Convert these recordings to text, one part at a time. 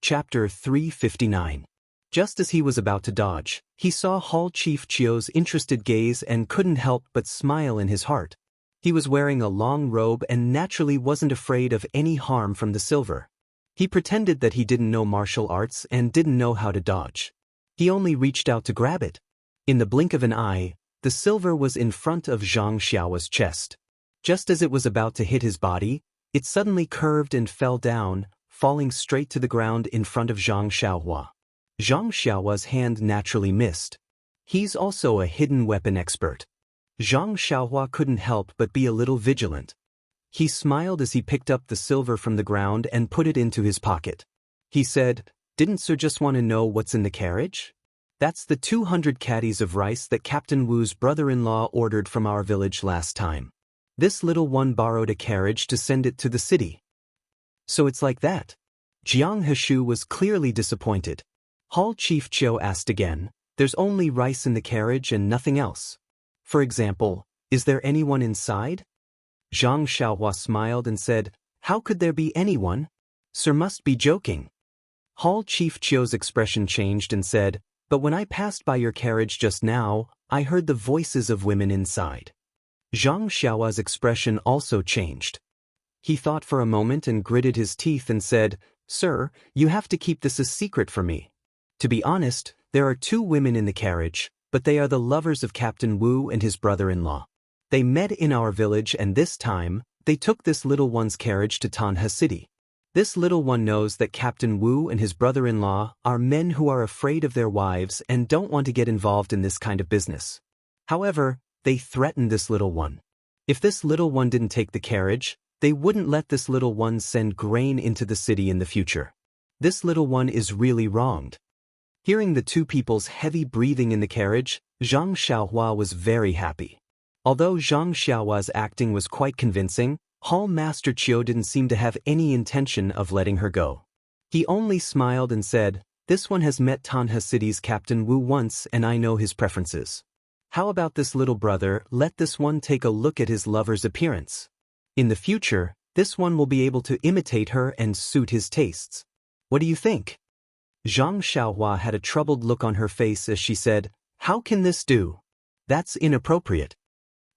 Chapter 359. Just as he was about to dodge, he saw Hall Chief Chio's interested gaze and couldn't help but smile in his heart. He was wearing a long robe and naturally wasn't afraid of any harm from the silver. He pretended that he didn't know martial arts and didn't know how to dodge. He only reached out to grab it. In the blink of an eye, the silver was in front of Zhang Xiao's chest. Just as it was about to hit his body, it suddenly curved and fell down, falling straight to the ground in front of Zhang Xiaohua. Zhang Xiaohua's hand naturally missed. He's also a hidden weapon expert. Zhang Xiaohua couldn't help but be a little vigilant. He smiled as he picked up the silver from the ground and put it into his pocket. He said, "Didn't Sir just want to know what's in the carriage? That's the 200 caddies of rice that Captain Wu's brother-in-law ordered from our village last time. This little one borrowed a carriage to send it to the city." "So it's like that?" Jianghu was clearly disappointed. Hall Chief Chio asked again, "There's only rice in the carriage and nothing else. For example, is there anyone inside?" Zhang Xiaohua smiled and said, "How could there be anyone? Sir must be joking." Hall Chief Chio's expression changed and said, "But when I passed by your carriage just now, I heard the voices of women inside." Zhang Xiaohua's expression also changed. He thought for a moment and gritted his teeth and said, "Sir, you have to keep this a secret for me. To be honest, there are 2 women in the carriage, but they are the lovers of Captain Wu and his brother-in-law. They met in our village and this time, they took this little one's carriage to Tanha City. This little one knows that Captain Wu and his brother-in-law are men who are afraid of their wives and don't want to get involved in this kind of business. However, they threatened this little one. If this little one didn't take the carriage, they wouldn't let this little one send grain into the city in the future. This little one is really wronged." Hearing the 2 people's heavy breathing in the carriage, Zhang Xiaohua was very happy. Although Zhang Xiaohua's acting was quite convincing, Hall Master Chio didn't seem to have any intention of letting her go. He only smiled and said, "This one has met Tanha City's Captain Wu once and I know his preferences. How about this little brother, let this one take a look at his lover's appearance. In the future, this one will be able to imitate her and suit his tastes. What do you think?" Zhang Xiaohua had a troubled look on her face as she said, "How can this do? That's inappropriate."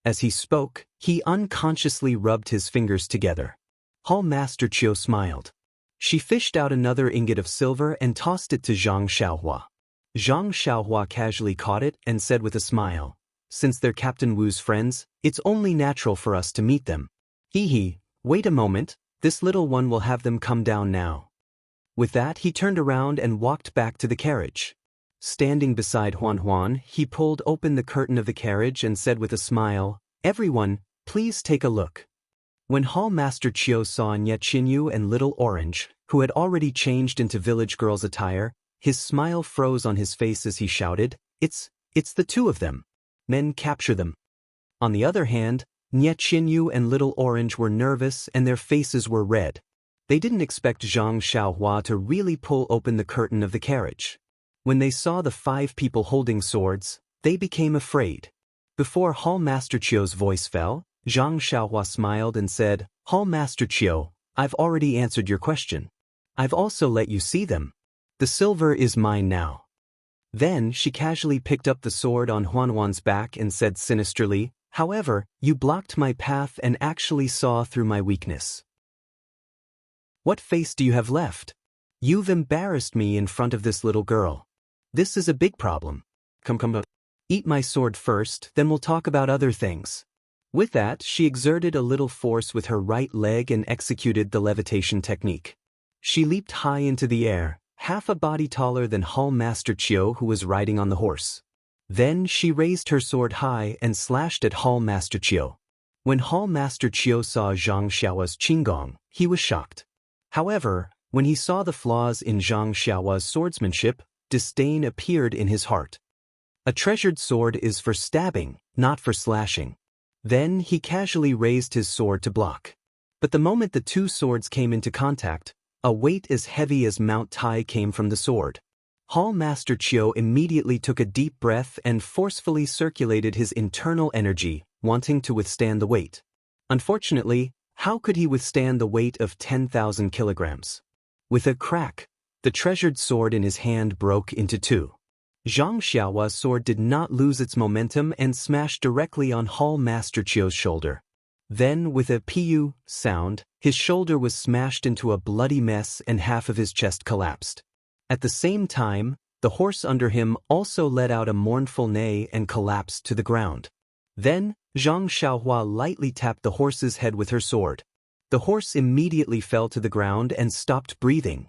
As he spoke, he unconsciously rubbed his fingers together. Hall Master Chio smiled. She fished out another ingot of silver and tossed it to Zhang Xiaohua. Zhang Xiaohua casually caught it and said with a smile, "Since they're Captain Wu's friends, it's only natural for us to meet them. Hee, wait a moment, this little one will have them come down now." With that he turned around and walked back to the carriage. Standing beside Huan, he pulled open the curtain of the carriage and said with a smile, "Everyone, please take a look." When Hall Master Chio saw Jianghu and Little Orange, who had already changed into village girl's attire, his smile froze on his face as he shouted, It's the 2 of them. Men, capture them." On the other hand, Jianghu and Little Orange were nervous and their faces were red. They didn't expect Zhang Xiaohua to really pull open the curtain of the carriage. When they saw the 5 people holding swords, they became afraid. Before Hall Master Chio's voice fell, Zhang Xiaohua smiled and said, "Hall Master Chio, I've already answered your question. I've also let you see them. The silver is mine now." Then she casually picked up the sword on Huan's back and said sinisterly, "However, you blocked my path and actually saw through my weakness. What face do you have left? You've embarrassed me in front of this little girl. This is a big problem. Come. Eat my sword first, then we'll talk about other things." With that, she exerted a little force with her right leg and executed the levitation technique. She leaped high into the air, half a body taller than Hall Master Chio, who was riding on the horse. Then she raised her sword high and slashed at Hall Master Chio. When Hall Master Chio saw Zhang Xiaohua's qinggong, he was shocked. However, when he saw the flaws in Zhang Xiaohua's swordsmanship, disdain appeared in his heart. A treasured sword is for stabbing, not for slashing. Then he casually raised his sword to block. But the moment the 2 swords came into contact, a weight as heavy as Mount Tai came from the sword. Hall Master Chio immediately took a deep breath and forcefully circulated his internal energy, wanting to withstand the weight. Unfortunately, how could he withstand the weight of 10,000 kilograms? With a crack, The treasured sword in his hand broke into two. Zhang Xiaohua's sword did not lose its momentum and smashed directly on Hall Master Qiu's shoulder. Then, with a "pu" sound, his shoulder was smashed into a bloody mess and half of his chest collapsed. At the same time, the horse under him also let out a mournful neigh and collapsed to the ground. Then, Zhang Xiaohua lightly tapped the horse's head with her sword. The horse immediately fell to the ground and stopped breathing.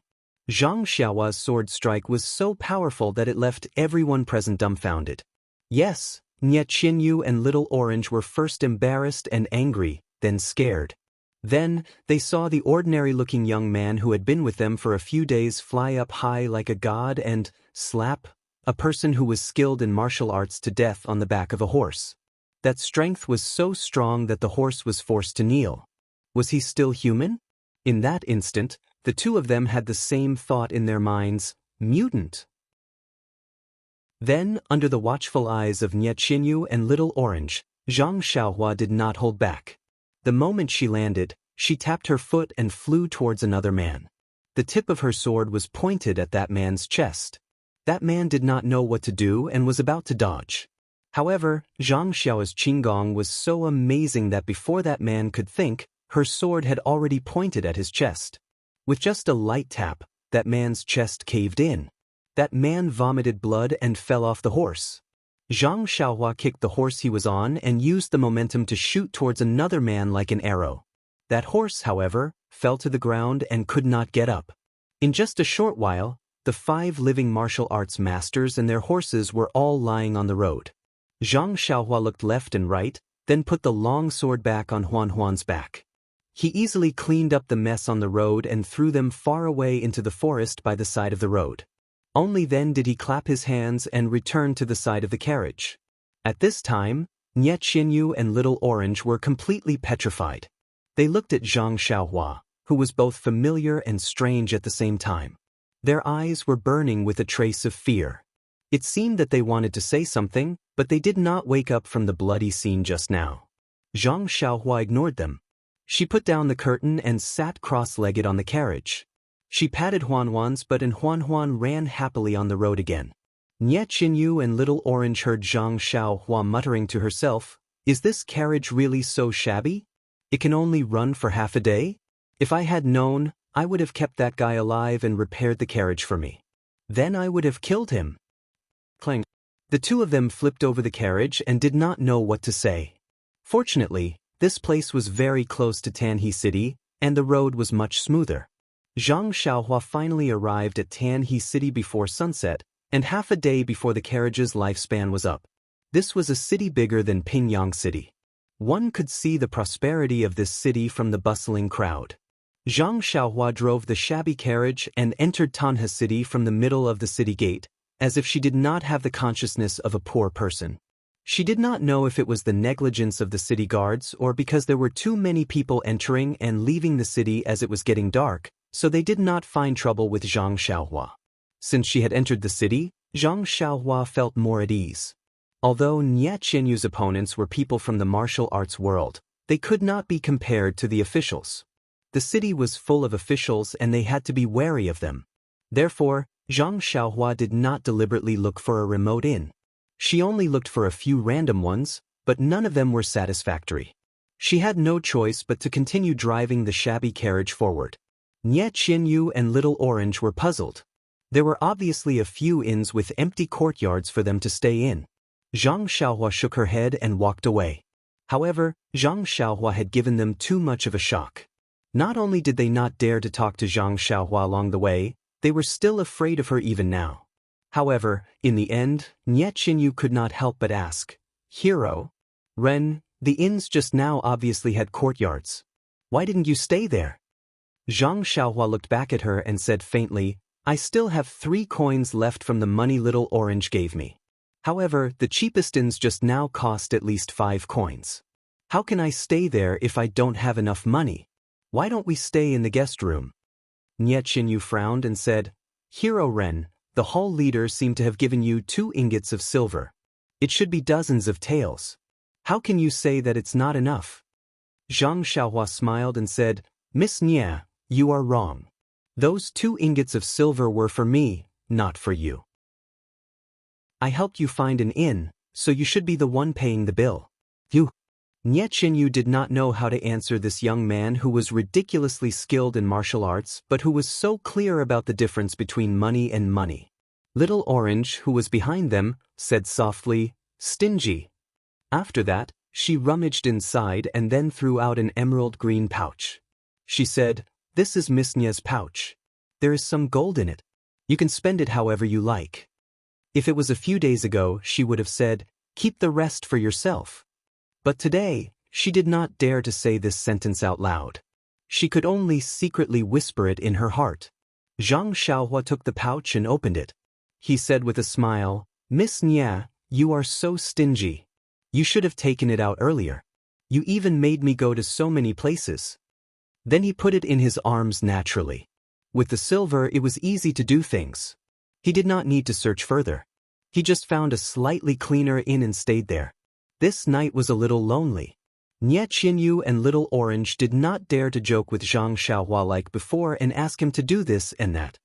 Zhang Xiaohua's sword strike was so powerful that it left everyone present dumbfounded. Yes, Nie Qinyu and Little Orange were first embarrassed and angry, then scared. Then, they saw the ordinary-looking young man who had been with them for a few days fly up high like a god and slap a person who was skilled in martial arts to death on the back of a horse. That strength was so strong that the horse was forced to kneel. Was he still human? In that instant, the two of them had the same thought in their minds: mutant. Then, under the watchful eyes of Nie Qinyu and Little Orange, Zhang Xiaohua did not hold back. The moment she landed, she tapped her foot and flew towards another man. The tip of her sword was pointed at that man's chest. That man did not know what to do and was about to dodge. However, Zhang Xiao's qinggong was so amazing that before that man could think, her sword had already pointed at his chest. With just a light tap, that man's chest caved in. That man vomited blood and fell off the horse. Zhang Xiaohua kicked the horse he was on and used the momentum to shoot towards another man like an arrow. That horse, however, fell to the ground and could not get up. In just a short while, the 5 living martial arts masters and their horses were all lying on the road. Zhang Xiaohua looked left and right, then put the long sword back on Huan Huan's back. He easily cleaned up the mess on the road and threw them far away into the forest by the side of the road. Only then did he clap his hands and return to the side of the carriage. At this time, Nie Qinyu and Little Orange were completely petrified. They looked at Zhang Xiaohua, who was both familiar and strange at the same time. Their eyes were burning with a trace of fear. It seemed that they wanted to say something, but they did not wake up from the bloody scene just now. Zhang Xiaohua ignored them. She put down the curtain and sat cross-legged on the carriage. She patted Huan Huan's butt and Huan Huan ran happily on the road again. Nie Qinyu and Little Orange heard Zhang Xiaohua muttering to herself, "Is this carriage really so shabby? It can only run for half a day? If I had known, I would have kept that guy alive and repaired the carriage for me. Then I would have killed him." Clang. The two of them flipped over the carriage and did not know what to say. Fortunately, this place was very close to Tanhe City, and the road was much smoother. Zhang Xiaohua finally arrived at Tanhe City before sunset, and half a day before the carriage's lifespan was up. This was a city bigger than Pingyang City. One could see the prosperity of this city from the bustling crowd. Zhang Xiaohua drove the shabby carriage and entered Tanhe City from the middle of the city gate, as if she did not have the consciousness of a poor person. She did not know if it was the negligence of the city guards or because there were too many people entering and leaving the city as it was getting dark, so they did not find trouble with Zhang Xiaohua. Since she had entered the city, Zhang Xiaohua felt more at ease. Although Nie Qinyu's opponents were people from the martial arts world, they could not be compared to the officials. The city was full of officials and they had to be wary of them. Therefore, Zhang Xiaohua did not deliberately look for a remote inn. She only looked for a few random ones, but none of them were satisfactory. She had no choice but to continue driving the shabby carriage forward. Nie Qinyu and Little Orange were puzzled. There were obviously a few inns with empty courtyards for them to stay in. Zhang Xiaohua shook her head and walked away. However, Zhang Xiaohua had given them too much of a shock. Not only did they not dare to talk to Zhang Xiaohua along the way, they were still afraid of her even now. However, in the end, Nie Qinyu could not help but ask, "Hero? Ren, the inns just now obviously had courtyards. Why didn't you stay there?" Zhang Xiaohua looked back at her and said faintly, "I still have 3 coins left from the money Little Orange gave me. However, the cheapest inns just now cost at least 5 coins. How can I stay there if I don't have enough money? Why don't we stay in the guest room?" Nie Qinyu frowned and said, "Hero Ren, the hall leader seemed to have given you 2 ingots of silver. It should be dozens of taels. How can you say that it's not enough?" Zhang Xiaohua smiled and said, "Miss Nie, you are wrong. Those 2 ingots of silver were for me, not for you. I helped you find an inn, so you should be the one paying the bill. You. Nie Chinyu did not know how to answer this young man who was ridiculously skilled in martial arts but who was so clear about the difference between money and money. Little Orange, who was behind them, said softly, "Stingy." After that, she rummaged inside and then threw out an emerald green pouch. She said, "This is Miss Nye's pouch. There is some gold in it. You can spend it however you like." If it was a few days ago, she would have said, "Keep the rest for yourself." But today, she did not dare to say this sentence out loud. She could only secretly whisper it in her heart. Zhang Xiaohua took the pouch and opened it. He said with a smile, "Miss Nye, you are so stingy. You should have taken it out earlier. You even made me go to so many places." Then he put it in his arms naturally. With the silver, it was easy to do things. He did not need to search further. He just found a slightly cleaner inn and stayed there. This night was a little lonely. Nie Chinyu and Little Orange did not dare to joke with Zhang Xiaohua like before and ask him to do this and that.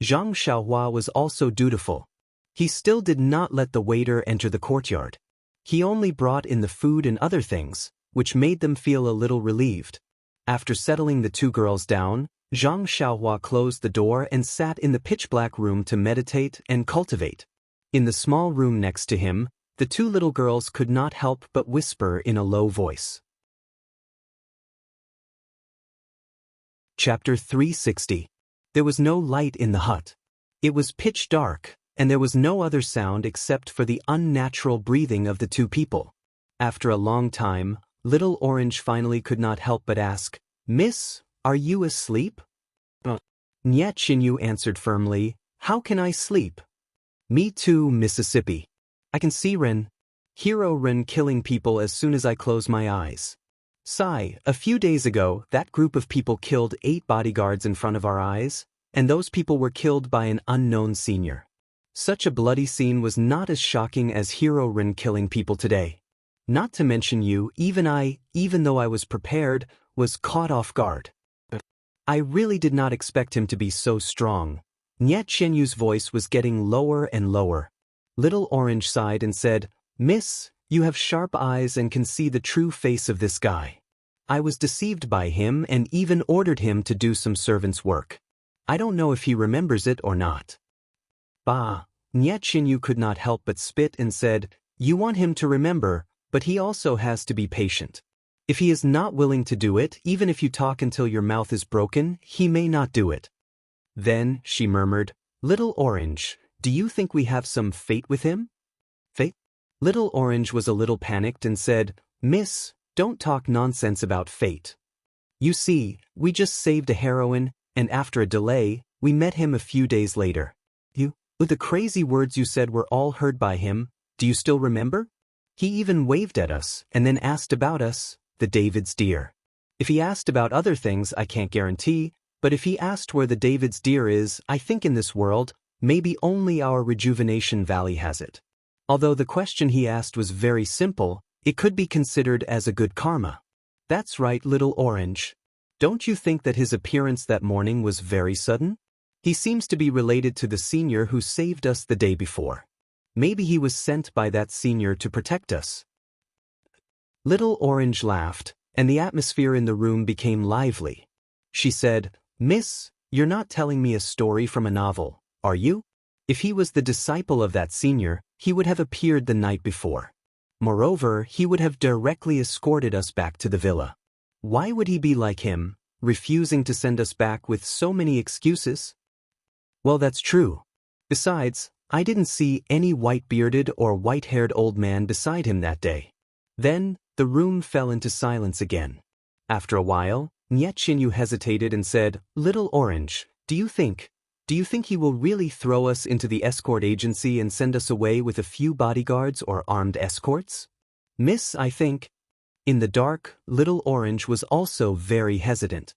Zhang Xiaohua was also dutiful. He still did not let the waiter enter the courtyard. He only brought in the food and other things, which made them feel a little relieved. After settling the 2 girls down, Zhang Xiaohua closed the door and sat in the pitch-black room to meditate and cultivate. In the small room next to him, the 2 little girls could not help but whisper in a low voice. Chapter 360. There was no light in the hut. It was pitch dark, and there was no other sound except for the unnatural breathing of the 2 people. After a long time, Little Orange finally could not help but ask, "Miss, are you asleep?" Nie Chinyu answered firmly, "How can I sleep?" "Me too, Mississippi. I can see Hero Ren killing people as soon as I close my eyes. Sigh, a few days ago, that group of people killed 8 bodyguards in front of our eyes, and those people were killed by an unknown senior. Such a bloody scene was not as shocking as Hero Ren killing people today. Not to mention you, even though I was prepared, was caught off guard. I really did not expect him to be so strong." Nie Chenyu's voice was getting lower and lower. Little Orange sighed and said, "Miss, you have sharp eyes and can see the true face of this guy. I was deceived by him and even ordered him to do some servant's work. I don't know if he remembers it or not." "Bah." Nie Chinyu could not help but spit and said, "You want him to remember, but he also has to be patient. If he is not willing to do it, even if you talk until your mouth is broken, he may not do it." Then, she murmured, "Little Orange, do you think we have some fate with him?" "Fate?" Little Orange was a little panicked and said, "Miss, don't talk nonsense about fate. You see, we just saved a heroine, and after a delay, we met him a few days later. The crazy words you said were all heard by him. Do you still remember? He even waved at us and then asked about us, the David's deer. If he asked about other things, I can't guarantee, but if he asked where the David's deer is, I think in this world, maybe only our Rejuvenation Valley has it. Although the question he asked was very simple, it could be considered as a good karma." "That's right, Little Orange. Don't you think that his appearance that morning was very sudden? He seems to be related to the senior who saved us the day before. Maybe he was sent by that senior to protect us." Little Orange laughed, and the atmosphere in the room became lively. She said, "Miss, you're not telling me a story from a novel, are you? If he was the disciple of that senior, he would have appeared the night before. Moreover, he would have directly escorted us back to the villa. Why would he be like him, refusing to send us back with so many excuses?" "Well, that's true. Besides, I didn't see any white-bearded or white-haired old man beside him that day." Then, the room fell into silence again. After a while, Nie Chinyu hesitated and said, "Little Orange, do you think he will really throw us into the escort agency and send us away with a few bodyguards or armed escorts?" "Miss, I think—" In the dark, Little Orange was also very hesitant.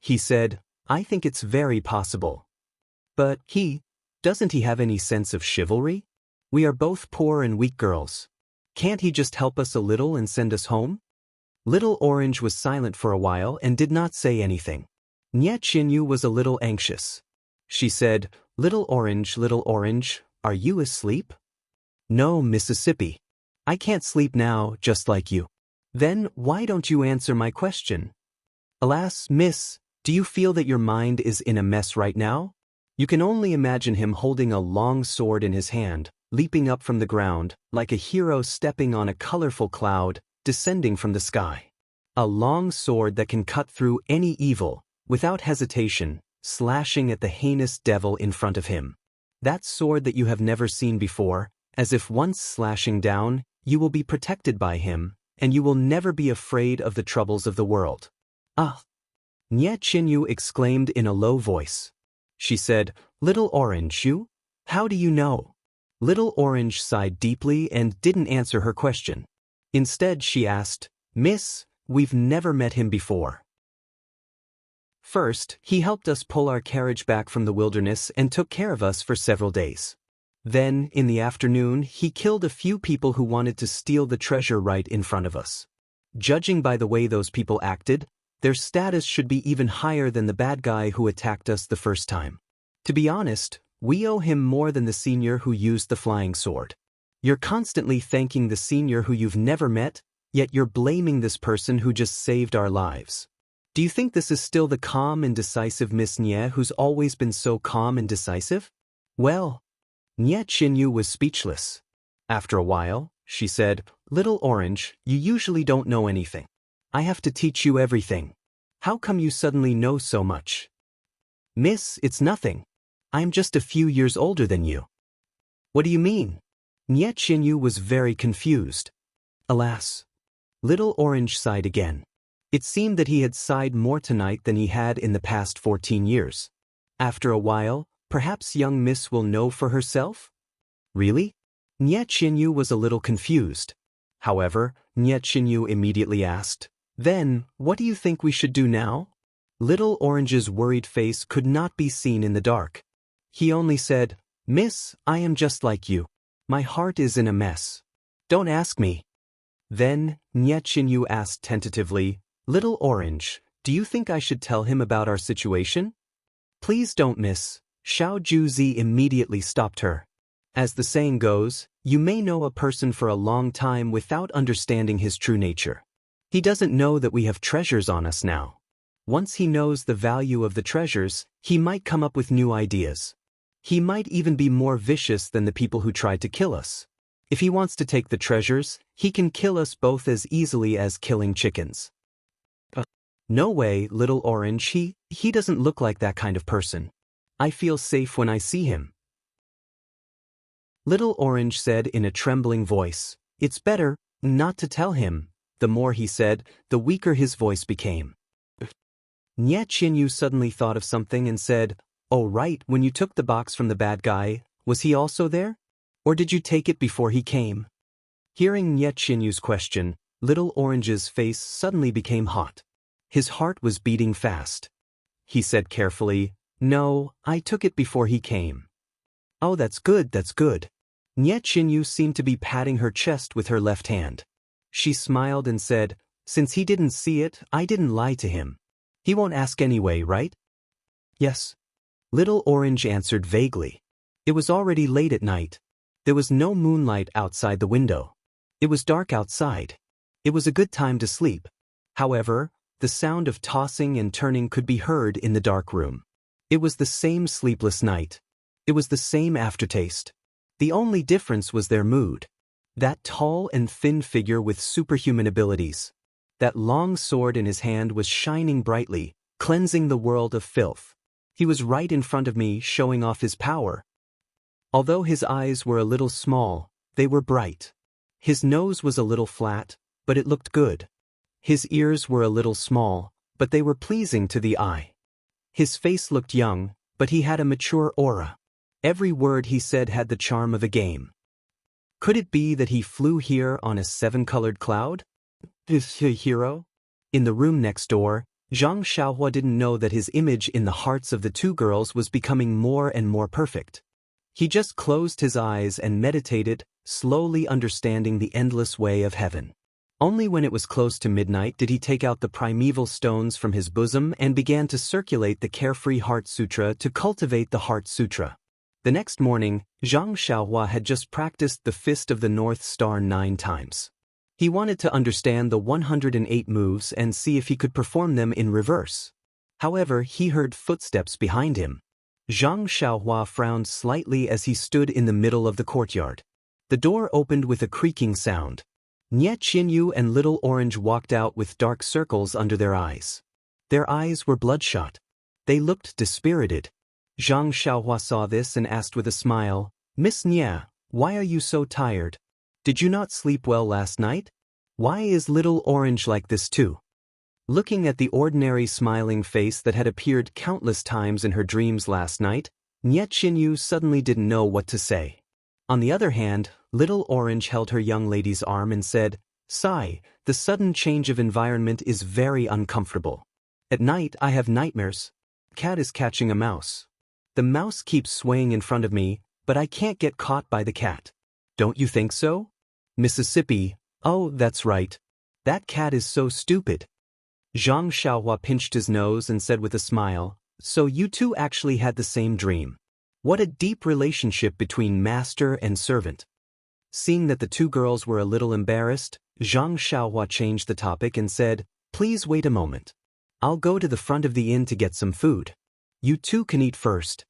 He said, "I think it's very possible. But doesn't he have any sense of chivalry? We are both poor and weak girls. Can't he just help us a little and send us home?" Little Orange was silent for a while and did not say anything. Nie Qinyu was a little anxious. She said, Little Orange, are you asleep? No, Mississippi. I can't sleep now, just like you. Then, why don't you answer my question? Alas, miss, do you feel that your mind is in a mess right now? You can only imagine him holding a long sword in his hand, leaping up from the ground, like a hero stepping on a colorful cloud, descending from the sky. A long sword that can cut through any evil, without hesitation, slashing at the heinous devil in front of him. That sword that you have never seen before, as if once slashing down, you will be protected by him, and you will never be afraid of the troubles of the world. Ah! Nie Qinyu exclaimed in a low voice. She said, Little Orange, you? How do you know? Little Orange sighed deeply and didn't answer her question. Instead, she asked, Miss, we've never met him before. First, he helped us pull our carriage back from the wilderness and took care of us for several days. Then, in the afternoon, he killed a few people who wanted to steal the treasure right in front of us. Judging by the way those people acted, their status should be even higher than the bad guy who attacked us the first time. To be honest, we owe him more than the senior who used the flying sword. You're constantly thanking the senior who you've never met, yet you're blaming this person who just saved our lives. Do you think this is still the calm and decisive Miss Nie who's always been so calm and decisive? Well, Nie Qinyu was speechless. After a while, she said, Little Orange, you usually don't know anything. I have to teach you everything. How come you suddenly know so much? Miss, it's nothing. I'm just a few years older than you. What do you mean? Nie Qinyu was very confused. Alas. Little Orange sighed again. It seemed that he had sighed more tonight than he had in the past 14 years. After a while, perhaps young Miss will know for herself? Really? Nie Qinyu was a little confused. However, Nie Qinyu immediately asked, Then, what do you think we should do now? Little Orange's worried face could not be seen in the dark. He only said, Miss, I am just like you. My heart is in a mess. Don't ask me. Then, Nie Qinyu asked tentatively, Little Orange, do you think I should tell him about our situation? Please don't, miss. Xiao Juzi immediately stopped her. As the saying goes, you may know a person for a long time without understanding his true nature. He doesn't know that we have treasures on us now. Once he knows the value of the treasures, he might come up with new ideas. He might even be more vicious than the people who tried to kill us. If he wants to take the treasures, he can kill us both as easily as killing chickens. No way, Little Orange, he doesn't look like that kind of person. I feel safe when I see him. Little Orange said in a trembling voice, It's better not to tell him. The more he said, the weaker his voice became. Nie Qinyu suddenly thought of something and said, Oh right, when you took the box from the bad guy, was he also there? Or did you take it before he came? Hearing Nie Qinyu's question, Little Orange's face suddenly became hot. His heart was beating fast. He said carefully, No, I took it before he came. Oh, that's good, that's good. Nie Qinyu seemed to be patting her chest with her left hand. She smiled and said, Since he didn't see it, I didn't lie to him. He won't ask anyway, right? Yes. Little Orange answered vaguely. It was already late at night. There was no moonlight outside the window. It was dark outside. It was a good time to sleep. However, the sound of tossing and turning could be heard in the dark room. It was the same sleepless night. It was the same aftertaste. The only difference was their mood. That tall and thin figure with superhuman abilities. That long sword in his hand was shining brightly, cleansing the world of filth. He was right in front of me, showing off his power. Although his eyes were a little small, they were bright. His nose was a little flat, but it looked good. His ears were a little small, but they were pleasing to the eye. His face looked young, but he had a mature aura. Every word he said had the charm of a game. Could it be that he flew here on a 7-colored cloud? Is he a hero? In the room next door, Zhang Xiaohua didn't know that his image in the hearts of the two girls was becoming more and more perfect. He just closed his eyes and meditated, slowly understanding the endless way of heaven. Only when it was close to midnight did he take out the primeval stones from his bosom and began to circulate the Carefree Heart Sutra to cultivate the Heart Sutra. The next morning, Zhang Xiaohua had just practiced the Fist of the North Star 9 times. He wanted to understand the 108 moves and see if he could perform them in reverse. However, he heard footsteps behind him. Zhang Xiaohua frowned slightly as he stood in the middle of the courtyard. The door opened with a creaking sound. Nie Qinyu and Little Orange walked out with dark circles under their eyes. Their eyes were bloodshot. They looked dispirited. Zhang Xiaohua saw this and asked with a smile, "Miss Nie, why are you so tired? Did you not sleep well last night? Why is Little Orange like this too?" Looking at the ordinary smiling face that had appeared countless times in her dreams last night, Nie Qinyu suddenly didn't know what to say. On the other hand, Little Orange held her young lady's arm and said, "Sigh, the sudden change of environment is very uncomfortable. At night I have nightmares. Cat is catching a mouse. The mouse keeps swaying in front of me, but I can't get caught by the cat. Don't you think so? Mississippi, oh, that's right. That cat is so stupid." Zhang Xiaohua pinched his nose and said with a smile, "So you two actually had the same dream. What a deep relationship between master and servant." Seeing that the two girls were a little embarrassed, Zhang Xiaohua changed the topic and said, "Please wait a moment. I'll go to the front of the inn to get some food. You two can eat first.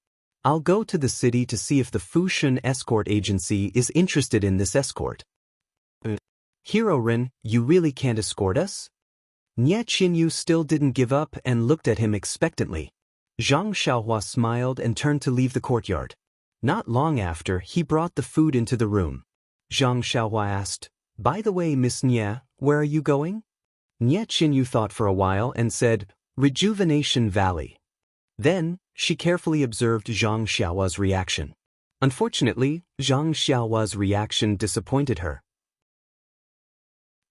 I'll go to the city to see if the Fushun escort agency is interested in this escort." "Hero Ren, you really can't escort us?" Nie Qinyu still didn't give up and looked at him expectantly. Zhang Xiaohua smiled and turned to leave the courtyard. Not long after, he brought the food into the room. Zhang Xiaohua asked, "By the way, Miss Nie, where are you going?" Nie Qinyu thought for a while and said, "Rejuvenation Valley." Then, she carefully observed Zhang Xiaohua's reaction. Unfortunately, Zhang Xiaohua's reaction disappointed her.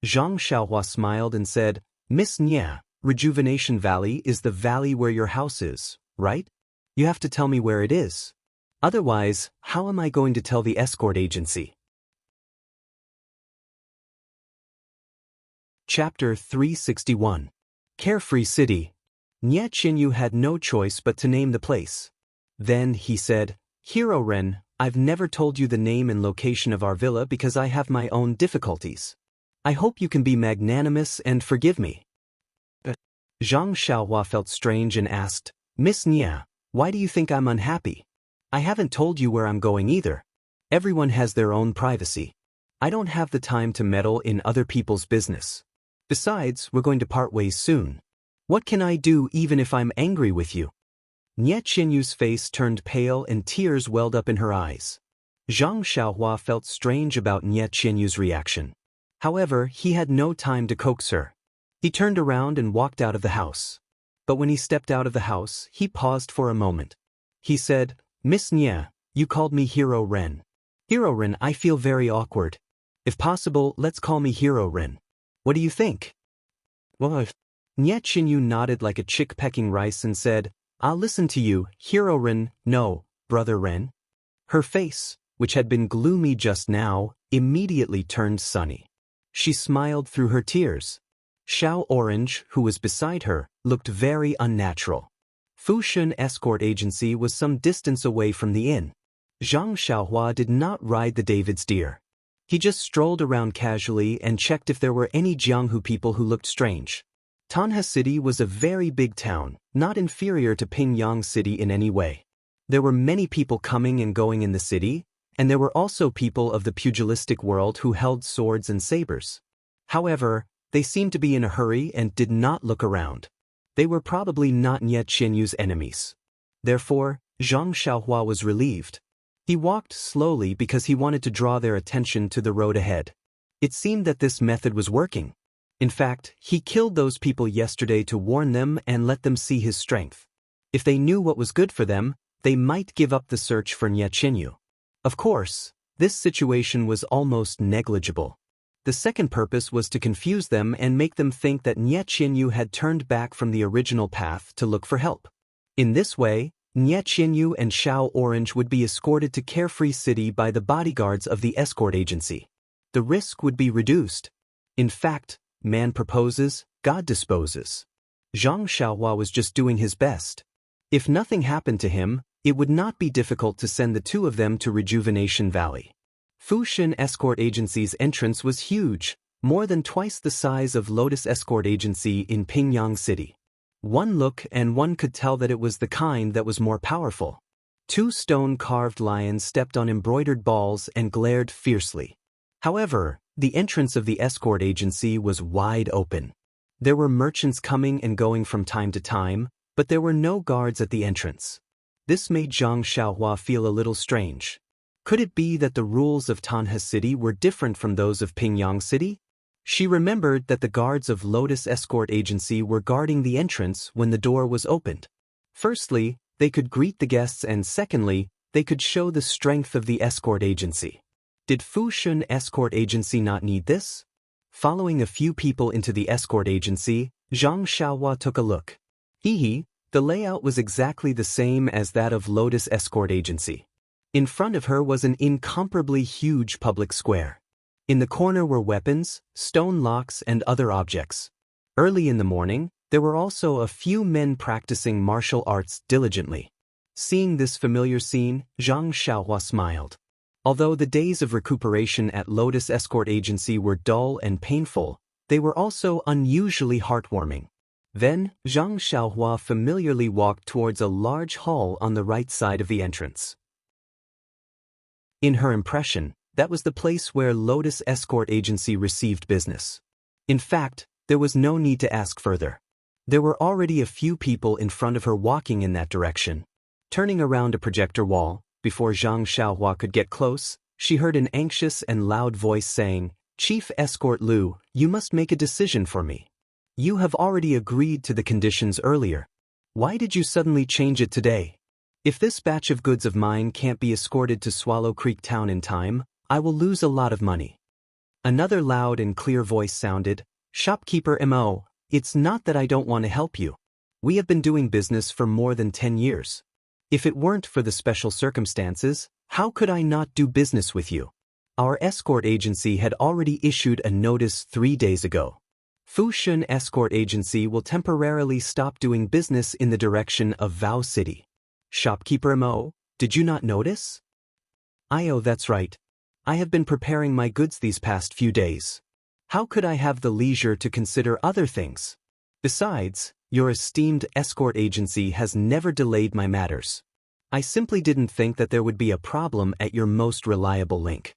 Zhang Xiaohua smiled and said, "Miss Nie, Rejuvenation Valley is the valley where your house is, right? You have to tell me where it is. Otherwise, how am I going to tell the escort agency?" Chapter 361. Carefree City. Nie Qinyu had no choice but to name the place. Then he said, "Hero Ren, I've never told you the name and location of our villa because I have my own difficulties. I hope you can be magnanimous and forgive me." Zhang Xiaohua felt strange and asked, "Miss Nie, why do you think I'm unhappy? I haven't told you where I'm going either. Everyone has their own privacy. I don't have the time to meddle in other people's business. Besides, we're going to part ways soon. What can I do even if I'm angry with you?" Nie Qinyu's face turned pale and tears welled up in her eyes. Zhang Xiaohua felt strange about Nie Qinyu's reaction. However, he had no time to coax her. He turned around and walked out of the house. But when he stepped out of the house, he paused for a moment. He said, "Miss Nie, you called me Hero Ren. Hero Ren, I feel very awkward. If possible, let's call me Hero Ren. What do you think?" "Well, Nie Qinyu nodded like a chick pecking rice and said, "I'll listen to you, Hero Ren, no, Brother Ren." Her face, which had been gloomy just now, immediately turned sunny. She smiled through her tears. Xiao Orange, who was beside her, looked very unnatural. Fushun escort agency was some distance away from the inn. Zhang Xiaohua did not ride the David's deer. He just strolled around casually and checked if there were any Jianghu people who looked strange. Tanha City was a very big town, not inferior to Pingyang City in any way. There were many people coming and going in the city, and there were also people of the pugilistic world who held swords and sabers. However, they seemed to be in a hurry and did not look around. They were probably not Nie Qinyu's enemies. Therefore, Zhang Xiaohua was relieved. He walked slowly because he wanted to draw their attention to the road ahead. It seemed that this method was working. In fact, he killed those people yesterday to warn them and let them see his strength. If they knew what was good for them, they might give up the search for Nie Qinyu. Of course, this situation was almost negligible. The second purpose was to confuse them and make them think that Nie Qinyu had turned back from the original path to look for help. In this way, Nie Qinyu and Xiao Orange would be escorted to Carefree City by the bodyguards of the escort agency. The risk would be reduced. In fact, man proposes, God disposes. Zhang Xiaohua was just doing his best. If nothing happened to him, it would not be difficult to send the two of them to Rejuvenation Valley. Fushan Escort Agency's entrance was huge, more than twice the size of Lotus Escort Agency in Pingyang City. One look and one could tell that it was the kind that was more powerful. Two stone-carved lions stepped on embroidered balls and glared fiercely. However, the entrance of the escort agency was wide open. There were merchants coming and going from time to time, but there were no guards at the entrance. This made Zhang Xiaohua feel a little strange. Could it be that the rules of Tanha City were different from those of Pingyang City? She remembered that the guards of Lotus Escort Agency were guarding the entrance when the door was opened. Firstly, they could greet the guests, and secondly, they could show the strength of the escort agency. Did Fushan Escort Agency not need this? Following a few people into the escort agency, Zhang Xiaohua took a look. The layout was exactly the same as that of Lotus Escort Agency. In front of her was an incomparably huge public square. In the corner were weapons, stone locks, and other objects. Early in the morning, there were also a few men practicing martial arts diligently. Seeing this familiar scene, Zhang Xiaohua smiled. Although the days of recuperation at Lotus Escort Agency were dull and painful, they were also unusually heartwarming. Then, Zhang Xiaohua familiarly walked towards a large hall on the right side of the entrance. In her impression, that was the place where Lotus Escort Agency received business. In fact, there was no need to ask further. There were already a few people in front of her walking in that direction. Turning around a projector wall, before Zhang Xiaohua could get close, she heard an anxious and loud voice saying, "Chief Escort Lu, you must make a decision for me. You have already agreed to the conditions earlier. Why did you suddenly change it today? If this batch of goods of mine can't be escorted to Swallow Creek Town in time, I will lose a lot of money." Another loud and clear voice sounded, "Shopkeeper Mo, it's not that I don't want to help you. We have been doing business for more than 10 years. If it weren't for the special circumstances, how could I not do business with you?" Our escort agency had already issued a notice 3 days ago. Fushan Escort Agency will temporarily stop doing business in the direction of Vow City. Shopkeeper Mo, did you not notice? Oh, that's right. I have been preparing my goods these past few days. How could I have the leisure to consider other things? Besides, your esteemed escort agency has never delayed my matters. I simply didn't think that there would be a problem at your most reliable link.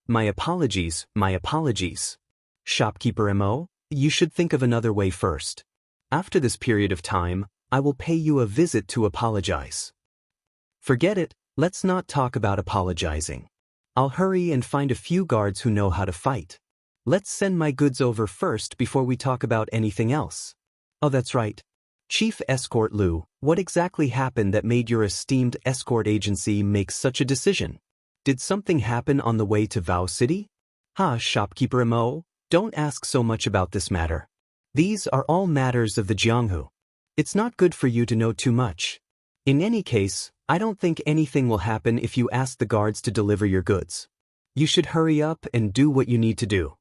My apologies, my apologies. Shopkeeper Mo, you should think of another way first. After this period of time, I will pay you a visit to apologize. Forget it, let's not talk about apologizing. I'll hurry and find a few guards who know how to fight. Let's send my goods over first before we talk about anything else. Oh, that's right. Chief Escort Lu, what exactly happened that made your esteemed escort agency make such a decision? Did something happen on the way to Vow City? Shopkeeper Mo, don't ask so much about this matter. These are all matters of the Jianghu. It's not good for you to know too much. In any case, I don't think anything will happen if you ask the guards to deliver your goods. You should hurry up and do what you need to do.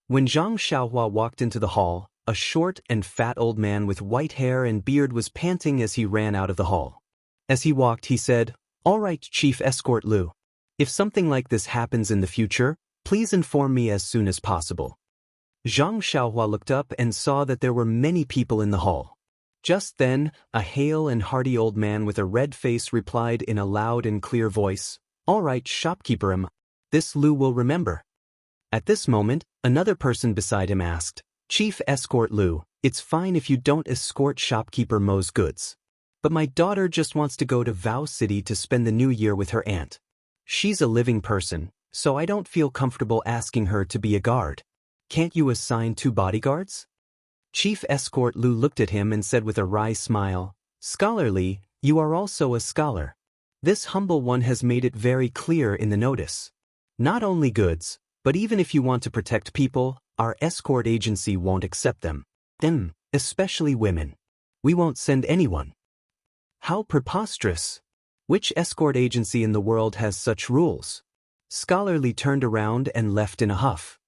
When Zhang Xiaohua walked into the hall, a short and fat old man with white hair and beard was panting as he ran out of the hall. As he walked, he said, "All right, Chief Escort Lu. If something like this happens in the future, please inform me as soon as possible." Zhang Xiaohua looked up and saw that there were many people in the hall. Just then, a hale and hearty old man with a red face replied in a loud and clear voice, "All right, Shopkeeper M. This Lu will remember." At this moment, another person beside him asked, "Chief Escort Lu, it's fine if you don't escort Shopkeeper Mo's goods. But my daughter just wants to go to Vow City to spend the new year with her aunt. She's a living person, so I don't feel comfortable asking her to be a guard. Can't you assign 2 bodyguards?" Chief Escort Lu looked at him and said with a wry smile, "Scholarly, you are also a scholar. This humble one has made it very clear in the notice. Not only goods, but even if you want to protect people, our escort agency won't accept them. Especially women. We won't send anyone." How preposterous! Which escort agency in the world has such rules? Scholar Li turned around and left in a huff.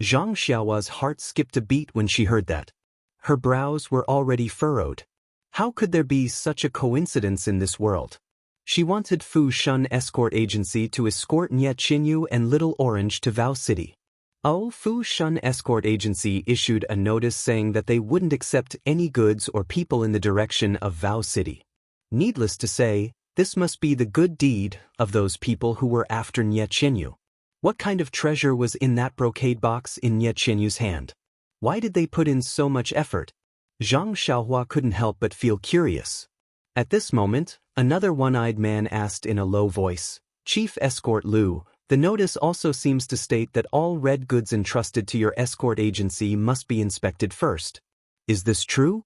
Zhang Xiaohua's heart skipped a beat when she heard that. Her brows were already furrowed. How could there be such a coincidence in this world? She wanted Fu Shun Escort Agency to escort Nye Qinyu and Little Orange to Vow City. Oh, Fu Shun Escort Agency issued a notice saying that they wouldn't accept any goods or people in the direction of Vow City. Needless to say, this must be the good deed of those people who were after Nye Qinyu. What kind of treasure was in that brocade box in Nye Qinyu's hand? Why did they put in so much effort? Zhang Xiaohua couldn't help but feel curious. At this moment, another one-eyed man asked in a low voice, Chief Escort Lu, the notice also seems to state that all red goods entrusted to your escort agency must be inspected first. Is this true?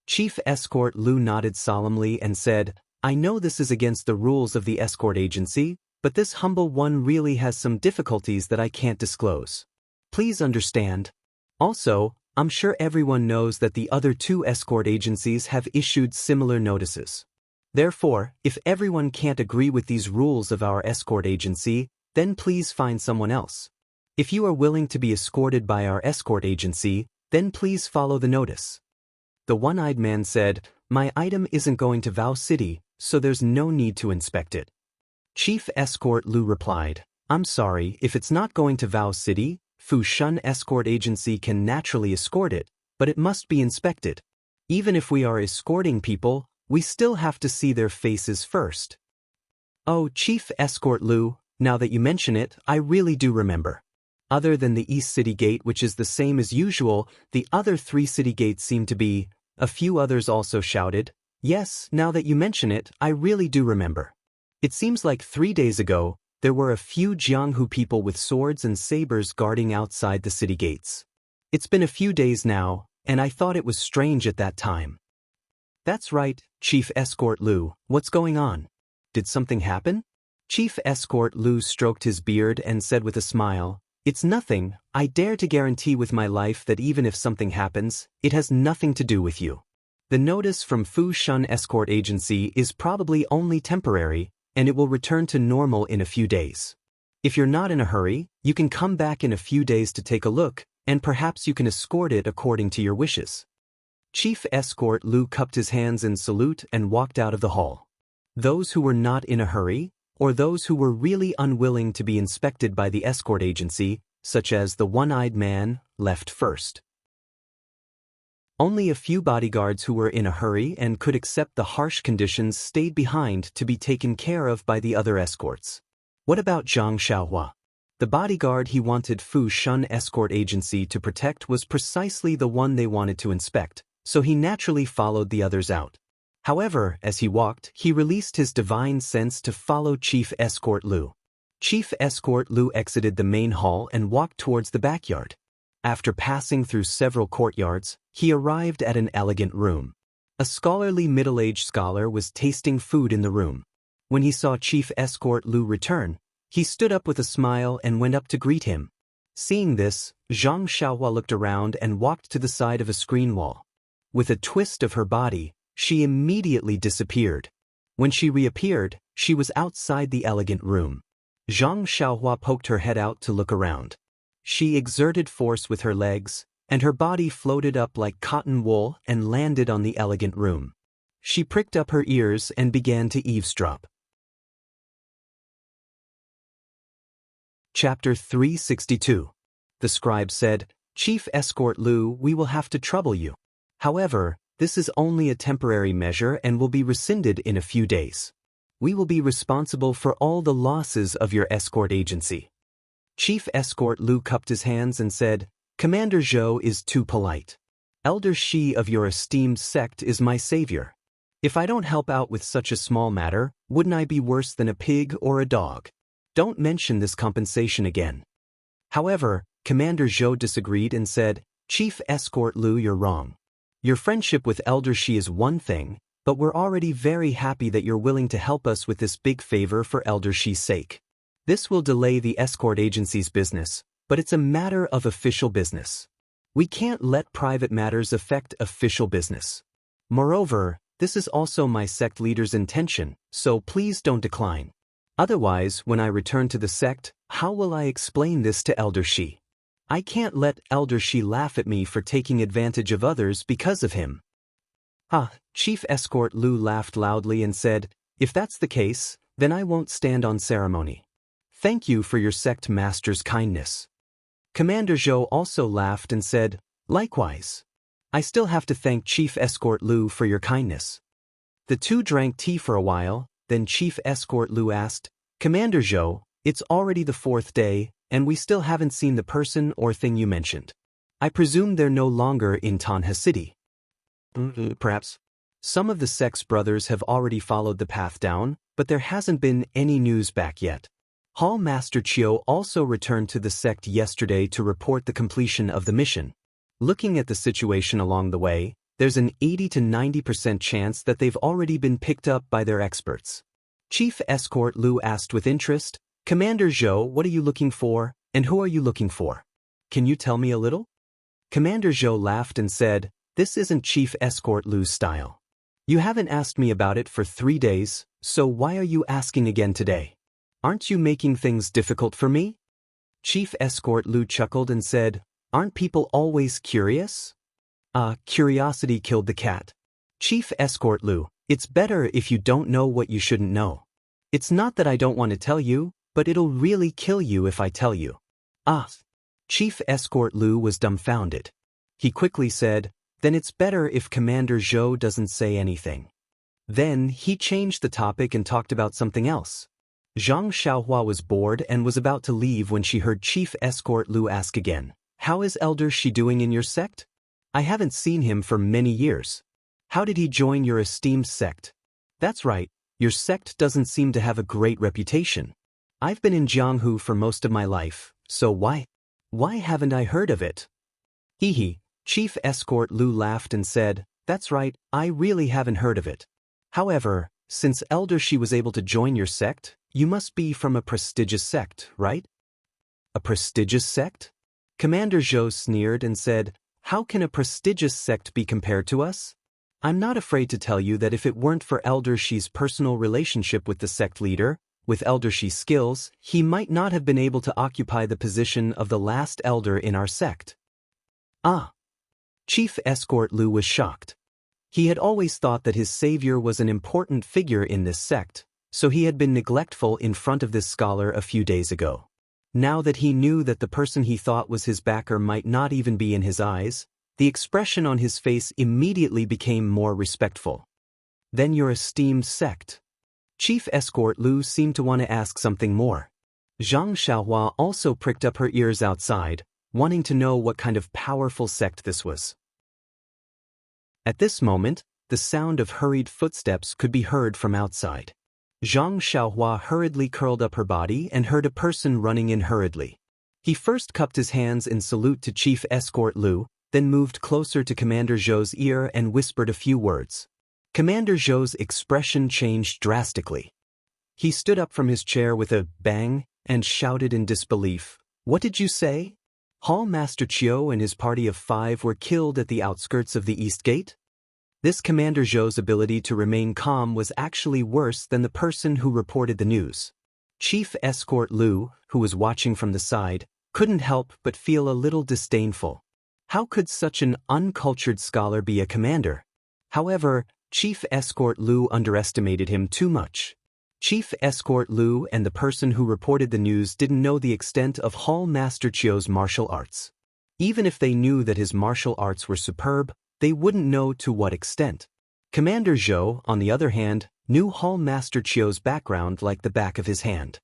Chief Escort Lu nodded solemnly and said, I know this is against the rules of the escort agency, but this humble one really has some difficulties that I can't disclose. Please understand. Also, I'm sure everyone knows that the other two escort agencies have issued similar notices. Therefore, if everyone can't agree with these rules of our escort agency, then please find someone else. If you are willing to be escorted by our escort agency, then please follow the notice. The one-eyed man said, My item isn't going to Vow City, so there's no need to inspect it. Chief Escort Lu replied, I'm sorry, if it's not going to Vow City, Fu Shun Escort Agency can naturally escort it, but it must be inspected. Even if we are escorting people, we still have to see their faces first. Oh, Chief Escort Lu, now that you mention it, I really do remember. Other than the East City Gate, which is the same as usual, the other 3 city gates seem to be. A few others also shouted, Yes, now that you mention it, I really do remember. It seems like 3 days ago, there were a few Jianghu people with swords and sabers guarding outside the city gates. It's been a few days now, and I thought it was strange at that time. That's right, Chief Escort Lu, what's going on? Did something happen? Chief Escort Lu stroked his beard and said with a smile, It's nothing, I dare to guarantee with my life that even if something happens, it has nothing to do with you. The notice from Fu Shun Escort Agency is probably only temporary, and it will return to normal in a few days. If you're not in a hurry, you can come back in a few days to take a look, and perhaps you can escort it according to your wishes. Chief Escort Lu cupped his hands in salute and walked out of the hall. Those who were not in a hurry, or those who were really unwilling to be inspected by the escort agency, such as the one-eyed man, left first. Only a few bodyguards who were in a hurry and could accept the harsh conditions stayed behind to be taken care of by the other escorts. What about Zhang Xiaohua? The bodyguard he wanted Fu Shun Escort Agency to protect was precisely the one they wanted to inspect, so he naturally followed the others out. However, as he walked, he released his divine sense to follow Chief Escort Lu. Chief Escort Lu exited the main hall and walked towards the backyard. After passing through several courtyards, he arrived at an elegant room. A scholarly middle-aged scholar was tasting food in the room. When he saw Chief Escort Lu return, he stood up with a smile and went up to greet him. Seeing this, Zhang Xiaohua looked around and walked to the side of a screen wall. With a twist of her body, she immediately disappeared. When she reappeared, she was outside the elegant room. Zhang Xiaohua poked her head out to look around. She exerted force with her legs, and her body floated up like cotton wool and landed on the elegant room. She pricked up her ears and began to eavesdrop. Chapter 362. The scribe said, Chief Escort Lu, we will have to trouble you. However, this is only a temporary measure and will be rescinded in a few days. We will be responsible for all the losses of your escort agency. Chief Escort Lu cupped his hands and said, Commander Zhou is too polite. Elder Shi of your esteemed sect is my savior. If I don't help out with such a small matter, wouldn't I be worse than a pig or a dog? Don't mention this compensation again. However, Commander Zhou disagreed and said, Chief Escort Lu, you're wrong. Your friendship with Elder Shi is one thing, but we're already very happy that you're willing to help us with this big favor for Elder Shi's sake. This will delay the escort agency's business, but it's a matter of official business. We can't let private matters affect official business. Moreover, this is also my sect leader's intention, so please don't decline. Otherwise, when I return to the sect, How will I explain this to Elder Shi? I can't let Elder Shi laugh at me for taking advantage of others because of him. Chief Escort Lu laughed loudly and said, if that's the case, then I won't stand on ceremony. Thank you for your sect master's kindness. Commander Zhou also laughed and said, likewise. I still have to thank Chief Escort Lu for your kindness. The two drank tea for a while, then Chief Escort Lu asked, Commander Zhou, it's already the 4th day, and we still haven't seen the person or thing you mentioned. I presume they're no longer in Tanha City. Perhaps. Some of the sect's brothers have already followed the path down, but there hasn't been any news back yet. Hall Master Chiu also returned to the sect yesterday to report the completion of the mission. Looking at the situation along the way, there's an 80 to 90% chance that they've already been picked up by their experts. Chief Escort Lu asked with interest, Commander Zhou, what are you looking for, and who are you looking for? Can you tell me a little? Commander Zhou laughed and said, this isn't Chief Escort Lu's style. You haven't asked me about it for 3 days, so why are you asking again today? Aren't you making things difficult for me? Chief Escort Lu chuckled and said, aren't people always curious? Curiosity killed the cat. Chief Escort Lu, it's better if you don't know what you shouldn't know. It's not that I don't want to tell you, but it'll really kill you if I tell you. Chief Escort Lu was dumbfounded. He quickly said, then it's better if Commander Zhou doesn't say anything. Then he changed the topic and talked about something else. Zhang Xiaohua was bored and was about to leave when she heard Chief Escort Lu ask again, how is Elder Shi doing in your sect? I haven't seen him for many years. How did he join your esteemed sect? That's right, your sect doesn't seem to have a great reputation. I've been in Jianghu for most of my life, so why haven't I heard of it? Hee. Chief Escort Lu laughed and said, that's right, I really haven't heard of it. However, since Elder Shi was able to join your sect, you must be from a prestigious sect, right? A prestigious sect? Commander Zhou sneered and said, how can a prestigious sect be compared to us? I'm not afraid to tell you that if it weren't for Elder Shi's personal relationship with the sect leader, with Elder Shi's skills, he might not have been able to occupy the position of the last elder in our sect. Chief Escort Lu was shocked. He had always thought that his savior was an important figure in this sect, so he had been neglectful in front of this scholar a few days ago. Now that he knew that the person he thought was his backer might not even be in his eyes, the expression on his face immediately became more respectful. Then your esteemed sect. Chief Escort Lu seemed to want to ask something more. Zhang Xiaohua also pricked up her ears outside, wanting to know what kind of powerful sect this was. At this moment, the sound of hurried footsteps could be heard from outside. Zhang Xiaohua hurriedly curled up her body and heard a person running in hurriedly. He first cupped his hands in salute to Chief Escort Lu, then moved closer to Commander Zhou's ear and whispered a few words. Commander Zhou's expression changed drastically. He stood up from his chair with a bang and shouted in disbelief, what did you say? Hall Master Chiu and his party of 5 were killed at the outskirts of the East Gate? This Commander Zhou's ability to remain calm was actually worse than the person who reported the news. Chief Escort Lu, who was watching from the side, couldn't help but feel a little disdainful. How could such an uncultured scholar be a commander? However, Chief Escort Lu underestimated him too much. Chief Escort Lu and the person who reported the news didn't know the extent of Hall Master Chiu's martial arts. Even if they knew that his martial arts were superb, they wouldn't know to what extent. Commander Zhou, on the other hand, knew Hall Master Chiu's background like the back of his hand.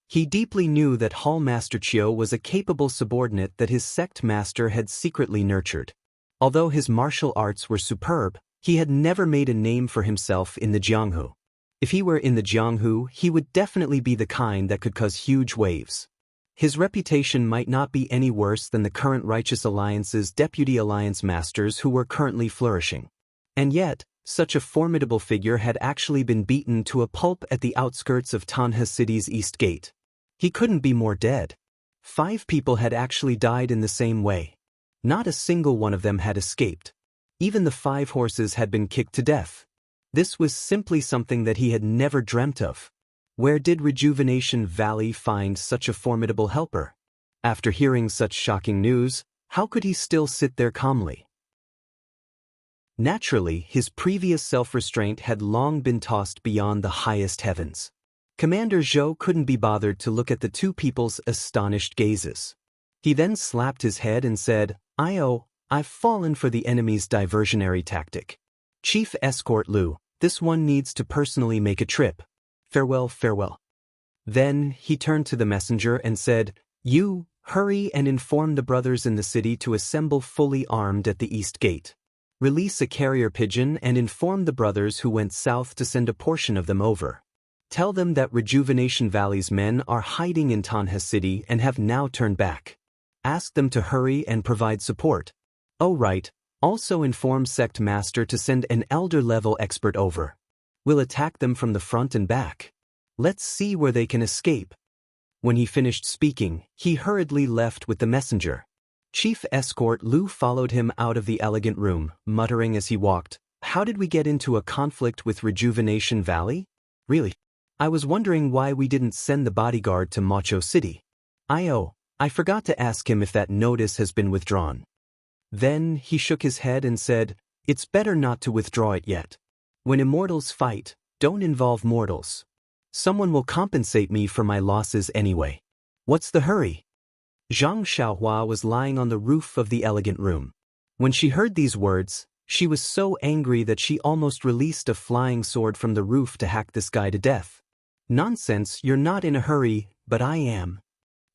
He deeply knew that Hall Master Chiu was a capable subordinate that his sect master had secretly nurtured. Although his martial arts were superb, he had never made a name for himself in the Jianghu. If he were in the Jianghu, he would definitely be the kind that could cause huge waves. His reputation might not be any worse than the current Righteous Alliance's Deputy Alliance Masters who were currently flourishing. And yet, such a formidable figure had actually been beaten to a pulp at the outskirts of Tanha City's East Gate. He couldn't be more dead. 5 people had actually died in the same way. Not a single one of them had escaped. Even the 5 horses had been kicked to death. This was simply something that he had never dreamt of. Where did Rejuvenation Valley find such a formidable helper? After hearing such shocking news, how could he still sit there calmly? Naturally, his previous self-restraint had long been tossed beyond the highest heavens. Commander Zhou couldn't be bothered to look at the two people's astonished gazes. He then slapped his head and said, I've fallen for the enemy's diversionary tactic. Chief Escort Lu, this one needs to personally make a trip. Farewell, farewell. Then he turned to the messenger and said, You, hurry and inform the brothers in the city to assemble fully armed at the east gate. Release a carrier pigeon and inform the brothers who went south to send a portion of them over. Tell them that Rejuvenation Valley's men are hiding in Tanha City and have now turned back. Ask them to hurry and provide support. Oh right, also inform Sect Master to send an elder-level expert over. We'll attack them from the front and back. Let's see where they can escape. When he finished speaking, he hurriedly left with the messenger. Chief Escort Lu followed him out of the elegant room, muttering as he walked, How did we get into a conflict with Rejuvenation Valley? Really? I was wondering why we didn't send the bodyguard to Macho City. I forgot to ask him if that notice has been withdrawn. Then he shook his head and said, It's better not to withdraw it yet. When immortals fight, don't involve mortals. Someone will compensate me for my losses anyway. What's the hurry? Zhang Xiaohua was lying on the roof of the elegant room. When she heard these words, she was so angry that she almost released a flying sword from the roof to hack this guy to death. Nonsense, you're not in a hurry, but I am.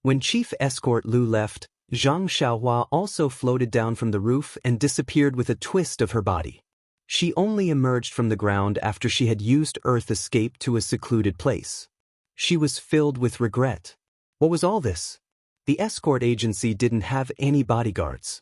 When Chief Escort Lu left, Zhang Xiaohua also floated down from the roof and disappeared with a twist of her body. She only emerged from the ground after she had used Earth Escape to a secluded place. She was filled with regret. What was all this? The escort agency didn't have any bodyguards.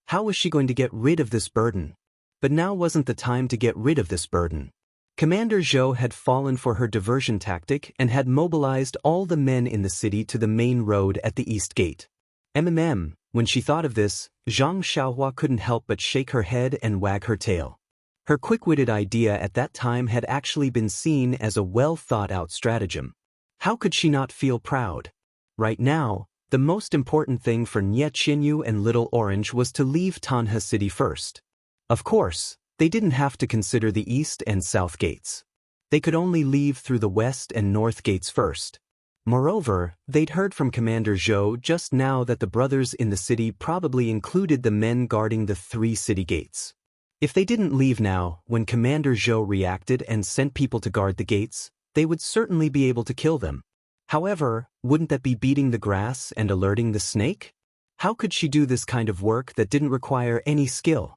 How was she going to get rid of this burden? But now wasn't the time to get rid of this burden. Commander Zhou had fallen for her diversion tactic and had mobilized all the men in the city to the main road at the east gate. When she thought of this, Zhang Xiaohua couldn't help but shake her head and wag her tail. Her quick-witted idea at that time had actually been seen as a well-thought-out stratagem. How could she not feel proud? Right now, the most important thing for Nye Qinyu and Little Orange was to leave Tanha City first. Of course, they didn't have to consider the east and south gates. They could only leave through the west and north gates first. Moreover, they'd heard from Commander Zhou just now that the brothers in the city probably included the men guarding the 3 city gates. If they didn't leave now, when Commander Zhou reacted and sent people to guard the gates, they would certainly be able to kill them. However, wouldn't that be beating the grass and alerting the snake? How could she do this kind of work that didn't require any skill?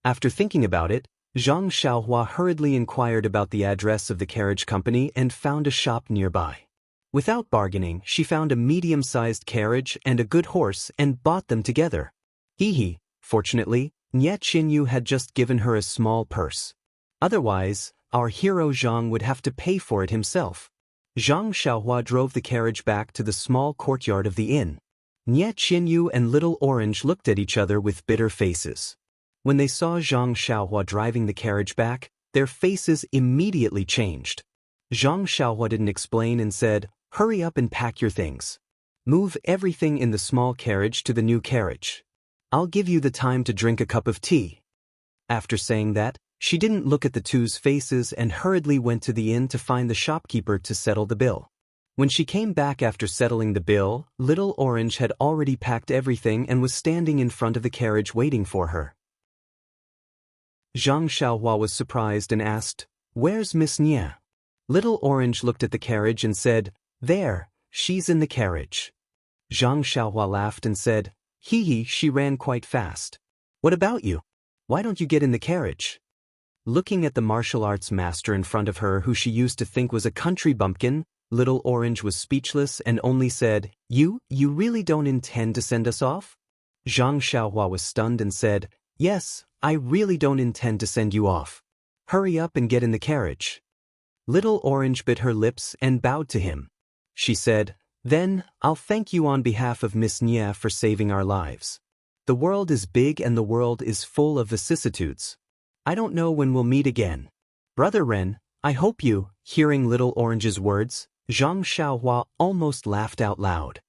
After thinking about it, Zhang Xiaohua hurriedly inquired about the address of the carriage company and found a shop nearby. Without bargaining, she found a medium-sized carriage and a good horse and bought them together. Fortunately, Nye Qinyu had just given her a small purse. Otherwise, our hero Zhang would have to pay for it himself. Zhang Xiaohua drove the carriage back to the small courtyard of the inn. Nye Qinyu and Little Orange looked at each other with bitter faces. When they saw Zhang Xiaohua driving the carriage back, their faces immediately changed. Zhang Xiaohua didn't explain and said, Hurry up and pack your things. Move everything in the small carriage to the new carriage. I'll give you the time to drink a cup of tea. After saying that, she didn't look at the two's faces and hurriedly went to the inn to find the shopkeeper to settle the bill. When she came back after settling the bill, Little Orange had already packed everything and was standing in front of the carriage waiting for her. Zhang Xiaohua was surprised and asked, Where's Miss Nye? Little Orange looked at the carriage and said, There, she's in the carriage. Zhang Xiaohua laughed and said, She ran quite fast. What about you? Why don't you get in the carriage? Looking at the martial arts master in front of her who she used to think was a country bumpkin, Little Orange was speechless and only said, You really don't intend to send us off? Zhang Xiaohua was stunned and said, Yes, I really don't intend to send you off. Hurry up and get in the carriage. Little Orange bit her lips and bowed to him. She said, Then, I'll thank you on behalf of Miss Nye for saving our lives. The world is big and the world is full of vicissitudes. I don't know when we'll meet again. Brother Ren, I hope you, hearing Little Orange's words, Zhang Xiaohua almost laughed out loud.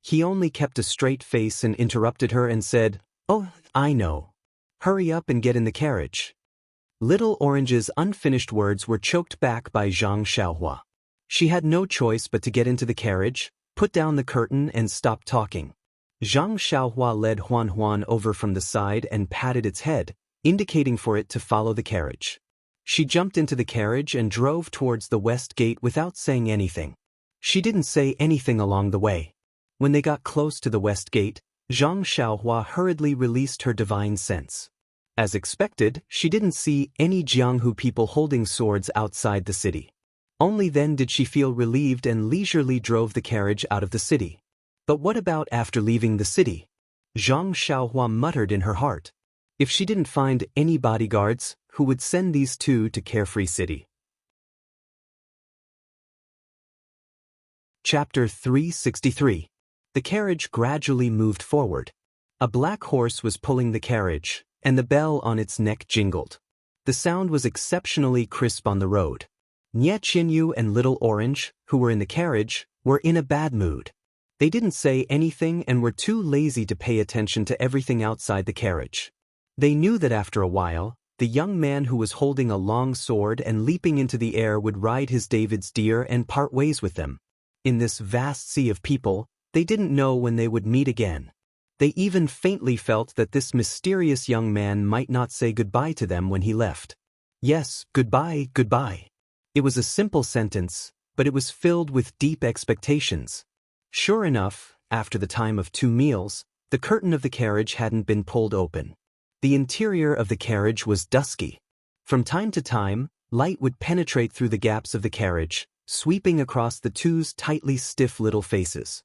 He only kept a straight face and interrupted her and said, "Oh, I know. Hurry up and get in the carriage." Little Orange's unfinished words were choked back by Zhang Xiaohua. She had no choice but to get into the carriage, put down the curtain and stop talking. Zhang Xiaohua led Huan Huan over from the side and patted its head, indicating for it to follow the carriage. She jumped into the carriage and drove towards the west gate without saying anything. She didn't say anything along the way. When they got close to the west gate, Zhang Xiaohua hurriedly released her divine sense. As expected, she didn't see any Jianghu people holding swords outside the city. Only then did she feel relieved and leisurely drove the carriage out of the city. But what about after leaving the city? Zhang Xiaohua muttered in her heart. If she didn't find any bodyguards, who would send these two to Carefree City? Chapter 363. The carriage gradually moved forward. A black horse was pulling the carriage, and the bell on its neck jingled. The sound was exceptionally crisp on the road. Nie Qinyu and Little Orange, who were in the carriage, were in a bad mood. They didn't say anything and were too lazy to pay attention to everything outside the carriage. They knew that after a while, the young man who was holding a long sword and leaping into the air would ride his David's deer and part ways with them. In this vast sea of people, they didn't know when they would meet again. They even faintly felt that this mysterious young man might not say goodbye to them when he left. Yes, goodbye, goodbye. It was a simple sentence, but it was filled with deep expectations. Sure enough, after the time of 2 meals, the curtain of the carriage hadn't been pulled open. The interior of the carriage was dusky. From time to time, light would penetrate through the gaps of the carriage, sweeping across the two's tightly stiff little faces.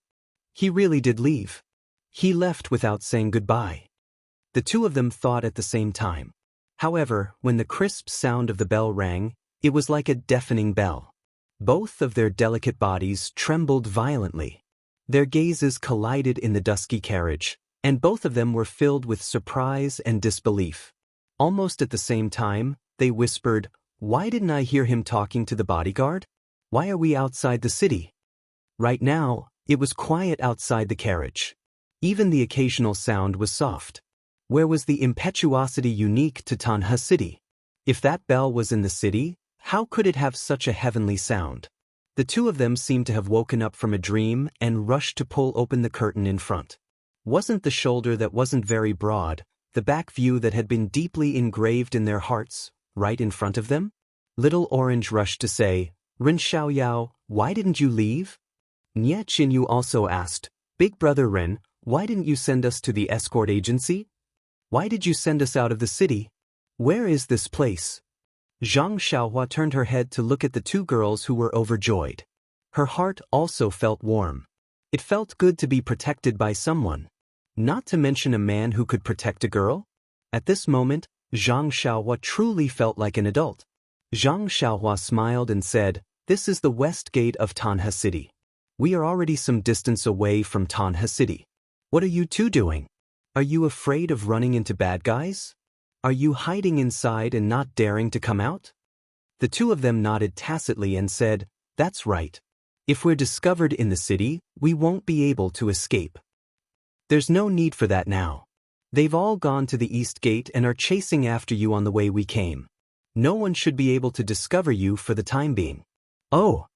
He really did leave. He left without saying goodbye. The two of them thought at the same time. However, when the crisp sound of the bell rang, it was like a deafening bell. Both of their delicate bodies trembled violently. Their gazes collided in the dusky carriage, and both of them were filled with surprise and disbelief. Almost at the same time, they whispered, "Why didn't I hear him talking to the bodyguard? Why are we outside the city?" Right now, it was quiet outside the carriage. Even the occasional sound was soft. Where was the impetuosity unique to Tanha City? If that bell was in the city, how could it have such a heavenly sound? The two of them seemed to have woken up from a dream and rushed to pull open the curtain in front. Wasn't the shoulder that wasn't very broad, the back view that had been deeply engraved in their hearts, right in front of them? Little Orange rushed to say, "Ren Xiaoyao, why didn't you leave?" Nie Qinyu also asked, "Big brother Ren, why didn't you send us to the escort agency? Why did you send us out of the city? Where is this place?" Zhang Xiaohua turned her head to look at the two girls who were overjoyed. Her heart also felt warm. It felt good to be protected by someone. Not to mention a man who could protect a girl. At this moment, Zhang Xiaohua truly felt like an adult. Zhang Xiaohua smiled and said, "This is the west gate of Tanha City. We are already some distance away from Tanha City. What are you two doing? Are you afraid of running into bad guys? Are you hiding inside and not daring to come out?" The two of them nodded tacitly and said, "That's right. If we're discovered in the city, we won't be able to escape. There's no need for that now. They've all gone to the east gate and are chasing after you on the way we came. No one should be able to discover you for the time being." "Oh."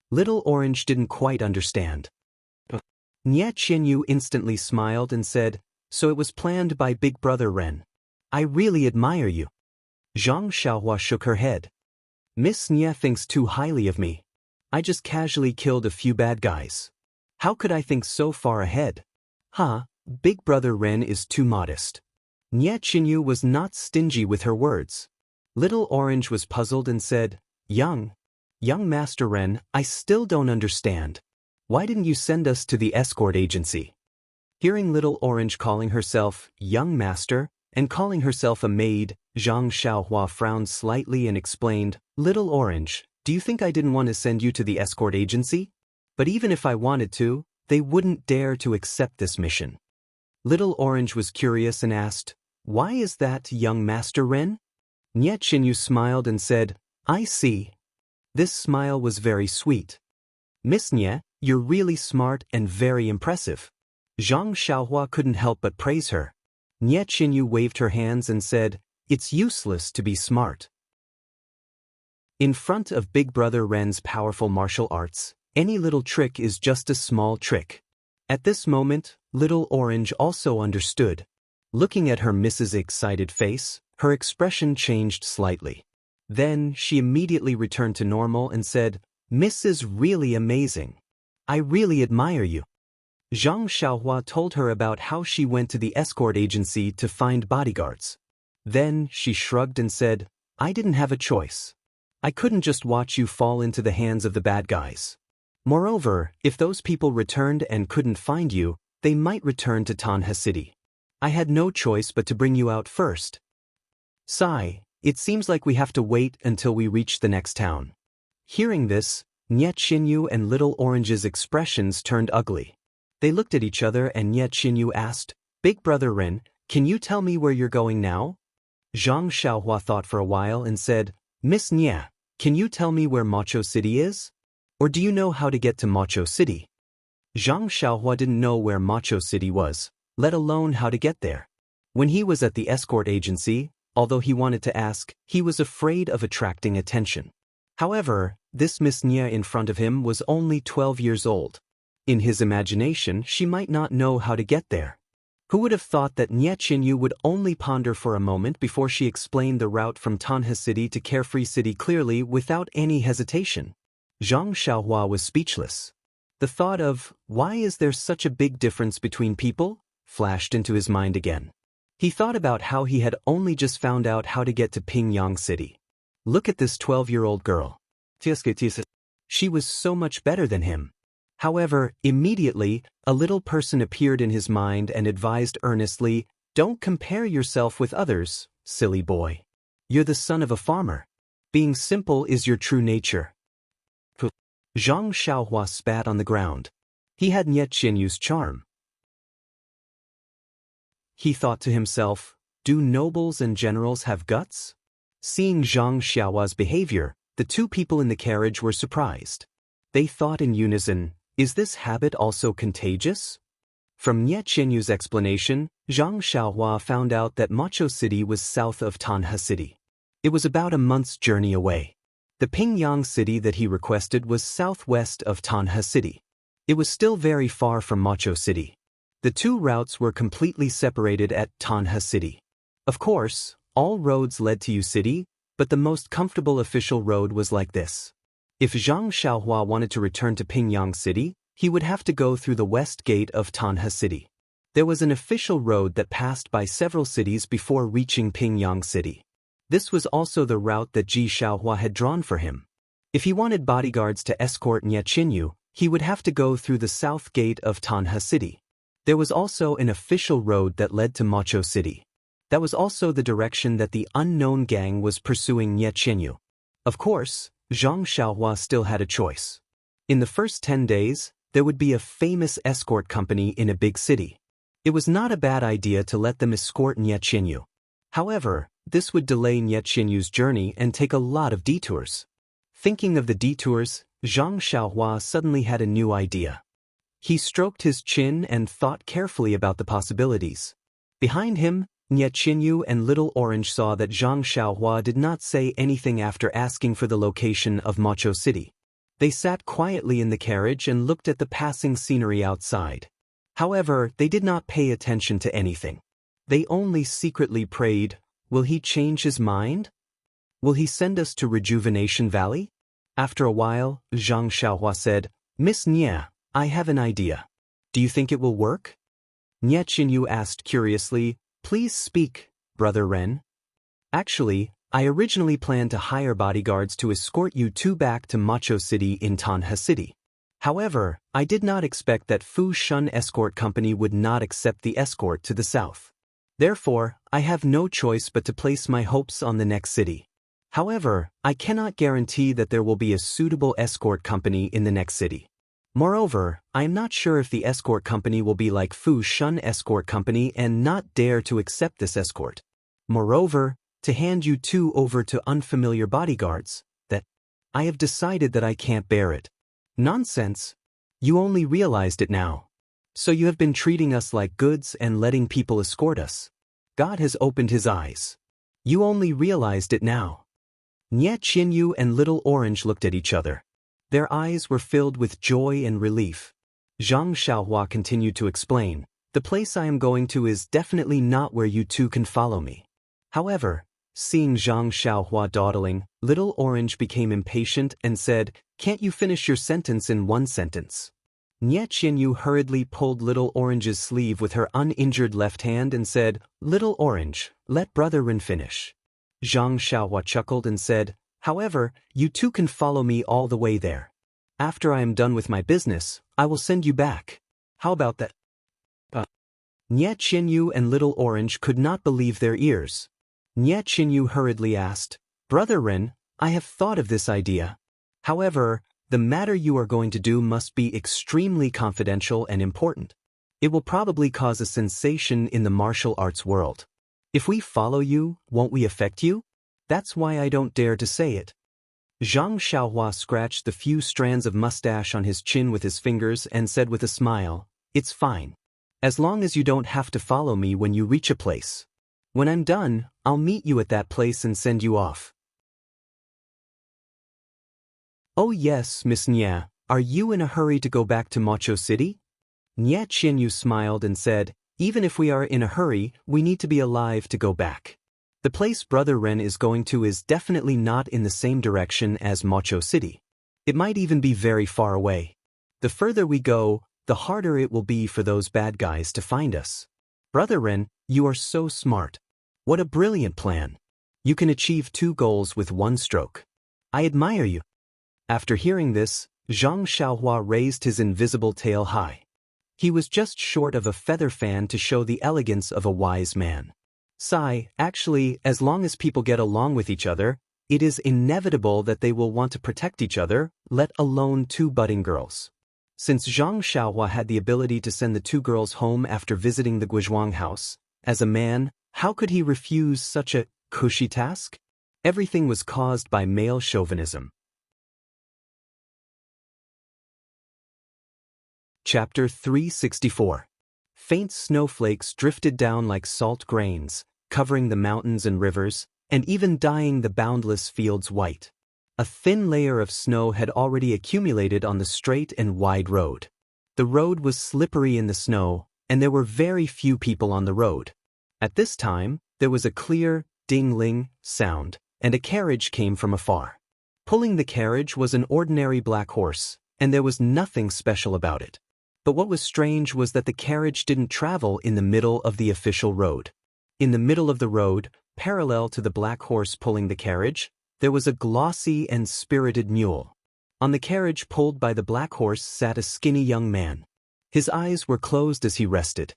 Little Orange didn't quite understand. Nie Qinyu instantly smiled and said, "So it was planned by Big Brother Ren. I really admire you." Zhang Xiaohua shook her head. "Miss Nie thinks too highly of me. I just casually killed a few bad guys. How could I think so far ahead?" "Huh, Big Brother Ren is too modest." Nie Qinyu was not stingy with her words. Little Orange was puzzled and said, Young Master Ren, I still don't understand. Why didn't you send us to the escort agency?" Hearing Little Orange calling herself Young Master and calling herself a maid, Zhang Xiaohua frowned slightly and explained, "Little Orange, do you think I didn't want to send you to the escort agency? But even if I wanted to, they wouldn't dare to accept this mission." Little Orange was curious and asked, "Why is that, Young Master Ren?" Nie Qinyu smiled and said, "I see." This smile was very sweet. Miss Nye, you're really smart and very impressive. Zhang Xiaohua couldn't help but praise her. Nye Qinyu waved her hands and said, "It's useless to be smart." In front of Big Brother Ren's powerful martial arts, any little trick is just a small trick. At this moment, Little Orange also understood. Looking at her Mrs. excited face, her expression changed slightly. Then she immediately returned to normal and said, "Miss is really amazing. I really admire you." Zhang Xiaohua told her about how she went to the escort agency to find bodyguards. Then she shrugged and said, "I didn't have a choice. I couldn't just watch you fall into the hands of the bad guys. Moreover, if those people returned and couldn't find you, they might return to Tanha City. I had no choice but to bring you out first. Sigh, it seems like we have to wait until we reach the next town." Hearing this, Nye Qinyu and Little Orange's expressions turned ugly. They looked at each other and Nye Qinyu asked, "Big Brother Ren, can you tell me where you're going now?" Zhang Xiaohua thought for a while and said, "Miss Nye, can you tell me where Macho City is? Or do you know how to get to Macho City?" Zhang Xiaohua didn't know where Macho City was, let alone how to get there. When he was at the escort agency, although he wanted to ask, he was afraid of attracting attention. However, this Miss Nye in front of him was only 12 years old. In his imagination, she might not know how to get there. Who would have thought that Nye Qinyu would only ponder for a moment before she explained the route from Tanha City to Carefree City clearly without any hesitation? Zhang Xiaohua was speechless. The thought of, "Why is there such a big difference between people?" flashed into his mind again. He thought about how he had only just found out how to get to Pingyang City. Look at this 12-year-old girl. She was so much better than him. However, immediately, a little person appeared in his mind and advised earnestly, "Don't compare yourself with others, silly boy. You're the son of a farmer. Being simple is your true nature." Zhang Xiaohua spat on the ground. He had Nye Qinyu's charm. He thought to himself, "Do nobles and generals have guts?" Seeing Zhang Xiaohua's behavior, the two people in the carriage were surprised. They thought in unison, "Is this habit also contagious?" From Nye Qinyu's explanation, Zhang Xiaohua found out that Macho City was south of Tanha City. It was about a month's journey away. The Pingyang City that he requested was southwest of Tanha City. It was still very far from Macho City. The two routes were completely separated at Tanha City. Of course, all roads led to U City, but the most comfortable official road was like this. If Zhang Xiaohua wanted to return to Pingyang City, he would have to go through the west gate of Tanha City. There was an official road that passed by several cities before reaching Pingyang City. This was also the route that Ji Xiaohua had drawn for him. If he wanted bodyguards to escort Nye Qinyu, he would have to go through the south gate of Tanha City. There was also an official road that led to Macho City. That was also the direction that the unknown gang was pursuing Nye Qinyu. Of course, Zhang Xiaohua still had a choice. In the first 10 days, there would be a famous escort company in a big city. It was not a bad idea to let them escort Nye Qinyu. However, this would delay Nye Qinyu's journey and take a lot of detours. Thinking of the detours, Zhang Xiaohua suddenly had a new idea. He stroked his chin and thought carefully about the possibilities. Behind him, Nye Qinyu and Little Orange saw that Zhang Xiaohua did not say anything after asking for the location of Macho City. They sat quietly in the carriage and looked at the passing scenery outside. However, they did not pay attention to anything. They only secretly prayed, "Will he change his mind? Will he send us to Rejuvenation Valley?" After a while, Zhang Xiaohua said, "Miss Nye, I have an idea. Do you think it will work?" Nye Qinyu asked curiously, "Please speak, Brother Ren." "Actually, I originally planned to hire bodyguards to escort you two back to Macho City in Tanha City. However, I did not expect that Fu Shun Escort Company would not accept the escort to the south. Therefore, I have no choice but to place my hopes on the next city. However, I cannot guarantee that there will be a suitable escort company in the next city. Moreover, I am not sure if the escort company will be like Fu Shun Escort Company and not dare to accept this escort. Moreover, to hand you two over to unfamiliar bodyguards, that I have decided that I can't bear it." Nonsense. You only realized it now. So you have been treating us like goods and letting people escort us. God has opened his eyes. You only realized it now. Nie Qianyu and Little Orange looked at each other. Their eyes were filled with joy and relief. Zhang Xiaohua continued to explain, the place I am going to is definitely not where you two can follow me. However, seeing Zhang Xiaohua dawdling, Little Orange became impatient and said, can't you finish your sentence in one sentence? Nie Qianyu hurriedly pulled Little Orange's sleeve with her uninjured left hand and said, Little Orange, let Brother Ren finish. Zhang Xiaohua chuckled and said, however, you two can follow me all the way there. After I am done with my business, I will send you back. How about that? Nie Qianyu and Little Orange could not believe their ears. Nie Qianyu hurriedly asked, Brother Ren, I have thought of this idea. However, the matter you are going to do must be extremely confidential and important. It will probably cause a sensation in the martial arts world. If we follow you, won't we affect you? That's why I don't dare to say it. Zhang Xiaohua scratched the few strands of mustache on his chin with his fingers and said with a smile, it's fine. As long as you don't have to follow me when you reach a place. When I'm done, I'll meet you at that place and send you off. Oh yes, Miss Nie, are you in a hurry to go back to Macho City? Nie Qianyu smiled and said, even if we are in a hurry, we need to be alive to go back. The place Brother Ren is going to is definitely not in the same direction as Macho City. It might even be very far away. The further we go, the harder it will be for those bad guys to find us. Brother Ren, you are so smart. What a brilliant plan. You can achieve 2 goals with 1 stroke. I admire you. After hearing this, Zhang Xiaohua raised his invisible tail high. He was just short of a feather fan to show the elegance of a wise man. Actually, as long as people get along with each other, it is inevitable that they will want to protect each other, let alone 2 budding girls. Since Zhang Xiaohua had the ability to send the 2 girls home after visiting the Guizhuang house, as a man, how could he refuse such a cushy task? Everything was caused by male chauvinism. Chapter 364. Faint snowflakes drifted down like salt grains, covering the mountains and rivers, and even dyeing the boundless fields white. A thin layer of snow had already accumulated on the straight and wide road. The road was slippery in the snow, and there were very few people on the road. At this time, there was a clear, ding-ling sound, and a carriage came from afar. Pulling the carriage was an ordinary black horse, and there was nothing special about it. But what was strange was that the carriage didn't travel in the middle of the official road. In the middle of the road, parallel to the black horse pulling the carriage, there was a glossy and spirited mule. On the carriage pulled by the black horse sat a skinny young man. His eyes were closed as he rested.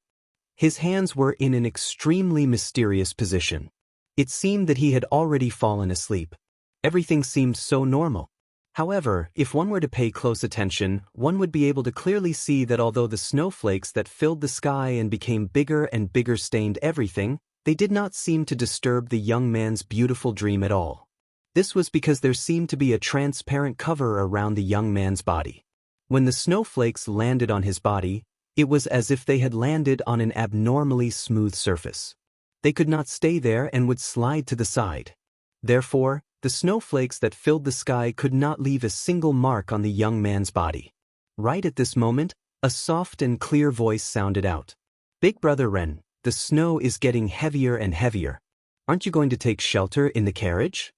His hands were in an extremely mysterious position. It seemed that he had already fallen asleep. Everything seemed so normal. However, if one were to pay close attention, one would be able to clearly see that although the snowflakes that filled the sky and became bigger and bigger stained everything, they did not seem to disturb the young man's beautiful dream at all. This was because there seemed to be a transparent cover around the young man's body. When the snowflakes landed on his body, it was as if they had landed on an abnormally smooth surface. They could not stay there and would slide to the side. Therefore, the snowflakes that filled the sky could not leave a single mark on the young man's body. Right at this moment, a soft and clear voice sounded out. Big Brother Ren, the snow is getting heavier and heavier. Aren't you going to take shelter in the carriage?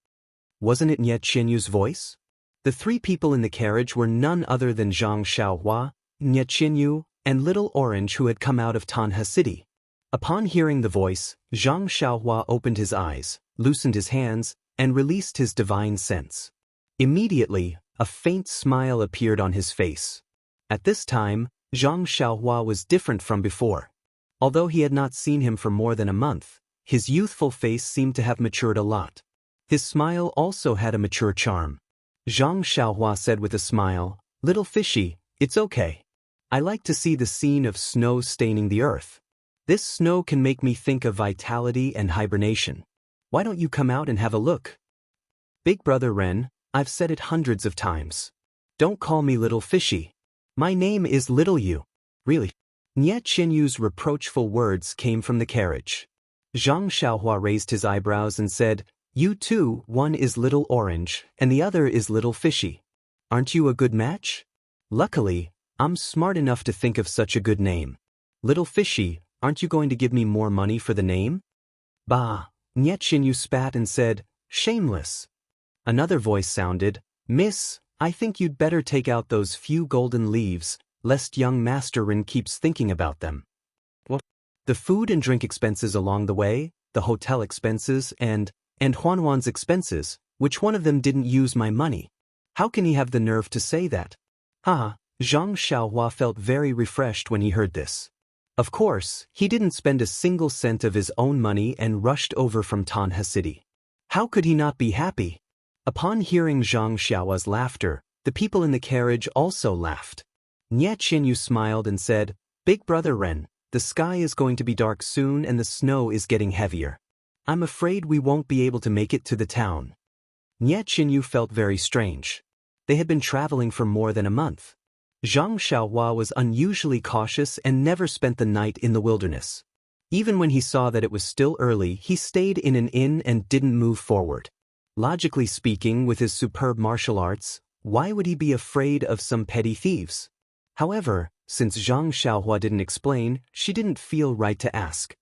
Wasn't it Nie Qianyu's voice? The 3 people in the carriage were none other than Zhang Xiaohua, Nie Qianyu, and Little Orange who had come out of Tanha City. Upon hearing the voice, Zhang Xiaohua opened his eyes, loosened his hands, and released his divine sense. Immediately, a faint smile appeared on his face. At this time, Zhang Xiaohua was different from before. Although he had not seen him for more than a month, his youthful face seemed to have matured a lot. His smile also had a mature charm. Zhang Xiaohua said with a smile, Little fishy, it's okay. I like to see the scene of snow staining the earth. This snow can make me think of vitality and hibernation. Why don't you come out and have a look? Big Brother Ren, I've said it hundreds of times. Don't call me little fishy. My name is Little You. Really? Nie Qianyu's reproachful words came from the carriage. Zhang Xiaohua raised his eyebrows and said, You too, one is Little Orange, and the other is Little Fishy. Aren't you a good match? Luckily, I'm smart enough to think of such a good name. Little Fishy, aren't you going to give me more money for the name? Bah! Nie Qianyu spat and said, Shameless. Another voice sounded, Miss, I think you'd better take out those few golden leaves, lest young Master Rin keeps thinking about them. What? The food and drink expenses along the way, the hotel expenses, and Huanhuan's expenses, which one of them didn't use my money? How can he have the nerve to say that? Zhang Xiaohua felt very refreshed when he heard this. Of course, he didn't spend a single cent of his own money and rushed over from Tanha City. How could he not be happy? Upon hearing Zhang Xiaohua's laughter, the people in the carriage also laughed. Nie Qianyu smiled and said, Big brother Ren, the sky is going to be dark soon and the snow is getting heavier. I'm afraid we won't be able to make it to the town. Nie Qianyu felt very strange. They had been traveling for more than a month. Zhang Xiaohua was unusually cautious and never spent the night in the wilderness. Even when he saw that it was still early, he stayed in an inn and didn't move forward. Logically speaking, with his superb martial arts, why would he be afraid of some petty thieves? However, since Zhang Xiaohua didn't explain, she didn't feel right to ask.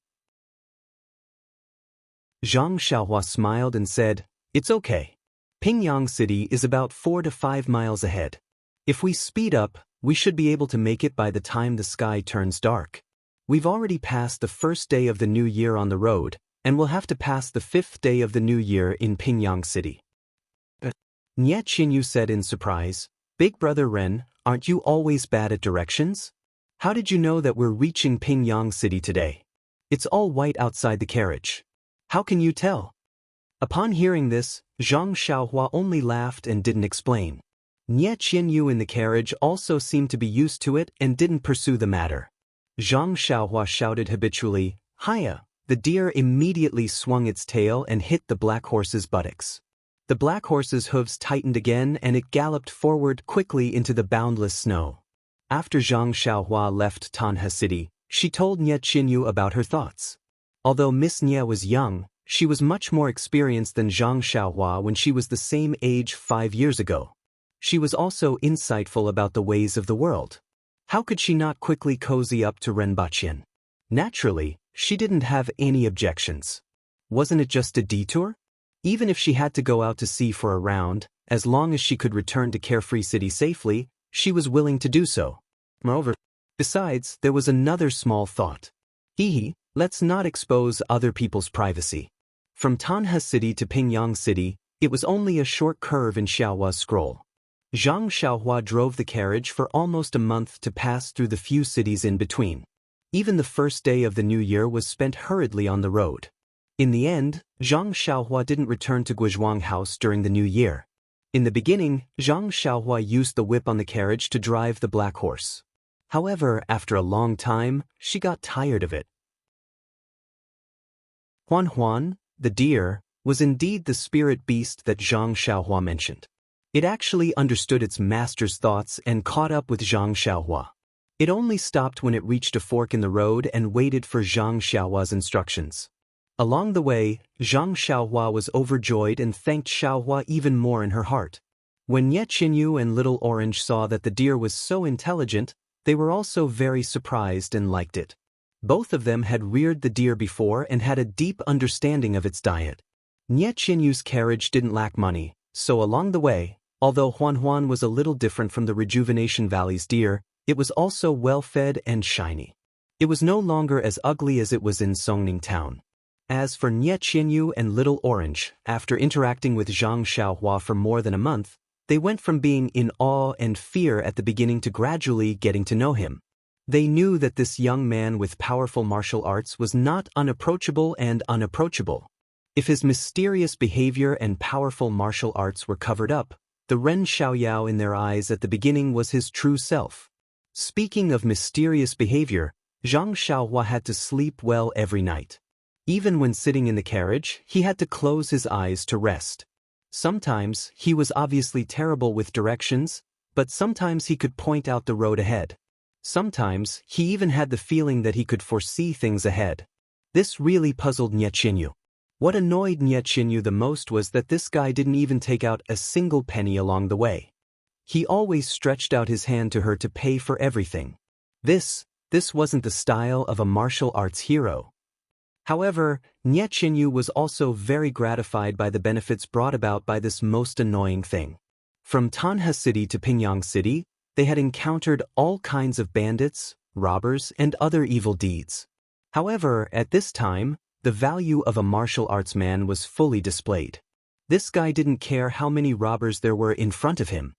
Zhang Xiaohua smiled and said, It's okay. Pingyang City is about 4 to 5 miles ahead. If we speed up, we should be able to make it by the time the sky turns dark. We've already passed the first day of the new year on the road, and we'll have to pass the 5th day of the new year in Pingyang City. Nie Qianyu said in surprise, Big brother Ren, aren't you always bad at directions? How did you know that we're reaching Pingyang City today? It's all white outside the carriage. How can you tell? Upon hearing this, Zhang Xiaohua only laughed and didn't explain. Nie Qianyu in the carriage also seemed to be used to it and didn't pursue the matter. Zhang Xiaohua shouted habitually, Hiya! The deer immediately swung its tail and hit the black horse's buttocks. The black horse's hooves tightened again and it galloped forward quickly into the boundless snow. After Zhang Xiaohua left Tanha City, she told Nie Qianyu about her thoughts. Although Miss Nie was young, she was much more experienced than Zhang Xiaohua when she was the same age 5 years ago. She was also insightful about the ways of the world. How could she not quickly cozy up to Ren Baqian? Naturally, she didn't have any objections. Wasn't it just a detour? Even if she had to go out to sea for a round, as long as she could return to Carefree City safely, she was willing to do so. Moreover, besides, there was another small thought. Let's not expose other people's privacy. From Tanha City to Pingyang City, it was only a short curve in Xiaohua's scroll. Zhang Xiaohua drove the carriage for almost a month to pass through the few cities in between. Even the first day of the new year was spent hurriedly on the road. In the end, Zhang Xiaohua didn't return to Guizhuang House during the new year. In the beginning, Zhang Xiaohua used the whip on the carriage to drive the black horse. However, after a long time, she got tired of it. Huan, the deer, was indeed the spirit beast that Zhang Xiaohua mentioned. It actually understood its master's thoughts and caught up with Zhang Xiaohua. It only stopped when it reached a fork in the road and waited for Zhang Xiaohua's instructions. Along the way, Zhang Xiaohua was overjoyed and thanked Xiaohua even more in her heart. When Nie Qianyu and Little Orange saw that the deer was so intelligent, they were also very surprised and liked it. Both of them had reared the deer before and had a deep understanding of its diet. Nie Qianyu's carriage didn't lack money, so along the way, although Huan was a little different from the Rejuvenation Valley's deer, it was also well-fed and shiny. It was no longer as ugly as it was in Songning Town. As for Nie Qianyu and Little Orange, after interacting with Zhang Xiaohua for more than a month, they went from being in awe and fear at the beginning to gradually getting to know him. They knew that this young man with powerful martial arts was not unapproachable and unapproachable. If his mysterious behavior and powerful martial arts were covered up, the Ren Xiaoyao in their eyes at the beginning was his true self. Speaking of mysterious behavior, Zhang Xiaohua had to sleep well every night. Even when sitting in the carriage, he had to close his eyes to rest. Sometimes, he was obviously terrible with directions, But sometimes he could point out the road ahead. Sometimes, he even had the feeling that he could foresee things ahead. This really puzzled Nie Qinyu. What annoyed Nie Qinyu the most was that this guy didn't even take out a single penny along the way. He always stretched out his hand to her to pay for everything. This wasn't the style of a martial arts hero. However, Nie Qinyu was also very gratified by the benefits brought about by this most annoying thing. From Tanha City to Pingyang City, they had encountered all kinds of bandits, robbers, and other evil deeds. However, at this time, the value of a martial arts man was fully displayed. This guy didn't care how many robbers there were in front of him.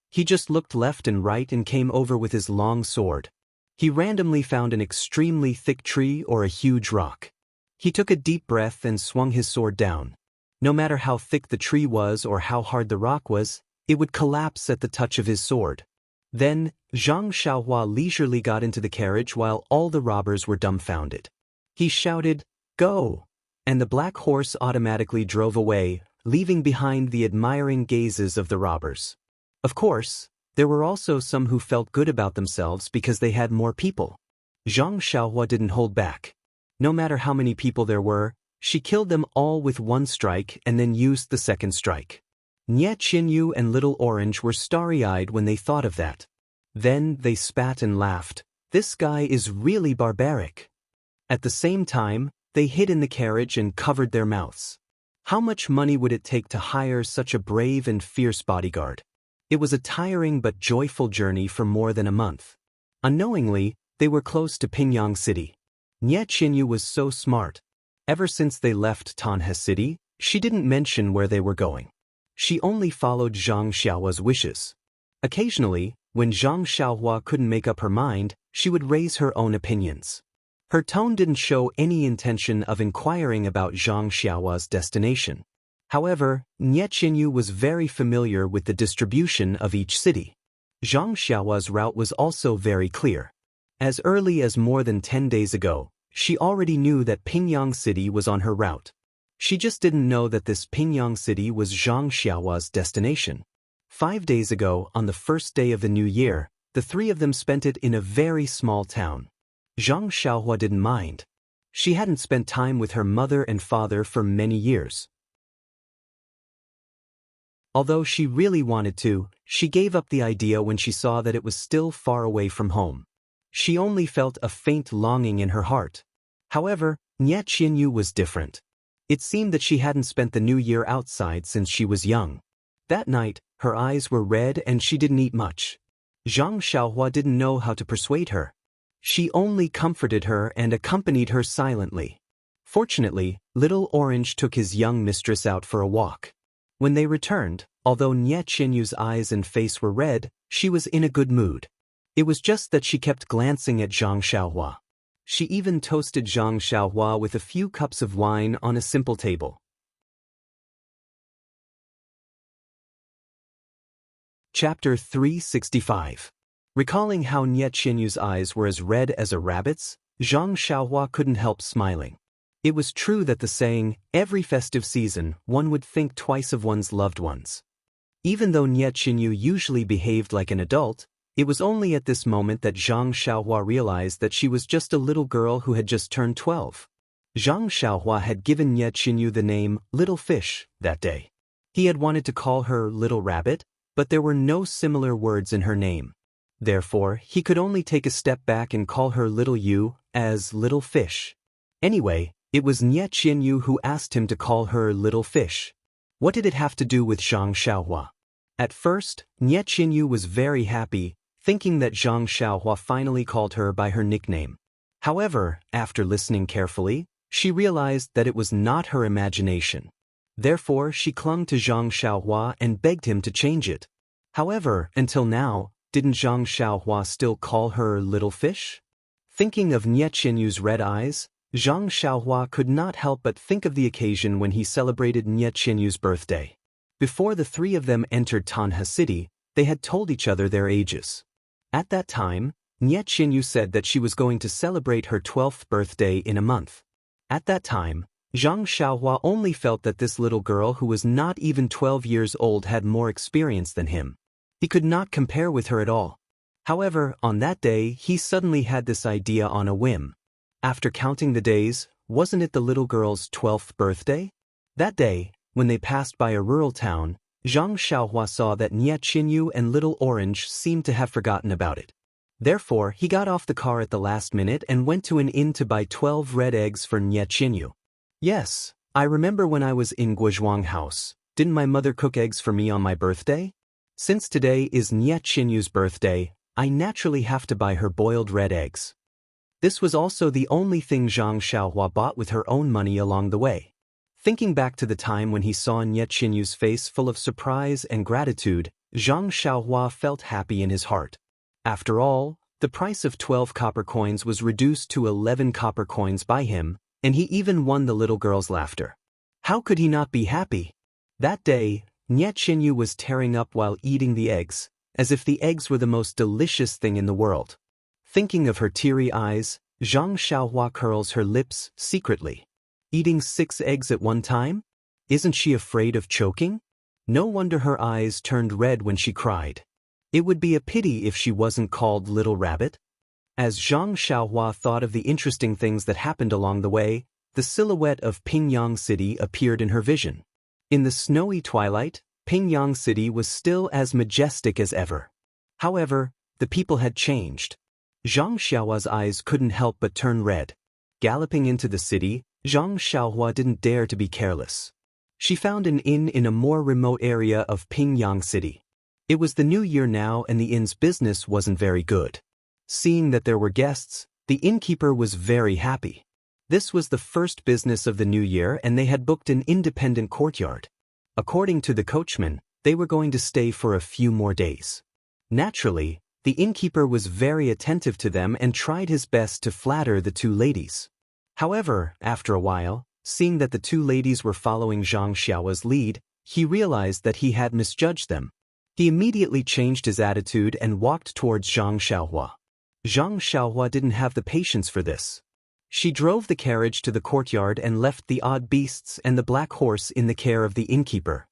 He just looked left and right and came over with his long sword. He randomly found an extremely thick tree or a huge rock. He took a deep breath and swung his sword down. No matter how thick the tree was or how hard the rock was, it would collapse at the touch of his sword. Then, Zhang Xiaohua leisurely got into the carriage while all the robbers were dumbfounded. He shouted, "Go!" and the black horse automatically drove away, leaving behind the admiring gazes of the robbers. Of course, there were also some who felt good about themselves because they had more people. Zhang Xiaohua didn't hold back. No matter how many people there were, she killed them all with one strike and then used the second strike. Nie Qinyu and Little Orange were starry-eyed when they thought of that. Then they spat and laughed. This guy is really barbaric. At the same time, they hid in the carriage and covered their mouths. How much money would it take to hire such a brave and fierce bodyguard? It was a tiring but joyful journey for more than a month. Unknowingly, they were close to Pingyang City. Nie Qinyu was so smart. Ever since they left Tanhe City, she didn't mention where they were going. She only followed Zhang Xiaohua's wishes. Occasionally, when Zhang Xiaohua couldn't make up her mind, she would raise her own opinions. Her tone didn't show any intention of inquiring about Zhang Xiaohua's destination. However, Nie Qinyu was very familiar with the distribution of each city. Zhang Xiaohua's route was also very clear. As early as more than 10 days ago, she already knew that Pingyang City was on her route. She just didn't know that this Pingyang City was Zhang Xiaohua's destination. 5 days ago, on the first day of the new year, the three of them spent it in a very small town. Zhang Xiaohua didn't mind. She hadn't spent time with her mother and father for many years. Although she really wanted to, she gave up the idea when she saw that it was still far away from home. She only felt a faint longing in her heart. However, Nie Qinyu was different. It seemed that she hadn't spent the new year outside since she was young. That night, her eyes were red and she didn't eat much. Zhang Xiaohua didn't know how to persuade her. She only comforted her and accompanied her silently. Fortunately, Little Orange took his young mistress out for a walk. When they returned, although Nie Qinyu's eyes and face were red, she was in a good mood. It was just that she kept glancing at Zhang Xiaohua. She even toasted Zhang Xiaohua with a few cups of wine on a simple table. Chapter 365. Recalling how Nie Qinyu's eyes were as red as a rabbit's, Zhang Xiaohua couldn't help smiling. It was true that the saying, every festive season, one would think twice of one's loved ones. Even though Nie Qinyu usually behaved like an adult, it was only at this moment that Zhang Xiaohua realized that she was just a little girl who had just turned 12. Zhang Xiaohua had given Nie Qinyu the name Little Fish that day. He had wanted to call her Little Rabbit, but there were no similar words in her name. Therefore, he could only take a step back and call her Little Yu as Little Fish. Anyway, it was Nie Qinyu who asked him to call her Little Fish. What did it have to do with Zhang Xiaohua? At first, Nie Qinyu was very happy, thinking that Zhang Xiaohua finally called her by her nickname. However, after listening carefully, she realized that it was not her imagination. Therefore, she clung to Zhang Xiaohua and begged him to change it. However, until now, didn't Zhang Xiaohua still call her Little Fish? Thinking of Nie Qinyu's red eyes, Zhang Xiaohua could not help but think of the occasion when he celebrated Nie Qinyu's birthday. Before the three of them entered Tanha City, they had told each other their ages. At that time, Nie Qinyu said that she was going to celebrate her 12th birthday in a month. At that time, Zhang Xiaohua only felt that this little girl who was not even 12 years old had more experience than him. He could not compare with her at all. However, on that day, he suddenly had this idea on a whim. After counting the days, wasn't it the little girl's 12th birthday? That day, when they passed by a rural town, Zhang Xiaohua saw that Nie Qinyu and Little Orange seemed to have forgotten about it. Therefore, he got off the car at the last minute and went to an inn to buy 12 red eggs for Nie Qinyu. Yes, I remember when I was in Guozhuang house, didn't my mother cook eggs for me on my birthday? Since today is Nie Qinyu's birthday, I naturally have to buy her boiled red eggs. This was also the only thing Zhang Xiaohua bought with her own money along the way. Thinking back to the time when he saw Nie Qinyu's face full of surprise and gratitude, Zhang Xiaohua felt happy in his heart. After all, the price of 12 copper coins was reduced to 11 copper coins by him, and he even won the little girl's laughter. How could he not be happy? That day, Nie Qinyu was tearing up while eating the eggs, as if the eggs were the most delicious thing in the world. Thinking of her teary eyes, Zhang Xiaohua curls her lips secretly. Eating 6 eggs at one time? Isn't she afraid of choking? No wonder her eyes turned red when she cried. It would be a pity if she wasn't called Little Rabbit. As Zhang Xiaohua thought of the interesting things that happened along the way, the silhouette of Pingyang City appeared in her vision. In the snowy twilight, Pingyang City was still as majestic as ever. However, the people had changed. Zhang Xiaohua's eyes couldn't help but turn red. Galloping into the city, Zhang Xiaohua didn't dare to be careless. She found an inn in a more remote area of Pingyang City. It was the new year now and the inn's business wasn't very good. Seeing that there were guests, the innkeeper was very happy. This was the first business of the new year and they had booked an independent courtyard. According to the coachman, they were going to stay for a few more days. Naturally, the innkeeper was very attentive to them and tried his best to flatter the two ladies. However, after a while, seeing that the two ladies were following Zhang Xiaohua's lead, he realized that he had misjudged them. He immediately changed his attitude and walked towards Zhang Xiaohua. Zhang Xiaohua didn't have the patience for this. She drove the carriage to the courtyard and left the odd beasts and the black horse in the care of the innkeeper.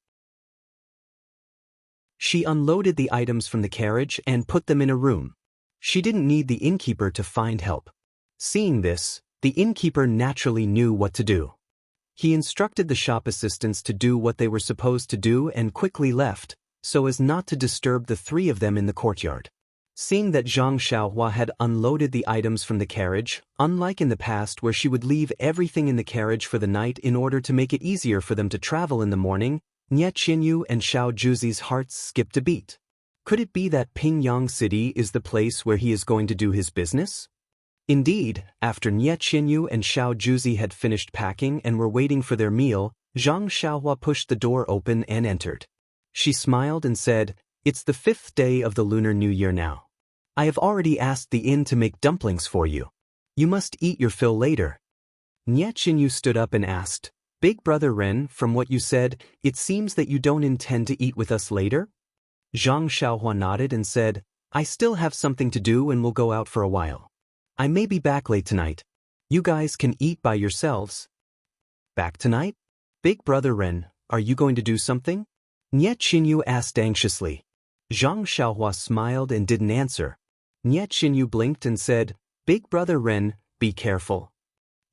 She unloaded the items from the carriage and put them in a room. She didn't need the innkeeper to find help. Seeing this, the innkeeper naturally knew what to do. He instructed the shop assistants to do what they were supposed to do and quickly left, so as not to disturb the three of them in the courtyard. Seeing that Zhang Xiaohua had unloaded the items from the carriage, unlike in the past where she would leave everything in the carriage for the night in order to make it easier for them to travel in the morning, Nie Qinyu and Xiao Juzi's hearts skipped a beat. Could it be that Pingyang City is the place where he is going to do his business? Indeed, after Nie Qinyu and Xiao Juzi had finished packing and were waiting for their meal, Zhang Xiaohua pushed the door open and entered. She smiled and said, "It's the 5th day of the Lunar New Year now. I have already asked the inn to make dumplings for you. You must eat your fill later." Nie Qinyu stood up and asked, "Big brother Ren, from what you said, it seems that you don't intend to eat with us later?" Zhang Xiaohua nodded and said, "I still have something to do and will go out for a while. I may be back late tonight. You guys can eat by yourselves." "Back tonight? Big brother Ren, are you going to do something?" Nie Qinyu asked anxiously. Zhang Xiaohua smiled and didn't answer. Nie Qinyu blinked and said, "Big brother Ren, be careful."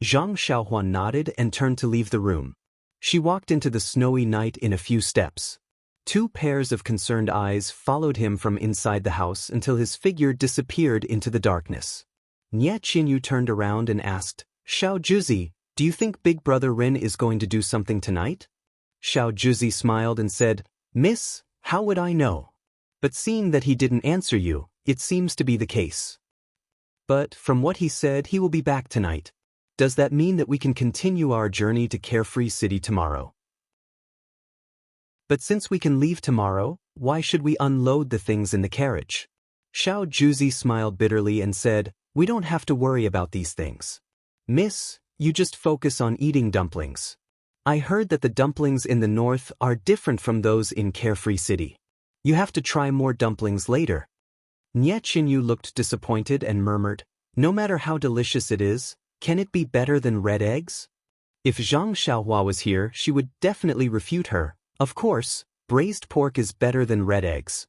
Zhang Xiaohua nodded and turned to leave the room. She walked into the snowy night in a few steps. 2 pairs of concerned eyes followed him from inside the house until his figure disappeared into the darkness. Nie Qinyu turned around and asked, "Xiao Juzi, do you think Big brother Ren is going to do something tonight?" Xiao Juzi smiled and said, "Miss, how would I know? But seeing that he didn't answer you, it seems to be the case. But from what he said, he will be back tonight. Does that mean that we can continue our journey to Carefree City tomorrow? But since we can leave tomorrow, why should we unload the things in the carriage?" Xiao Juzi smiled bitterly and said, "We don't have to worry about these things. Miss, you just focus on eating dumplings. I heard that the dumplings in the north are different from those in Carefree City. You have to try more dumplings later." Nie Qinyu looked disappointed and murmured, "No matter how delicious it is, can it be better than red eggs?" If Zhang Xiaohua was here, she would definitely refute her. Of course, braised pork is better than red eggs.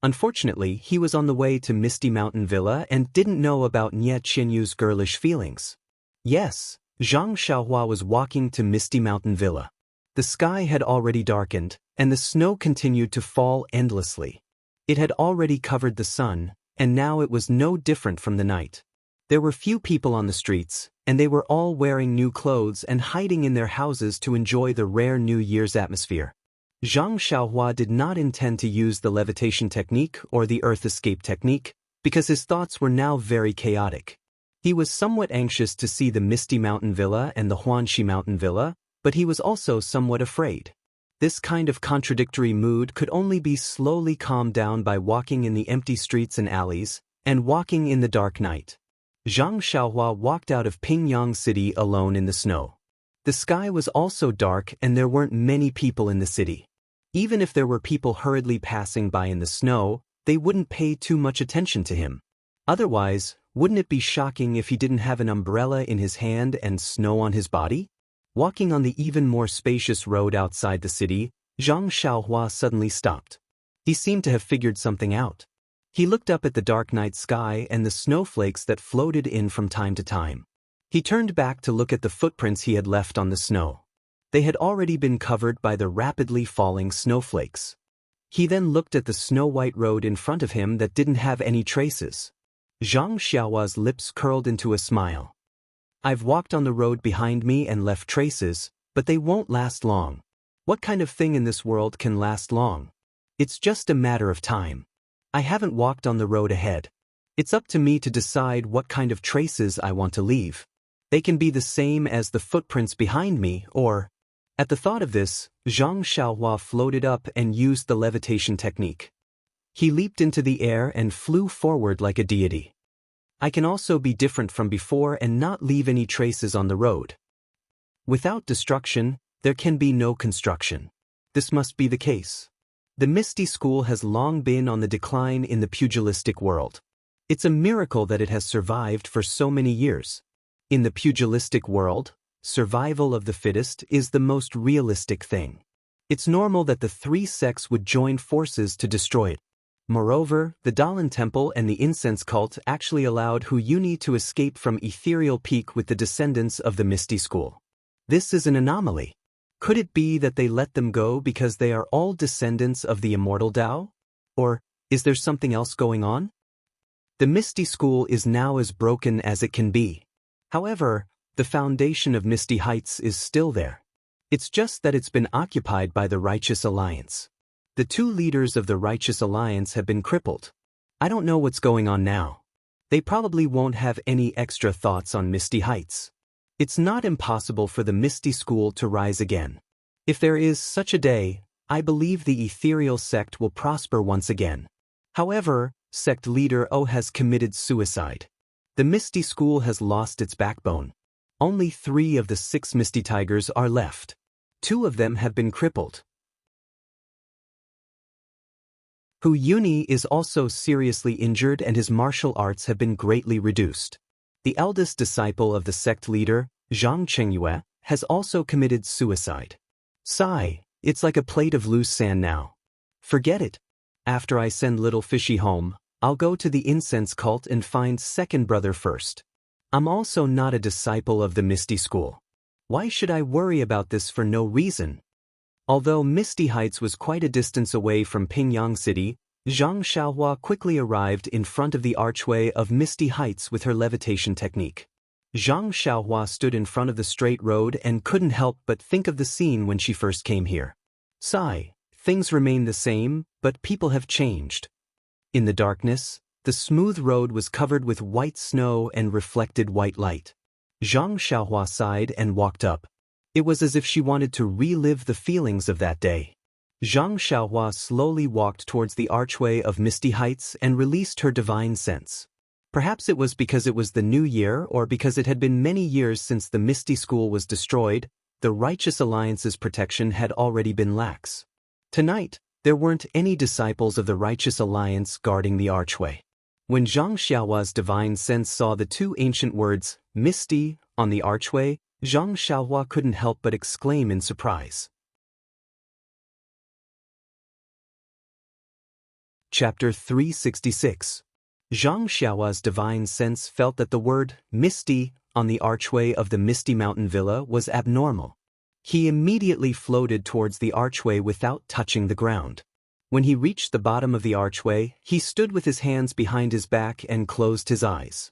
Unfortunately, he was on the way to Misty Mountain Villa and didn't know about Nie Qianyu's girlish feelings. Yes, Zhang Xiaohua was walking to Misty Mountain Villa. The sky had already darkened, and the snow continued to fall endlessly. It had already covered the sun, and now it was no different from the night. There were few people on the streets, and they were all wearing new clothes and hiding in their houses to enjoy the rare New Year's atmosphere. Zhang Xiaohua did not intend to use the levitation technique or the earth escape technique, because his thoughts were now very chaotic. He was somewhat anxious to see the Misty Mountain Villa and the Huanxi Mountain Villa, but he was also somewhat afraid. This kind of contradictory mood could only be slowly calmed down by walking in the empty streets and alleys, and walking in the dark night. Zhang Xiaohua walked out of Pingyang City alone in the snow. The sky was also dark and there weren't many people in the city. Even if there were people hurriedly passing by in the snow, they wouldn't pay too much attention to him. Otherwise, wouldn't it be shocking if he didn't have an umbrella in his hand and snow on his body? Walking on the even more spacious road outside the city, Zhang Xiaohua suddenly stopped. He seemed to have figured something out. He looked up at the dark night sky and the snowflakes that floated in from time to time. He turned back to look at the footprints he had left on the snow. They had already been covered by the rapidly falling snowflakes. He then looked at the snow-white road in front of him that didn't have any traces. Zhang Xiaohua's lips curled into a smile. I've walked on the road behind me and left traces, but they won't last long. What kind of thing in this world can last long? It's just a matter of time. I haven't walked on the road ahead. It's up to me to decide what kind of traces I want to leave. They can be the same as the footprints behind me, or... At the thought of this, Zhang Xiaohua floated up and used the levitation technique. He leaped into the air and flew forward like a deity. I can also be different from before and not leave any traces on the road. Without destruction, there can be no construction. This must be the case. The Misty School has long been on the decline in the pugilistic world. It's a miracle that it has survived for so many years. In the pugilistic world, survival of the fittest is the most realistic thing. It's normal that the three sects would join forces to destroy it. Moreover, the Dalan Temple and the incense cult actually allowed Hu Yuni to escape from Ethereal Peak with the descendants of the Misty School. This is an anomaly. Could it be that they let them go because they are all descendants of the Immortal Tao? Or, is there something else going on? The Misty School is now as broken as it can be. However, the foundation of Misty Heights is still there. It's just that it's been occupied by the Righteous Alliance. The two leaders of the Righteous Alliance have been crippled. I don't know what's going on now. They probably won't have any extra thoughts on Misty Heights. It's not impossible for the Misty School to rise again. If there is such a day, I believe the ethereal sect will prosper once again. However, sect leader O has committed suicide. The Misty School has lost its backbone. Only 3 of the 6 Misty Tigers are left. 2 of them have been crippled. Hu Yuni is also seriously injured and his martial arts have been greatly reduced. The eldest disciple of the sect leader, Zhang Chengyue, has also committed suicide. Sigh, it's like a plate of loose sand now. Forget it. After I send little fishy home, I'll go to the incense cult and find second brother first. I'm also not a disciple of the Misty School. Why should I worry about this for no reason? Although Misty Heights was quite a distance away from Pingyang City, Zhang Xiaohua quickly arrived in front of the archway of Misty Heights with her levitation technique. Zhang Xiaohua stood in front of the straight road and couldn't help but think of the scene when she first came here. Sigh, things remain the same, but people have changed. In the darkness, the smooth road was covered with white snow and reflected white light. Zhang Xiaohua sighed and walked up. It was as if she wanted to relive the feelings of that day. Zhang Xiaohua slowly walked towards the archway of Misty Heights and released her divine sense. Perhaps it was because it was the new year or because it had been many years since the Misty School was destroyed, the Righteous Alliance's protection had already been lax. Tonight, there weren't any disciples of the Righteous Alliance guarding the archway. When Zhang Xiaohua's divine sense saw the 2 ancient words, Misty, on the archway, Zhang Xiaohua couldn't help but exclaim in surprise. Chapter 366. Zhang Xiaohua's divine sense felt that the word misty on the archway of the Misty Mountain Villa was abnormal. He immediately floated towards the archway without touching the ground. When he reached the bottom of the archway, he stood with his hands behind his back and closed his eyes.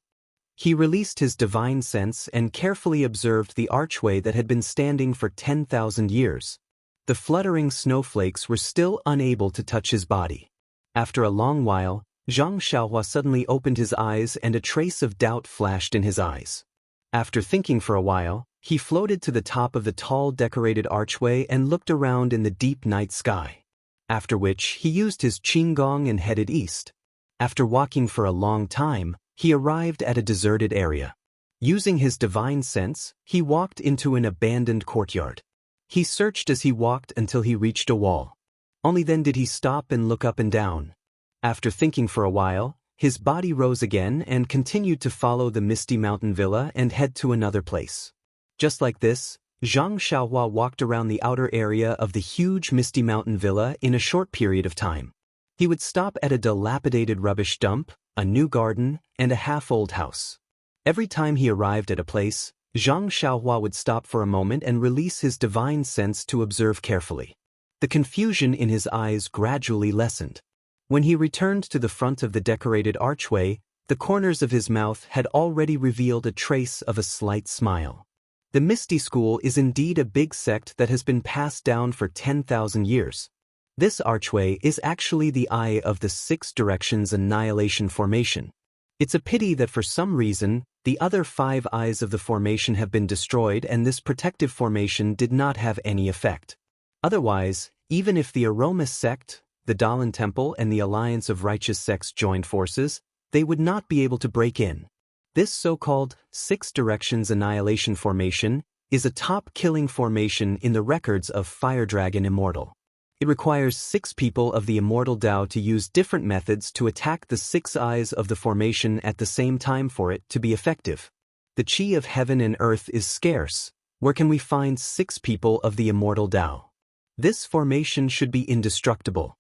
He released his divine sense and carefully observed the archway that had been standing for 10,000 years. The fluttering snowflakes were still unable to touch his body. After a long while, Zhang Xiaohua suddenly opened his eyes and a trace of doubt flashed in his eyes. After thinking for a while, he floated to the top of the tall decorated archway and looked around in the deep night sky. After which, he used his qinggong and headed east. After walking for a long time, he arrived at a deserted area. Using his divine sense, he walked into an abandoned courtyard. He searched as he walked until he reached a wall. Only then did he stop and look up and down. After thinking for a while, his body rose again and continued to follow the Misty Mountain Villa and head to another place. Just like this, Zhang Xiaohua walked around the outer area of the huge Misty Mountain Villa in a short period of time. He would stop at a dilapidated rubbish dump, a new garden, and a half-old house. Every time he arrived at a place, Zhang Xiaohua would stop for a moment and release his divine sense to observe carefully. The confusion in his eyes gradually lessened. When he returned to the front of the decorated archway, the corners of his mouth had already revealed a trace of a slight smile. The Misty School is indeed a big sect that has been passed down for 10,000 years. This archway is actually the eye of the 6 directions annihilation formation. It's a pity that for some reason, the other 5 eyes of the formation have been destroyed and this protective formation did not have any effect. Otherwise, even if the Aroma sect, the Dalan Temple and the Alliance of Righteous Sects joined forces, they would not be able to break in. This so-called 6 directions annihilation formation is a top-killing formation in the records of Fire Dragon Immortal. It requires 6 people of the Immortal Tao to use different methods to attack the 6 eyes of the formation at the same time for it to be effective. The Qi of heaven and earth is scarce. Where can we find 6 people of the Immortal Tao? This formation should be indestructible.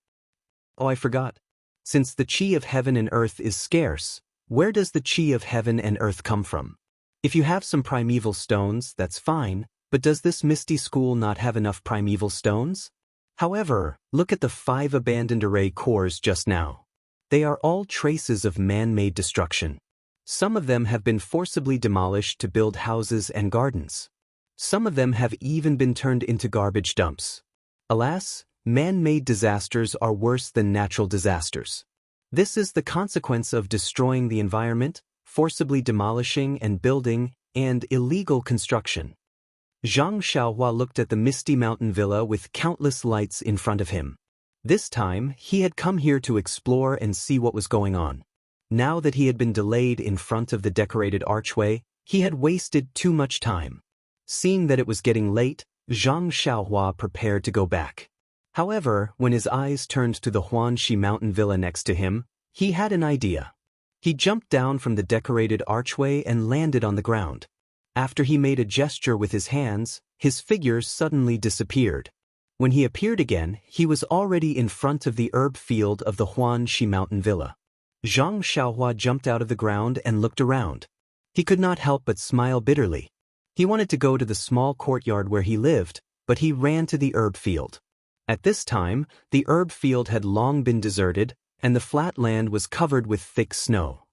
Oh, I forgot. Since the Qi of heaven and earth is scarce, where does the Qi of heaven and earth come from? If you have some primeval stones, that's fine, but does this Misty School not have enough primeval stones? However, look at the 5 abandoned array cores just now. They are all traces of man-made destruction. Some of them have been forcibly demolished to build houses and gardens. Some of them have even been turned into garbage dumps. Alas, man-made disasters are worse than natural disasters. This is the consequence of destroying the environment, forcibly demolishing and building, and illegal construction. Zhang Xiaohua looked at the Misty Mountain Villa with countless lights in front of him. This time, he had come here to explore and see what was going on. Now that he had been delayed in front of the decorated archway, he had wasted too much time. Seeing that it was getting late, Zhang Xiaohua prepared to go back. However, when his eyes turned to the Huanxi Mountain Villa next to him, he had an idea. He jumped down from the decorated archway and landed on the ground. After he made a gesture with his hands, his figure suddenly disappeared. When he appeared again, he was already in front of the herb field of the Huanxi Mountain Villa. Zhang Xiaohua jumped out of the ground and looked around. He could not help but smile bitterly. He wanted to go to the small courtyard where he lived, but he ran to the herb field. At this time, the herb field had long been deserted, and the flat land was covered with thick snow.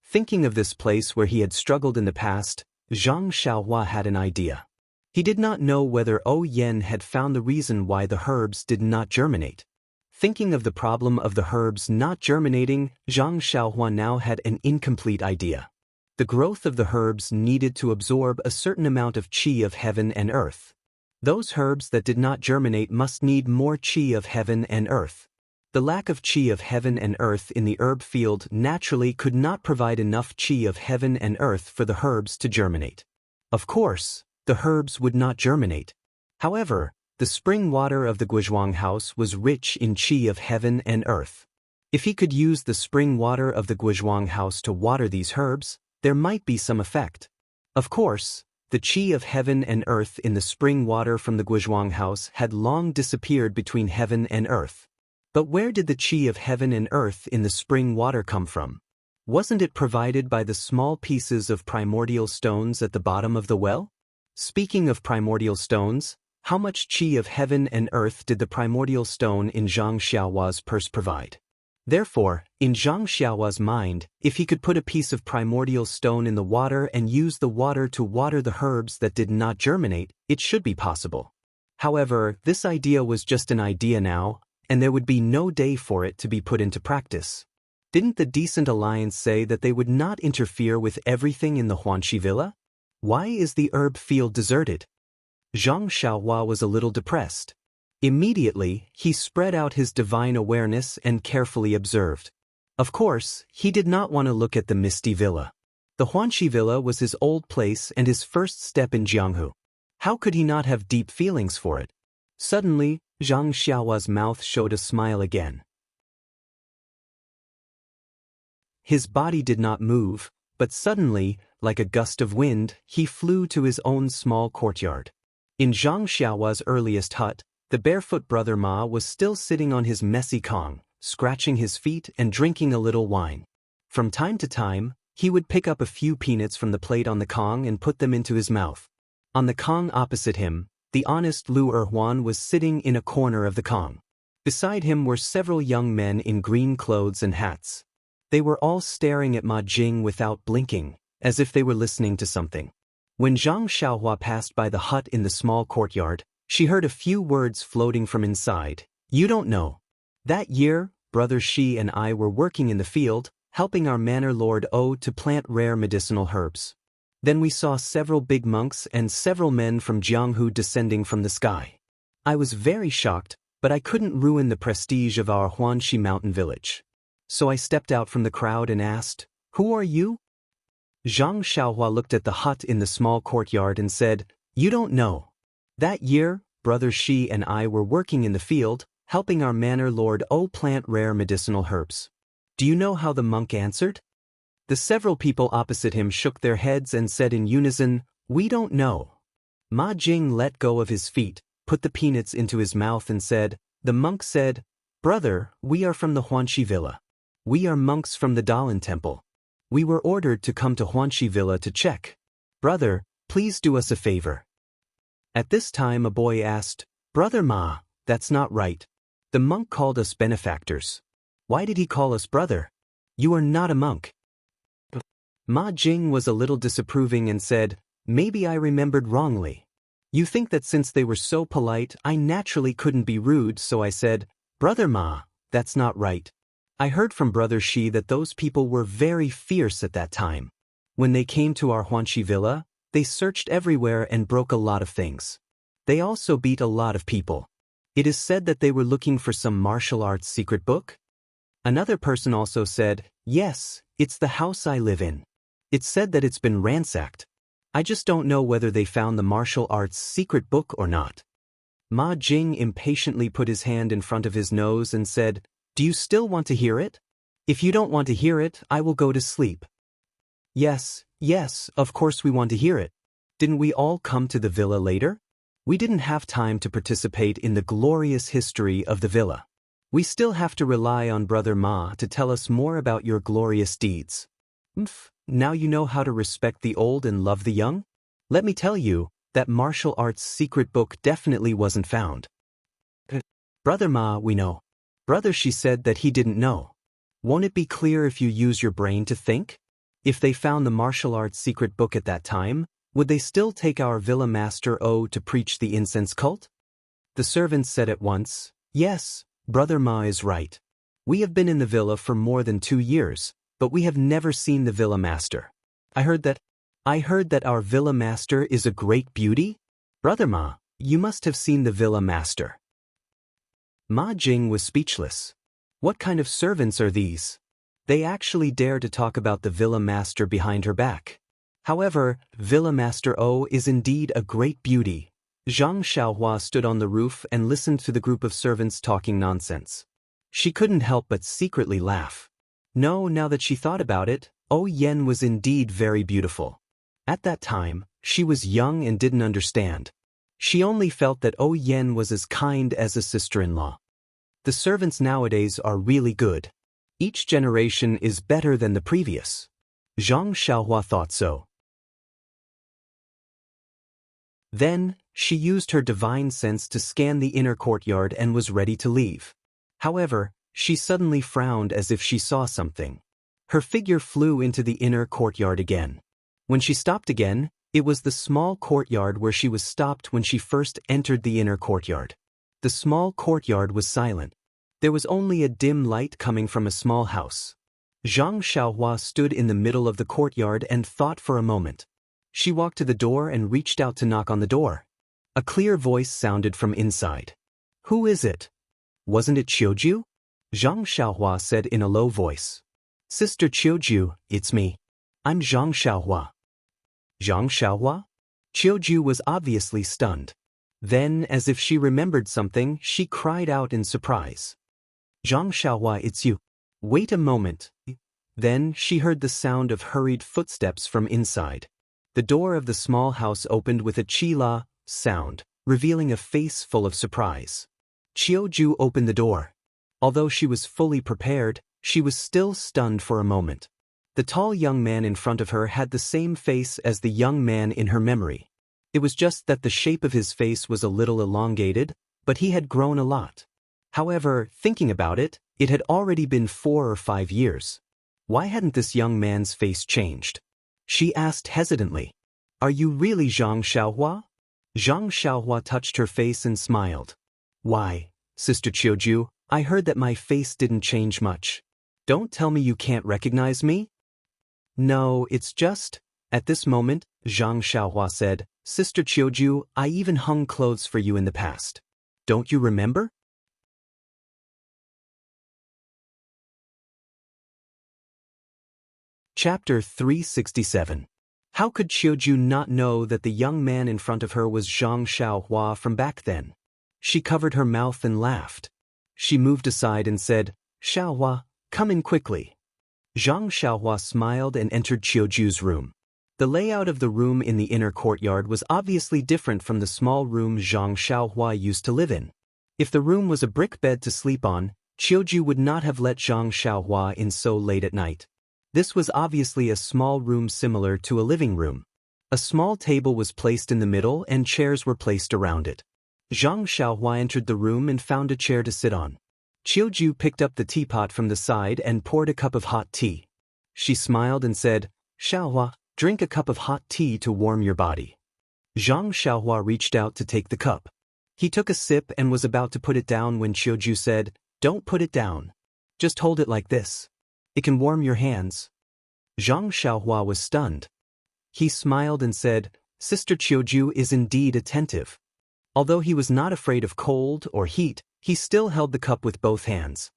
Thinking of this place where he had struggled in the past, Zhang Xiaohua had an idea. He did not know whether O Yen had found the reason why the herbs did not germinate. Thinking of the problem of the herbs not germinating, Zhang Xiaohua now had an incomplete idea. The growth of the herbs needed to absorb a certain amount of qi of heaven and earth. Those herbs that did not germinate must need more qi of heaven and earth. The lack of qi of heaven and earth in the herb field naturally could not provide enough qi of heaven and earth for the herbs to germinate. Of course, the herbs would not germinate. However, the spring water of the Guizhuang house was rich in qi of heaven and earth. If he could use the spring water of the Guizhuang house to water these herbs, there might be some effect. Of course, the qi of heaven and earth in the spring water from the Guizhuang house had long disappeared between heaven and earth. But where did the chi of heaven and earth in the spring water come from? Wasn't it provided by the small pieces of primordial stones at the bottom of the well? Speaking of primordial stones, how much chi of heaven and earth did the primordial stone in Zhang Xiaohua's purse provide? Therefore, in Zhang Xiaohua's mind, if he could put a piece of primordial stone in the water and use the water to water the herbs that did not germinate, it should be possible. However, this idea was just an idea now, and there would be no day for it to be put into practice. Didn't the Decent Alliance say that they would not interfere with everything in the Huanxi villa? Why is the herb field deserted? Zhang Xiaohua was a little depressed. Immediately, he spread out his divine awareness and carefully observed. Of course, he did not want to look at the misty villa. The Huanxi villa was his old place and his first step in Jianghu. How could he not have deep feelings for it? Suddenly, Zhang Xiaohua's mouth showed a smile again. His body did not move, but suddenly, like a gust of wind, he flew to his own small courtyard. In Zhang Xiaohua's earliest hut, the barefoot brother Ma was still sitting on his messy kong, scratching his feet and drinking a little wine. From time to time, he would pick up a few peanuts from the plate on the kong and put them into his mouth. On the kong opposite him, the honest Lu Erhuan was sitting in a corner of the kong. Beside him were several young men in green clothes and hats. They were all staring at Ma Jing without blinking, as if they were listening to something. When Zhang Xiaohua passed by the hut in the small courtyard, she heard a few words floating from inside. You don't know. That year, Brother Shi and I were working in the field, helping our manor lord O to plant rare medicinal herbs. Then we saw several big monks and several men from Jianghu descending from the sky. I was very shocked, but I couldn't ruin the prestige of our Huanxi mountain village. So I stepped out from the crowd and asked, "Who are you?" Zhang Xiaohua looked at the hut in the small courtyard and said, "You don't know. That year, Brother Shi and I were working in the field, helping our manor lord O plant rare medicinal herbs. Do you know how the monk answered?" The several people opposite him shook their heads and said in unison, "We don't know." Ma Jing let go of his feet, put the peanuts into his mouth and said, "The monk said, 'Brother, we are from the Huanxi villa. We are monks from the Dalan temple. We were ordered to come to Huanxi villa to check. Brother, please do us a favor.'" At this time a boy asked, "Brother Ma, that's not right. The monk called us benefactors. Why did he call us brother? You are not a monk." Ma Jing was a little disapproving and said, "Maybe I remembered wrongly. You think that since they were so polite, I naturally couldn't be rude, so I said, 'Brother Ma, that's not right.' I heard from Brother Shi that those people were very fierce at that time. When they came to our Huanxi villa, they searched everywhere and broke a lot of things. They also beat a lot of people. It is said that they were looking for some martial arts secret book." Another person also said, "Yes, it's the house I live in. It's said that it's been ransacked. I just don't know whether they found the martial arts secret book or not." Ma Jing impatiently put his hand in front of his nose and said, "Do you still want to hear it? If you don't want to hear it, I will go to sleep." Yes, of course we want to hear it. Didn't we all come to the villa later? We didn't have time to participate in the glorious history of the villa. We still have to rely on Brother Ma to tell us more about your glorious deeds. Now you know how to respect the old and love the young? Let me tell you, that martial arts secret book definitely wasn't found. Brother Ma, we know. Brother Shi said that he didn't know. Won't it be clear if you use your brain to think? If they found the martial arts secret book at that time, would they still take our villa master O to preach the incense cult? The servants said at once, "Yes, Brother Ma is right. We have been in the villa for more than 2 years, but we have never seen the villa master. I heard that our villa master is a great beauty? Brother Ma, you must have seen the villa master." Ma Jing was speechless. What kind of servants are these? They actually dare to talk about the villa master behind her back. However, Villa Master O is indeed a great beauty. Zhang Xiaohua stood on the roof and listened to the group of servants talking nonsense. She couldn't help but secretly laugh. No, now that she thought about it, O Yen was indeed very beautiful. At that time, she was young and didn't understand. She only felt that O Yen was as kind as a sister-in-law. The servants nowadays are really good. Each generation is better than the previous. Zhang Xiaohua thought so. Then, she used her divine sense to scan the inner courtyard and was ready to leave. However, she suddenly frowned as if she saw something. Her figure flew into the inner courtyard again. When she stopped again, it was the small courtyard where she was stopped when she first entered the inner courtyard. The small courtyard was silent. There was only a dim light coming from a small house. Zhang Xiaohua stood in the middle of the courtyard and thought for a moment. She walked to the door and reached out to knock on the door. A clear voice sounded from inside. "Who is it?" "Wasn't it Qiuju?" Zhang Xiaohua said in a low voice. "Sister Qiuju, it's me. I'm Zhang Xiaohua." "Zhang Xiaohua?" Qiuju was obviously stunned. Then, as if she remembered something, she cried out in surprise. "Zhang Xiaohua, it's you. Wait a moment." Then she heard the sound of hurried footsteps from inside. The door of the small house opened with a "Qi-la" sound, revealing a face full of surprise. Qiuju opened the door. Although she was fully prepared, she was still stunned for a moment. The tall young man in front of her had the same face as the young man in her memory. It was just that the shape of his face was a little elongated, but he had grown a lot. However, thinking about it, it had already been 4 or 5 years. Why hadn't this young man's face changed? She asked hesitantly. "Are you really Zhang Xiaohua?" Zhang Xiaohua touched her face and smiled. "Why, Sister Qiuju, I heard that my face didn't change much. Don't tell me you can't recognize me?" "No, it's just..." At this moment, Zhang Xiaohua said, "Sister Qiuju, I even hung clothes for you in the past. Don't you remember?" Chapter 367. How could Qiuju not know that the young man in front of her was Zhang Xiaohua from back then? She covered her mouth and laughed. She moved aside and said, "Xiaohua, come in quickly." Zhang Xiaohua smiled and entered Qiuju's room. The layout of the room in the inner courtyard was obviously different from the small room Zhang Xiaohua used to live in. If the room was a brick bed to sleep on, Qiuju would not have let Zhang Xiaohua in so late at night. This was obviously a small room similar to a living room. A small table was placed in the middle and chairs were placed around it. Zhang Xiaohua entered the room and found a chair to sit on. Qiuju picked up the teapot from the side and poured a cup of hot tea. She smiled and said, "Xiaohua, drink a cup of hot tea to warm your body." Zhang Xiaohua reached out to take the cup. He took a sip and was about to put it down when Qiuju said, "Don't put it down. Just hold it like this. It can warm your hands." Zhang Xiaohua was stunned. He smiled and said, "Sister Qiuju is indeed attentive." Although he was not afraid of cold or heat, he still held the cup with both hands.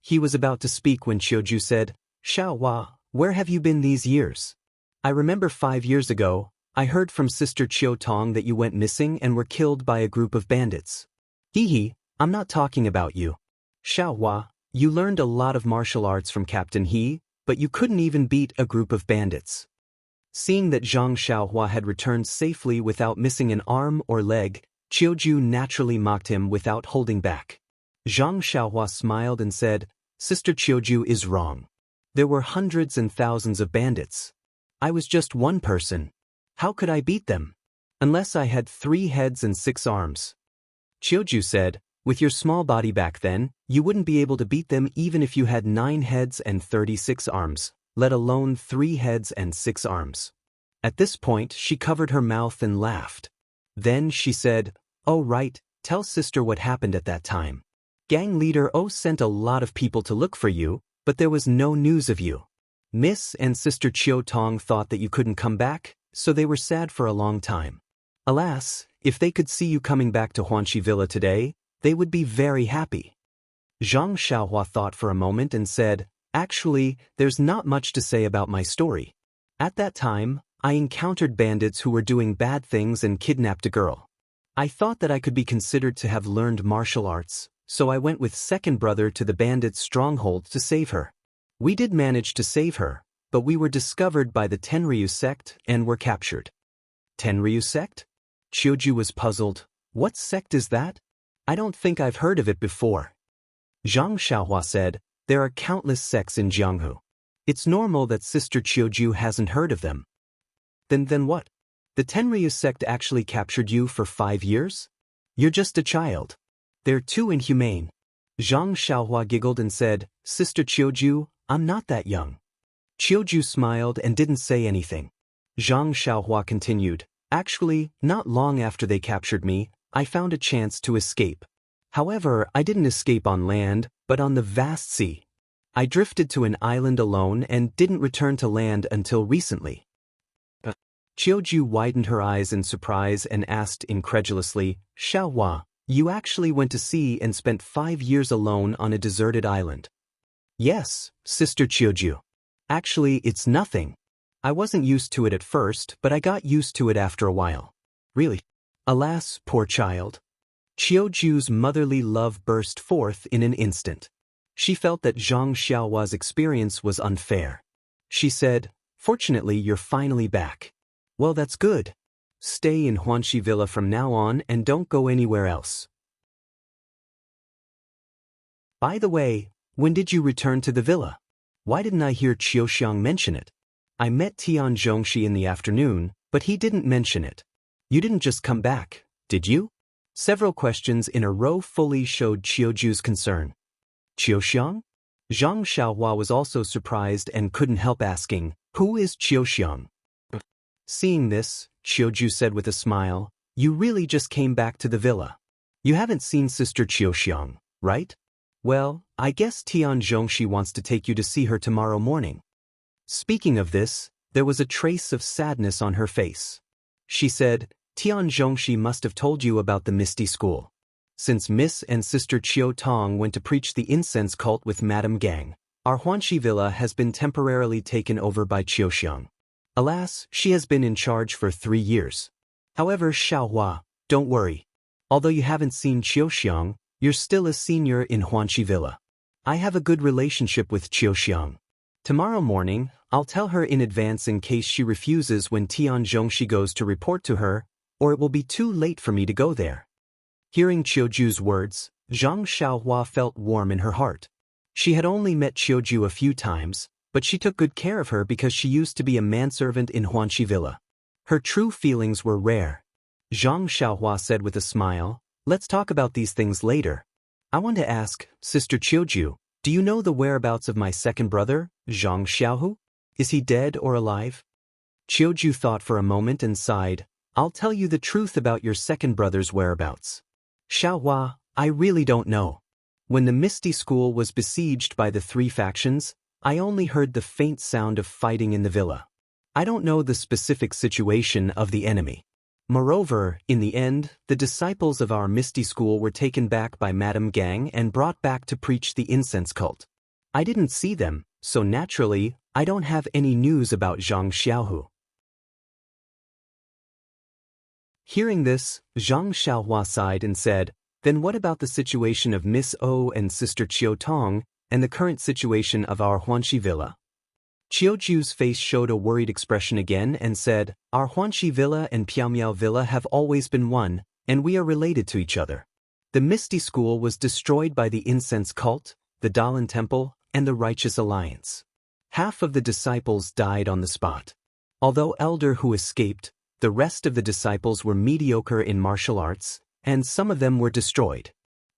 He was about to speak when Qiuju said, "Xiaohua, where have you been these years? I remember 5 years ago, I heard from Sister Qiu Tong that you went missing and were killed by a group of bandits." "Hee, I'm not talking about you. Xiaohua, you learned a lot of martial arts from Captain He, but you couldn't even beat a group of bandits." Seeing that Zhang Xiaohua had returned safely without missing an arm or leg, Qiuju naturally mocked him without holding back. Zhang Xiaohua smiled and said, "Sister Qiuju is wrong. There were hundreds and thousands of bandits. I was just one person. How could I beat them? Unless I had 3 heads and 6 arms." Qiuju said, "With your small body back then, you wouldn't be able to beat them even if you had 9 heads and 36 arms, let alone 3 heads and 6 arms." At this point, she covered her mouth and laughed. Then she said, "Oh right, tell sister what happened at that time. Gang leader O sent a lot of people to look for you, but there was no news of you. Miss and Sister Qiu Tong thought that you couldn't come back, so they were sad for a long time. Alas, if they could see you coming back to Huanxi Villa today, they would be very happy." Zhang Xiaohua thought for a moment and said, "Actually, there's not much to say about my story. At that time, I encountered bandits who were doing bad things and kidnapped a girl. I thought that I could be considered to have learned martial arts, so I went with second brother to the bandits' stronghold to save her. We did manage to save her, but we were discovered by the Tenryu sect and were captured." "Tenryu sect?" Qiuju was puzzled. "What sect is that? I don't think I've heard of it before." Zhang Xiaohua said, there are countless sects in Jianghu. It's normal that Sister Qiuju hasn't heard of them. Then what? The Tenryu sect actually captured you for 5 years? You're just a child. They're too inhumane. Zhang Xiaohua giggled and said, Sister Qiuju, I'm not that young. Qiuju smiled and didn't say anything. Zhang Xiaohua continued, actually, not long after they captured me, I found a chance to escape. However, I didn't escape on land, but on the vast sea. I drifted to an island alone and didn't return to land until recently. Qiuju widened her eyes in surprise and asked incredulously, Xiaohua, you actually went to sea and spent 5 years alone on a deserted island? Yes, Sister Qiuju. Actually, it's nothing. I wasn't used to it at first, but I got used to it after a while. Really? Alas, poor child. Qiuju's motherly love burst forth in an instant. She felt that Zhang Xiaohua's experience was unfair. She said, fortunately, you're finally back. Well, that's good. Stay in Huanxi Villa from now on and don't go anywhere else. By the way, when did you return to the villa? Why didn't I hear Qiuxiang mention it? I met Tian Zhongxi in the afternoon, but he didn't mention it. You didn't just come back, did you? Several questions in a row fully showed Qiuju's concern. Qiuxiang? Zhang Xiaohua was also surprised and couldn't help asking, who is Qiuxiang? Seeing this, Qiuju said with a smile, you really just came back to the villa. You haven't seen Sister Qiuxiang, right? Well, I guess Tian Zhongxi wants to take you to see her tomorrow morning. Speaking of this, there was a trace of sadness on her face. She said, Tian Zhongxi must have told you about the Misty School. Since Miss and Sister Qiu Tong went to preach the incense cult with Madame Gang, our Huanxi Villa has been temporarily taken over by Qiuxiang. Alas, she has been in charge for 3 years. However, Xiaohua, don't worry. Although you haven't seen Qiuxiang, you're still a senior in Huanxi Villa. I have a good relationship with Qiuxiang. Tomorrow morning, I'll tell her in advance in case she refuses when Tian Zhongxi goes to report to her, or it will be too late for me to go there. Hearing Qiuju's words, Zhang Xiaohua felt warm in her heart. She had only met Qiuju a few times, but she took good care of her because she used to be a manservant in Huanxi Villa. Her true feelings were rare. Zhang Xiaohua said with a smile, let's talk about these things later. I want to ask, Sister Qiuju, do you know the whereabouts of my second brother, Zhang Xiaohu? Is he dead or alive? Qiuju thought for a moment and sighed, I'll tell you the truth about your second brother's whereabouts. Xiaohua, I really don't know. When the Misty School was besieged by the 3 factions, I only heard the faint sound of fighting in the villa. I don't know the specific situation of the enemy. Moreover, in the end, the disciples of our Misty School were taken back by Madame Gang and brought back to preach the incense cult. I didn't see them, so naturally, I don't have any news about Zhang Xiaohu. Hearing this, Zhang Xiaohua sighed and said, then what about the situation of Miss O and Sister Qiu Tong, and the current situation of our Huanxi Villa? Qiuju's face showed a worried expression again and said, our Huanxi Villa and Piaomiao Villa have always been one, and we are related to each other. The Misty School was destroyed by the incense cult, the Dalan Temple, and the Righteous Alliance. Half of the disciples died on the spot. Although elder who escaped, the rest of the disciples were mediocre in martial arts, and some of them were destroyed.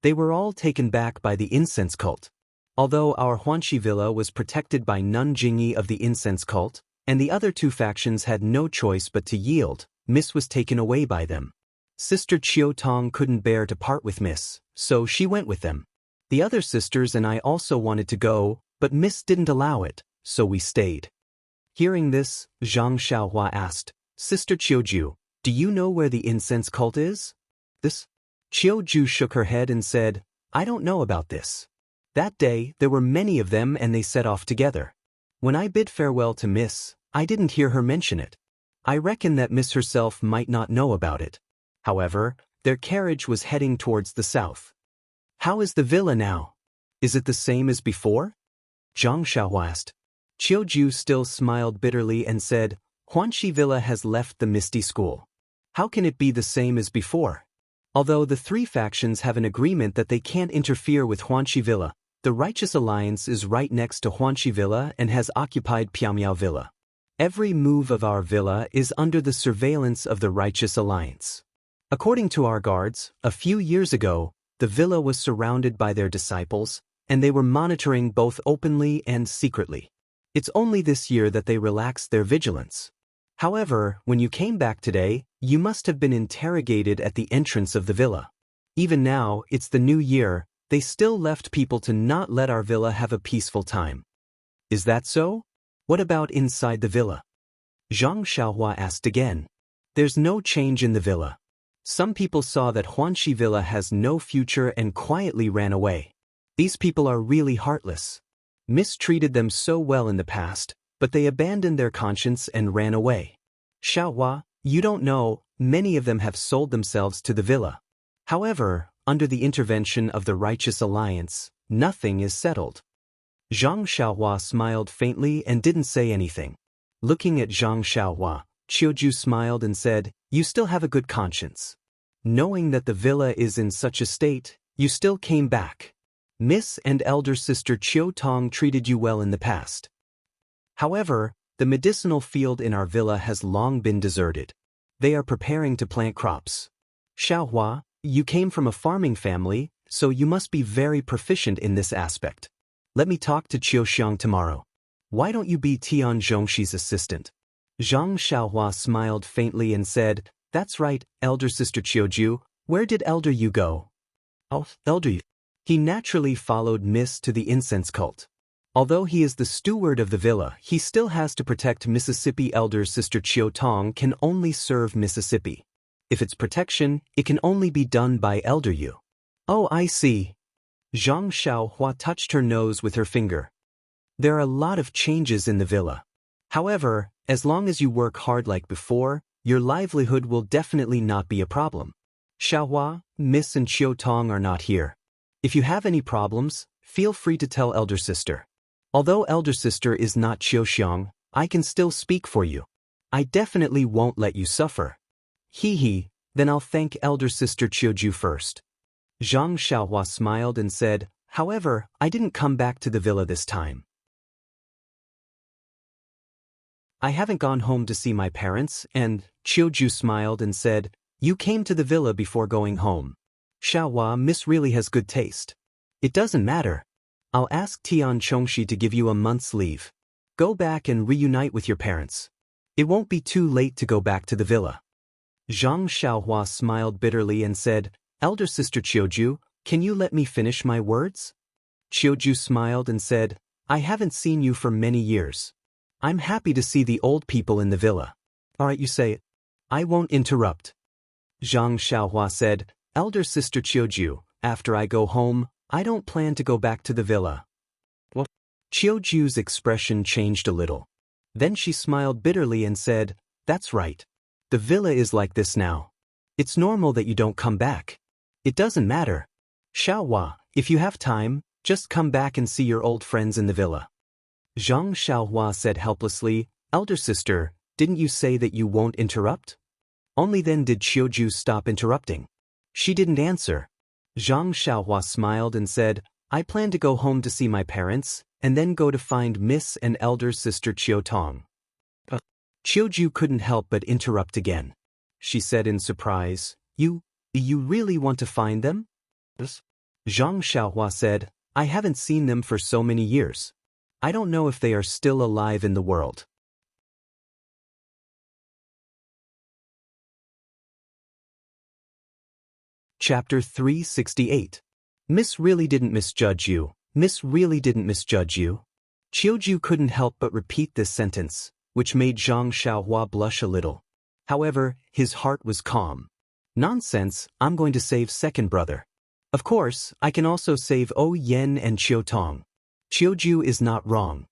They were all taken back by the incense cult. Although our Huanxi Villa was protected by Nun Jingyi of the incense cult, and the other 2 factions had no choice but to yield, Miss was taken away by them. Sister Qiu Tong couldn't bear to part with Miss, so she went with them. The other sisters and I also wanted to go, but Miss didn't allow it, so we stayed. Hearing this, Zhang Xiaohua asked, Sister Qiuju, do you know where the incense cult is? This? Qiuju shook her head and said, I don't know about this. That day, there were many of them and they set off together. When I bid farewell to Miss, I didn't hear her mention it. I reckon that Miss herself might not know about it. However, their carriage was heading towards the south. How is the villa now? Is it the same as before? Zhang Xiaohua asked. Qiuju still smiled bitterly and said, Huanxi Villa has left the Misty School. How can it be the same as before? Although the three factions have an agreement that they can't interfere with Huanxi Villa, the Righteous Alliance is right next to Huanxi Villa and has occupied Piaomiao Villa. Every move of our villa is under the surveillance of the Righteous Alliance. According to our guards, a few years ago, the villa was surrounded by their disciples, and they were monitoring both openly and secretly. It's only this year that they relaxed their vigilance. However, when you came back today, you must have been interrogated at the entrance of the villa. Even now, it's the new year, they still left people to not let our villa have a peaceful time. Is that so? What about inside the villa? Zhang Xiaohua asked again. There's no change in the villa. Some people saw that Huanxi Villa has no future and quietly ran away. These people are really heartless. Mistreated them so well in the past, but they abandoned their conscience and ran away. Xiaohua, you don't know, many of them have sold themselves to the villa. However, under the intervention of the Righteous Alliance, nothing is settled. Zhang Xiaohua smiled faintly and didn't say anything. Looking at Zhang Xiaohua, Qiuju smiled and said, "You still have a good conscience. Knowing that the villa is in such a state, you still came back. Miss and elder sister Qiu Tong treated you well in the past. However, the medicinal field in our villa has long been deserted. They are preparing to plant crops. Xiaohua, you came from a farming family, so you must be very proficient in this aspect. Let me talk to Qiu Xiang tomorrow. Why don't you be Tian Zhongshi's assistant?" Zhang Xiaohua smiled faintly and said, "That's right, elder sister Qiuju, where did elder Yu go?" "Oh, elder Yu." He naturally followed Miss to the incense cult. Although he is the steward of the villa, he still has to protect Mississippi. Elder sister Qiu Tong can only serve Mississippi. If it's protection, it can only be done by elder Yu. "Oh, I see." Zhang Xiaohua touched her nose with her finger. There are a lot of changes in the villa. However, as long as you work hard like before, your livelihood will definitely not be a problem. Xiaohua, Miss and Qiu Tong are not here. If you have any problems, feel free to tell elder sister. Although elder sister is not Qiu Xiang, I can still speak for you. I definitely won't let you suffer. Hee, then I'll thank elder sister Qiuju first. Zhang Xiaohua smiled and said, "However, I didn't come back to the villa this time. I haven't gone home to see my parents," and Qiuju smiled and said, "You came to the villa before going home. Xiaohua, Miss really has good taste. It doesn't matter. I'll ask Tian Chongshi to give you a month's leave. Go back and reunite with your parents. It won't be too late to go back to the villa." Zhang Xiaohua smiled bitterly and said, "Elder sister Qiuju, can you let me finish my words?" Qiuju smiled and said, "I haven't seen you for many years. I'm happy to see the old people in the villa." "Alright, you say it. I won't interrupt." Zhang Xiaohua said, "Elder sister Qiuju, after I go home, I don't plan to go back to the villa." What? Qiuju's expression changed a little. Then she smiled bitterly and said, "That's right. The villa is like this now. It's normal that you don't come back. It doesn't matter. Xiaohua, if you have time, just come back and see your old friends in the villa." Zhang Xiaohua said helplessly, "Elder sister, didn't you say that you won't interrupt?" Only then did Qiuju stop interrupting. She didn't answer. Zhang Xiaohua smiled and said, "I plan to go home to see my parents, and then go to find Miss and elder sister Qiu Tong." Qiuju couldn't help but interrupt again. She said in surprise, You really want to find them?" Zhang Xiaohua said, "I haven't seen them for so many years. I don't know if they are still alive in the world." Chapter 368. Miss really didn't misjudge you. Miss really didn't misjudge you. Qiuju couldn't help but repeat this sentence, which made Zhang Xiaohua blush a little. However, his heart was calm. "Nonsense, I'm going to save second brother. Of course, I can also save O Yen and Qiu Tong. Qiuju is not wrong."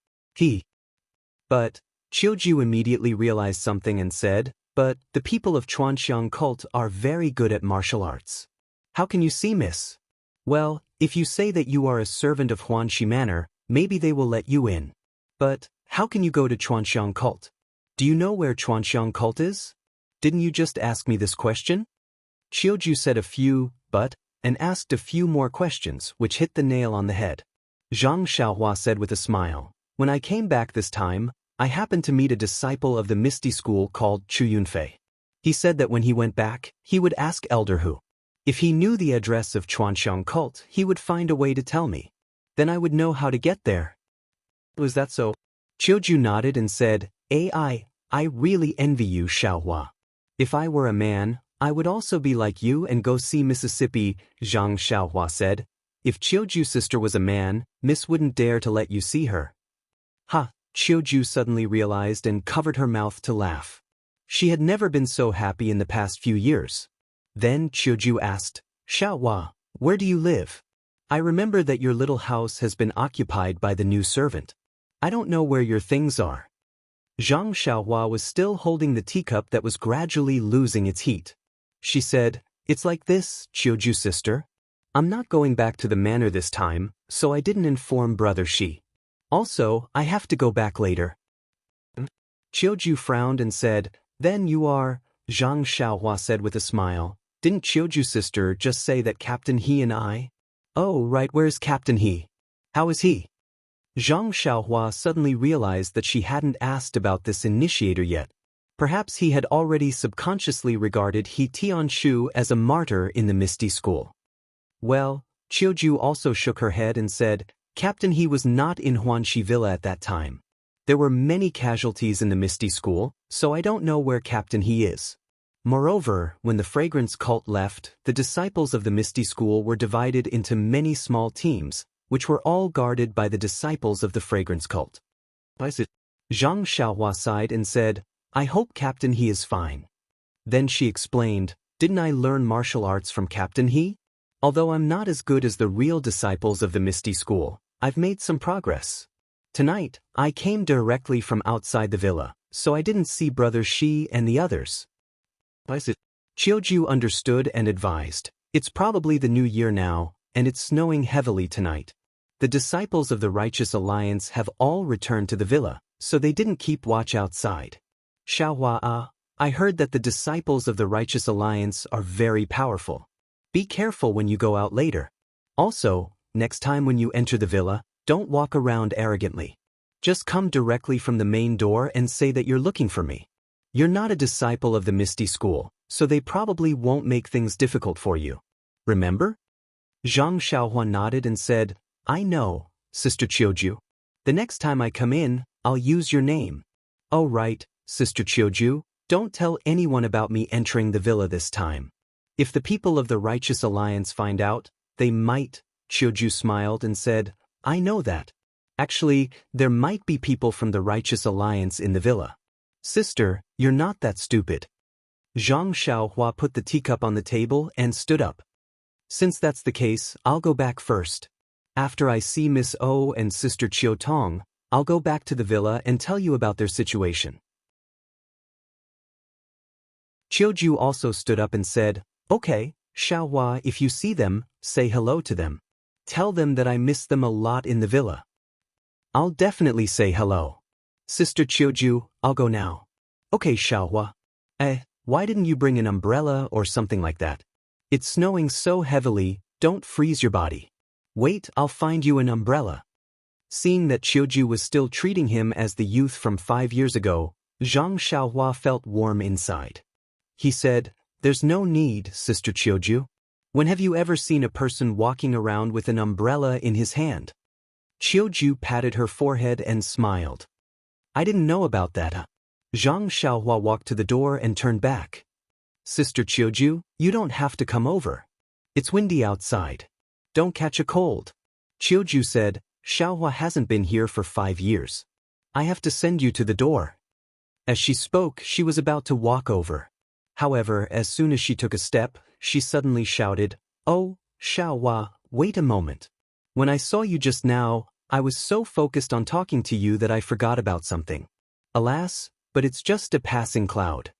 But Qiuju immediately realized something and said, "But the people of Chuanxiang cult are very good at martial arts. How can you see, miss?" "Well, if you say that you are a servant of Huanxi Manor, maybe they will let you in. But how can you go to Chuanxiang cult? Do you know where Chuanxiang cult is? Didn't you just ask me this question?" Qiuju said a few, but, and asked a few more questions, which hit the nail on the head. Zhang Xiaohua said with a smile, "When I came back this time, I happened to meet a disciple of the Misty School called Chu Yunfei. He said that when he went back, he would ask Elder Hu. If he knew the address of Chuanxiang cult, he would find a way to tell me. Then I would know how to get there." "Was that so?" Qiuju nodded and said, I really envy you, Xiaohua. If I were a man, I would also be like you and go see Mississippi, Zhang Xiaohua said. If Qiuju's sister was a man, Miss wouldn't dare to let you see her. Ha, Qiuju suddenly realized and covered her mouth to laugh. She had never been so happy in the past few years. Then Qiuju asked, "Xiaohua, where do you live? I remember that your little house has been occupied by the new servant. I don't know where your things are." Zhang Xiaohua was still holding the teacup that was gradually losing its heat. She said, "It's like this, Qiuju's sister. I'm not going back to the manor this time, so I didn't inform Brother Shi. Also, I have to go back later." Qiuju frowned and said, "Then you are," Zhang Xiaohua said with a smile. "Didn't Qiuju's sister just say that Captain He and I?" "Oh, right, where's Captain He? How is he?" Zhang Xiaohua suddenly realized that she hadn't asked about this initiator yet. Perhaps he had already subconsciously regarded He Tianshu as a martyr in the Misty School. Well, Qiuju also shook her head and said, "Captain He was not in Huanxi Villa at that time. There were many casualties in the Misty School, so I don't know where Captain He is." Moreover, when the fragrance cult left, the disciples of the Misty School were divided into many small teams, which were all guarded by the disciples of the fragrance cult. Zhang Xiaohua sighed and said, "I hope Captain He is fine." Then she explained, "Didn't I learn martial arts from Captain He? Although I'm not as good as the real disciples of the Misty School, I've made some progress. Tonight, I came directly from outside the villa, so I didn't see Brother Shi and the others." Qiuju understood and advised, "It's probably the new year now, and it's snowing heavily tonight. The disciples of the Righteous Alliance have all returned to the villa, so they didn't keep watch outside. Xiaohua, I heard that the disciples of the Righteous Alliance are very powerful. Be careful when you go out later. Also, next time when you enter the villa, don't walk around arrogantly. Just come directly from the main door and say that you're looking for me. You're not a disciple of the Misty School, so they probably won't make things difficult for you. Remember?" Zhang Xiaohua nodded and said, "I know, Sister Qiuju. The next time I come in, I'll use your name." "Oh right, Sister Qiuju, don't tell anyone about me entering the villa this time. If the people of the Righteous Alliance find out, they might." Qiuju smiled and said, "I know that. Actually, there might be people from the Righteous Alliance in the villa. Sister, you're not that stupid." Zhang Xiaohua put the teacup on the table and stood up. "Since that's the case, I'll go back first. After I see Miss O and Sister Qiu Tong, I'll go back to the villa and tell you about their situation." Qiuju also stood up and said, "Okay, Xiaohua, if you see them, say hello to them. Tell them that I miss them a lot in the villa." "I'll definitely say hello. Sister Qiuju, I'll go now." "Okay, Xiaohua. Why didn't you bring an umbrella or something like that? It's snowing so heavily, don't freeze your body. Wait, I'll find you an umbrella." Seeing that Qiuju was still treating him as the youth from 5 years ago, Zhang Xiaohua felt warm inside. He said, "There's no need, Sister Qiuju. When have you ever seen a person walking around with an umbrella in his hand?" Qiuju patted her forehead and smiled. "I didn't know about that." Zhang Xiaohua walked to the door and turned back. "Sister Qiuju, you don't have to come over. It's windy outside. Don't catch a cold." Qiuju said, "Xiaohua hasn't been here for 5 years. I have to send you to the door." As she spoke, she was about to walk over. However, as soon as she took a step, she suddenly shouted, "Oh, Xiaohua, wait a moment. When I saw you just now, I was so focused on talking to you that I forgot about something. Alas, but it's just a passing cloud."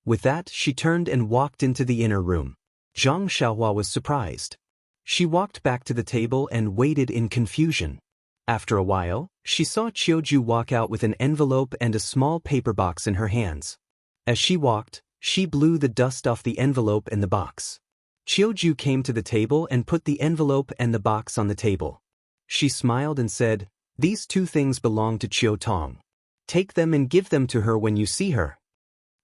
With that, she turned and walked into the inner room. Zhang Xiaohua was surprised. She walked back to the table and waited in confusion. After a while, she saw Qiuju walk out with an envelope and a small paper box in her hands. As she walked, She blew the dust off the envelope and the box. Chiuju came to the table and put the envelope and the box on the table. She smiled and said, "These two things belong to Chiu Tong. Take them and give them to her when you see her."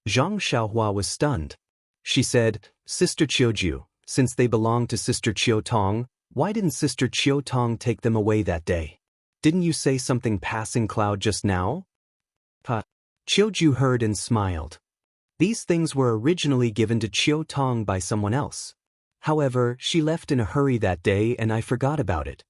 Zhang Xiaohua was stunned. She said, "Sister Chiuju, since they belong to Sister Chiu Tong, why didn't Sister Chiu Tong take them away that day? Didn't you say something passing cloud just now?" Chiuju heard and smiled. These things were originally given to Chiu Tong by someone else. However, she left in a hurry that day and I forgot about it.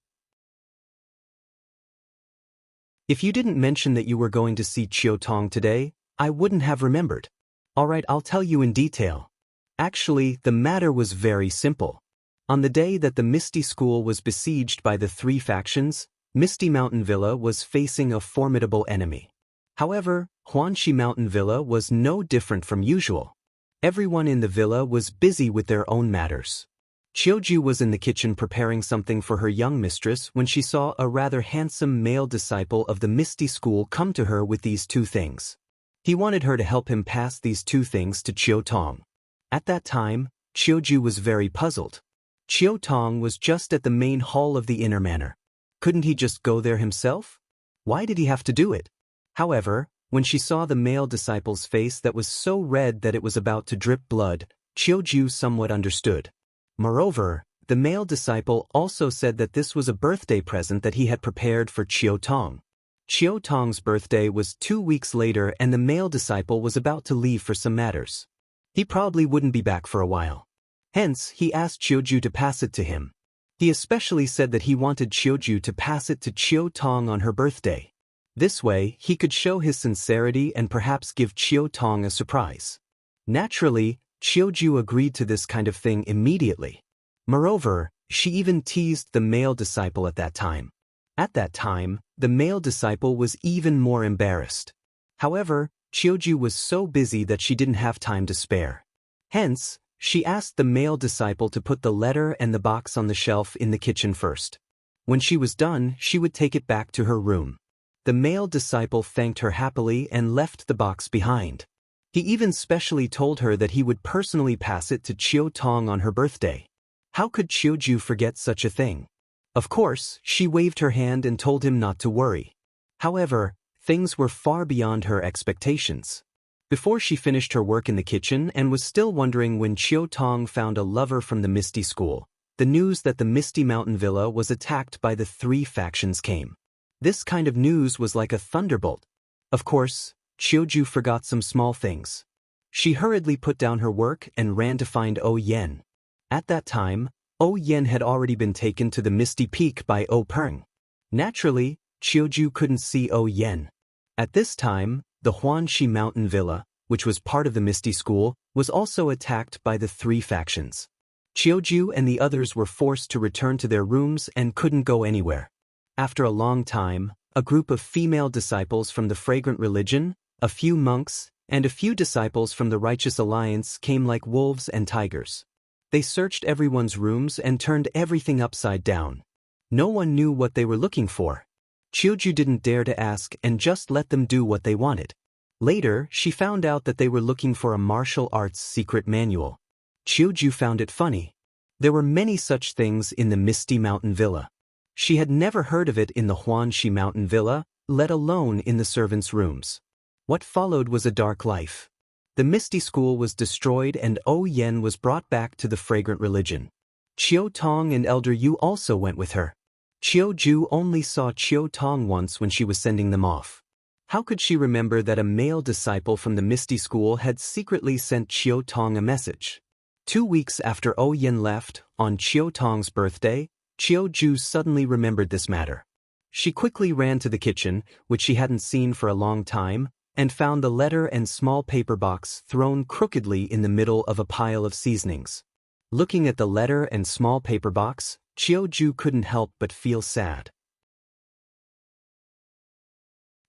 If you didn't mention that you were going to see Chiu Tong today, I wouldn't have remembered. Alright, I'll tell you in detail. Actually, the matter was very simple. On the day that the Misty School was besieged by the three factions, Misty Mountain Villa was facing a formidable enemy. However, Huanxi Mountain Villa was no different from usual. Everyone in the villa was busy with their own matters. Chiuju was in the kitchen preparing something for her young mistress when she saw a rather handsome male disciple of the Misty School come to her with these two things. He wanted her to help him pass these two things to Chiu Tong. At that time, Chiuju was very puzzled. Chiu Tong was just at the main hall of the inner manor. Couldn't he just go there himself? Why did he have to do it? However, when she saw the male disciple's face that was so red that it was about to drip blood, Chiuju somewhat understood. Moreover, the male disciple also said that this was a birthday present that he had prepared for Chiu Tong. Chiu Tong's birthday was 2 weeks later and the male disciple was about to leave for some matters. He probably wouldn't be back for a while. Hence, he asked Chiuju to pass it to him. He especially said that he wanted Chiuju to pass it to Chiu Tong on her birthday. This way, he could show his sincerity and perhaps give Chiu Tong a surprise. Naturally, Chiuju agreed to this kind of thing immediately. Moreover, she even teased the male disciple at that time. At that time, the male disciple was even more embarrassed. However, Chiuju was so busy that she didn't have time to spare. Hence, she asked the male disciple to put the letter and the box on the shelf in the kitchen first. When she was done, she would take it back to her room. The male disciple thanked her happily and left the box behind. He even specially told her that he would personally pass it to Chiu Tong on her birthday. How could Chiuju forget such a thing? Of course, she waved her hand and told him not to worry. However, things were far beyond her expectations. Before she finished her work in the kitchen and was still wondering when Chiu Tong found a lover from the Misty School, the news that the Misty Mountain Villa was attacked by the three factions came. This kind of news was like a thunderbolt. Of course, Chiuju forgot some small things. She hurriedly put down her work and ran to find O Yen. At that time, O Yen had already been taken to the Misty Peak by O Peng. Naturally, Chiuju couldn't see O Yen. At this time, the Huanxi Mountain Villa, which was part of the Misty School, was also attacked by the three factions. Chiuju and the others were forced to return to their rooms and couldn't go anywhere. After a long time, a group of female disciples from the Fragrant Religion, a few monks, and a few disciples from the Righteous Alliance came like wolves and tigers. They searched everyone's rooms and turned everything upside down. No one knew what they were looking for. Chiuju didn't dare to ask and just let them do what they wanted. Later, she found out that they were looking for a martial arts secret manual. Chiuju found it funny. There were many such things in the Misty Mountain Villa. She had never heard of it in the Huanxi Mountain Villa, let alone in the servants' rooms. What followed was a dark life. The Misty School was destroyed and O Yen was brought back to the Fragrant Religion. Chiu Tong and Elder Yu also went with her. Chiuju only saw Chiu Tong once when she was sending them off. How could she remember that a male disciple from the Misty School had secretly sent Chiu Tong a message? 2 weeks after O Yen left, on Chiu Tong's birthday, Chiuju suddenly remembered this matter. She quickly ran to the kitchen, which she hadn't seen for a long time, and found the letter and small paper box thrown crookedly in the middle of a pile of seasonings. Looking at the letter and small paper box, Chiuju couldn't help but feel sad.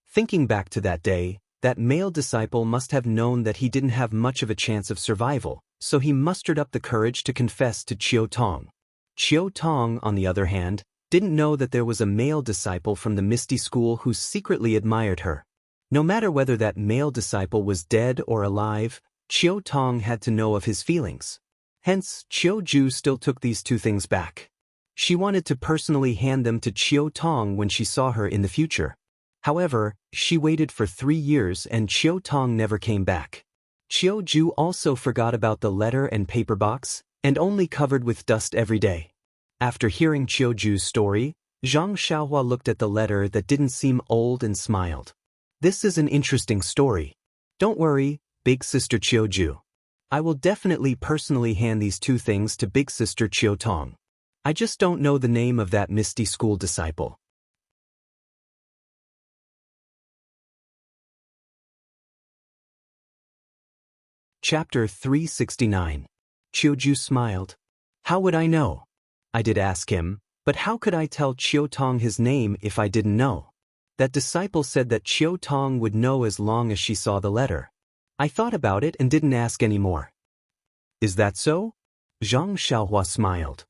Thinking back to that day, that male disciple must have known that he didn't have much of a chance of survival, so he mustered up the courage to confess to Chiu Tong. Chiu Tong, on the other hand, didn't know that there was a male disciple from the Misty School who secretly admired her. No matter whether that male disciple was dead or alive, Qiu Tong had to know of his feelings. Hence, Qiu Ju still took these two things back. She wanted to personally hand them to Qiu Tong when she saw her in the future. However, she waited for 3 years and Qiu Tong never came back. Qiu Ju also forgot about the letter and paper box, and only covered with dust every day. After hearing Qiu Ju's story, Zhang Xiaohua looked at the letter that didn't seem old and smiled. This is an interesting story. Don't worry, big sister Qiu Ju. I will definitely personally hand these two things to big sister Qiu Tong. I just don't know the name of that misty school disciple. Chapter 369. Qiu Ju smiled. How would I know? I did ask him, but how could I tell Qiu Tong his name if I didn't know? That disciple said that Qiu Tong would know as long as she saw the letter. I thought about it and didn't ask any more. Is that so? Zhang Xiaohua smiled.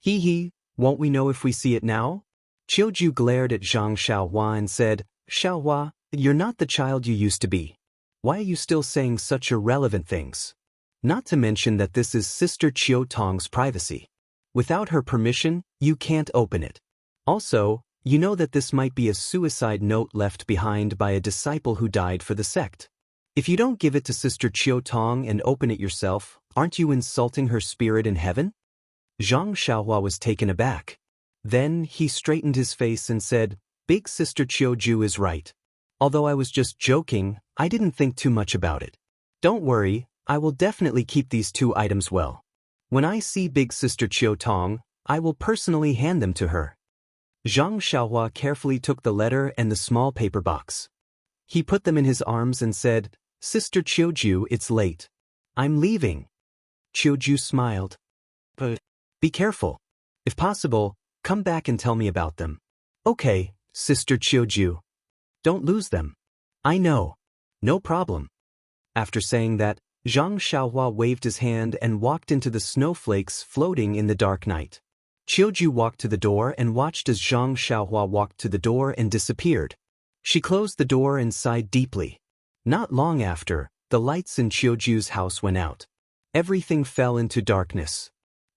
Hee, won't we know if we see it now? Qiu Ju glared at Zhang Xiaohua and said, Xiaohua, you're not the child you used to be. Why are you still saying such irrelevant things? Not to mention that this is Sister Qiu Tong's privacy. Without her permission, you can't open it. Also, you know that this might be a suicide note left behind by a disciple who died for the sect. If you don't give it to Sister Qiu Tong and open it yourself, aren't you insulting her spirit in heaven? Zhang Xiaohua was taken aback. Then he straightened his face and said, Big Sister Qiu Ju is right. Although I was just joking, I didn't think too much about it. Don't worry, I will definitely keep these two items well. When I see Big Sister Qiu Tong, I will personally hand them to her. Zhang Xiaohua carefully took the letter and the small paper box. He put them in his arms and said, Sister Qiu Ju, it's late. I'm leaving. Qiu Ju smiled. But be careful. If possible, come back and tell me about them. Okay, Sister Qiu Ju. Don't lose them. I know. No problem. After saying that, Zhang Xiaohua waved his hand and walked into the snowflakes floating in the dark night. Qiu Ju walked to the door and watched as Zhang Xiaohua walked to the door and disappeared. She closed the door and sighed deeply. Not long after, the lights in Qiu Ju's house went out. Everything fell into darkness.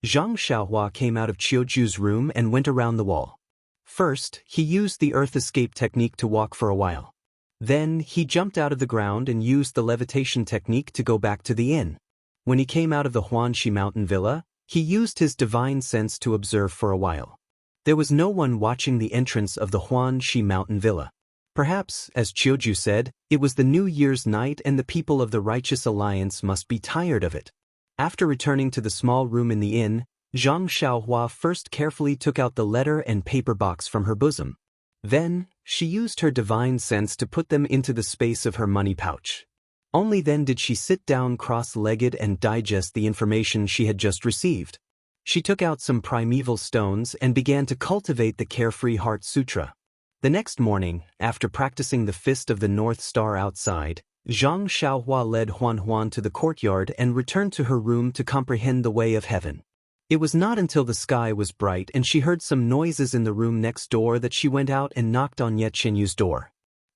Zhang Xiaohua came out of Qiu Ju's room and went around the wall. First, he used the earth escape technique to walk for a while. Then, he jumped out of the ground and used the levitation technique to go back to the inn. When he came out of the Huanxi mountain villa, he used his divine sense to observe for a while. There was no one watching the entrance of the Huanxi mountain villa. Perhaps, as Qiu Ju said, it was the New Year's night and the people of the Righteous Alliance must be tired of it. After returning to the small room in the inn, Zhang Xiaohua first carefully took out the letter and paper box from her bosom. Then, she used her divine sense to put them into the space of her money pouch. Only then did she sit down cross-legged and digest the information she had just received. She took out some primeval stones and began to cultivate the Carefree Heart Sutra. The next morning, after practicing the Fist of the North Star outside, Zhang Xiaohua led Huan to the courtyard and returned to her room to comprehend the way of heaven. It was not until the sky was bright and she heard some noises in the room next door that she went out and knocked on Ye Qinyu's door.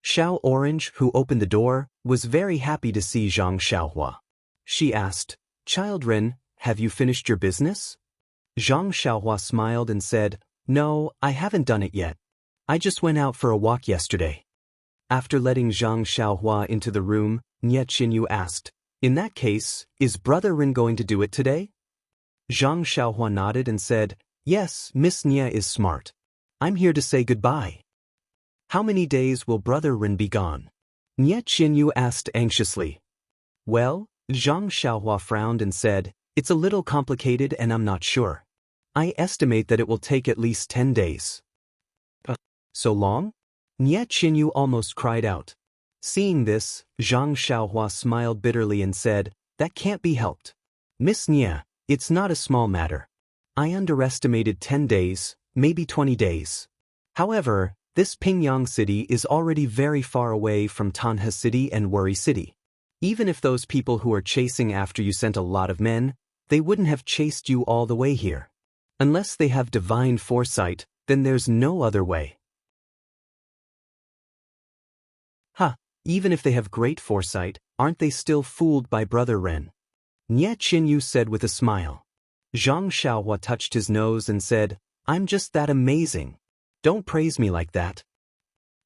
Xiao Orange, who opened the door, was very happy to see Zhang Xiaohua. She asked, Child Ren, have you finished your business? Zhang Xiaohua smiled and said, No, I haven't done it yet. I just went out for a walk yesterday. After letting Zhang Xiaohua into the room, Ye Qinyu asked, In that case, is Brother Ren going to do it today? Zhang Xiaohua nodded and said, Yes, Miss Nye is smart. I'm here to say goodbye. How many days will Brother Ren be gone? Nye Qinyu asked anxiously. Well, Zhang Xiaohua frowned and said, It's a little complicated and I'm not sure. I estimate that it will take at least 10 days. So long? Nye Qinyu almost cried out. Seeing this, Zhang Xiaohua smiled bitterly and said, That can't be helped. Miss Nye, it's not a small matter. I underestimated 10 days, maybe 20 days. However, this Pingyang city is already very far away from Tanha City and Wuri City. Even if those people who are chasing after you sent a lot of men, they wouldn't have chased you all the way here. Unless they have divine foresight, then there's no other way. Even if they have great foresight, Aren't they still fooled by Brother Ren? Nie Qinyu said with a smile. Zhang Xiaohua touched his nose and said, I'm just that amazing. Don't praise me like that.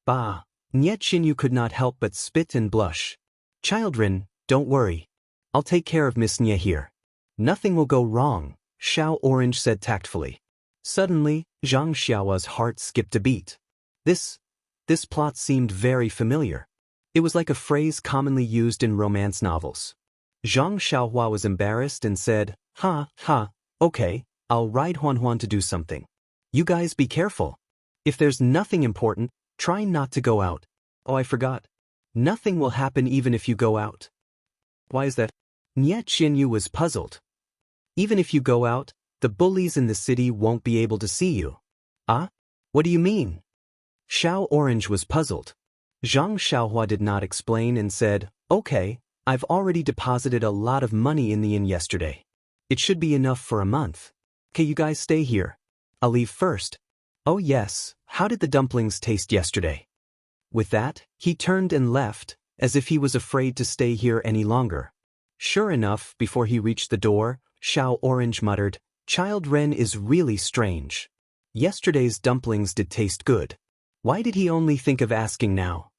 Bah. Nie Qinyu could not help but spit and blush. Children, don't worry. I'll take care of Miss Nie here. Nothing will go wrong, Xiao Orange said tactfully. Suddenly, Zhang Xiaohua's heart skipped a beat. This plot seemed very familiar. It was like a phrase commonly used in romance novels. Zhang Xiaohua was embarrassed and said, Ha, okay, I'll ride Huan to do something. You guys be careful. If there's nothing important, try not to go out. Oh, I forgot. Nothing will happen even if you go out. Why is that? Nie Qinyu was puzzled. Even if you go out, the bullies in the city won't be able to see you. Ah? What do you mean? Xiao Orange was puzzled. Zhang Xiaohua did not explain and said, Okay, I've already deposited a lot of money in the inn yesterday. It should be enough for a month. Okay, you guys stay here. I'll leave first. Oh yes, how did the dumplings taste yesterday? With that, he turned and left, as if he was afraid to stay here any longer. Sure enough, before he reached the door, Xiao Orange muttered, Child Ren is really strange. Yesterday's dumplings did taste good. Why did he only think of asking now?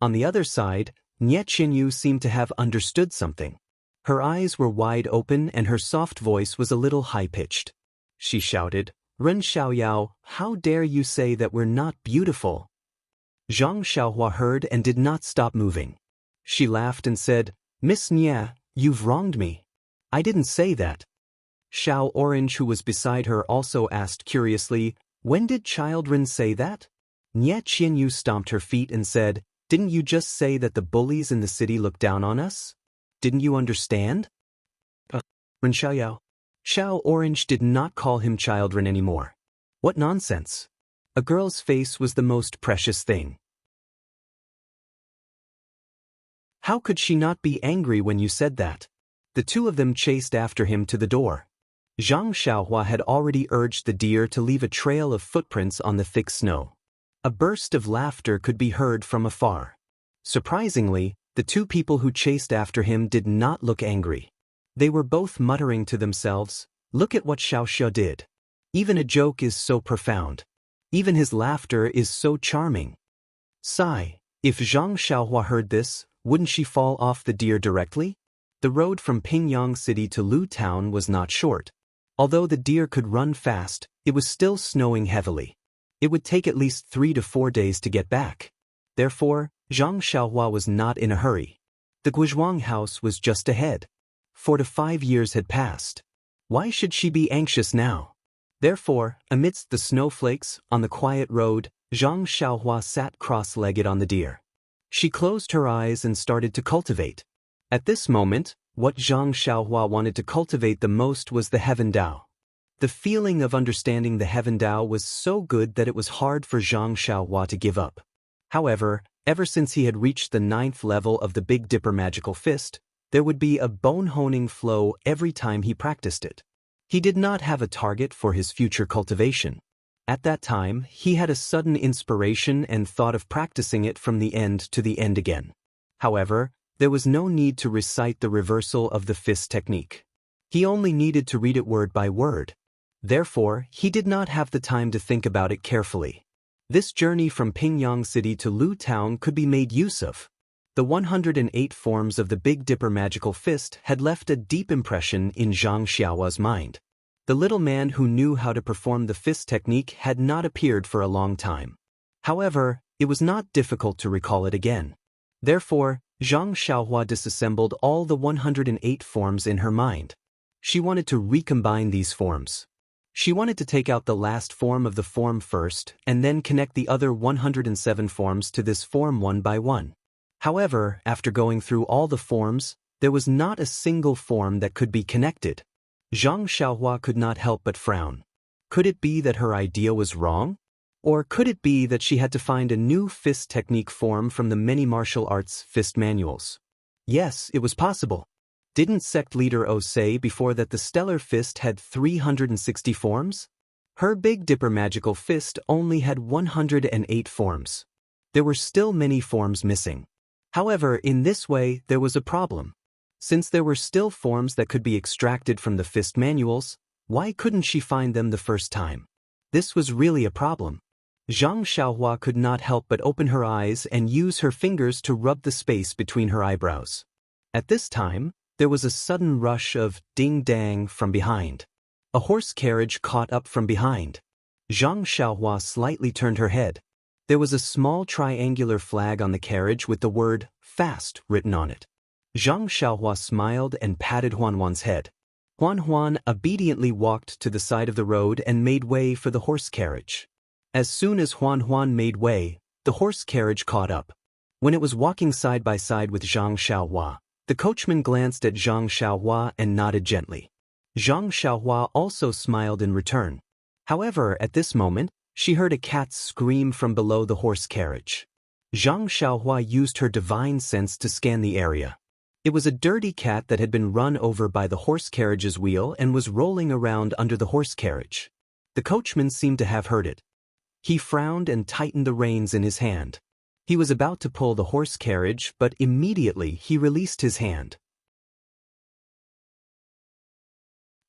On the other side, Nie Qinyu seemed to have understood something. Her eyes were wide open and her soft voice was a little high-pitched. She shouted, Ren Xiaoyao, how dare you say that we're not beautiful? Zhang Xiaohua heard and did not stop moving. She laughed and said, Miss Nie, you've wronged me. I didn't say that. Xiao Orange, who was beside her, also asked curiously, When did Child Ren say that? Nie Qinyu stomped her feet and said, Didn't you just say that the bullies in the city look down on us? Didn't you understand? Ren Xiaoyao. Xiao Orange did not call him Child Ren anymore. What nonsense. A girl's face was the most precious thing. How could she not be angry when you said that? The two of them chased after him to the door. Zhang Xiaohua had already urged the deer to leave a trail of footprints on the thick snow. A burst of laughter could be heard from afar. Surprisingly, the two people who chased after him did not look angry. They were both muttering to themselves, Look at what Xiao Xia did. Even a joke is so profound. Even his laughter is so charming. Sigh, if Zhang Xiaohua heard this, wouldn't she fall off the deer directly? The road from Pingyang City to Lu Town was not short. Although the deer could run fast, it was still snowing heavily. It would take at least 3 to 4 days to get back. Therefore, Zhang Xiaohua was not in a hurry. The Guizhuang house was just ahead. 4 to 5 years had passed. Why should she be anxious now? Therefore, amidst the snowflakes, on the quiet road, Zhang Xiaohua sat cross-legged on the deer. She closed her eyes and started to cultivate. At this moment, what Zhang Xiaohua wanted to cultivate the most was the Heaven Dao. The feeling of understanding the Heaven Dao was so good that it was hard for Zhang Xiaohua to give up. However, ever since he had reached the 9th level of the Big Dipper Magical Fist, there would be a bone-honing flow every time he practiced it. He did not have a target for his future cultivation. At that time, he had a sudden inspiration and thought of practicing it from the end to the end again. However, there was no need to recite the reversal of the fist technique. He only needed to read it word by word. Therefore, he did not have the time to think about it carefully. This journey from Pingyang City to Lu Town could be made use of. The 108 forms of the Big Dipper Magical Fist had left a deep impression in Zhang Xiaohua's mind. The little man who knew how to perform the fist technique had not appeared for a long time. However, it was not difficult to recall it again. Therefore, Zhang Xiaohua disassembled all the 108 forms in her mind. She wanted to recombine these forms. She wanted to take out the last form of the form first and then connect the other 107 forms to this form one by one. However, after going through all the forms, there was not a single form that could be connected. Zhang Xiaohua could not help but frown. Could it be that her idea was wrong? Or could it be that she had to find a new fist technique form from the many martial arts fist manuals? Yes, it was possible. Didn't sect leader O say before that the stellar fist had 360 forms? Her Big Dipper Magical Fist only had 108 forms. There were still many forms missing. However, in this way, there was a problem. Since there were still forms that could be extracted from the fist manuals, why couldn't she find them the first time? This was really a problem. Zhang Xiaohua could not help but open her eyes and use her fingers to rub the space between her eyebrows. At this time, there was a sudden rush of ding-dang from behind. A horse carriage caught up from behind. Zhang Xiaohua slightly turned her head. There was a small triangular flag on the carriage with the word "fast" written on it. Zhang Xiaohua smiled and patted Huan's head. Huan obediently walked to the side of the road and made way for the horse carriage. As soon as Huan made way, the horse carriage caught up. When it was walking side by side with Zhang Xiaohua, the coachman glanced at Zhang Xiaohua and nodded gently. Zhang Xiaohua also smiled in return. However, at this moment, she heard a cat scream from below the horse carriage. Zhang Xiaohua used her divine sense to scan the area. It was a dirty cat that had been run over by the horse carriage's wheel and was rolling around under the horse carriage. The coachman seemed to have heard it. He frowned and tightened the reins in his hand. He was about to pull the horse carriage, but immediately he released his hand.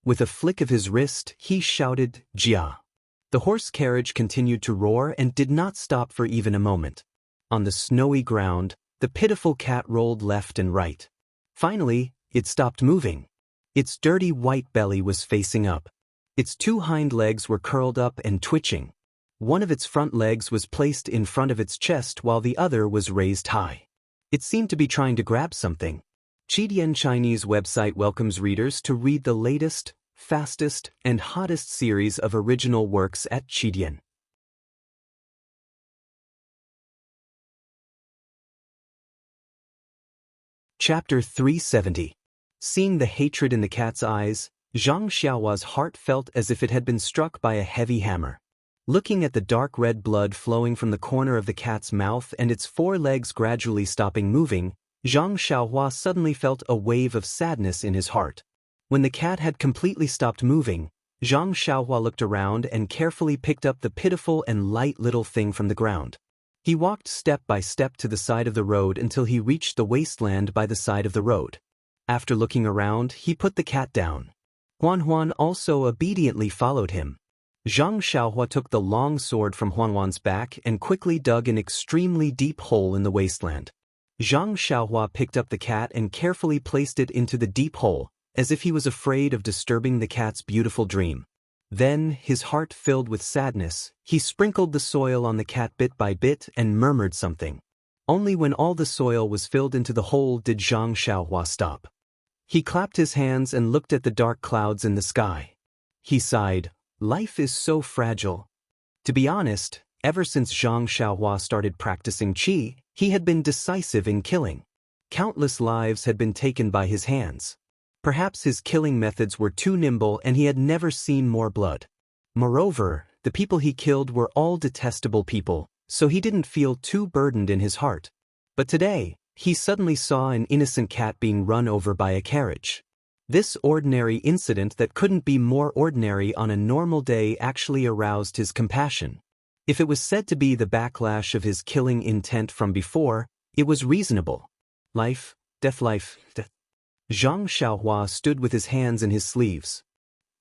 With a flick of his wrist, he shouted, "Jia!" The horse carriage continued to roar and did not stop for even a moment. On the snowy ground, the pitiful cat rolled left and right. Finally, it stopped moving. Its dirty white belly was facing up. Its two hind legs were curled up and twitching. One of its front legs was placed in front of its chest while the other was raised high. It seemed to be trying to grab something. Chidian Chinese website welcomes readers to read the latest, fastest, and hottest series of original works at Chidian. Chapter 370. Seeing the hatred in the cat's eyes, Zhang Xiaohua's heart felt as if it had been struck by a heavy hammer. Looking at the dark red blood flowing from the corner of the cat's mouth and its four legs gradually stopping moving, Zhang Xiaohua suddenly felt a wave of sadness in his heart. When the cat had completely stopped moving, Zhang Xiaohua looked around and carefully picked up the pitiful and light little thing from the ground. He walked step by step to the side of the road until he reached the wasteland by the side of the road. After looking around, he put the cat down. Huan also obediently followed him. Zhang Xiaohua took the long sword from Huan's back and quickly dug an extremely deep hole in the wasteland. Zhang Xiaohua picked up the cat and carefully placed it into the deep hole, as if he was afraid of disturbing the cat's beautiful dream. Then, his heart filled with sadness, he sprinkled the soil on the cat bit by bit and murmured something. Only when all the soil was filled into the hole did Zhang Xiaohua stop. He clapped his hands and looked at the dark clouds in the sky. He sighed, "Life is so fragile." To be honest, ever since Zhang Xiaohua started practicing qi, he had been decisive in killing. Countless lives had been taken by his hands. Perhaps his killing methods were too nimble and he had never seen more blood. Moreover, the people he killed were all detestable people, so he didn't feel too burdened in his heart. But today, he suddenly saw an innocent cat being run over by a carriage. This ordinary incident that couldn't be more ordinary on a normal day actually aroused his compassion. If it was said to be the backlash of his killing intent from before, it was reasonable. Life, death. Zhang Xiaohua stood with his hands in his sleeves.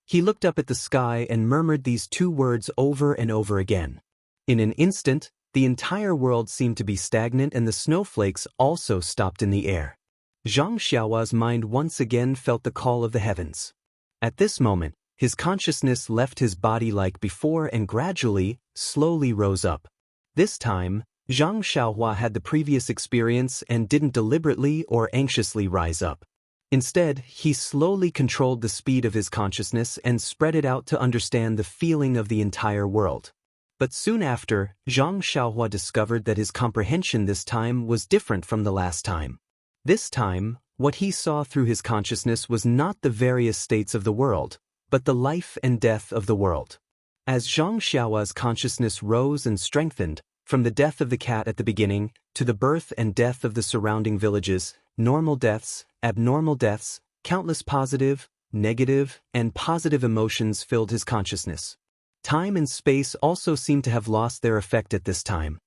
He looked up at the sky and murmured these two words over and over again. In an instant, the entire world seemed to be stagnant and the snowflakes also stopped in the air. Zhang Xiaohua's mind once again felt the call of the heavens. At this moment, his consciousness left his body like before and gradually, slowly rose up. This time, Zhang Xiaohua had the previous experience and didn't deliberately or anxiously rise up. Instead, he slowly controlled the speed of his consciousness and spread it out to understand the feeling of the entire world. But soon after, Zhang Xiaohua discovered that his comprehension this time was different from the last time. This time, what he saw through his consciousness was not the various states of the world, but the life and death of the world. As Zhang Xiaohua's consciousness rose and strengthened, from the death of the cat at the beginning, to the birth and death of the surrounding villages, normal deaths, abnormal deaths, countless positive, negative, and positive emotions filled his consciousness. Time and space also seemed to have lost their effect at this time.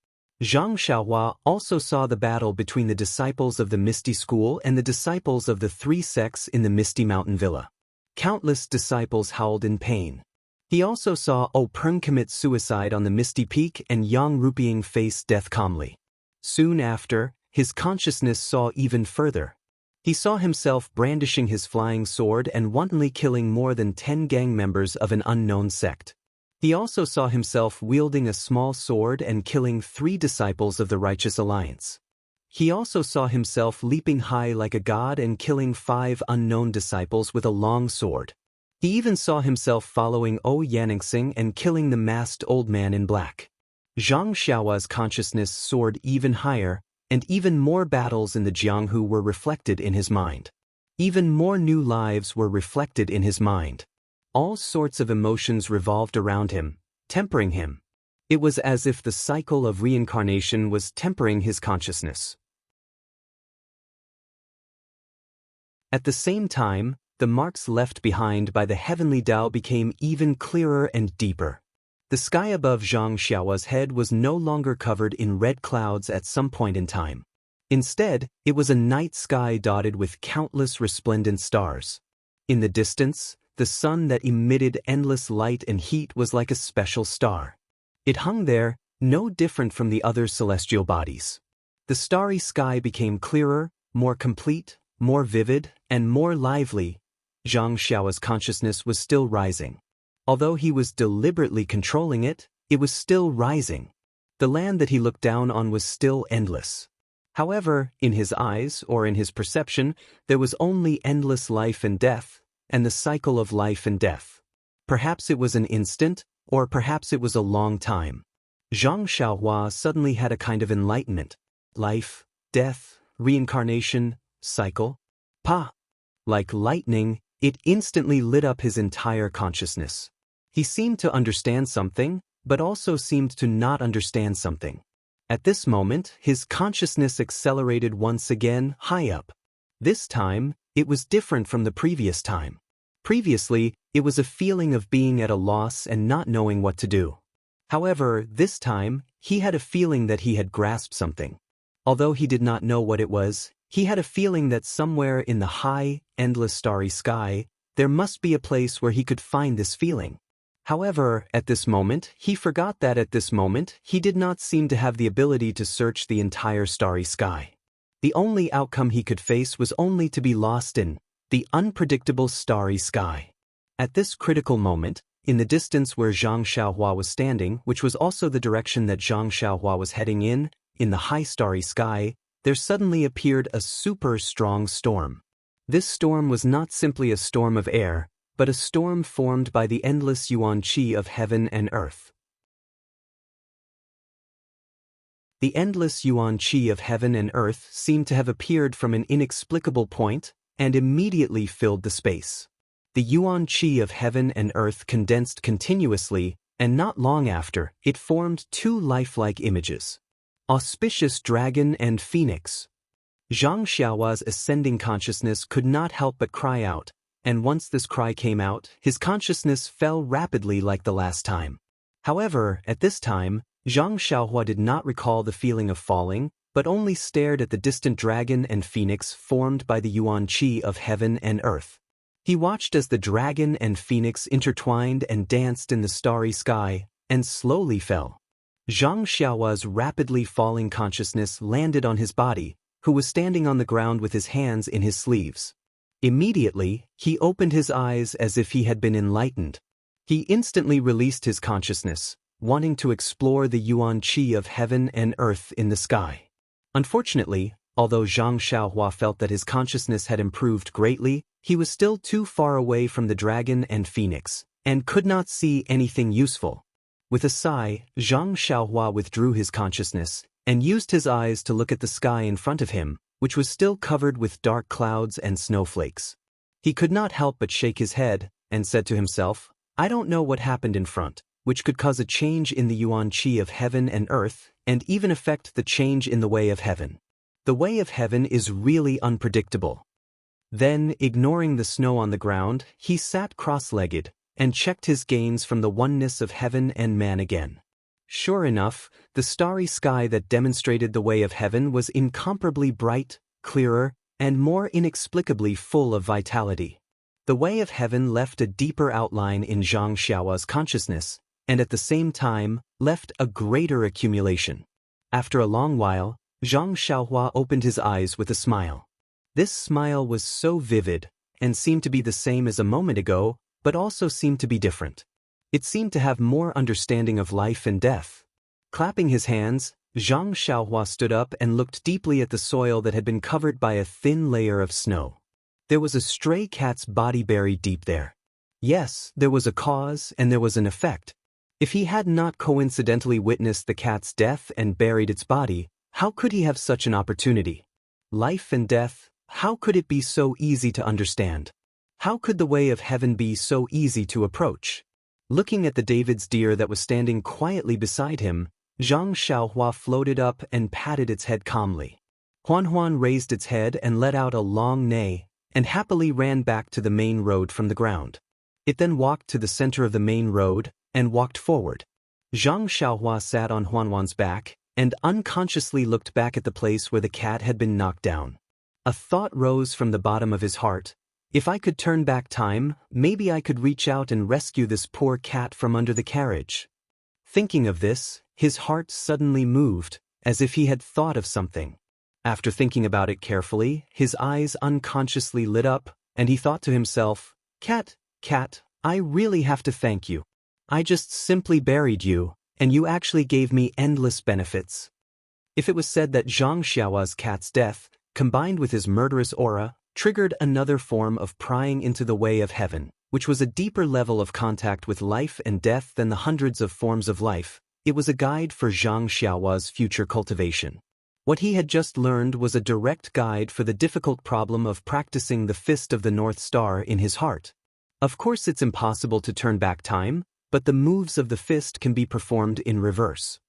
Zhang Xiaohua also saw the battle between the disciples of the Misty School and the disciples of the three sects in the Misty Mountain Villa. Countless disciples howled in pain. He also saw Peng commit suicide on the Misty Peak and Yang Rupiying face death calmly. Soon after, his consciousness saw even further. He saw himself brandishing his flying sword and wantonly killing more than 10 gang members of an unknown sect. He also saw himself wielding a small sword and killing 3 disciples of the Righteous Alliance. He also saw himself leaping high like a god and killing 5 unknown disciples with a long sword. He even saw himself following Yaningsing and killing the masked old man in black. Zhang Xiaohua's consciousness soared even higher, and even more battles in the Jianghu were reflected in his mind. Even more new lives were reflected in his mind. All sorts of emotions revolved around him, tempering him. It was as if the cycle of reincarnation was tempering his consciousness. At the same time, the marks left behind by the heavenly Tao became even clearer and deeper. The sky above Zhang Xiaohua's head was no longer covered in red clouds at some point in time. Instead, it was a night sky dotted with countless resplendent stars. In the distance, the sun that emitted endless light and heat was like a special star. It hung there, no different from the other celestial bodies. The starry sky became clearer, more complete, more vivid, and more lively. Zhang Xiaohua's consciousness was still rising. Although he was deliberately controlling it, it was still rising. The land that he looked down on was still endless. However, in his eyes or in his perception, there was only endless life and death, and the cycle of life and death. Perhaps it was an instant, or perhaps it was a long time. Zhang Xiaohua suddenly had a kind of enlightenment. Life, death, reincarnation, cycle. Like lightning, it instantly lit up his entire consciousness. He seemed to understand something, but also seemed to not understand something. At this moment, his consciousness accelerated once again, high up. This time, it was different from the previous time. Previously, it was a feeling of being at a loss and not knowing what to do. However, this time, he had a feeling that he had grasped something. Although he did not know what it was, he had a feeling that somewhere in the high, endless starry sky, there must be a place where he could find this feeling. However, at this moment, he forgot that at this moment, he did not seem to have the ability to search the entire starry sky. The only outcome he could face was only to be lost in the unpredictable starry sky. At this critical moment, in the distance where Zhang Xiaohua was standing, which was also the direction that Zhang Xiaohua was heading in the high starry sky, there suddenly appeared a super strong storm. This storm was not simply a storm of air, but a storm formed by the endless yuan qi of heaven and earth. The endless yuan qi of heaven and earth seemed to have appeared from an inexplicable point and immediately filled the space. The yuan qi of heaven and earth condensed continuously, and not long after, it formed 2 lifelike images. Auspicious dragon and phoenix. Zhang Xiaohua's ascending consciousness could not help but cry out, and once this cry came out, his consciousness fell rapidly like the last time. However, at this time, Zhang Xiaohua did not recall the feeling of falling, but only stared at the distant dragon and phoenix formed by the yuan qi of heaven and earth. He watched as the dragon and phoenix intertwined and danced in the starry sky, and slowly fell. Zhang Xiaohua's rapidly falling consciousness landed on his body, who was standing on the ground with his hands in his sleeves. Immediately, he opened his eyes as if he had been enlightened. He instantly released his consciousness, wanting to explore the yuan qi of heaven and earth in the sky. Unfortunately, although Zhang Xiaohua felt that his consciousness had improved greatly, he was still too far away from the dragon and phoenix, and could not see anything useful. With a sigh, Zhang Xiaohua withdrew his consciousness, and used his eyes to look at the sky in front of him, which was still covered with dark clouds and snowflakes. He could not help but shake his head, and said to himself, "I don't know what happened in front, which could cause a change in the yuan qi of heaven and earth, and even affect the change in the way of heaven. The way of heaven is really unpredictable." Then, ignoring the snow on the ground, he sat cross-legged, and checked his gains from the oneness of heaven and man again. Sure enough, the starry sky that demonstrated the way of heaven was incomparably bright, clearer, and more inexplicably full of vitality. The way of heaven left a deeper outline in Zhang Xiaohua's consciousness, and at the same time, left a greater accumulation. After a long while, Zhang Xiaohua opened his eyes with a smile. This smile was so vivid, and seemed to be the same as a moment ago, but also seemed to be different. It seemed to have more understanding of life and death. Clapping his hands, Zhang Xiaohua stood up and looked deeply at the soil that had been covered by a thin layer of snow. There was a stray cat's body buried deep there. Yes, there was a cause and there was an effect. If he had not coincidentally witnessed the cat's death and buried its body, how could he have such an opportunity? Life and death, how could it be so easy to understand? How could the way of heaven be so easy to approach? Looking at the David's deer that was standing quietly beside him, Zhang Xiaohua floated up and patted its head calmly. Huan raised its head and let out a long neigh, and happily ran back to the main road from the ground. It then walked to the center of the main road, and walked forward. Zhang Xiaohua sat on Huan's back, and unconsciously looked back at the place where the cat had been knocked down. A thought rose from the bottom of his heart. If I could turn back time, maybe I could reach out and rescue this poor cat from under the carriage. Thinking of this, his heart suddenly moved, as if he had thought of something. After thinking about it carefully, his eyes unconsciously lit up, and he thought to himself, Cat, I really have to thank you. I just simply buried you, and you actually gave me endless benefits. If it was said that Zhang Xiaohua's cat's death, combined with his murderous aura, triggered another form of prying into the way of heaven, which was a deeper level of contact with life and death than the hundreds of forms of life, it was a guide for Zhang Xiaohua's future cultivation. What he had just learned was a direct guide for the difficult problem of practicing the Fist of the North Star in his heart. Of course it's impossible to turn back time, but the moves of the fist can be performed in reverse.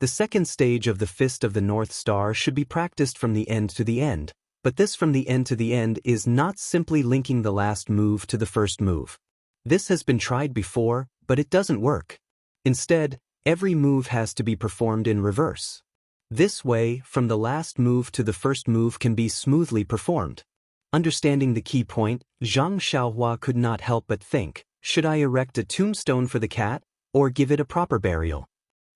The second stage of the Fist of the North Star should be practiced from the end to the end, but this from the end to the end is not simply linking the last move to the first move. This has been tried before, but it doesn't work. Instead, every move has to be performed in reverse. This way, from the last move to the first move can be smoothly performed. Understanding the key point, Zhang Xiaohua could not help but think, should I erect a tombstone for the cat, or give it a proper burial?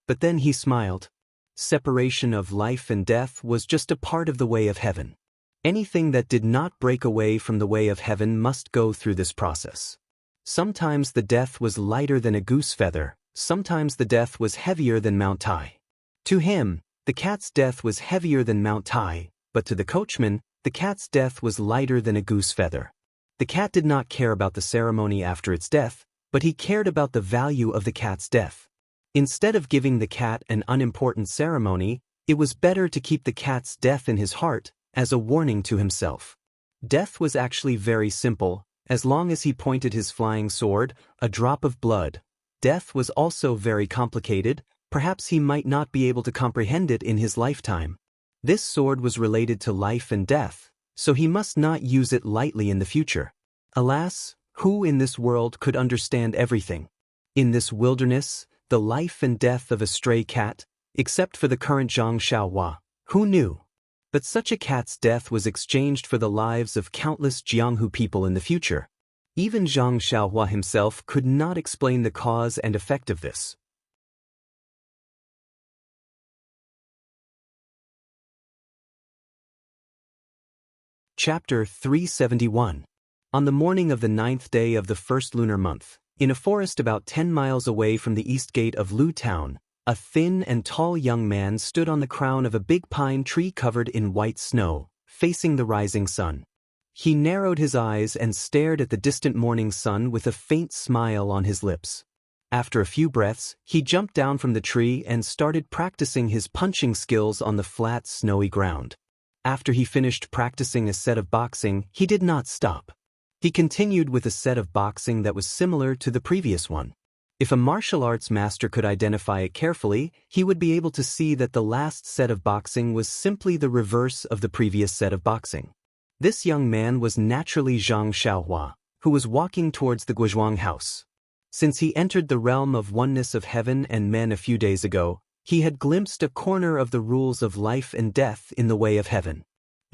But then he smiled. Separation of life and death was just a part of the way of heaven. Anything that did not break away from the way of heaven must go through this process. Sometimes the death was lighter than a goose feather, sometimes the death was heavier than Mount Tai. To him, the cat's death was heavier than Mount Tai, but to the coachman, the cat's death was lighter than a goose feather. The cat did not care about the ceremony after its death, but he cared about the value of the cat's death. Instead of giving the cat an unimportant ceremony, it was better to keep the cat's death in his heart, as a warning to himself. Death was actually very simple, as long as he pointed his flying sword, a drop of blood. Death was also very complicated, perhaps he might not be able to comprehend it in his lifetime. This sword was related to life and death, so he must not use it lightly in the future. Alas, who in this world could understand everything? In this wilderness, the life and death of a stray cat, except for the current Zhang Xiaohua, who knew? But such a cat's death was exchanged for the lives of countless Jianghu people in the future. Even Zhang Xiaohua himself could not explain the cause and effect of this. Chapter 371. On the morning of the 9th day of the first lunar month, in a forest about 10 miles away from the east gate of Lu Town, a thin and tall young man stood on the crown of a big pine tree covered in white snow, facing the rising sun. He narrowed his eyes and stared at the distant morning sun with a faint smile on his lips. After a few breaths, he jumped down from the tree and started practicing his punching skills on the flat, snowy ground. After he finished practicing a set of boxing, he did not stop. He continued with a set of boxing that was similar to the previous one. If a martial arts master could identify it carefully, he would be able to see that the last set of boxing was simply the reverse of the previous set of boxing. This young man was naturally Zhang Xiaohua, who was walking towards the Guozhuang house. Since he entered the realm of oneness of heaven and men a few days ago, he had glimpsed a corner of the rules of life and death in the way of heaven.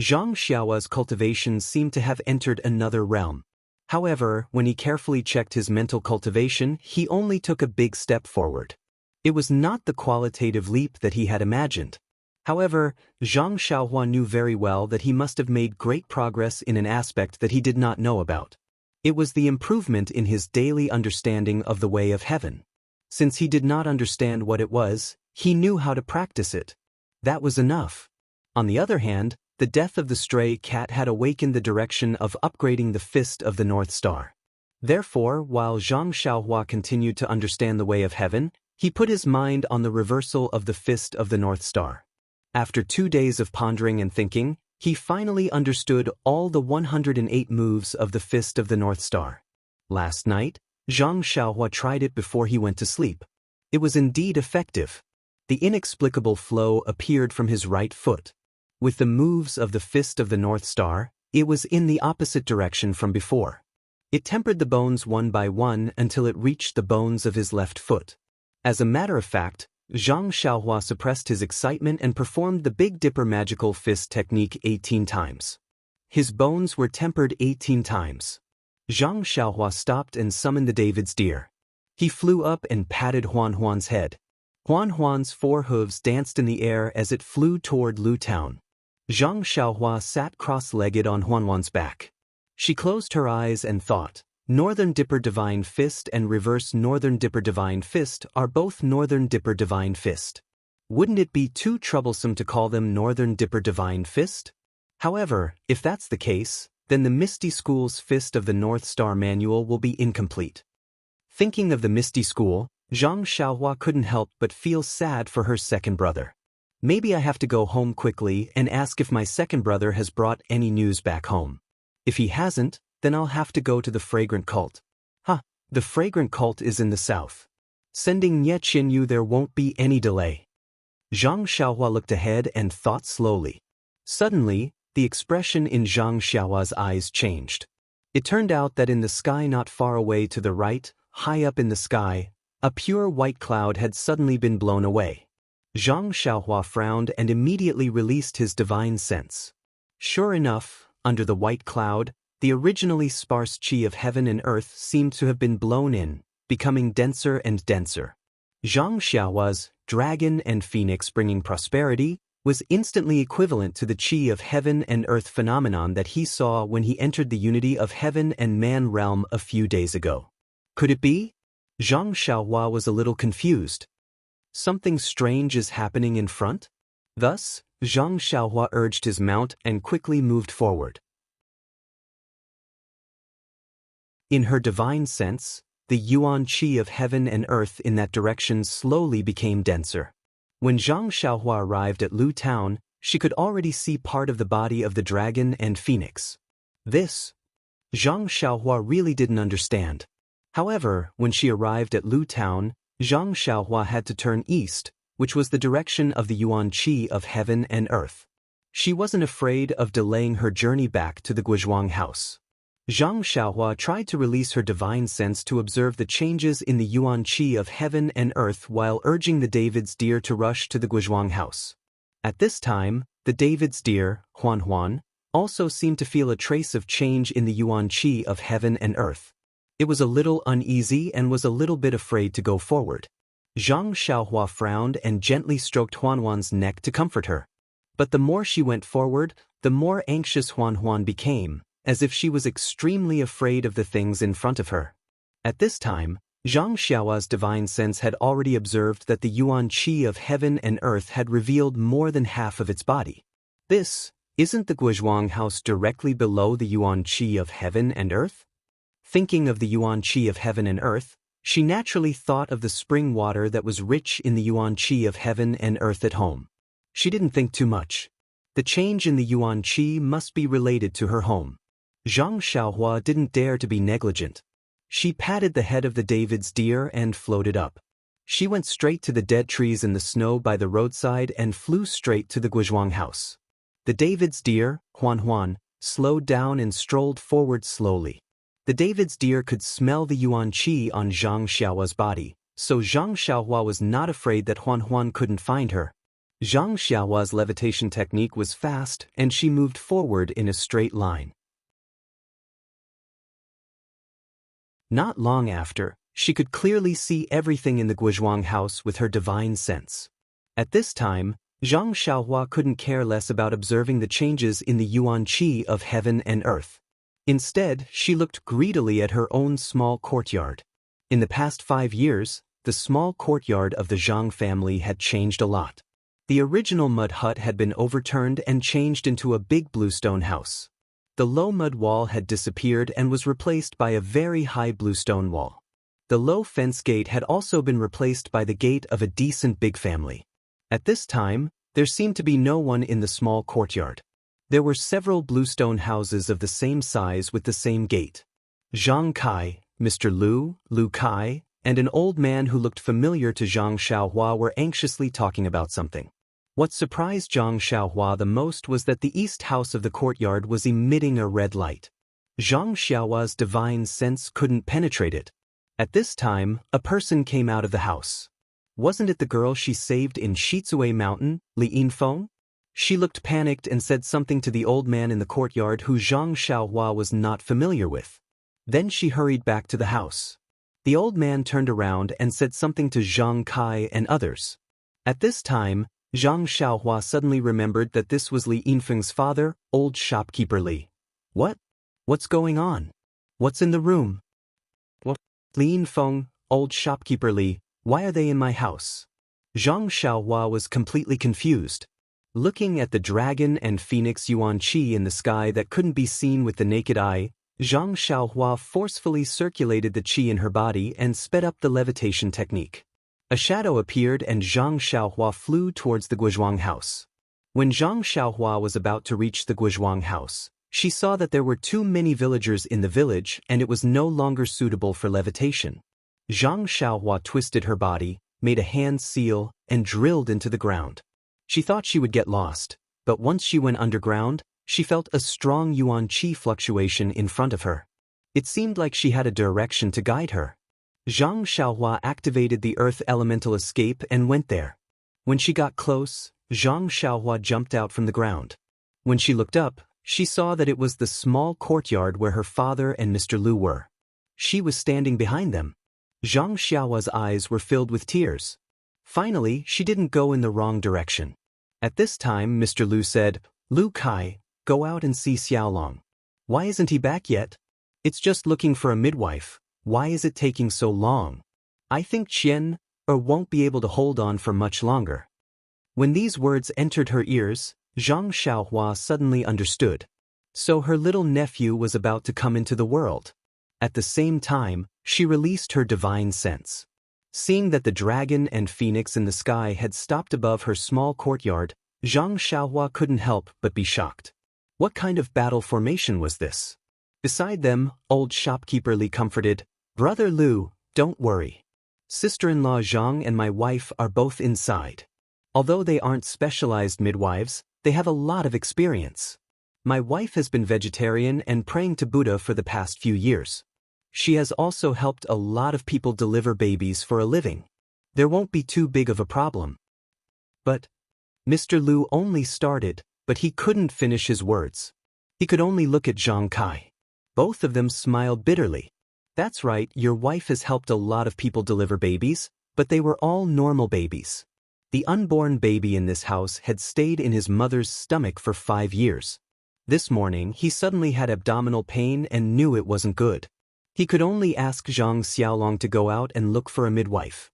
Zhang Xiaohua's cultivation seemed to have entered another realm. However, when he carefully checked his mental cultivation, he only took a big step forward. It was not the qualitative leap that he had imagined. However, Zhang Xiaohua knew very well that he must have made great progress in an aspect that he did not know about. It was the improvement in his daily understanding of the way of heaven. Since he did not understand what it was, he knew how to practice it. That was enough. On the other hand, the death of the stray cat had awakened the direction of upgrading the Fist of the North Star. Therefore, while Zhang Xiaohua continued to understand the way of heaven, he put his mind on the reversal of the Fist of the North Star. After 2 days of pondering and thinking, he finally understood all the 108 moves of the Fist of the North Star. Last night, Zhang Xiaohua tried it before he went to sleep. It was indeed effective. The inexplicable flow appeared from his right foot. With the moves of the Fist of the North Star, it was in the opposite direction from before. It tempered the bones one by one until it reached the bones of his left foot. As a matter of fact, Zhang Xiaohua suppressed his excitement and performed the Big Dipper magical fist technique 18 times. His bones were tempered 18 times. Zhang Xiaohua stopped and summoned the David's deer. He flew up and patted Huan Huan's head. Huan Huan's 4 hooves danced in the air as it flew toward Lu Town. Zhang Xiaohua sat cross-legged on Huan Huan's back. She closed her eyes and thought, Northern Dipper Divine Fist and Reverse Northern Dipper Divine Fist are both Northern Dipper Divine Fist. Wouldn't it be too troublesome to call them Northern Dipper Divine Fist? However, if that's the case, then the Misty School's Fist of the North Star manual will be incomplete. Thinking of the Misty School, Zhang Xiaohua couldn't help but feel sad for her second brother. Maybe I have to go home quickly and ask if my second brother has brought any news back home. If he hasn't, then I'll have to go to the Fragrant Cult. The Fragrant Cult is in the south. Sending Nye Qinyu there won't be any delay. Zhang Xiaohua looked ahead and thought slowly. Suddenly, the expression in Zhang Xiaohua's eyes changed. It turned out that in the sky not far away to the right, high up in the sky, a pure white cloud had suddenly been blown away. Zhang Xiaohua frowned and immediately released his divine sense. Sure enough, under the white cloud, the originally sparse qi of heaven and earth seemed to have been blown in, becoming denser and denser. Zhang Xiaohua's dragon and phoenix bringing prosperity was instantly equivalent to the qi of heaven and earth phenomenon that he saw when he entered the unity of heaven and man realm a few days ago. Could it be? Zhang Xiaohua was a little confused. Something strange is happening in front? Thus, Zhang Xiaohua urged his mount and quickly moved forward. In her divine sense, the yuan qi of heaven and earth in that direction slowly became denser. When Zhang Xiaohua arrived at Lu Town, she could already see part of the body of the dragon and phoenix. This, Zhang Xiaohua really didn't understand. However, when she arrived at Lu Town, Zhang Xiaohua had to turn east, which was the direction of the yuan qi of heaven and earth. She wasn't afraid of delaying her journey back to the Guizhuang house. Zhang Xiaohua tried to release her divine sense to observe the changes in the yuan qi of heaven and earth while urging the David's deer to rush to the Guizhuang house. At this time, the David's deer, Huan Huan, also seemed to feel a trace of change in the yuan qi of heaven and earth. It was a little uneasy and was a little bit afraid to go forward. Zhang Xiaohua frowned and gently stroked Huan Huan's neck to comfort her. But the more she went forward, the more anxious Huan Huan became, as if she was extremely afraid of the things in front of her. At this time, Zhang Xiaohua's divine sense had already observed that the yuan qi of heaven and earth had revealed more than half of its body. Isn't the Guizhuang house directly below the yuan qi of heaven and earth? Thinking of the yuan qi of heaven and earth, she naturally thought of the spring water that was rich in the yuan qi of heaven and earth at home. She didn't think too much. The change in the yuan qi must be related to her home. Zhang Xiaohua didn't dare to be negligent. She patted the head of the David's deer and floated up. She went straight to the dead trees in the snow by the roadside and flew straight to the Guizhuang house. The David's deer, Huan Huan, slowed down and strolled forward slowly. The David's deer could smell the yuan qi on Zhang Xiaohua's body, so Zhang Xiaohua was not afraid that Huan Huan couldn't find her. Zhang Xiaohua's levitation technique was fast, and she moved forward in a straight line. Not long after, she could clearly see everything in the Guizhuang house with her divine sense. At this time, Zhang Xiaohua couldn't care less about observing the changes in the yuan qi of heaven and earth. Instead, she looked greedily at her own small courtyard. In the past 5 years, the small courtyard of the Zhang family had changed a lot. The original mud hut had been overturned and changed into a big bluestone house. The low mud wall had disappeared and was replaced by a very high bluestone wall. The low fence gate had also been replaced by the gate of a decent big family. At this time, there seemed to be no one in the small courtyard. There were several bluestone houses of the same size with the same gate. Zhang Kai, Mr. Lu Kai, and an old man who looked familiar to Zhang Xiaohua were anxiously talking about something. What surprised Zhang Xiaohua the most was that the east house of the courtyard was emitting a red light. Zhang Xiaohua's divine sense couldn't penetrate it. At this time, a person came out of the house. Wasn't it the girl she saved in Shizue Mountain, Li Yinfeng? She looked panicked and said something to the old man in the courtyard who Zhang Xiaohua was not familiar with. Then she hurried back to the house. The old man turned around and said something to Zhang Kai and others. At this time, Zhang Xiaohua suddenly remembered that this was Li Yinfeng's father, old shopkeeper Li. What? What's going on? What's in the room? What? Li Yinfeng, old shopkeeper Li, why are they in my house? Zhang Xiaohua was completely confused. Looking at the dragon and phoenix yuan qi in the sky that couldn't be seen with the naked eye, Zhang Xiaohua forcefully circulated the qi in her body and sped up the levitation technique. A shadow appeared and Zhang Xiaohua flew towards the Guizhuang house. When Zhang Xiaohua was about to reach the Guizhuang house, she saw that there were too many villagers in the village and it was no longer suitable for levitation. Zhang Xiaohua twisted her body, made a hand seal, and drilled into the ground. She thought she would get lost, but once she went underground, she felt a strong yuan qi fluctuation in front of her. It seemed like she had a direction to guide her. Zhang Xiaohua activated the earth elemental escape and went there. When she got close, Zhang Xiaohua jumped out from the ground. When she looked up, she saw that it was the small courtyard where her father and Mr. Lu were. She was standing behind them. Zhang Xiaohua's eyes were filled with tears. Finally, she didn't go in the wrong direction. At this time, Mr. Lu said, "Lu Kai, go out and see Xiaolong. Why isn't he back yet? It's just looking for a midwife. Why is it taking so long? I think Qian won't be able to hold on for much longer." When these words entered her ears, Zhang Xiaohua suddenly understood. So her little nephew was about to come into the world. At the same time, she released her divine sense. Seeing that the dragon and phoenix in the sky had stopped above her small courtyard, Zhang Xiaohua couldn't help but be shocked. What kind of battle formation was this? Beside them, old shopkeeper Li comforted, "Brother Lu, don't worry. Sister-in-law Zhang and my wife are both inside. Although they aren't specialized midwives, they have a lot of experience. My wife has been vegetarian and praying to Buddha for the past few years. She has also helped a lot of people deliver babies for a living. There won't be too big of a problem." But Mr. Lu only started, but he couldn't finish his words. He could only look at Zhang Kai. Both of them smiled bitterly. "That's right, your wife has helped a lot of people deliver babies, but they were all normal babies. The unborn baby in this house had stayed in his mother's stomach for 5 years. This morning he suddenly had abdominal pain and knew it wasn't good. He could only ask Zhang Xiaolong to go out and look for a midwife."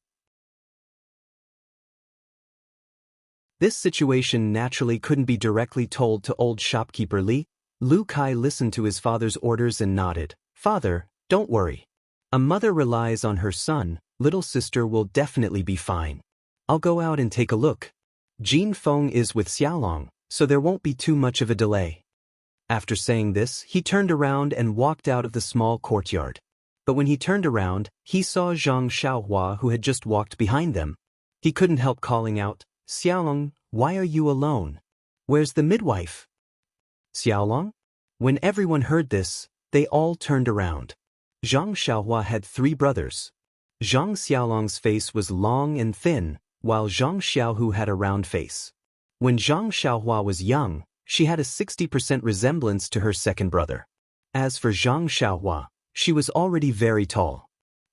This situation naturally couldn't be directly told to old shopkeeper Li. Lu Kai listened to his father's orders and nodded. "Father, don't worry. A mother relies on her son, little sister will definitely be fine. I'll go out and take a look. Jin Feng is with Xiaolong, so there won't be too much of a delay." After saying this, he turned around and walked out of the small courtyard. But when he turned around, he saw Zhang Xiaohua who had just walked behind them. He couldn't help calling out, "Xiaolong, why are you alone? Where's the midwife?" "Xiaolong?" When everyone heard this, they all turned around. Zhang Xiaohua had 3 brothers. Zhang Xiaolong's face was long and thin, while Zhang Xiaohu had a round face. When Zhang Xiaohua was young, she had a 60% resemblance to her second brother. As for Zhang Xiaohua, she was already very tall.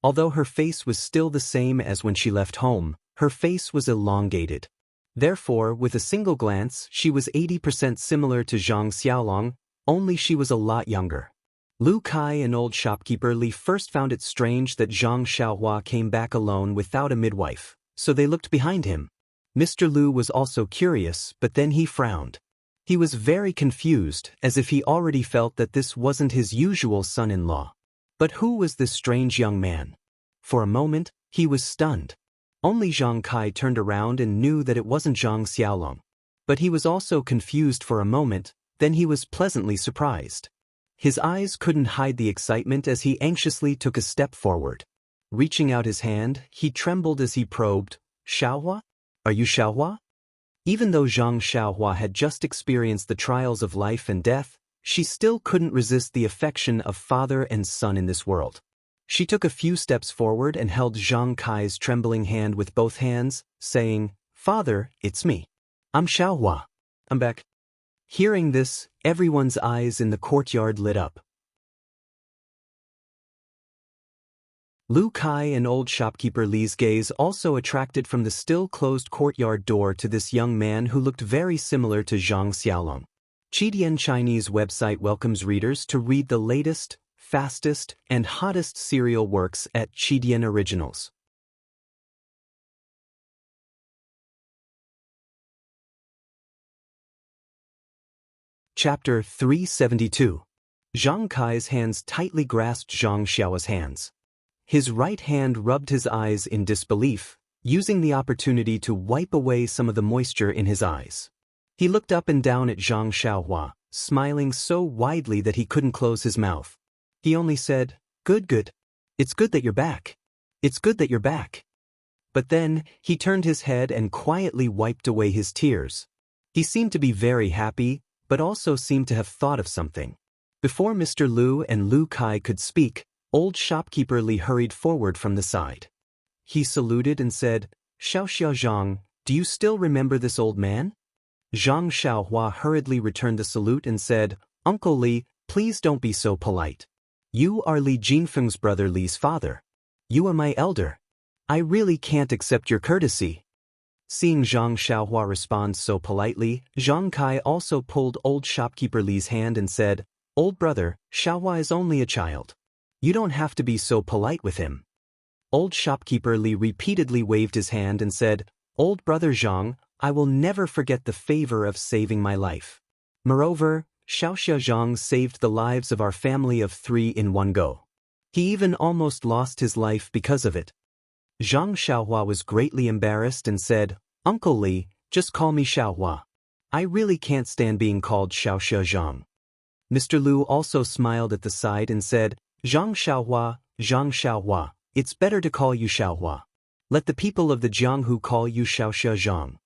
Although her face was still the same as when she left home, her face was elongated. Therefore, with a single glance, she was 80% similar to Zhang Xiaolong, only she was a lot younger. Lu Kai and old shopkeeper Li first found it strange that Zhang Xiaohua came back alone without a midwife, so they looked behind him. Mr. Lu was also curious, but then he frowned. He was very confused, as if he already felt that this wasn't his usual son-in-law. But who was this strange young man? For a moment, he was stunned. Only Zhang Kai turned around and knew that it wasn't Zhang Xiaolong. But he was also confused for a moment, then he was pleasantly surprised. His eyes couldn't hide the excitement as he anxiously took a step forward. Reaching out his hand, he trembled as he probed, "Xiaohua? Are you Xiaohua?" Even though Zhang Xiaohua had just experienced the trials of life and death, she still couldn't resist the affection of father and son in this world. She took a few steps forward and held Zhang Kai's trembling hand with both hands, saying, "Father, it's me. I'm Xiaohua. I'm back." Hearing this, everyone's eyes in the courtyard lit up. Lu Kai and old shopkeeper Li's gaze also attracted from the still-closed courtyard door to this young man who looked very similar to Zhang Xiaolong. Qidian Chinese website welcomes readers to read the latest, fastest, and hottest serial works at Qidian Originals. Chapter 372. Zhang Kai's hands tightly grasped Zhang Xiaohua's hands. His right hand rubbed his eyes in disbelief, using the opportunity to wipe away some of the moisture in his eyes. He looked up and down at Zhang Xiaohua, smiling so widely that he couldn't close his mouth. He only said, Good. It's good that you're back. It's good that you're back." But then, he turned his head and quietly wiped away his tears. He seemed to be very happy, but also seemed to have thought of something. Before Mr. Lu and Lu Kai could speak, old shopkeeper Li hurried forward from the side. He saluted and said, "Xiaoxiao Zhang, do you still remember this old man?" Zhang Xiaohua hurriedly returned the salute and said, "Uncle Li, please don't be so polite. You are Li Jinfeng's brother Li's father. You are my elder. I really can't accept your courtesy." Seeing Zhang Xiaohua respond so politely, Zhang Kai also pulled old shopkeeper Li's hand and said, "Old brother, Xiaohua is only a child. You don't have to be so polite with him." Old shopkeeper Li repeatedly waved his hand and said, "Old brother Zhang, I will never forget the favor of saving my life. Moreover, Xiaoxia Zhang saved the lives of our family of 3 in one go. He even almost lost his life because of it." Zhang Xiaohua was greatly embarrassed and said, "Uncle Li, just call me Xiaohua. I really can't stand being called Xiaoxia Zhang." Mr. Lu also smiled at the side and said, Zhang Xiaohua, it's better to call you Xiaohua. Let the people of the Jianghu call you Xiaoxia Zhang."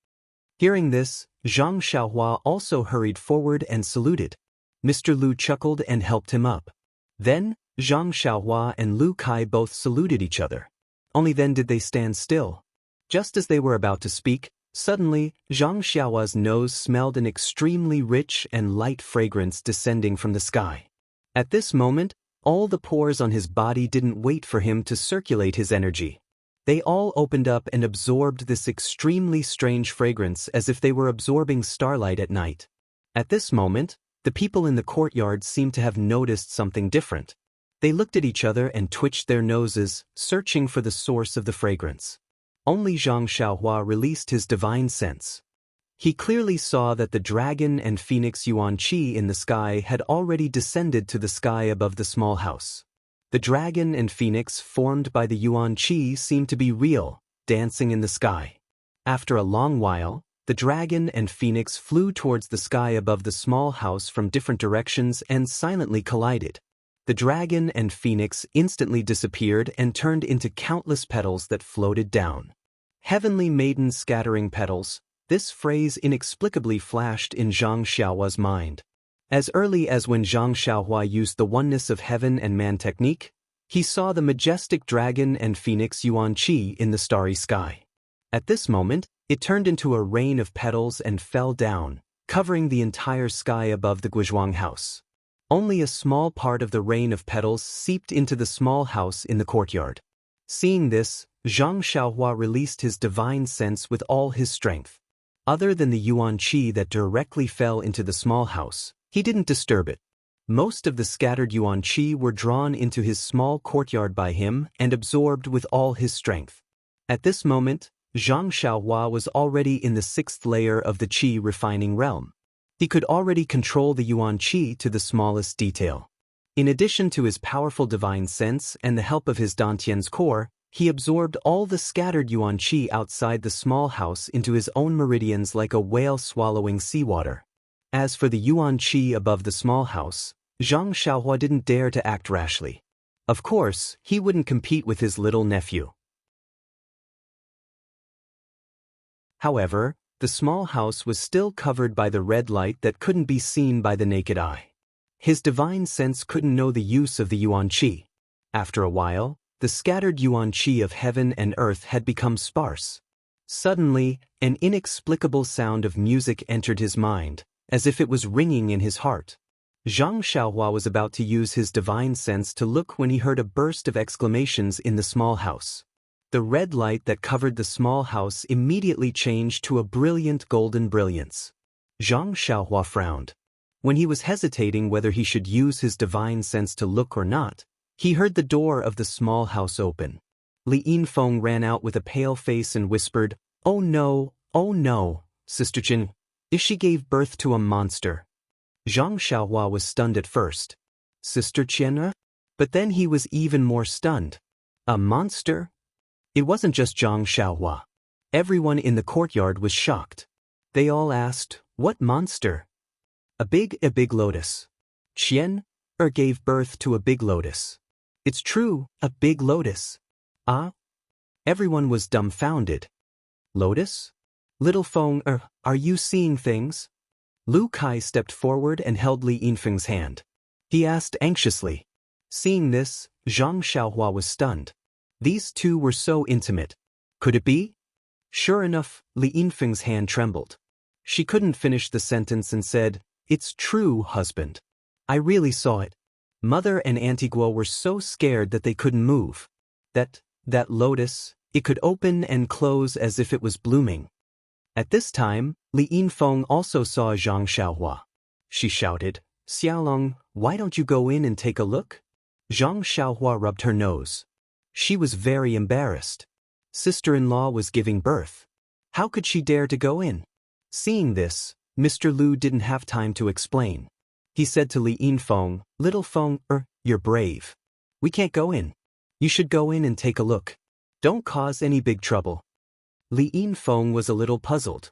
Hearing this, Zhang Xiaohua also hurried forward and saluted. Mr. Lu chuckled and helped him up. Then, Zhang Xiaohua and Lu Kai both saluted each other. Only then did they stand still. Just as they were about to speak, suddenly, Zhang Xiaohua's nose smelled an extremely rich and light fragrance descending from the sky. At this moment, all the pores on his body didn't wait for him to circulate his energy. They all opened up and absorbed this extremely strange fragrance as if they were absorbing starlight at night. At this moment, the people in the courtyard seemed to have noticed something different. They looked at each other and twitched their noses, searching for the source of the fragrance. Only Zhang Xiaohua released his divine sense. He clearly saw that the dragon and phoenix Yuan Qi in the sky had already descended to the sky above the small house. The dragon and phoenix formed by the Yuan Qi seemed to be real, dancing in the sky. After a long while, the dragon and phoenix flew towards the sky above the small house from different directions and silently collided. The dragon and phoenix instantly disappeared and turned into countless petals that floated down. Heavenly maiden scattering petals, this phrase inexplicably flashed in Zhang Xiaohua's mind. As early as when Zhang Xiaohua used the oneness of heaven and man technique, He saw the majestic dragon and phoenix Yuan-Chi in the starry sky. At this moment, it turned into a rain of petals and fell down, covering the entire sky above the Guizhuang house. Only a small part of the rain of petals seeped into the small house in the courtyard. Seeing this, Zhang Xiaohua released his divine sense with all his strength. Other than the Yuan-Chi that directly fell into the small house, he didn't disturb it. Most of the scattered Yuan-Chi were drawn into his small courtyard by him and absorbed with all his strength. At this moment, Zhang Xiaohua was already in the 6th layer of the Qi refining realm. He could already control the Yuan-Chi to the smallest detail. In addition to his powerful divine sense and the help of his Dantian's core, he absorbed all the scattered Yuan-Chi outside the small house into his own meridians like a whale swallowing seawater. As for the Yuan-Chi above the small house, Zhang Xiaohua didn't dare to act rashly. Of course, he wouldn't compete with his little nephew. However, the small house was still covered by the red light that couldn't be seen by the naked eye. His divine sense couldn't know the use of the Yuan-Chi. After a while, the scattered Yuan-Chi of heaven and earth had become sparse. Suddenly, an inexplicable sound of music entered his mind, as if it was ringing in his heart. Zhang Xiaohua was about to use his divine sense to look when he heard a burst of exclamations in the small house. The red light that covered the small house immediately changed to a brilliant golden brilliance. Zhang Xiaohua frowned. When he was hesitating whether he should use his divine sense to look or not, he heard the door of the small house open. Li Yinfeng ran out with a pale face and whispered, oh no, Sister Chen, if she gave birth to a monster." Zhang Xiaohua was stunned at first. Sister Chen? But then he was even more stunned. A monster? It wasn't just Zhang Xiaohua. Everyone in the courtyard was shocked. They all asked, what monster? A big lotus. Qian gave birth to a big lotus. It's true, a big lotus. Ah? Everyone was dumbfounded. Lotus? Little Feng, are you seeing things? Lu Kai stepped forward and held Li Yinfeng's hand. He asked anxiously. Seeing this, Zhang Xiaohua was stunned. These two were so intimate. Could it be? Sure enough, Li Yinfeng's hand trembled. She couldn't finish the sentence and said, It's true, husband. I really saw it. Mother and Antigua were so scared that they couldn't move. That lotus, it could open and close as if it was blooming. At this time, Li Yinfeng also saw Zhang Xiaohua. She shouted, Xiaolong, why don't you go in and take a look? Zhang Xiaohua rubbed her nose. She was very embarrassed. Sister-in-law was giving birth. How could she dare to go in? Seeing this, Mr. Lu didn't have time to explain. He said to Li Yinfeng, Little Feng, you're brave. We can't go in. You should go in and take a look. Don't cause any big trouble. Li Yinfeng was a little puzzled.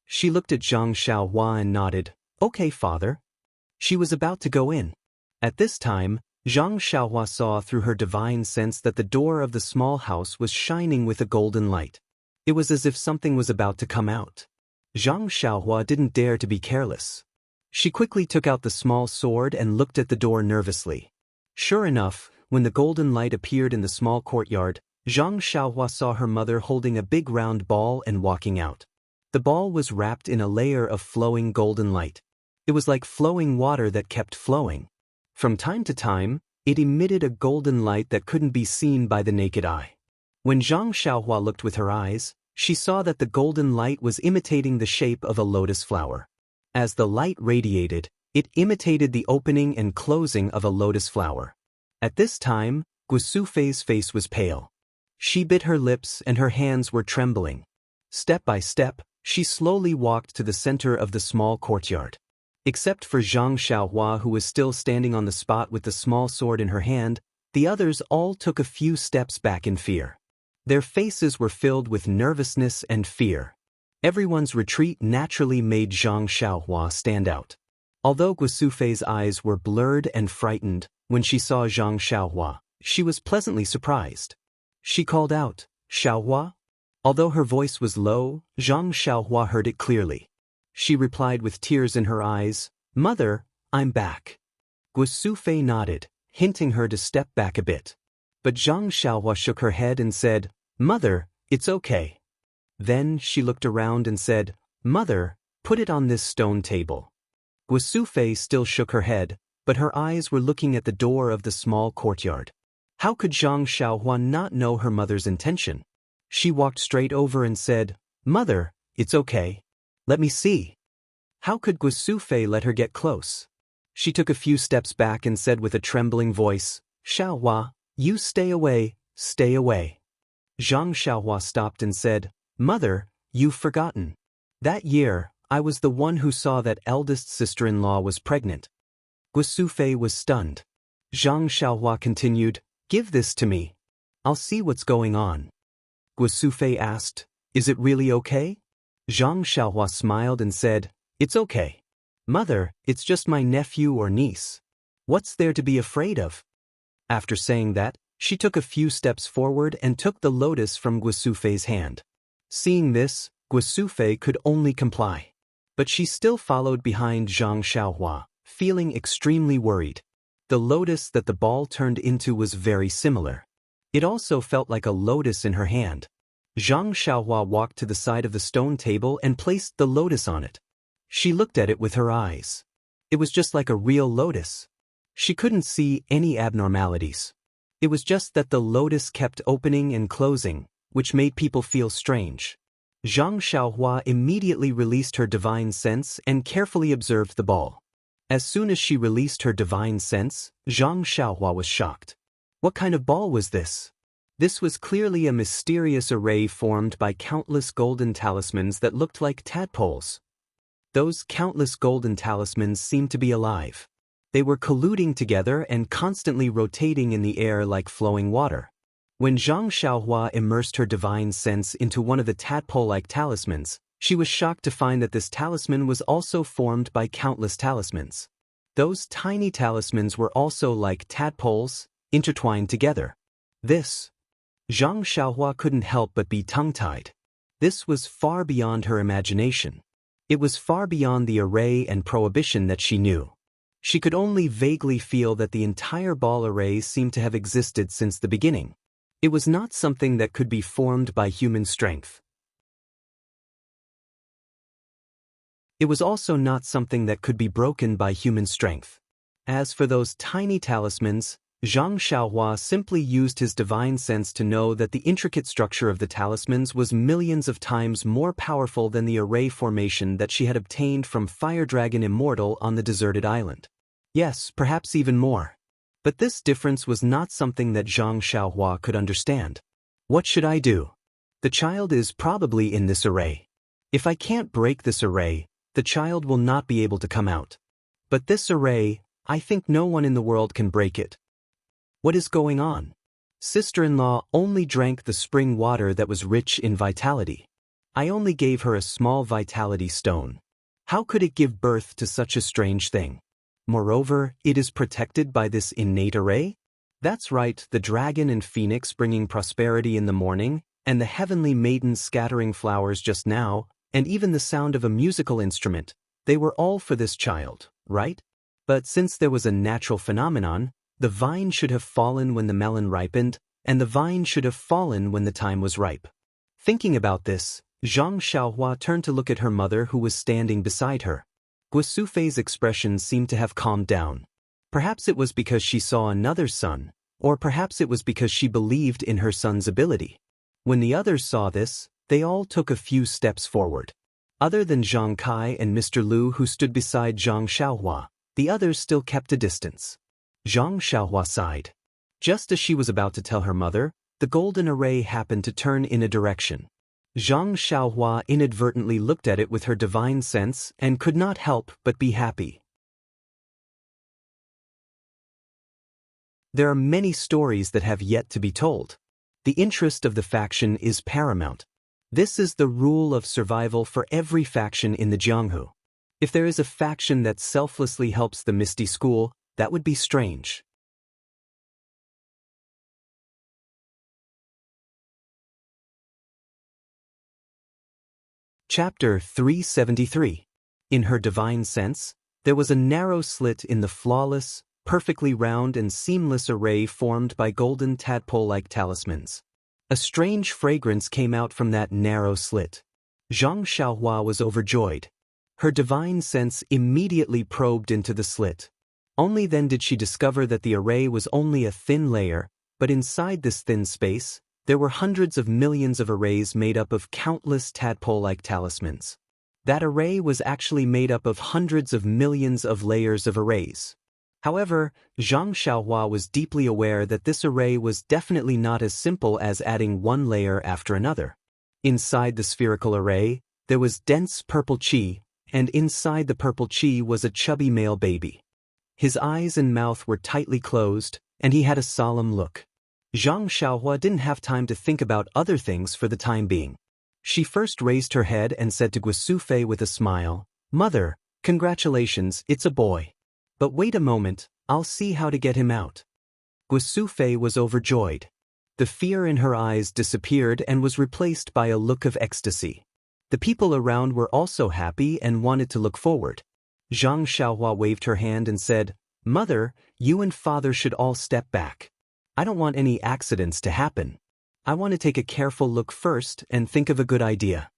She looked at Zhang Xiaohua and nodded, Okay, father. She was about to go in. At this time, Zhang Xiaohua saw through her divine sense that the door of the small house was shining with a golden light. It was as if something was about to come out. Zhang Xiaohua didn't dare to be careless. She quickly took out the small sword and looked at the door nervously. Sure enough, when the golden light appeared in the small courtyard, Zhang Xiaohua saw her mother holding a big round ball and walking out. The ball was wrapped in a layer of flowing golden light. It was like flowing water that kept flowing. From time to time, it emitted a golden light that couldn't be seen by the naked eye. When Zhang Xiaohua looked with her eyes, she saw that the golden light was imitating the shape of a lotus flower. As the light radiated, it imitated the opening and closing of a lotus flower. At this time, Guisufei's face was pale. She bit her lips and her hands were trembling. Step by step, she slowly walked to the center of the small courtyard. Except for Zhang Xiaohua, who was still standing on the spot with the small sword in her hand, the others all took a few steps back in fear. Their faces were filled with nervousness and fear. Everyone's retreat naturally made Zhang Xiaohua stand out. Although Guisufei's eyes were blurred and frightened, when she saw Zhang Xiaohua, she was pleasantly surprised. She called out, Xiaohua? Although her voice was low, Zhang Xiaohua heard it clearly. She replied with tears in her eyes, Mother, I'm back. Guosufei nodded, hinting her to step back a bit. But Zhang Xiaohua shook her head and said, "Mother, it's okay." Then she looked around and said, "Mother, put it on this stone table." Guosufei still shook her head, but her eyes were looking at the door of the small courtyard. How could Zhang Xiaohua not know her mother's intention? She walked straight over and said, "Mother, it's okay. Let me see." How could Guosufei let her get close? She took a few steps back and said with a trembling voice, "Xiaohua, you stay away, stay away." Zhang Xiaohua stopped and said, "Mother, you've forgotten. That year, I was the one who saw that eldest sister-in-law was pregnant." Guosufei was stunned. Zhang Xiaohua continued, "Give this to me. I'll see what's going on." Guosufei asked, "Is it really okay?" Zhang Xiaohua smiled and said, "It's okay. Mother, it's just my nephew or niece. What's there to be afraid of?" After saying that, she took a few steps forward and took the lotus from Guosufei's hand. Seeing this, Guosufei could only comply. But she still followed behind Zhang Xiaohua, feeling extremely worried. The lotus that the ball turned into was very similar. It also felt like a lotus in her hand. Zhang Xiaohua walked to the side of the stone table and placed the lotus on it. She looked at it with her eyes. It was just like a real lotus. She couldn't see any abnormalities. It was just that the lotus kept opening and closing, which made people feel strange. Zhang Xiaohua immediately released her divine sense and carefully observed the ball. As soon as she released her divine sense, Zhang Xiaohua was shocked. What kind of ball was this? This was clearly a mysterious array formed by countless golden talismans that looked like tadpoles. Those countless golden talismans seemed to be alive. They were colluding together and constantly rotating in the air like flowing water. When Zhang Xiaohua immersed her divine sense into one of the tadpole-like talismans, she was shocked to find that this talisman was also formed by countless talismans. Those tiny talismans were also like tadpoles, intertwined together. Zhang Xiaohua couldn't help but be tongue-tied. This was far beyond her imagination. It was far beyond the array and prohibition that she knew. She could only vaguely feel that the entire ball array seemed to have existed since the beginning. It was not something that could be formed by human strength. It was also not something that could be broken by human strength. As for those tiny talismans, Zhang Xiaohua simply used his divine sense to know that the intricate structure of the talismans was millions of times more powerful than the array formation that she had obtained from Fire Dragon Immortal on the deserted island. Yes, perhaps even more. But this difference was not something that Zhang Xiaohua could understand. What should I do? The child is probably in this array. If I can't break this array, the child will not be able to come out. But this array, I think no one in the world can break it. What is going on? Sister-in-law only drank the spring water that was rich in vitality. I only gave her a small vitality stone. How could it give birth to such a strange thing? Moreover, it is protected by this innate array? That's right, the dragon and phoenix bringing prosperity in the morning, and the heavenly maiden scattering flowers just now, and even the sound of a musical instrument, they were all for this child, right? But since there was a natural phenomenon, the vine should have fallen when the melon ripened, and the vine should have fallen when the time was ripe. Thinking about this, Zhang Xiaohua turned to look at her mother who was standing beside her. Guosufei's expression seemed to have calmed down. Perhaps it was because she saw another son, or perhaps it was because she believed in her son's ability. When the others saw this, they all took a few steps forward. Other than Zhang Kai and Mr. Lu who stood beside Zhang Xiaohua, the others still kept a distance. Zhang Xiaohua sighed. Just as she was about to tell her mother, the golden array happened to turn in a direction. Zhang Xiaohua inadvertently looked at it with her divine sense and could not help but be happy. There are many stories that have yet to be told. The interest of the faction is paramount. This is the rule of survival for every faction in the Jianghu. If there is a faction that selflessly helps the Misty School, that would be strange. Chapter 373. In her divine sense, there was a narrow slit in the flawless, perfectly round and seamless array formed by golden tadpole-like talismans. A strange fragrance came out from that narrow slit. Zhang Xiaohua was overjoyed. Her divine sense immediately probed into the slit. Only then did she discover that the array was only a thin layer, but inside this thin space, there were hundreds of millions of arrays made up of countless tadpole-like talismans. That array was actually made up of hundreds of millions of layers of arrays. However, Zhang Xiaohua was deeply aware that this array was definitely not as simple as adding one layer after another. Inside the spherical array, there was dense purple qi, and inside the purple qi was a chubby male baby. His eyes and mouth were tightly closed, and he had a solemn look. Zhang Xiaohua didn't have time to think about other things for the time being. She first raised her head and said to Guosufei with a smile, "Mother, congratulations, it's a boy. But wait a moment, I'll see how to get him out." Guosufei was overjoyed. The fear in her eyes disappeared and was replaced by a look of ecstasy. The people around were also happy and wanted to look forward. Zhang Xiaohua waved her hand and said, "Mother, you and Father should all step back. I don't want any accidents to happen. I want to take a careful look first and think of a good idea."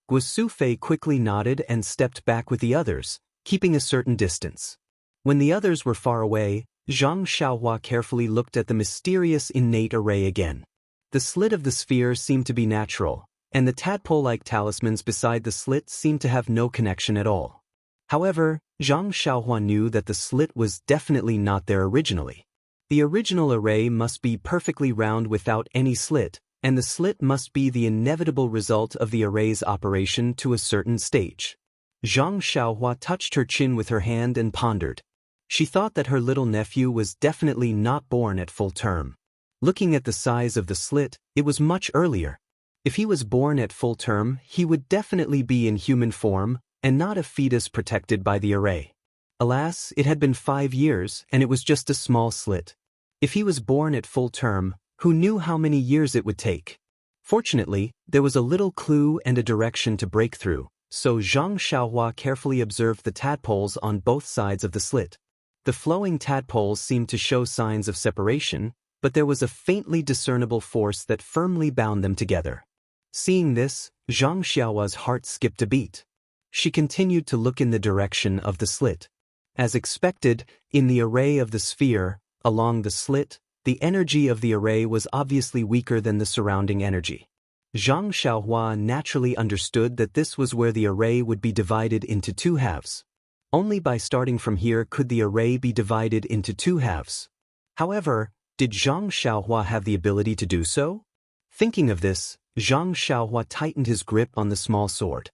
Guosufei quickly nodded and stepped back with the others, keeping a certain distance. When the others were far away, Zhang Xiaohua carefully looked at the mysterious innate array again. The slit of the sphere seemed to be natural, and the tadpole-like talismans beside the slit seemed to have no connection at all. However, Zhang Xiaohua knew that the slit was definitely not there originally. The original array must be perfectly round without any slit, and the slit must be the inevitable result of the array's operation to a certain stage. Zhang Xiaohua touched her chin with her hand and pondered. She thought that her little nephew was definitely not born at full term. Looking at the size of the slit, it was much earlier. If he was born at full term, he would definitely be in human form, and not a fetus protected by the array. Alas, it had been 5 years, and it was just a small slit. If he was born at full term, who knew how many years it would take? Fortunately, there was a little clue and a direction to break through, so Zhang Xiaohua carefully observed the tadpoles on both sides of the slit. The flowing tadpoles seemed to show signs of separation, but there was a faintly discernible force that firmly bound them together. Seeing this, Zhang Xiaohua's heart skipped a beat. She continued to look in the direction of the slit. As expected, in the array of the sphere, along the slit, the energy of the array was obviously weaker than the surrounding energy. Zhang Xiaohua naturally understood that this was where the array would be divided into 2 halves. Only by starting from here could the array be divided into 2 halves. However, did Zhang Xiaohua have the ability to do so? Thinking of this, Zhang Xiaohua tightened his grip on the small sword.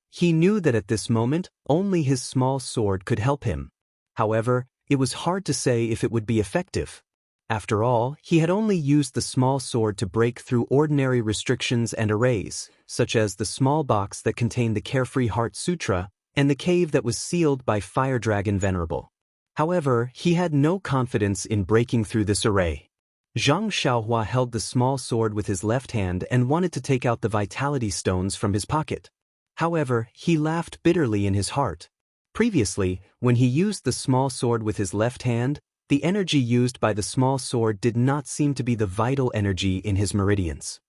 He knew that at this moment, only his small sword could help him. However, it was hard to say if it would be effective. After all, he had only used the small sword to break through ordinary restrictions and arrays, such as the small box that contained the Carefree Heart Sutra, and the cave that was sealed by Fire Dragon Venerable. However, he had no confidence in breaking through this array. Zhang Xiaohua held the small sword with his left hand and wanted to take out the vitality stones from his pocket. However, he laughed bitterly in his heart. Previously, when he used the small sword with his left hand, the energy used by the small sword did not seem to be the vital energy in his meridians.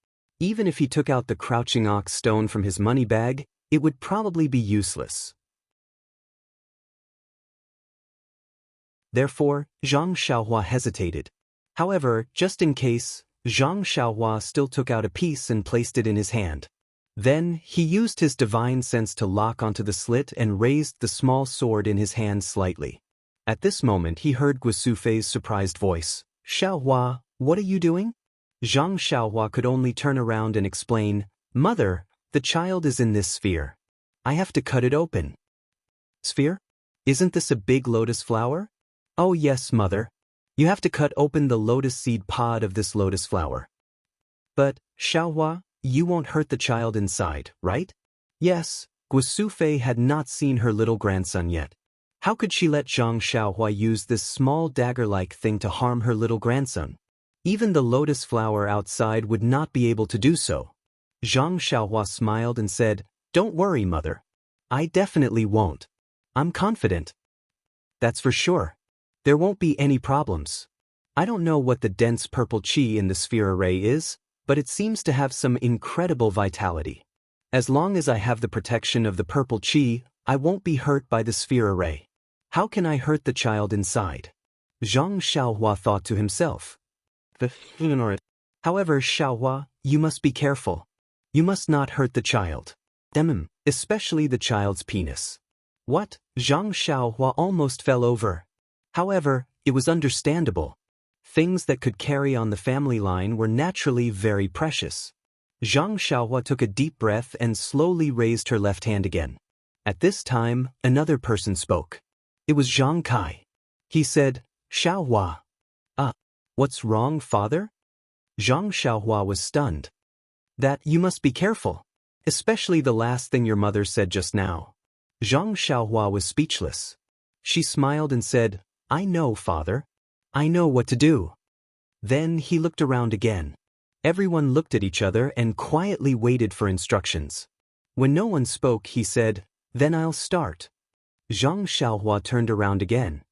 Even if he took out the crouching ox stone from his money bag, it would probably be useless. Therefore, Zhang Xiaohua hesitated. However, just in case, Zhang Xiaohua still took out a piece and placed it in his hand. Then, he used his divine sense to lock onto the slit and raised the small sword in his hand slightly. At this moment he heard Guosufei's surprised voice. "Xiaohua, what are you doing?" Zhang Xiaohua could only turn around and explain, "Mother, the child is in this sphere. I have to cut it open." "Sphere? Isn't this a big lotus flower?" "Oh yes, mother. You have to cut open the lotus seed pod of this lotus flower." "But, Xiaohua, you won't hurt the child inside, right?" Yes, Guosufei had not seen her little grandson yet. How could she let Zhang Xiaohua use this small dagger-like thing to harm her little grandson? Even the lotus flower outside would not be able to do so. Zhang Xiaohua smiled and said, "Don't worry, mother. I definitely won't. I'm confident." "That's for sure." There won't be any problems. I don't know what the dense purple chi in the sphere array is, but it seems to have some incredible vitality. As long as I have the protection of the purple chi, I won't be hurt by the sphere array. How can I hurt the child inside? Zhang Xiaohua thought to himself. However, Xiaohua, you must be careful. You must not hurt the child. Especially the child's penis. What? Zhang Xiaohua almost fell over. However, it was understandable. Things that could carry on the family line were naturally very precious. Zhang Xiaohua took a deep breath and slowly raised her left hand again. At this time, another person spoke. It was Zhang Kai. He said, Xiaohua. What's wrong, father? Zhang Xiaohua was stunned. That you must be careful. Especially the last thing your mother said just now. Zhang Xiaohua was speechless. She smiled and said, I know, father. I know what to do. Then he looked around again. Everyone looked at each other and quietly waited for instructions. When no one spoke, he said, Then I'll start. Zhang Xiaohua turned around again.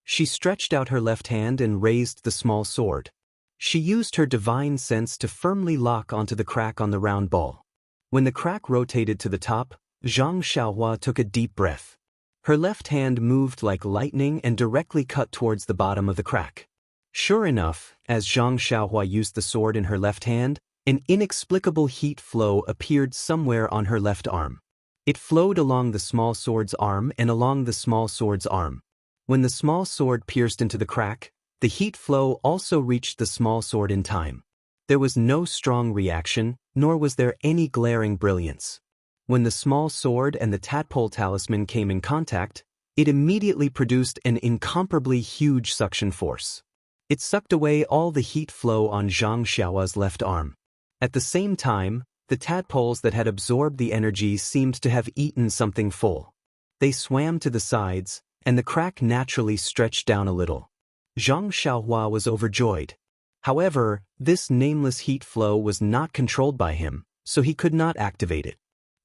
She stretched out her left hand and raised the small sword. She used her divine sense to firmly lock onto the crack on the round ball. When the crack rotated to the top, Zhang Xiaohua took a deep breath. Her left hand moved like lightning and directly cut towards the bottom of the crack. Sure enough, as Zhang Xiaohua used the sword in her left hand, an inexplicable heat flow appeared somewhere on her left arm. It flowed along the small sword's arm and along the small sword's arm. When the small sword pierced into the crack, the heat flow also reached the small sword in time. There was no strong reaction, nor was there any glaring brilliance. When the small sword and the tadpole talisman came in contact, it immediately produced an incomparably huge suction force. It sucked away all the heat flow on Zhang Xiaohua's left arm. At the same time, the tadpoles that had absorbed the energy seemed to have eaten something full. They swam to the sides, and the crack naturally stretched down a little. Zhang Xiaohua was overjoyed. However, this nameless heat flow was not controlled by him, so he could not activate it.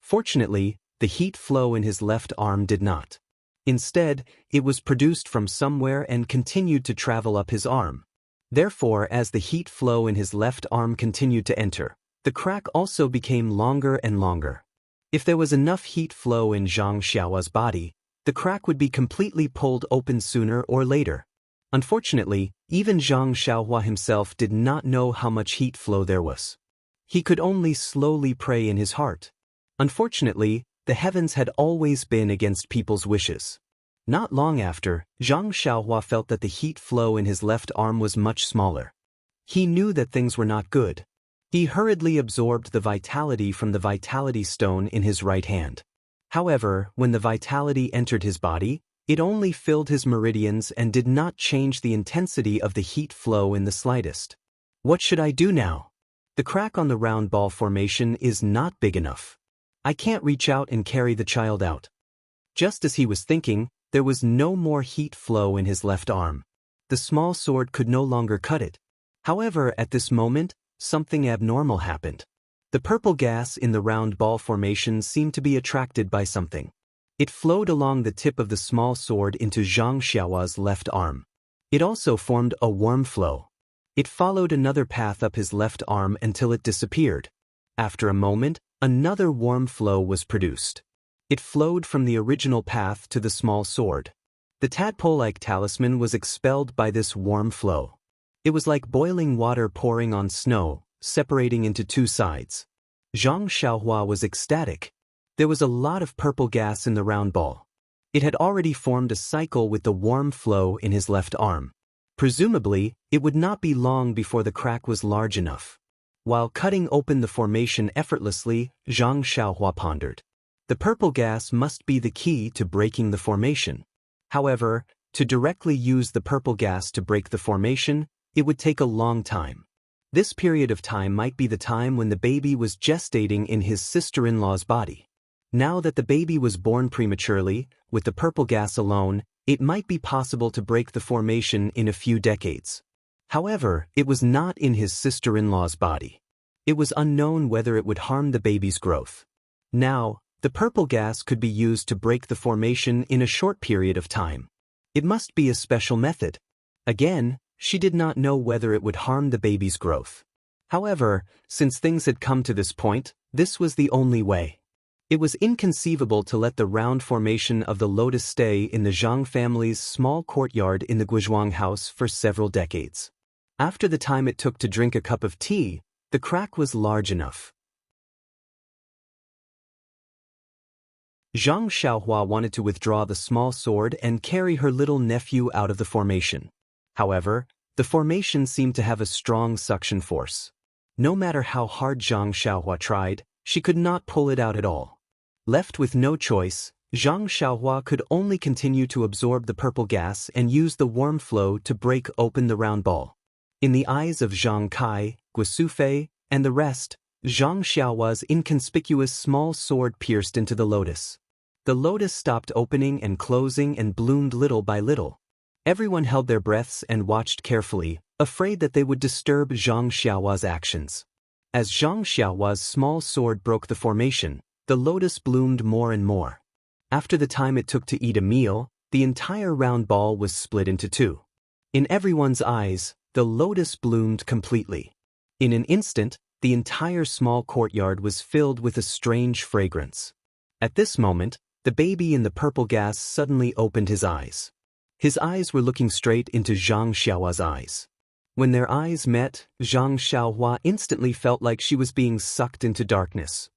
Fortunately, the heat flow in his left arm did not. Instead, it was produced from somewhere and continued to travel up his arm. Therefore, as the heat flow in his left arm continued to enter, the crack also became longer and longer. If there was enough heat flow in Zhang Xiaohua's body, the crack would be completely pulled open sooner or later. Unfortunately, even Zhang Xiaohua himself did not know how much heat flow there was. He could only slowly pray in his heart. Unfortunately, the heavens had always been against people's wishes. Not long after, Zhang Xiaohua felt that the heat flow in his left arm was much smaller. He knew that things were not good. He hurriedly absorbed the vitality from the vitality stone in his right hand. However, when the vitality entered his body, it only filled his meridians and did not change the intensity of the heat flow in the slightest. What should I do now? The crack on the round ball formation is not big enough. I can't reach out and carry the child out. Just as he was thinking, there was no more heat flow in his left arm. The small sword could no longer cut it. However, at this moment, something abnormal happened. The purple gas in the round ball formation seemed to be attracted by something. It flowed along the tip of the small sword into Zhang Xiaohua's left arm. It also formed a warm flow. It followed another path up his left arm until it disappeared. After a moment, another warm flow was produced. It flowed from the original path to the small sword. The tadpole-like talisman was expelled by this warm flow. It was like boiling water pouring on snow, separating into two sides. Zhang Xiaohua was ecstatic. There was a lot of purple gas in the round ball. It had already formed a cycle with the warm flow in his left arm. Presumably, it would not be long before the crack was large enough. While cutting open the formation effortlessly, Zhang Xiaohua pondered. The purple gas must be the key to breaking the formation. However, to directly use the purple gas to break the formation, it would take a long time. This period of time might be the time when the baby was gestating in his sister-in-law's body. Now that the baby was born prematurely, with the purple gas alone, it might be possible to break the formation in a few decades. However, it was not in his sister-in-law's body. It was unknown whether it would harm the baby's growth. Now, The purple gas could be used to break the formation in a short period of time. It must be a special method. Again, she did not know whether it would harm the baby's growth. However, since things had come to this point, this was the only way. It was inconceivable to let the round formation of the lotus stay in the Zhang family's small courtyard in the Guizhuang house for several decades. After the time it took to drink a cup of tea, the crack was large enough. Zhang Xiaohua wanted to withdraw the small sword and carry her little nephew out of the formation. However, the formation seemed to have a strong suction force. No matter how hard Zhang Xiaohua tried, she could not pull it out at all. Left with no choice, Zhang Xiaohua could only continue to absorb the purple gas and use the warm flow to break open the round ball. In the eyes of Zhang Kai, Guisufei, and the rest, Zhang Xiaohua's inconspicuous small sword pierced into the lotus. The lotus stopped opening and closing and bloomed little by little. Everyone held their breaths and watched carefully, afraid that they would disturb Zhang Xiaohua's actions. As Zhang Xiaohua's small sword broke the formation, the lotus bloomed more and more. After the time it took to eat a meal, the entire round ball was split into two. In everyone's eyes, the lotus bloomed completely. In an instant, the entire small courtyard was filled with a strange fragrance. At this moment, the baby in the purple gas suddenly opened his eyes. His eyes were looking straight into Zhang Xiaohua's eyes. When their eyes met, Zhang Xiaohua instantly felt like she was being sucked into darkness.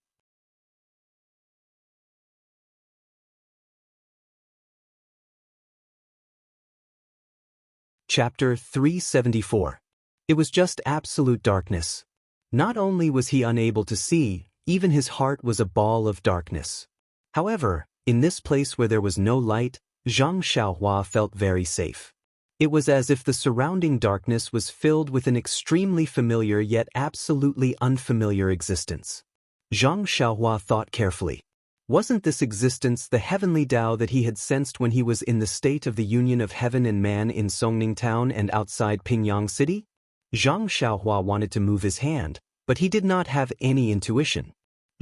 Chapter 374. It was just absolute darkness. Not only was he unable to see, even his heart was a ball of darkness. However, in this place where there was no light, Zhang Xiaohua felt very safe. It was as if the surrounding darkness was filled with an extremely familiar yet absolutely unfamiliar existence. Zhang Xiaohua thought carefully. Wasn't this existence the heavenly Tao that he had sensed when he was in the state of the union of heaven and man in Songning Town and outside Pingyang City? Zhang Xiaohua wanted to move his hand, but he did not have any intuition.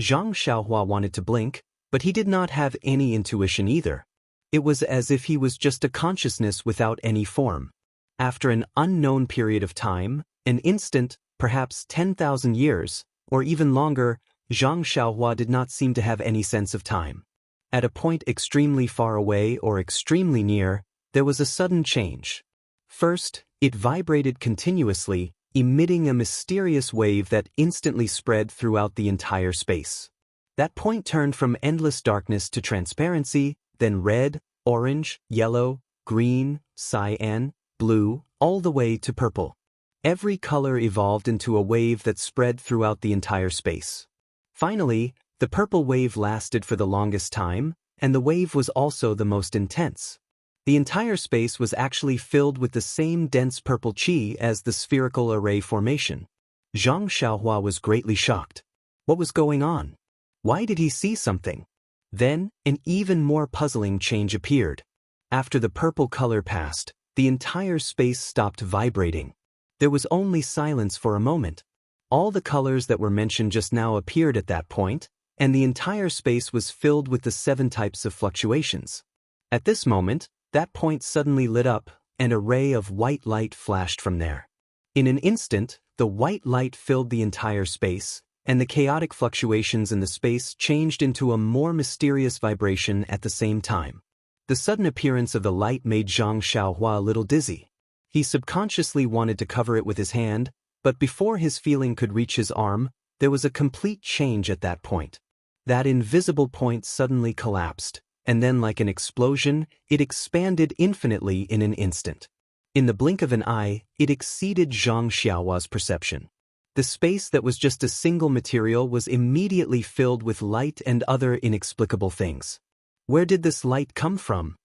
Zhang Xiaohua wanted to blink, but he did not have any intuition either. It was as if he was just a consciousness without any form. After an unknown period of time, an instant, perhaps 10,000 years, or even longer, Zhang Xiaohua did not seem to have any sense of time. At a point extremely far away or extremely near, there was a sudden change. First, it vibrated continuously, emitting a mysterious wave that instantly spread throughout the entire space. That point turned from endless darkness to transparency, then red, orange, yellow, green, cyan, blue, all the way to purple. Every color evolved into a wave that spread throughout the entire space. Finally, the purple wave lasted for the longest time, and the wave was also the most intense. The entire space was actually filled with the same dense purple qi as the spherical array formation. Zhang Xiaohua was greatly shocked. What was going on? Why did he see something? Then, an even more puzzling change appeared. After the purple color passed, the entire space stopped vibrating. There was only silence for a moment. All the colors that were mentioned just now appeared at that point, and the entire space was filled with the 7 types of fluctuations. At this moment, that point suddenly lit up, and a ray of white light flashed from there. In an instant, the white light filled the entire space, and the chaotic fluctuations in the space changed into a more mysterious vibration at the same time. The sudden appearance of the light made Zhang Xiaohua a little dizzy. He subconsciously wanted to cover it with his hand, but before his feeling could reach his arm, there was a complete change at that point. That invisible point suddenly collapsed, and then like an explosion, it expanded infinitely in an instant. In the blink of an eye, it exceeded Zhang Xiaohua's perception. The space that was just a single material was immediately filled with light and other inexplicable things. Where did this light come from?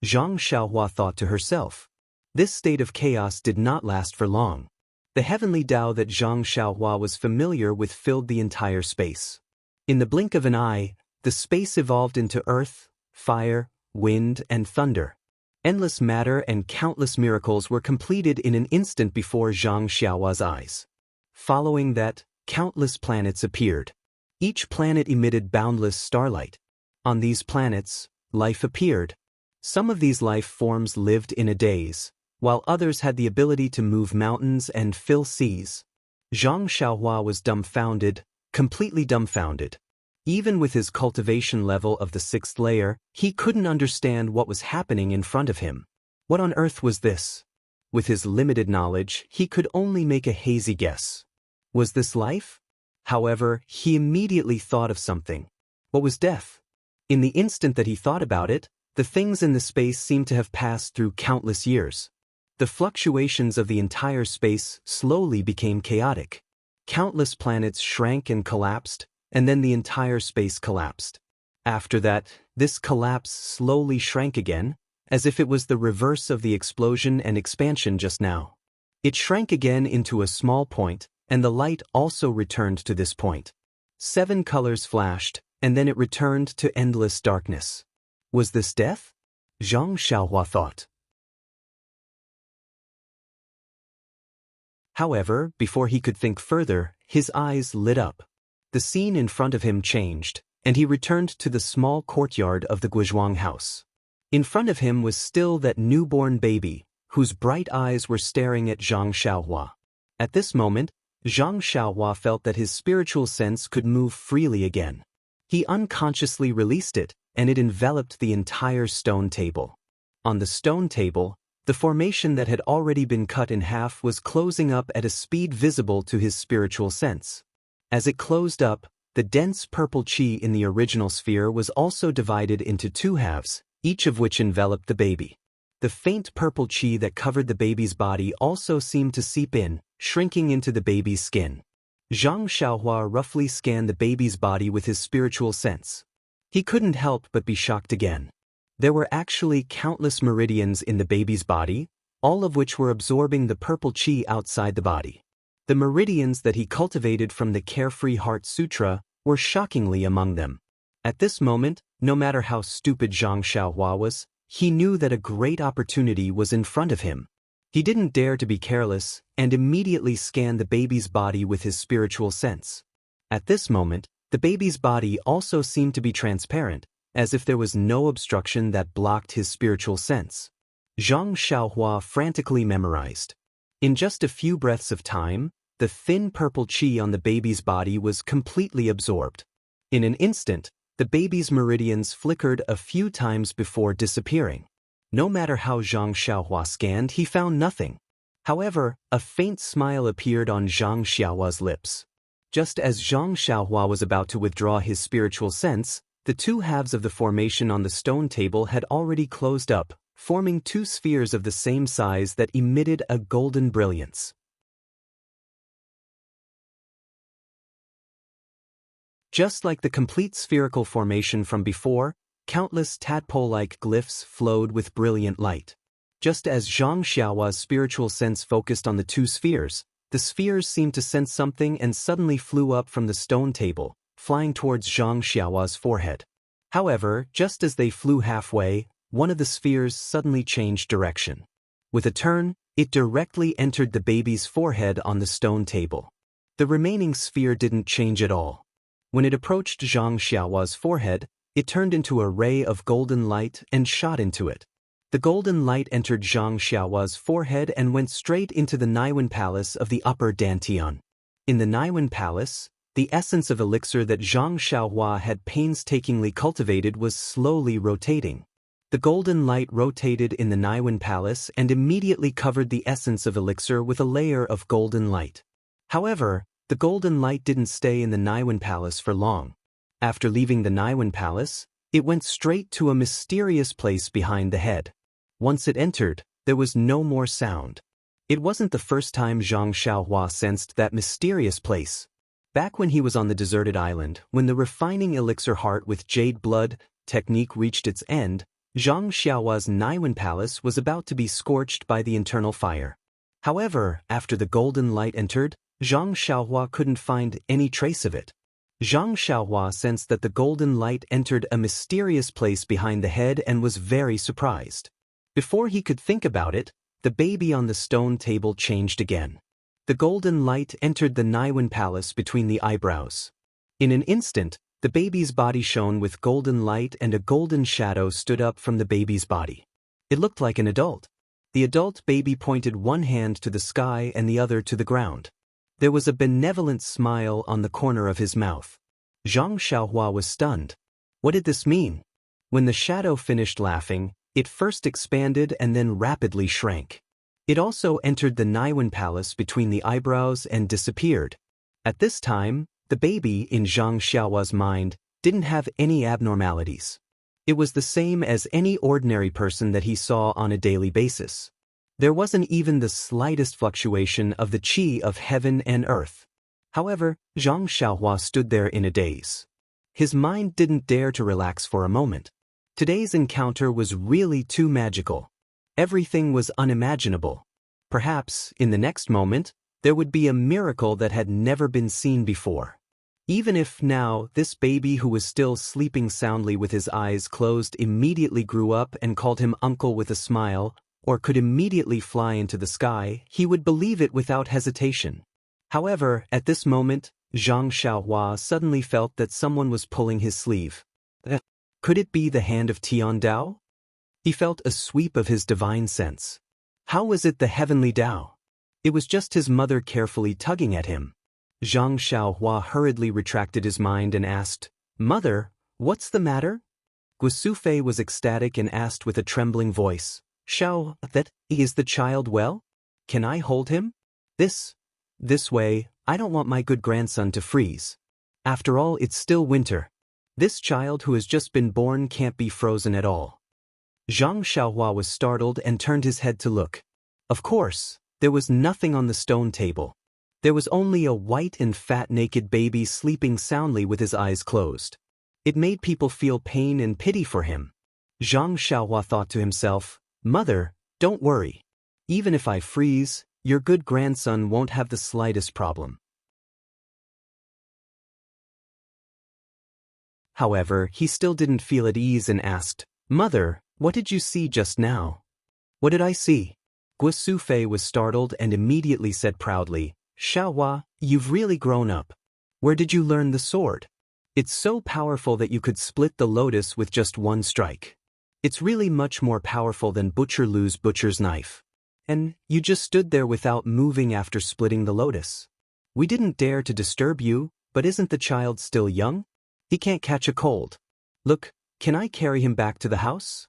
Zhang Xiaohua thought to herself. This state of chaos did not last for long. The heavenly Tao that Zhang Xiaohua was familiar with filled the entire space. In the blink of an eye, the space evolved into earth, fire, wind, and thunder. Endless matter and countless miracles were completed in an instant before Zhang Xiaohua's eyes. Following that, countless planets appeared. Each planet emitted boundless starlight. On these planets, life appeared. Some of these life forms lived in a daze, while others had the ability to move mountains and fill seas. Zhang Xiaohua was dumbfounded, completely dumbfounded. Even with his cultivation level of the 6th layer, he couldn't understand what was happening in front of him. What on earth was this? With his limited knowledge, he could only make a hazy guess. Was this life? However, he immediately thought of something. What was death? In the instant that he thought about it, the things in the space seemed to have passed through countless years. The fluctuations of the entire space slowly became chaotic. Countless planets shrank and collapsed, and then the entire space collapsed. After that, this collapse slowly shrank again, as if it was the reverse of the explosion and expansion just now. It shrank again into a small point, and the light also returned to this point. 7 colors flashed, and then it returned to endless darkness. Was this death? Zhang Xiaohua thought. However, before he could think further, his eyes lit up. The scene in front of him changed, and he returned to the small courtyard of the Guizhuang house. In front of him was still that newborn baby, whose bright eyes were staring at Zhang Xiaohua. At this moment, Zhang Xiaohua felt that his spiritual sense could move freely again. He unconsciously released it, and it enveloped the entire stone table. On the stone table, the formation that had already been cut in half was closing up at a speed visible to his spiritual sense. As it closed up, the dense purple chi in the original sphere was also divided into 2 halves, each of which enveloped the baby. The faint purple chi that covered the baby's body also seemed to seep in, shrinking into the baby's skin. Zhang Xiaohua roughly scanned the baby's body with his spiritual sense. He couldn't help but be shocked again. There were actually countless meridians in the baby's body, all of which were absorbing the purple chi outside the body. The meridians that he cultivated from the Carefree Heart Sutra were shockingly among them. At this moment, no matter how stupid Zhang Xiaohua was, he knew that a great opportunity was in front of him. He didn't dare to be careless, and immediately scanned the baby's body with his spiritual sense. At this moment, the baby's body also seemed to be transparent, as if there was no obstruction that blocked his spiritual sense. Zhang Xiaohua frantically memorized. In just a few breaths of time, the thin purple chi on the baby's body was completely absorbed. In an instant, the baby's meridians flickered a few times before disappearing. No matter how Zhang Xiaohua scanned, he found nothing. However, a faint smile appeared on Zhang Xiaohua's lips. Just as Zhang Xiaohua was about to withdraw his spiritual sense, the 2 halves of the formation on the stone table had already closed up, forming 2 spheres of the same size that emitted a golden brilliance. Just like the complete spherical formation from before, countless tadpole-like glyphs flowed with brilliant light. Just as Zhang Xiaohua's spiritual sense focused on the 2 spheres, the spheres seemed to sense something and suddenly flew up from the stone table, flying towards Zhang Xiaohua's forehead. However, just as they flew halfway, one of the spheres suddenly changed direction. With a turn, it directly entered the baby's forehead on the stone table. The remaining sphere didn't change at all. When it approached Zhang Xiaohua's forehead, it turned into a ray of golden light and shot into it. The golden light entered Zhang Xiaohua's forehead and went straight into the Naiwen Palace of the Upper Dantian. In the Naiwen Palace, the essence of elixir that Zhang Xiaohua had painstakingly cultivated was slowly rotating. The golden light rotated in the Naiwen Palace and immediately covered the essence of elixir with a layer of golden light. However, the golden light didn't stay in the Naiwen Palace for long. After leaving the Naiwen Palace, it went straight to a mysterious place behind the head. Once it entered, there was no more sound. It wasn't the first time Zhang Xiaohua sensed that mysterious place. Back when he was on the deserted island, when the refining elixir heart with jade blood technique reached its end, Zhang Xiaohua's Naiwen Palace was about to be scorched by the internal fire. However, after the golden light entered, Zhang Xiaohua couldn't find any trace of it. Zhang Xiaohua sensed that the golden light entered a mysterious place behind the head and was very surprised. Before he could think about it, the baby on the stone table changed again. The golden light entered the Naiwen Palace between the eyebrows. In an instant, The baby's body shone with golden light and a golden shadow stood up from the baby's body. It looked like an adult. The adult baby pointed one hand to the sky and the other to the ground. There was a benevolent smile on the corner of his mouth. Zhang Xiaohua was stunned. What did this mean? When the shadow finished laughing, it first expanded and then rapidly shrank. It also entered the Naiwan palace between the eyebrows and disappeared. At this time, the baby, in Zhang Xiaohua's mind, didn't have any abnormalities. It was the same as any ordinary person that he saw on a daily basis. There wasn't even the slightest fluctuation of the qi of heaven and earth. However, Zhang Xiaohua stood there in a daze. His mind didn't dare to relax for a moment. Today's encounter was really too magical. Everything was unimaginable. Perhaps, in the next moment, there would be a miracle that had never been seen before. Even if now this baby who was still sleeping soundly with his eyes closed immediately grew up and called him uncle with a smile, or could immediately fly into the sky, he would believe it without hesitation. However, at this moment, Zhang Xiaohua suddenly felt that someone was pulling his sleeve. Could it be the hand of Tian Dao? He felt a sweep of his divine sense. How was it the heavenly Dao? It was just his mother carefully tugging at him. Zhang Xiaohua hurriedly retracted his mind and asked, "Mother, what's the matter?" Guosufei was ecstatic and asked with a trembling voice, "Xiao, is the child well? Can I hold him? This way, I don't want my good grandson to freeze. After all, it's still winter. This child who has just been born can't be frozen at all." Zhang Xiaohua was startled and turned his head to look. Of course, there was nothing on the stone table. There was only a white and fat naked baby sleeping soundly with his eyes closed. It made people feel pain and pity for him. Zhang Xiaohua thought to himself, "Mother, don't worry. Even if I freeze, your good grandson won't have the slightest problem." However, he still didn't feel at ease and asked, "Mother, what did you see just now?" "What did I see?" Guosufei was startled and immediately said proudly, "Xiaohua, you've really grown up. Where did you learn the sword? It's so powerful that you could split the lotus with just one strike. It's really much more powerful than Butcher Lu's butcher's knife. And you just stood there without moving after splitting the lotus. We didn't dare to disturb you, but isn't the child still young? He can't catch a cold. Look, can I carry him back to the house?"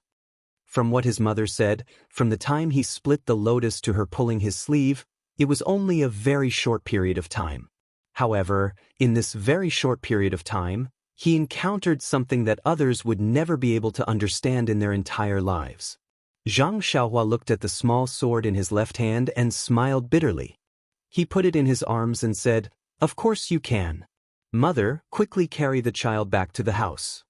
From what his mother said, from the time he split the lotus to her pulling his sleeve, it was only a very short period of time. However, in this very short period of time, he encountered something that others would never be able to understand in their entire lives. Zhang Xiaohua looked at the small sword in his left hand and smiled bitterly. He put it in his arms and said, "Of course you can. Mother, quickly carry the child back to the house."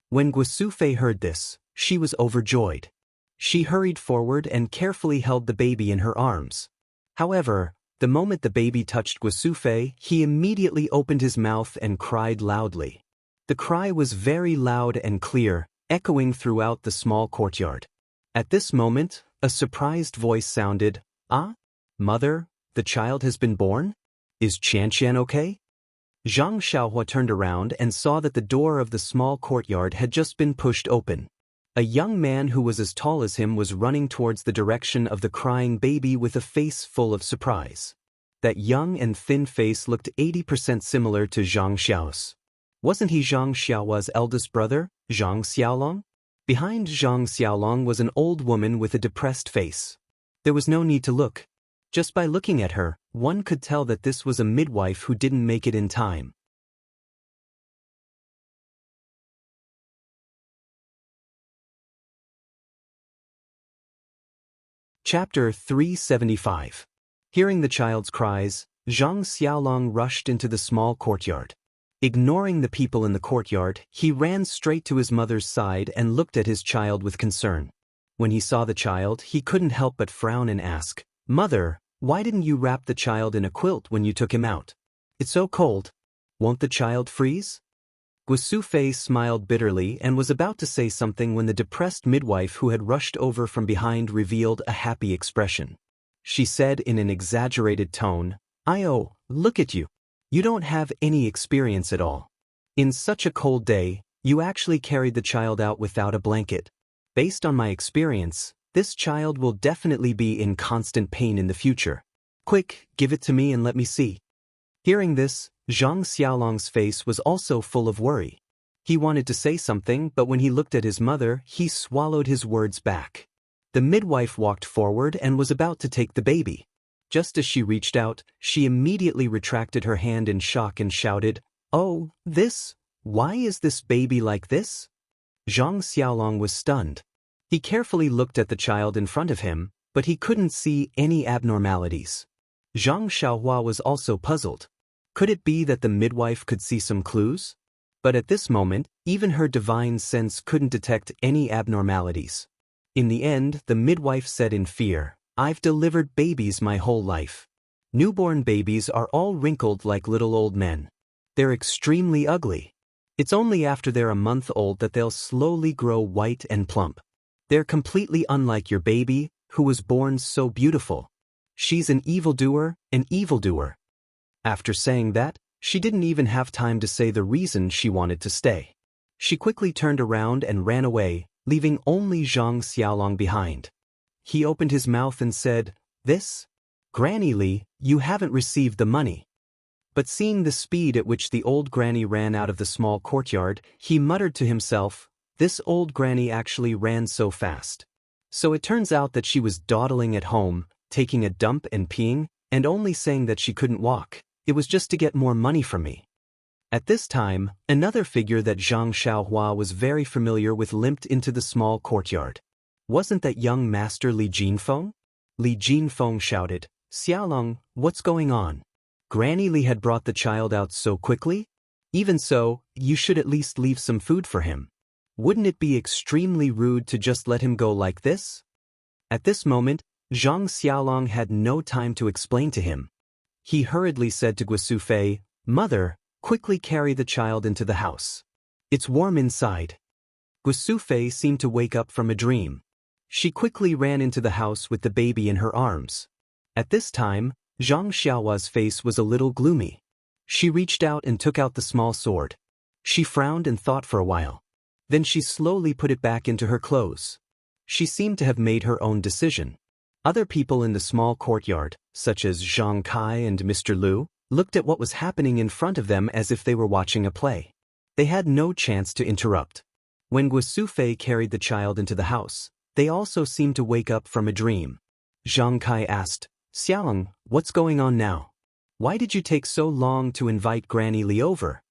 When Guosufei heard this, she was overjoyed. She hurried forward and carefully held the baby in her arms. However, the moment the baby touched Guosufei, he immediately opened his mouth and cried loudly. The cry was very loud and clear, echoing throughout the small courtyard. At this moment, a surprised voice sounded, "Ah? Mother, the child has been born? Is Qianqian okay?" Zhang Xiaohua turned around and saw that the door of the small courtyard had just been pushed open. A young man who was as tall as him was running towards the direction of the crying baby with a face full of surprise. That young and thin face looked 80% similar to Zhang Xiao's. Wasn't he Zhang Xiaohua's eldest brother, Zhang Xiaolong? Behind Zhang Xiaolong was an old woman with a depressed face. There was no need to look. Just by looking at her, one could tell that this was a midwife who didn't make it in time. Chapter 375. Hearing the child's cries, Zhang Xiaolong rushed into the small courtyard. Ignoring the people in the courtyard, he ran straight to his mother's side and looked at his child with concern. When he saw the child, he couldn't help but frown and ask, "Mother, why didn't you wrap the child in a quilt when you took him out? It's so cold. Won't the child freeze?" Guosufei smiled bitterly and was about to say something when the depressed midwife who had rushed over from behind revealed a happy expression. She said in an exaggerated tone, "Look at you. You don't have any experience at all. In such a cold day, you actually carried the child out without a blanket. Based on my experience, this child will definitely be in constant pain in the future. Quick, give it to me and let me see. Hearing this, Zhang Xiaolong's face was also full of worry. He wanted to say something, but when he looked at his mother, he swallowed his words back. The midwife walked forward and was about to take the baby. Just as she reached out, she immediately retracted her hand in shock and shouted, "Oh, this? Why is this baby like this?" Zhang Xiaolong was stunned. He carefully looked at the child in front of him, but he couldn't see any abnormalities. Zhang Xiaohua was also puzzled. Could it be that the midwife could see some clues? But at this moment, even her divine sense couldn't detect any abnormalities. In the end, the midwife said in fear, "I've delivered babies my whole life. Newborn babies are all wrinkled like little old men. They're extremely ugly. It's only after they're a month old that they'll slowly grow white and plump. They're completely unlike your baby, who was born so beautiful. She's an evildoer, an evildoer." After saying that, she didn't even have time to say the reason she wanted to stay. She quickly turned around and ran away, leaving only Zhang Xiaolong behind. He opened his mouth and said, "This? Granny Li, you haven't received the money." But seeing the speed at which the old granny ran out of the small courtyard, he muttered to himself, "This old granny actually ran so fast." So it turns out that she was dawdling at home, taking a dump and peeing, and only saying that she couldn't walk. It was just to get more money from me. At this time, another figure that Zhang Xiaohua was very familiar with limped into the small courtyard. Wasn't that young master Li Jinfeng? Li Jinfeng shouted, "Xiaolong, what's going on? Granny Li had brought the child out so quickly? Even so, you should at least leave some food for him. Wouldn't it be extremely rude to just let him go like this?" At this moment, Zhang Xiaolong had no time to explain to him. He hurriedly said to Guosufei, "Mother, quickly carry the child into the house. It's warm inside." Guosufei seemed to wake up from a dream. She quickly ran into the house with the baby in her arms. At this time, Zhang Xiaohua's face was a little gloomy. She reached out and took out the small sword. She frowned and thought for a while. Then she slowly put it back into her clothes. She seemed to have made her own decision. Other people in the small courtyard, such as Zhang Kai and Mr. Liu, looked at what was happening in front of them as if they were watching a play. They had no chance to interrupt. When Guosufei carried the child into the house, they also seemed to wake up from a dream. Zhang Kai asked, "Xiaolong, what's going on now? Why did you take so long to invite Granny Li over?"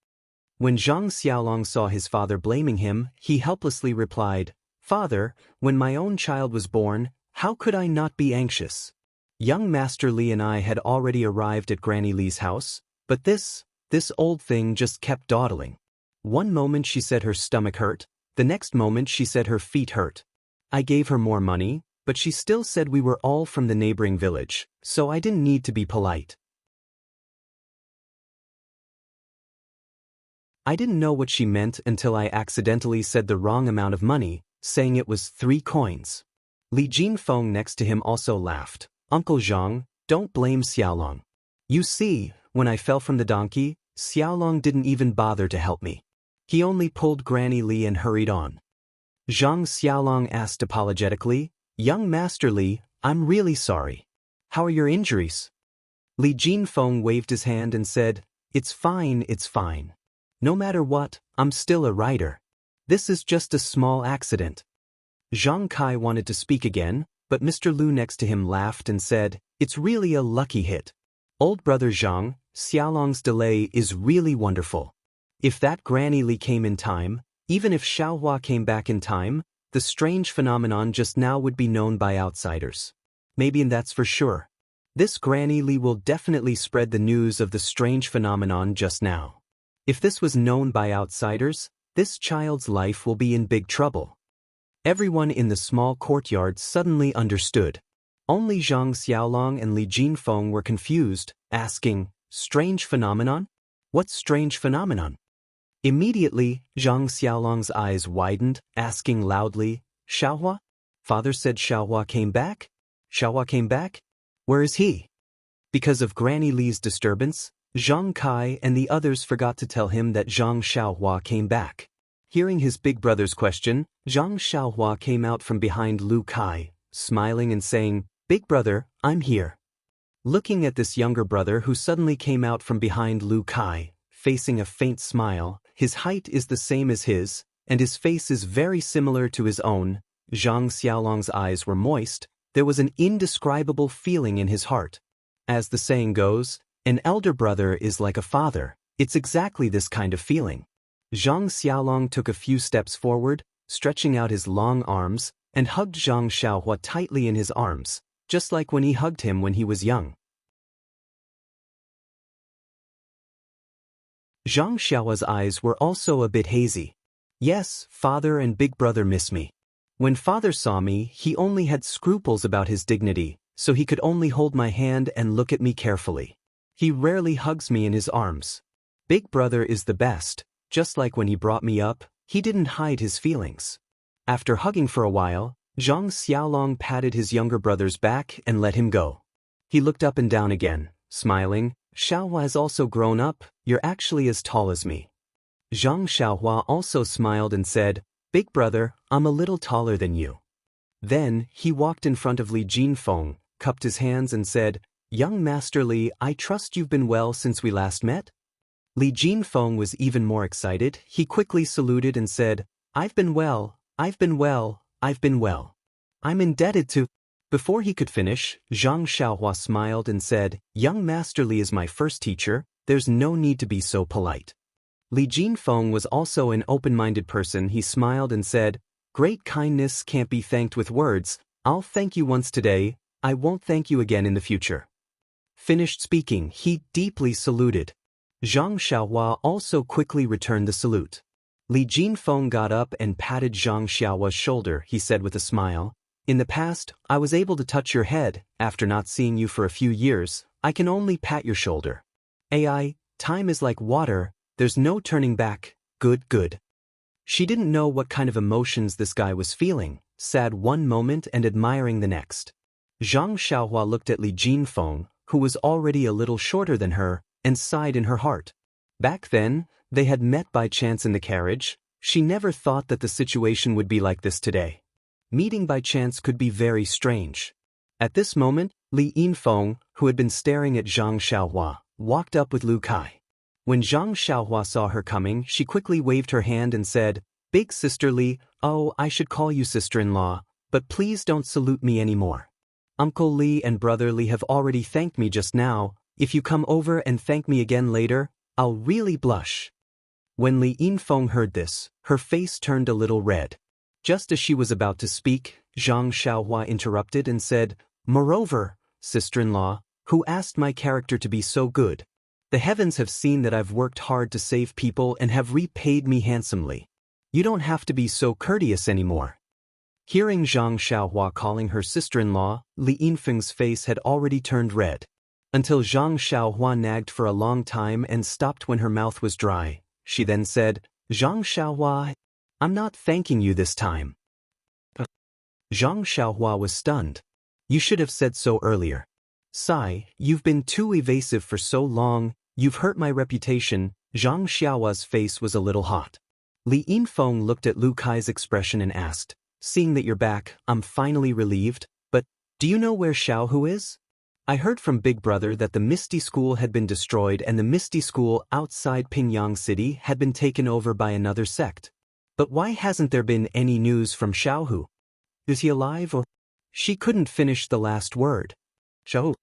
When Zhang Xiaolong saw his father blaming him, he helplessly replied, "Father, when my own child was born, how could I not be anxious? Young Master Li and I had already arrived at Granny Li's house, but this old thing just kept dawdling. One moment she said her stomach hurt, the next moment she said her feet hurt. I gave her more money, but she still said we were all from the neighboring village, so I didn't need to be polite. I didn't know what she meant until I accidentally said the wrong amount of money, saying it was 3 coins. Li Jinfeng next to him also laughed. "Uncle Zhang, don't blame Xiaolong. You see, when I fell from the donkey, Xiaolong didn't even bother to help me. He only pulled Granny Li and hurried on." Zhang Xiaolong asked apologetically, "Young Master Li, I'm really sorry. How are your injuries?" Li Jinfeng waved his hand and said, It's fine. No matter what, I'm still a rider. This is just a small accident." Zhang Kai wanted to speak again, but Mr. Liu next to him laughed and said, "It's really a lucky hit. Old brother Zhang, Xiaolong's delay is really wonderful. If that Granny Li came in time, even if Xiaohua came back in time, the strange phenomenon just now would be known by outsiders. Maybe, and that's for sure. This Granny Li will definitely spread the news of the strange phenomenon just now. If this was known by outsiders, this child's life will be in big trouble." Everyone in the small courtyard suddenly understood. Only Zhang Xiaolong and Li Jinfeng were confused, asking, "Strange phenomenon? What strange phenomenon?" Immediately, Zhang Xiaolong's eyes widened, asking loudly, "Xiaohua? Father said Xiaohua came back? Xiaohua came back? Where is he?" Because of Granny Li's disturbance, Zhang Kai and the others forgot to tell him that Zhang Xiaohua came back. Hearing his big brother's question, Zhang Xiaohua came out from behind Lu Kai, smiling and saying, "Big brother, I'm here." Looking at this younger brother who suddenly came out from behind Lu Kai, facing a faint smile, his height is the same as his, and his face is very similar to his own, Zhang Xiaolong's eyes were moist. There was an indescribable feeling in his heart. As the saying goes, an elder brother is like a father. It's exactly this kind of feeling. Zhang Xiaolong took a few steps forward, stretching out his long arms, and hugged Zhang Xiaohua tightly in his arms, just like when he hugged him when he was young. Zhang Xiaohua's eyes were also a bit hazy. Yes, father and big brother miss me. When father saw me, he only had scruples about his dignity, so he could only hold my hand and look at me carefully. He rarely hugs me in his arms. Big brother is the best, just like when he brought me up, he didn't hide his feelings. After hugging for a while, Zhang Xiaolong patted his younger brother's back and let him go. He looked up and down again, smiling. "Xiaohua has also grown up, you're actually as tall as me." Zhang Xiaohua also smiled and said, "Big brother, I'm a little taller than you." Then, he walked in front of Li Jinfeng, cupped his hands and said, "Young Master Li, I trust you've been well since we last met?" Li Jinfeng was even more excited. He quickly saluted and said, "I've been well, I've been well, I've been well. I'm indebted to—" Before he could finish, Zhang Xiaohua smiled and said, "Young Master Li is my first teacher, there's no need to be so polite." Li Jinfeng was also an open-minded person. He smiled and said, "Great kindness can't be thanked with words. I'll thank you once today, I won't thank you again in the future." Finished speaking, he deeply saluted. Zhang Xiaohua also quickly returned the salute. Li Jinfeng got up and patted Zhang Xiaohua's shoulder. He said with a smile, "In the past, I was able to touch your head. After not seeing you for a few years, I can only pat your shoulder. AI, time is like water, there's no turning back, good." She didn't know what kind of emotions this guy was feeling, sad one moment and admiring the next. Zhang Xiaohua looked at Li Jinfeng, who was already a little shorter than her, and sighed in her heart. Back then, they had met by chance in the carriage. She never thought that the situation would be like this today. Meeting by chance could be very strange. At this moment, Li Yinfeng, who had been staring at Zhang Xiaohua, walked up with Lu Kai. When Zhang Xiaohua saw her coming, she quickly waved her hand and said, "Big sister Li, oh, I should call you sister-in-law, but please don't salute me anymore. Uncle Li and brother Li have already thanked me just now. If you come over and thank me again later, I'll really blush." When Li Yinfeng heard this, her face turned a little red. Just as she was about to speak, Zhang Xiaohua interrupted and said, "Moreover, sister-in-law, who asked my character to be so good? The heavens have seen that I've worked hard to save people and have repaid me handsomely. You don't have to be so courteous anymore." Hearing Zhang Xiaohua calling her sister-in-law, Li Yinfeng's face had already turned red. Until Zhang Xiaohua nagged for a long time and stopped when her mouth was dry. She then said, "Zhang Xiaohua, I'm not thanking you this time." Zhang Xiaohua was stunned. "You should have said so earlier. Sai, you've been too evasive for so long, you've hurt my reputation." Zhang Xiaohua's face was a little hot. Li Yinfeng looked at Lu Kai's expression and asked, "Seeing that you're back, I'm finally relieved, but do you know where Xiaohu is? I heard from Big Brother that the Misty School had been destroyed and the Misty School outside Pingyang City had been taken over by another sect. But why hasn't there been any news from Xiaohu? Is he alive or—" She couldn't finish the last word. Xiaohu.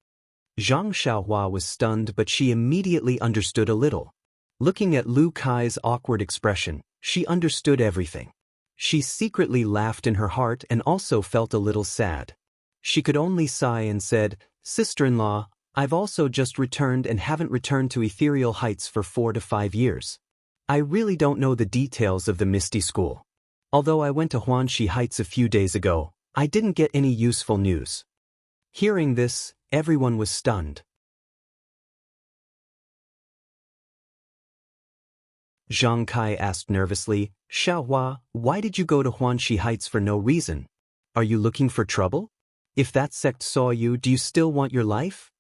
Zhang Xiaohua was stunned, but she immediately understood a little. Looking at Lu Kai's awkward expression, she understood everything. She secretly laughed in her heart and also felt a little sad. She could only sigh and said, "Sister-in-law, I've also just returned and haven't returned to Ethereal Heights for 4 to 5 years. I really don't know the details of the Misty School. Although I went to Huanxi Heights a few days ago, I didn't get any useful news." Hearing this, everyone was stunned. Zhang Kai asked nervously, "Xiaohua, why did you go to Huanxi Heights for no reason? Are you looking for trouble? If that sect saw you, do you still want your life?"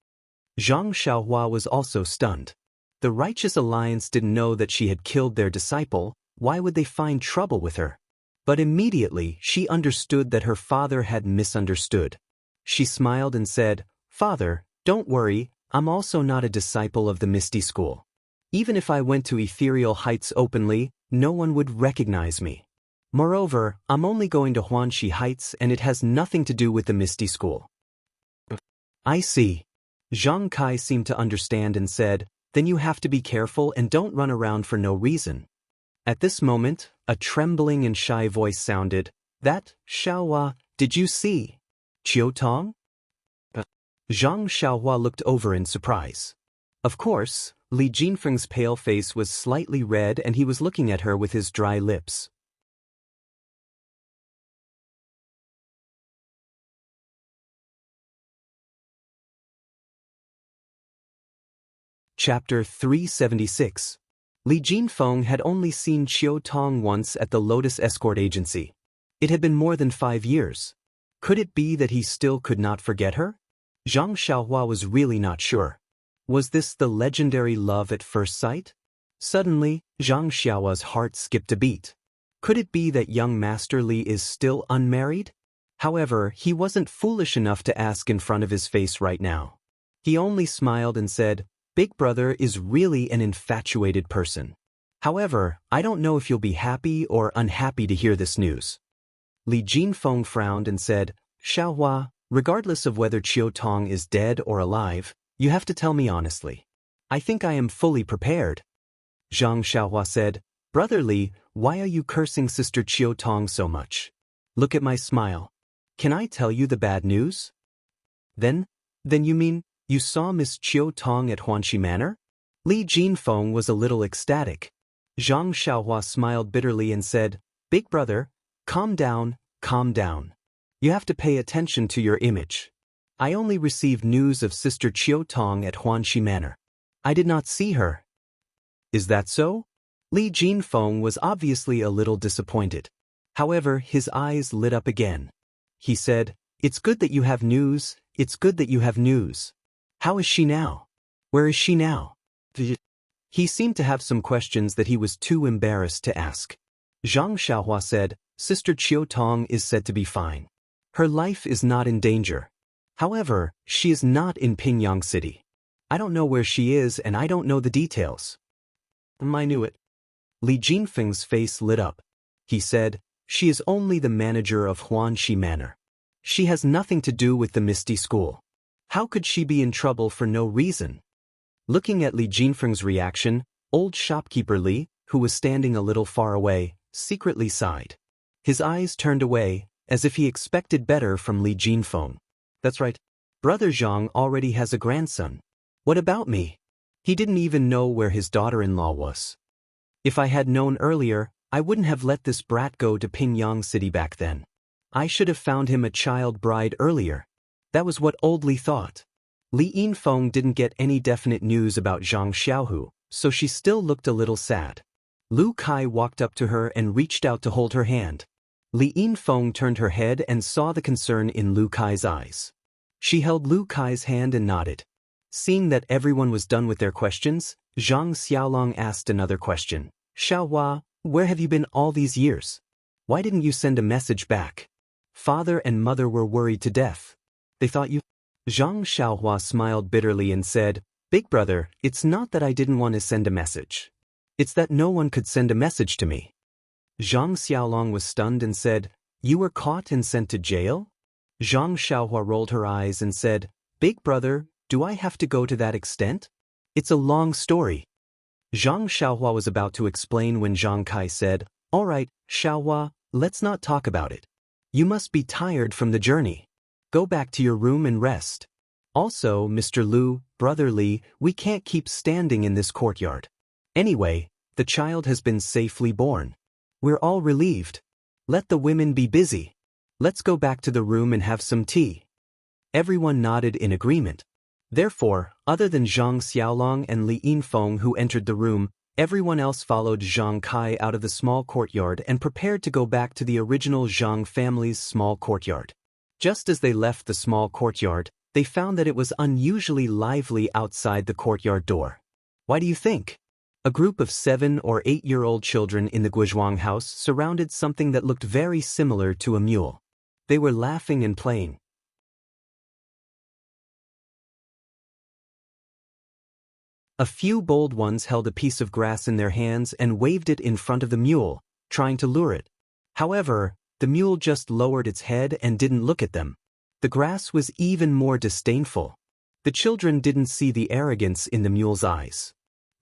Zhang Xiaohua was also stunned. The Righteous Alliance didn't know that she had killed their disciple. Why would they find trouble with her? But immediately she understood that her father had misunderstood. She smiled and said, "Father, don't worry, I'm also not a disciple of the Misty School. Even if I went to Ethereal Heights openly, no one would recognize me. Moreover, I'm only going to Huanxi Heights and it has nothing to do with the Misty School." "I see." Zhang Kai seemed to understand and said, "Then you have to be careful and don't run around for no reason." At this moment, a trembling and shy voice sounded, "That, Xiaohua, did you see Qiu Tong?" Zhang Xiaohua looked over in surprise. Of course, Li Jinfeng's pale face was slightly red and he was looking at her with his dry lips. Chapter 376. Li Jinfeng had only seen Qiu Tong once at the Lotus Escort Agency. It had been more than 5 years. Could it be that he still could not forget her? Zhang Xiaohua was really not sure. Was this the legendary love at first sight? Suddenly, Zhang Xiaohua's heart skipped a beat. Could it be that young Master Li is still unmarried? However, he wasn't foolish enough to ask in front of his face right now. He only smiled and said, "Big brother is really an infatuated person. However, I don't know if you'll be happy or unhappy to hear this news." Li Jinfeng frowned and said, "Xiaohua, regardless of whether Qiu Tong is dead or alive, you have to tell me honestly. I think I am fully prepared." Zhang Xiaohua said, "Brother Li, why are you cursing Sister Qiu Tong so much? Look at my smile. Can I tell you the bad news?" Then you mean, you saw Miss Qiu Tong at Huanxi Manor?" Li Jinfeng was a little ecstatic. Zhang Xiaohua smiled bitterly and said, "Big brother, calm down, calm down. You have to pay attention to your image. I only received news of Sister Qiu Tong at Huanxi Manor. I did not see her." "Is that so?" Li Jinfeng was obviously a little disappointed. However, his eyes lit up again. He said, "It's good that you have news, it's good that you have news. How is she now? Where is she now?" He seemed to have some questions that he was too embarrassed to ask. Zhang Xiaohua said, "Sister Qiu Tong is said to be fine. Her life is not in danger. However, she is not in Pingyang City. I don't know where she is and I don't know the details." "I knew it." Li Jinfeng's face lit up. He said, "She is only the manager of Huanxi Manor. She has nothing to do with the Misty School. How could she be in trouble for no reason?" Looking at Li Jinfeng's reaction, old shopkeeper Li, who was standing a little far away, secretly sighed. His eyes turned away, as if he expected better from Li Jinfeng. "That's right. Brother Zhang already has a grandson. What about me?" He didn't even know where his daughter-in-law was. "If I had known earlier, I wouldn't have let this brat go to Pingyang City back then. I should have found him a child bride earlier." That was what old Li thought. Li Yinfeng didn't get any definite news about Zhang Xiaohu, so she still looked a little sad. Lu Kai walked up to her and reached out to hold her hand. Li Yinfeng turned her head and saw the concern in Lu Kai's eyes. She held Lu Kai's hand and nodded. Seeing that everyone was done with their questions, Zhang Xiaolong asked another question. "Xiaohua, where have you been all these years? Why didn't you send a message back? Father and mother were worried to death. They thought you—" Zhang Xiaohua smiled bitterly and said, "Big brother, it's not that I didn't want to send a message. It's that no one could send a message to me." Zhang Xiaolong was stunned and said, "You were caught and sent to jail?" Zhang Xiaohua rolled her eyes and said, "Big brother, do I have to go to that extent? It's a long story." Zhang Xiaohua was about to explain when Zhang Kai said, "All right, Xiaohua, let's not talk about it. You must be tired from the journey. Go back to your room and rest. Also, Mr. Lu, Brother Li, we can't keep standing in this courtyard. Anyway, the child has been safely born. We're all relieved. Let the women be busy. Let's go back to the room and have some tea." Everyone nodded in agreement. Therefore, other than Zhang Xiaolong and Li Yinfeng who entered the room, everyone else followed Zhang Kai out of the small courtyard and prepared to go back to the original Zhang family's small courtyard. Just as they left the small courtyard, they found that it was unusually lively outside the courtyard door. Why do you think? A group of 7 or 8-year-old children in the Guizhuang house surrounded something that looked very similar to a mule. They were laughing and playing. A few bold ones held a piece of grass in their hands and waved it in front of the mule, trying to lure it. However, the mule just lowered its head and didn't look at them. The grass was even more disdainful. The children didn't see the arrogance in the mule's eyes.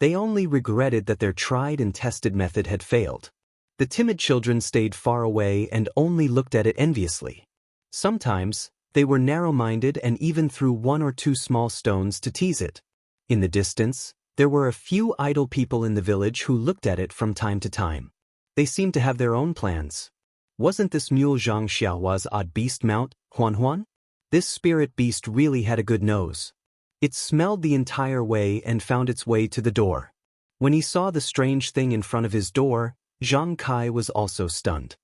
They only regretted that their tried and tested method had failed. The timid children stayed far away and only looked at it enviously. Sometimes, they were narrow-minded and even threw 1 or 2 small stones to tease it. In the distance, there were a few idle people in the village who looked at it from time to time. They seemed to have their own plans. Wasn't this mule Zhang Xiaohua's odd beast mount, Huan? This spirit beast really had a good nose. It smelled the entire way and found its way to the door. When he saw the strange thing in front of his door, Zhang Kai was also stunned.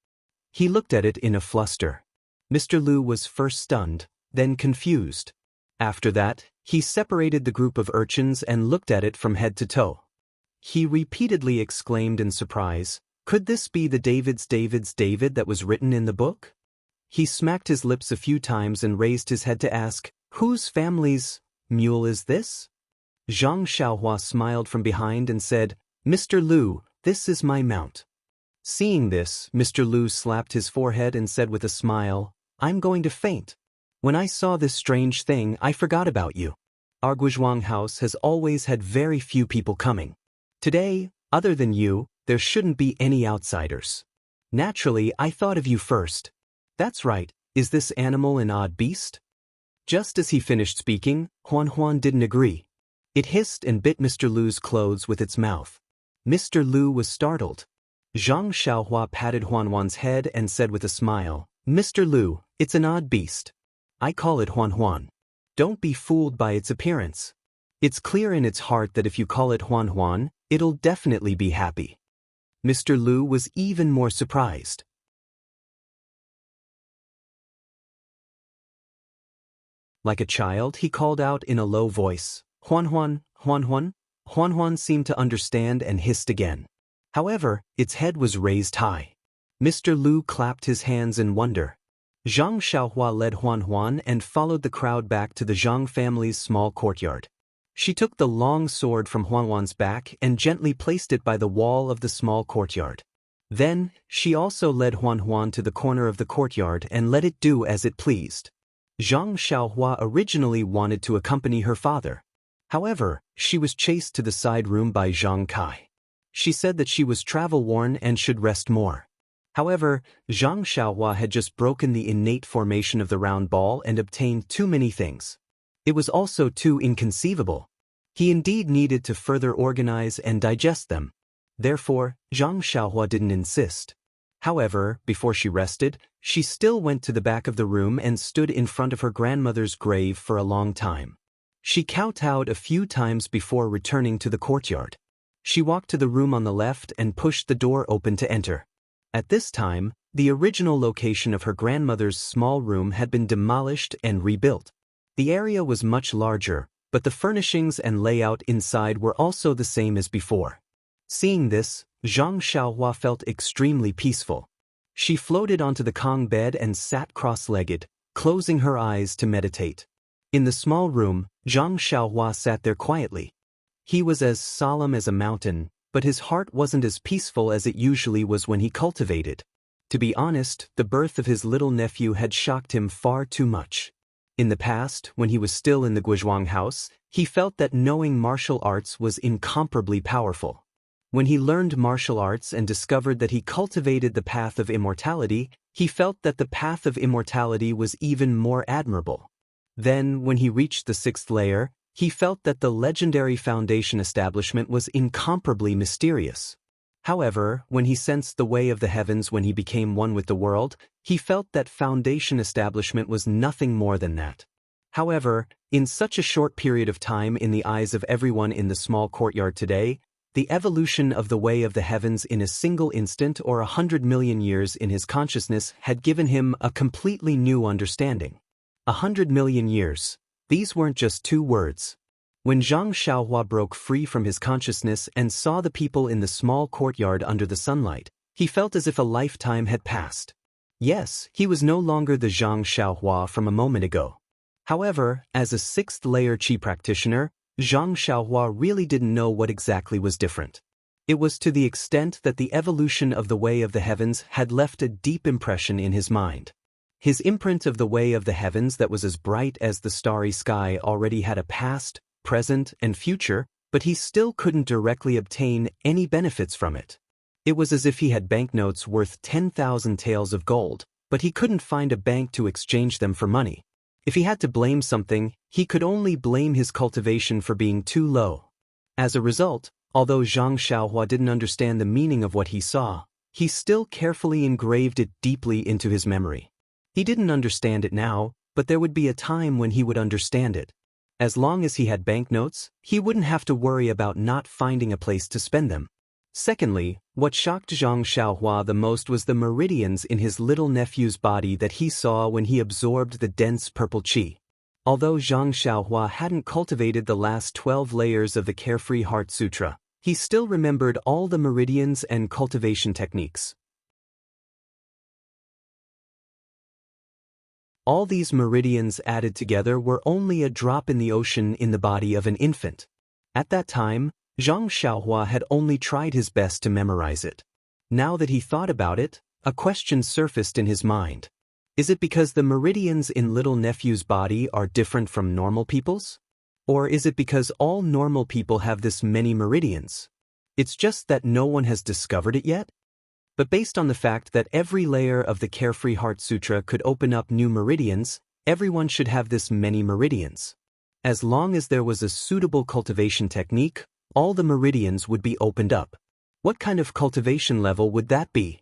He looked at it in a fluster. Mr. Lu was first stunned, then confused. After that, he separated the group of urchins and looked at it from head to toe. He repeatedly exclaimed in surprise, "Could this be the David's David that was written in the book?" He smacked his lips a few times and raised his head to ask, "Whose family's mule is this?" Zhang Xiaohua smiled from behind and said, "Mr. Lu, this is my mount." Seeing this, Mr. Lu slapped his forehead and said with a smile, "I'm going to faint. When I saw this strange thing, I forgot about you. Our Guizhuang house has always had very few people coming. Today, other than you, there shouldn't be any outsiders. Naturally, I thought of you first. That's right, is this animal an odd beast?" Just as he finished speaking, Huan didn't agree. It hissed and bit Mr. Lu's clothes with its mouth. Mr. Lu was startled. Zhang Xiaohua patted Huan's head and said with a smile, "Mr. Lu, it's an odd beast. I call it Huan. Don't be fooled by its appearance. It's clear in its heart that if you call it Huan, it'll definitely be happy." Mr. Lu was even more surprised. Like a child, he called out in a low voice, "Huan." Huan seemed to understand and hissed again. However, its head was raised high. Mr. Lu clapped his hands in wonder. Zhang Xiaohua led Huan and followed the crowd back to the Zhang family's small courtyard. She took the long sword from Huan's back and gently placed it by the wall of the small courtyard. Then, she also led Huan to the corner of the courtyard and let it do as it pleased. Zhang Xiaohua originally wanted to accompany her father. However, she was chased to the side room by Zhang Kai. She said that she was travel-worn and should rest more. However, Zhang Xiaohua had just broken the innate formation of the round ball and obtained too many things. It was also too inconceivable. He indeed needed to further organize and digest them. Therefore, Zhang Xiaohua didn't insist. However, before she rested, she still went to the back of the room and stood in front of her grandmother's grave for a long time. She kowtowed a few times before returning to the courtyard. She walked to the room on the left and pushed the door open to enter. At this time, the original location of her grandmother's small room had been demolished and rebuilt. The area was much larger, but the furnishings and layout inside were also the same as before. Seeing this, Zhang Xiaohua felt extremely peaceful. She floated onto the Kong bed and sat cross-legged, closing her eyes to meditate. In the small room, Zhang Xiaohua sat there quietly. He was as solemn as a mountain, but his heart wasn't as peaceful as it usually was when he cultivated. To be honest, the birth of his little nephew had shocked him far too much. In the past, when he was still in the Guizhuang house, he felt that knowing martial arts was incomparably powerful. When he learned martial arts and discovered that he cultivated the path of immortality, he felt that the path of immortality was even more admirable. Then, when he reached the 6th layer, he felt that the legendary Foundation establishment was incomparably mysterious. However, when he sensed the way of the heavens when he became one with the world, he felt that Foundation establishment was nothing more than that. However, in such a short period of time in the eyes of everyone in the small courtyard today, the evolution of the way of the heavens in a single instant or 100 million years in his consciousness had given him a completely new understanding. 100 million years. These weren't just 2 words. When Zhang Xiaohua broke free from his consciousness and saw the people in the small courtyard under the sunlight, he felt as if a lifetime had passed. Yes, he was no longer the Zhang Xiaohua from a moment ago. However, as a sixth-layer qi practitioner, Zhang Xiaohua really didn't know what exactly was different. It was to the extent that the evolution of the Way of the Heavens had left a deep impression in his mind. His imprint of the Way of the Heavens that was as bright as the starry sky already had a past, present, and future, but he still couldn't directly obtain any benefits from it. It was as if he had banknotes worth 10,000 taels of gold, but he couldn't find a bank to exchange them for money. If he had to blame something, he could only blame his cultivation for being too low. As a result, although Zhang Xiaohua didn't understand the meaning of what he saw, he still carefully engraved it deeply into his memory. He didn't understand it now, but there would be a time when he would understand it. As long as he had banknotes, he wouldn't have to worry about not finding a place to spend them. Secondly, what shocked Zhang Xiaohua the most was the meridians in his little nephew's body that he saw when he absorbed the dense purple qi. Although Zhang Xiaohua hadn't cultivated the last 12 layers of the Carefree Heart Sutra, he still remembered all the meridians and cultivation techniques. All these meridians added together were only a drop in the ocean in the body of an infant. At that time, Zhang Xiaohua had only tried his best to memorize it. Now that he thought about it, a question surfaced in his mind. Is it because the meridians in little nephew's body are different from normal people's? Or is it because all normal people have this many meridians? It's just that no one has discovered it yet? But based on the fact that every layer of the Carefree Heart Sutra could open up new meridians, everyone should have this many meridians. As long as there was a suitable cultivation technique, all the meridians would be opened up. What kind of cultivation level would that be?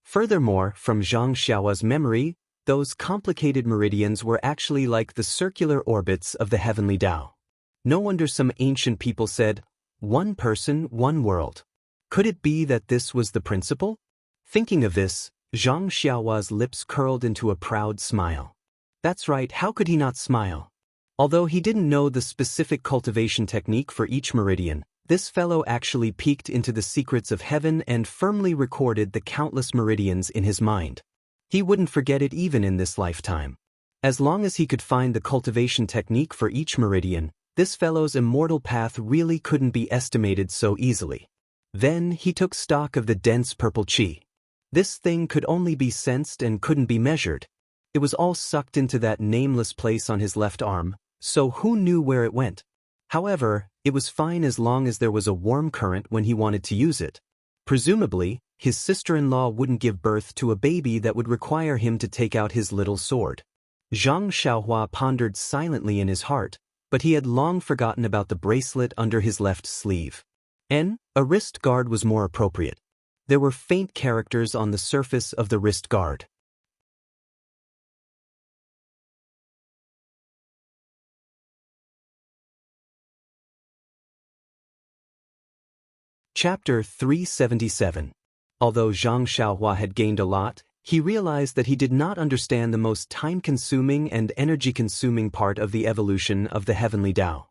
Furthermore, from Zhang Xiaohua's memory, those complicated meridians were actually like the circular orbits of the heavenly Tao. No wonder some ancient people said, "One person, one world." Could it be that this was the principle? Thinking of this, Zhang Xiaohua's lips curled into a proud smile. That's right, how could he not smile? Although he didn't know the specific cultivation technique for each meridian, this fellow actually peeked into the secrets of heaven and firmly recorded the countless meridians in his mind. He wouldn't forget it even in this lifetime. As long as he could find the cultivation technique for each meridian, this fellow's immortal path really couldn't be estimated so easily. Then he took stock of the dense purple qi. This thing could only be sensed and couldn't be measured. It was all sucked into that nameless place on his left arm, so who knew where it went? However, it was fine as long as there was a warm current when he wanted to use it. Presumably, his sister-in-law wouldn't give birth to a baby that would require him to take out his little sword. Zhang Xiaohua pondered silently in his heart, but he had long forgotten about the bracelet under his left sleeve. A wrist guard was more appropriate. There were faint characters on the surface of the wrist guard. Chapter 377. Although Zhang Xiaohua had gained a lot, he realized that he did not understand the most time-consuming and energy-consuming part of the evolution of the heavenly Tao.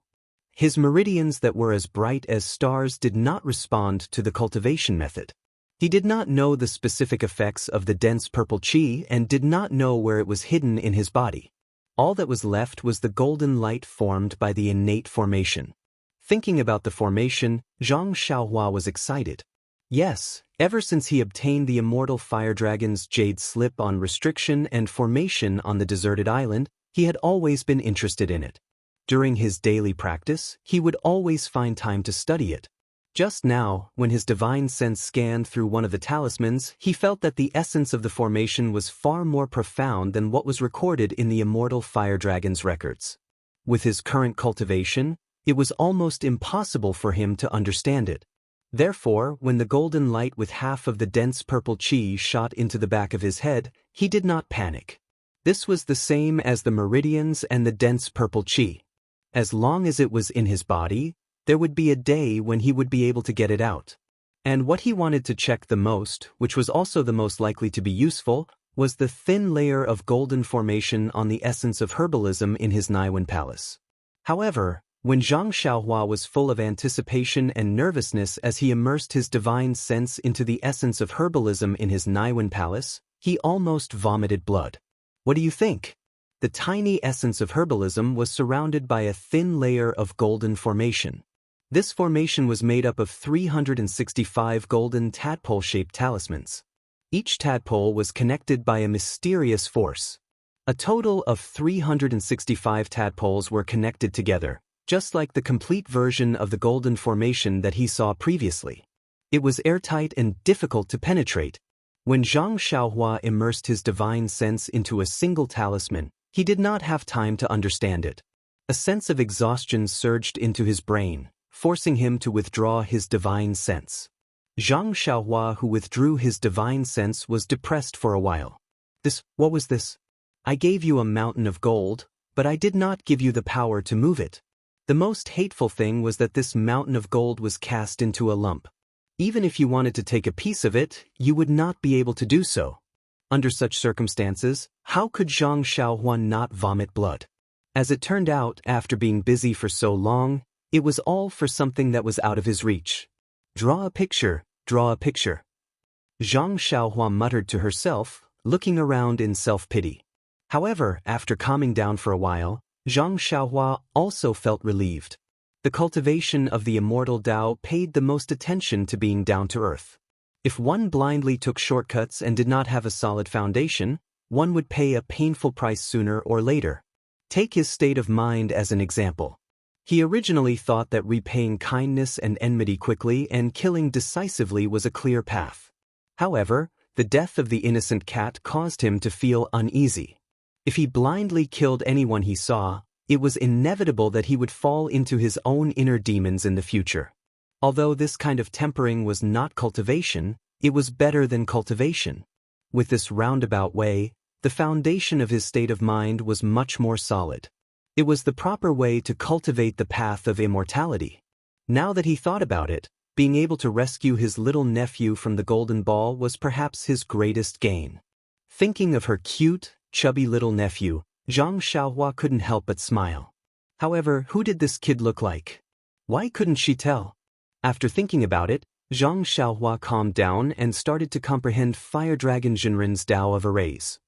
His meridians that were as bright as stars did not respond to the cultivation method. He did not know the specific effects of the dense purple qi and did not know where it was hidden in his body. All that was left was the golden light formed by the innate formation. Thinking about the formation, Zhang Xiaohua was excited. Yes, ever since he obtained the immortal fire dragon's jade slip on restriction and formation on the deserted island, he had always been interested in it. During his daily practice, he would always find time to study it. Just now, when his divine sense scanned through one of the talismans, he felt that the essence of the formation was far more profound than what was recorded in the immortal fire dragon's records. With his current cultivation, it was almost impossible for him to understand it. Therefore, when the golden light with half of the dense purple qi shot into the back of his head, he did not panic. This was the same as the meridians and the dense purple qi. As long as it was in his body, there would be a day when he would be able to get it out. And what he wanted to check the most, which was also the most likely to be useful, was the thin layer of golden formation on the essence of herbalism in his Naiwan palace. However, When Zhang Xiaohua was full of anticipation and nervousness as he immersed his divine sense into the essence of herbalism in his Naiwen palace, he almost vomited blood. What do you think? The tiny essence of herbalism was surrounded by a thin layer of golden formation. This formation was made up of 365 golden tadpole-shaped talismans. Each tadpole was connected by a mysterious force. A total of 365 tadpoles were connected together, just like the complete version of the golden formation that he saw previously. It was airtight and difficult to penetrate. When Zhang Xiaohua immersed his divine sense into a single talisman, he did not have time to understand it. A sense of exhaustion surged into his brain, forcing him to withdraw his divine sense. Zhang Xiaohua, who withdrew his divine sense, was depressed for a while. What was this? I gave you a mountain of gold, but I did not give you the power to move it. The most hateful thing was that this mountain of gold was cast into a lump. Even if you wanted to take a piece of it, you would not be able to do so. Under such circumstances, how could Zhang Xiaohua not vomit blood? As it turned out, after being busy for so long, it was all for something that was out of his reach. Draw a picture, draw a picture. Zhang Xiaohua muttered to herself, looking around in self-pity. However, after calming down for a while, Zhang Xiaohua also felt relieved. The cultivation of the Immortal Tao paid the most attention to being down to earth. If one blindly took shortcuts and did not have a solid foundation, one would pay a painful price sooner or later. Take his state of mind as an example. He originally thought that repaying kindness and enmity quickly and killing decisively was a clear path. However, the death of the innocent cat caused him to feel uneasy. If he blindly killed anyone he saw, it was inevitable that he would fall into his own inner demons in the future. Although this kind of tempering was not cultivation, it was better than cultivation. With this roundabout way, the foundation of his state of mind was much more solid. It was the proper way to cultivate the path of immortality. Now that he thought about it, being able to rescue his little nephew from the golden ball was perhaps his greatest gain. Thinking of her cute, chubby little nephew, Zhang Xiaohua couldn't help but smile. However, who did this kid look like? Why couldn't she tell? After thinking about it, Zhang Xiaohua calmed down and started to comprehend Fire Dragon Jinren's Tao of Arrays.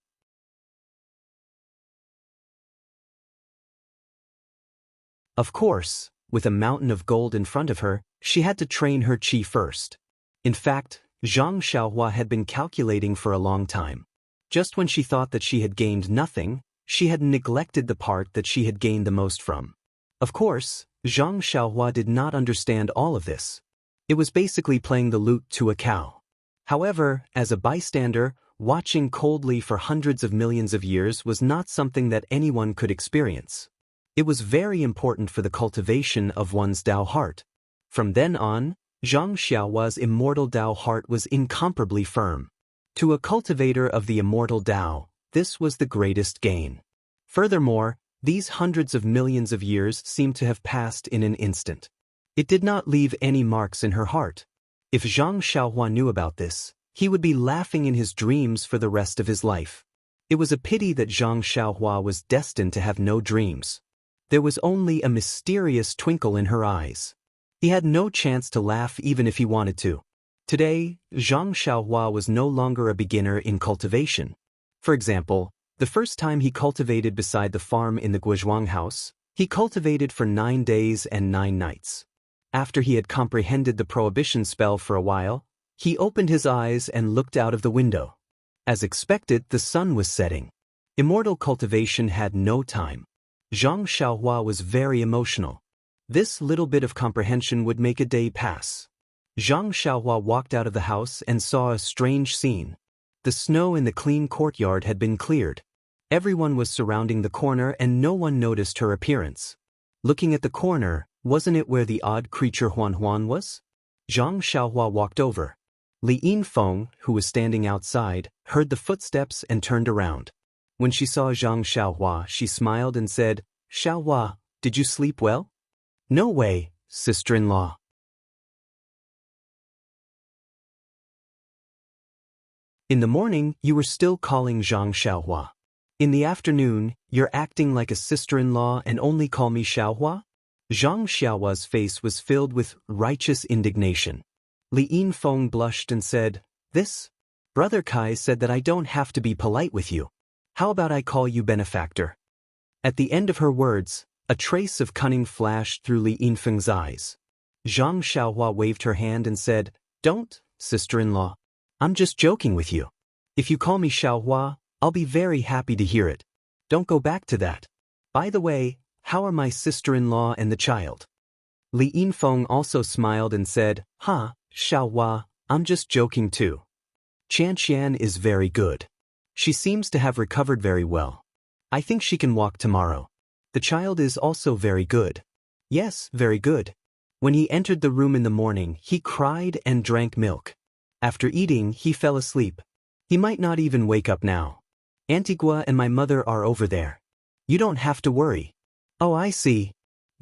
Of course, with a mountain of gold in front of her, she had to train her qi first. In fact, Zhang Xiaohua had been calculating for a long time. Just when she thought that she had gained nothing, she had neglected the part that she had gained the most from. Of course, Zhang Xiaohua did not understand all of this. It was basically playing the lute to a cow. However, as a bystander, watching coldly for hundreds of millions of years was not something that anyone could experience. It was very important for the cultivation of one's Tao heart. From then on, Zhang Xiaohua's Immortal Tao heart was incomparably firm. To a cultivator of the Immortal Tao, this was the greatest gain. Furthermore, these hundreds of millions of years seemed to have passed in an instant. It did not leave any marks in her heart. If Zhang Xiaohua knew about this, he would be laughing in his dreams for the rest of his life. It was a pity that Zhang Xiaohua was destined to have no dreams. There was only a mysterious twinkle in her eyes. He had no chance to laugh even if he wanted to. Today, Zhang Xiaohua was no longer a beginner in cultivation. For example, the first time he cultivated beside the farm in the Guizhuang house, he cultivated for 9 days and 9 nights. After he had comprehended the prohibition spell for a while, he opened his eyes and looked out of the window. As expected, the sun was setting. Immortal cultivation had no time. Zhang Xiaohua was very emotional. This little bit of comprehension would make a day pass. Zhang Xiaohua walked out of the house and saw a strange scene. The snow in the clean courtyard had been cleared. Everyone was surrounding the corner and no one noticed her appearance. Looking at the corner, wasn't it where the odd creature Huan Huan was? Zhang Xiaohua walked over. Li Yinfeng, who was standing outside, heard the footsteps and turned around. When she saw Zhang Xiaohua, she smiled and said, "Xiaohua, did you sleep well?" "No way, sister-in-law." In the morning, you were still calling Zhang Xiaohua. In the afternoon, you're acting like a sister-in-law and only call me Xiaohua? Zhang Xiaohua's face was filled with righteous indignation. Li Yinfeng blushed and said, "This? Brother Kai said that I don't have to be polite with you. How about I call you benefactor?" At the end of her words, a trace of cunning flashed through Li Yinfeng's eyes. Zhang Xiaohua waved her hand and said, "Don't, sister-in-law. I'm just joking with you. If you call me Xiaohua, I'll be very happy to hear it. Don't go back to that. By the way, how are my sister-in-law and the child?" Li Yinfeng also smiled and said, Xiaohua, I'm just joking too. Qian is very good. She seems to have recovered very well. I think she can walk tomorrow. The child is also very good. Yes, very good. When he entered the room in the morning, he cried and drank milk. After eating, he fell asleep. He might not even wake up now. Antigua and my mother are over there. You don't have to worry. Oh, I see.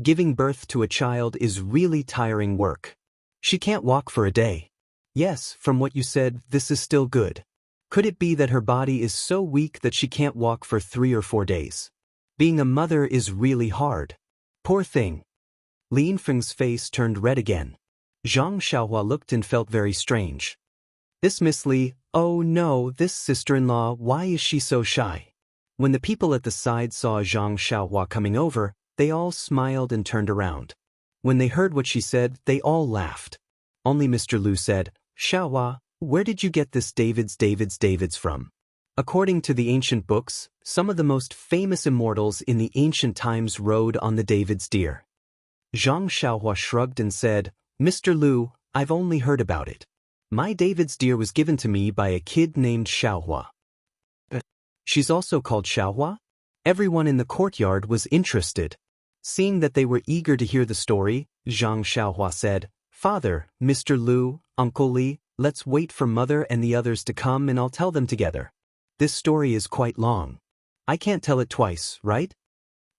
Giving birth to a child is really tiring work. She can't walk for a day. Yes, from what you said, this is still good. Could it be that her body is so weak that she can't walk for 3 or 4 days? Being a mother is really hard. Poor thing. Li Yinfeng's face turned red again. Zhang Xiaohua looked and felt very strange. This Miss Li, oh no, this sister-in-law, why is she so shy? When the people at the side saw Zhang Xiaohua coming over, they all smiled and turned around. When they heard what she said, they all laughed. Only Mr. Lu said, "Xiaohua, where did you get this Davids from?" According to the ancient books, some of the most famous immortals in the ancient times rode on the David's deer. Zhang Xiaohua shrugged and said, "Mr. Lu, I've only heard about it. My David's deer was given to me by a kid named Xiaohua." She's also called Xiaohua? Everyone in the courtyard was interested. Seeing that they were eager to hear the story, Zhang Xiaohua said, "Father, Mr. Lu, Uncle Li, let's wait for Mother and the others to come and I'll tell them together. This story is quite long. I can't tell it twice, right?"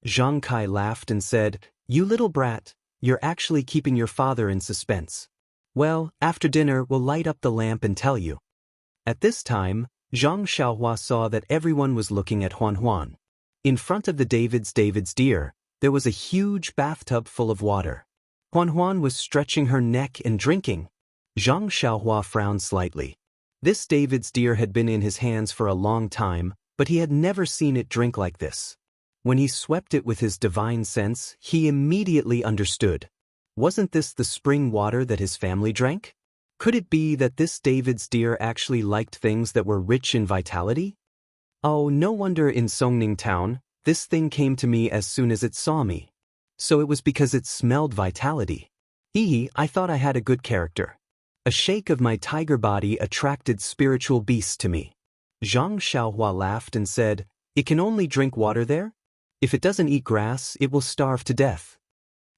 Zhang Kai laughed and said, "You little brat, you're actually keeping your father in suspense. Well, after dinner we'll light up the lamp and tell you." At this time, Zhang Xiaohua saw that everyone was looking at Huan Huan. In front of the David's deer, there was a huge bathtub full of water. Huan Huan was stretching her neck and drinking. Zhang Xiaohua frowned slightly. This David's deer had been in his hands for a long time, but he had never seen it drink like this. When he swept it with his divine sense, he immediately understood. Wasn't this the spring water that his family drank? Could it be that this David's deer actually liked things that were rich in vitality? Oh, no wonder in Songning town, this thing came to me as soon as it saw me. So it was because it smelled vitality. I thought I had a good character. A shake of my tiger body attracted spiritual beasts to me. Zhang Xiaohua laughed and said, "It can only drink water there? If it doesn't eat grass, it will starve to death."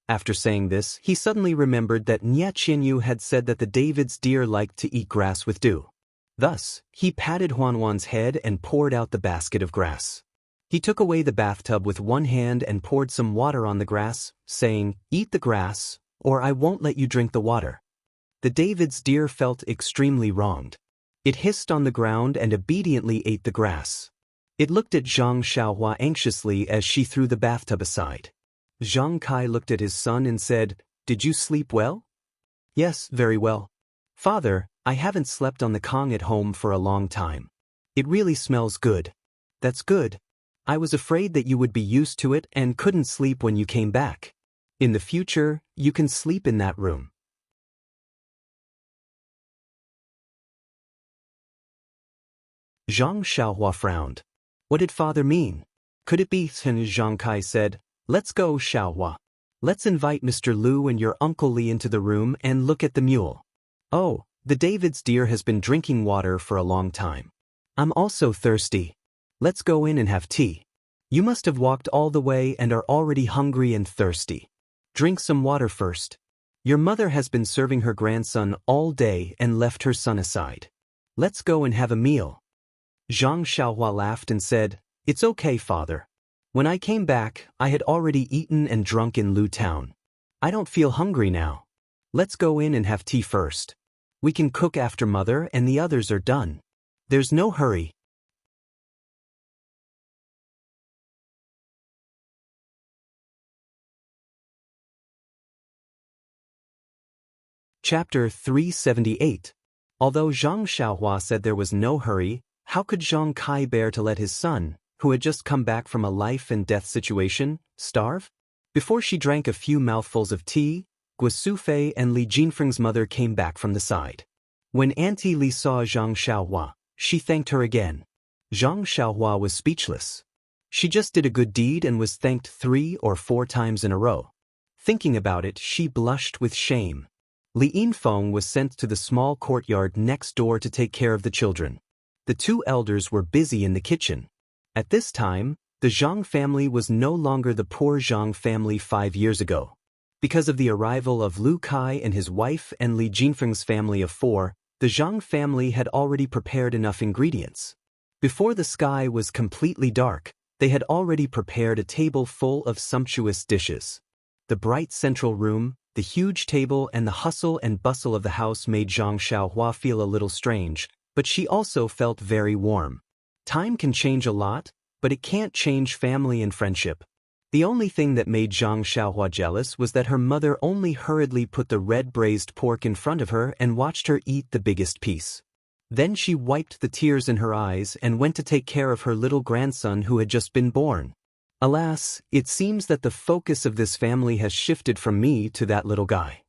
After saying this, he suddenly remembered that Nia Qianyu had said that the David's deer liked to eat grass with dew. Thus, he patted Huan Huan's head and poured out the basket of grass. He took away the bathtub with one hand and poured some water on the grass, saying, "Eat the grass, or I won't let you drink the water." The David's deer felt extremely wronged. It hissed on the ground and obediently ate the grass. It looked at Zhang Xiaohua anxiously as she threw the bathtub aside. Zhang Kai looked at his son and said, "Did you sleep well?" "Yes, very well. Father, I haven't slept on the Kong at home for a long time. It really smells good." "That's good. I was afraid that you would be used to it and couldn't sleep when you came back. In the future, you can sleep in that room." Zhang Xiaohua frowned. What did father mean? Could it be? Zhang Kai said, "Let's go, Xiaohua. Let's invite Mr. Lu and your Uncle Li into the room and look at the mule. Oh, the David's deer has been drinking water for a long time. I'm also thirsty. Let's go in and have tea. You must have walked all the way and are already hungry and thirsty. Drink some water first. Your mother has been serving her grandson all day and left her son aside. Let's go and have a meal." Zhang Xiaohua laughed and said, "It's okay, father. When I came back, I had already eaten and drunk in Lu Town. I don't feel hungry now. Let's go in and have tea first. We can cook after mother and the others are done. There's no hurry." Chapter 378. Although Zhang Xiaohua said there was no hurry, how could Zhang Kai bear to let his son, who had just come back from a life-and-death situation, starve? Before she drank a few mouthfuls of tea, Guo Sufei and Li Jinfeng's mother came back from the side. When Auntie Li saw Zhang Xiaohua, she thanked her again. Zhang Xiaohua was speechless. She just did a good deed and was thanked 3 or 4 times in a row. Thinking about it, she blushed with shame. Li Yinfeng was sent to the small courtyard next door to take care of the children. The 2 elders were busy in the kitchen. At this time, the Zhang family was no longer the poor Zhang family 5 years ago. Because of the arrival of Lu Kai and his wife and Li Jinfeng's family of 4, the Zhang family had already prepared enough ingredients. Before the sky was completely dark, they had already prepared a table full of sumptuous dishes. The bright central room, the huge table and the hustle and bustle of the house made Zhang Xiaohua feel a little strange, but she also felt very warm. Time can change a lot, but it can't change family and friendship. The only thing that made Zhang Xiaohua jealous was that her mother only hurriedly put the red braised pork in front of her and watched her eat the biggest piece. Then she wiped the tears in her eyes and went to take care of her little grandson who had just been born. Alas, it seems that the focus of this family has shifted from me to that little guy.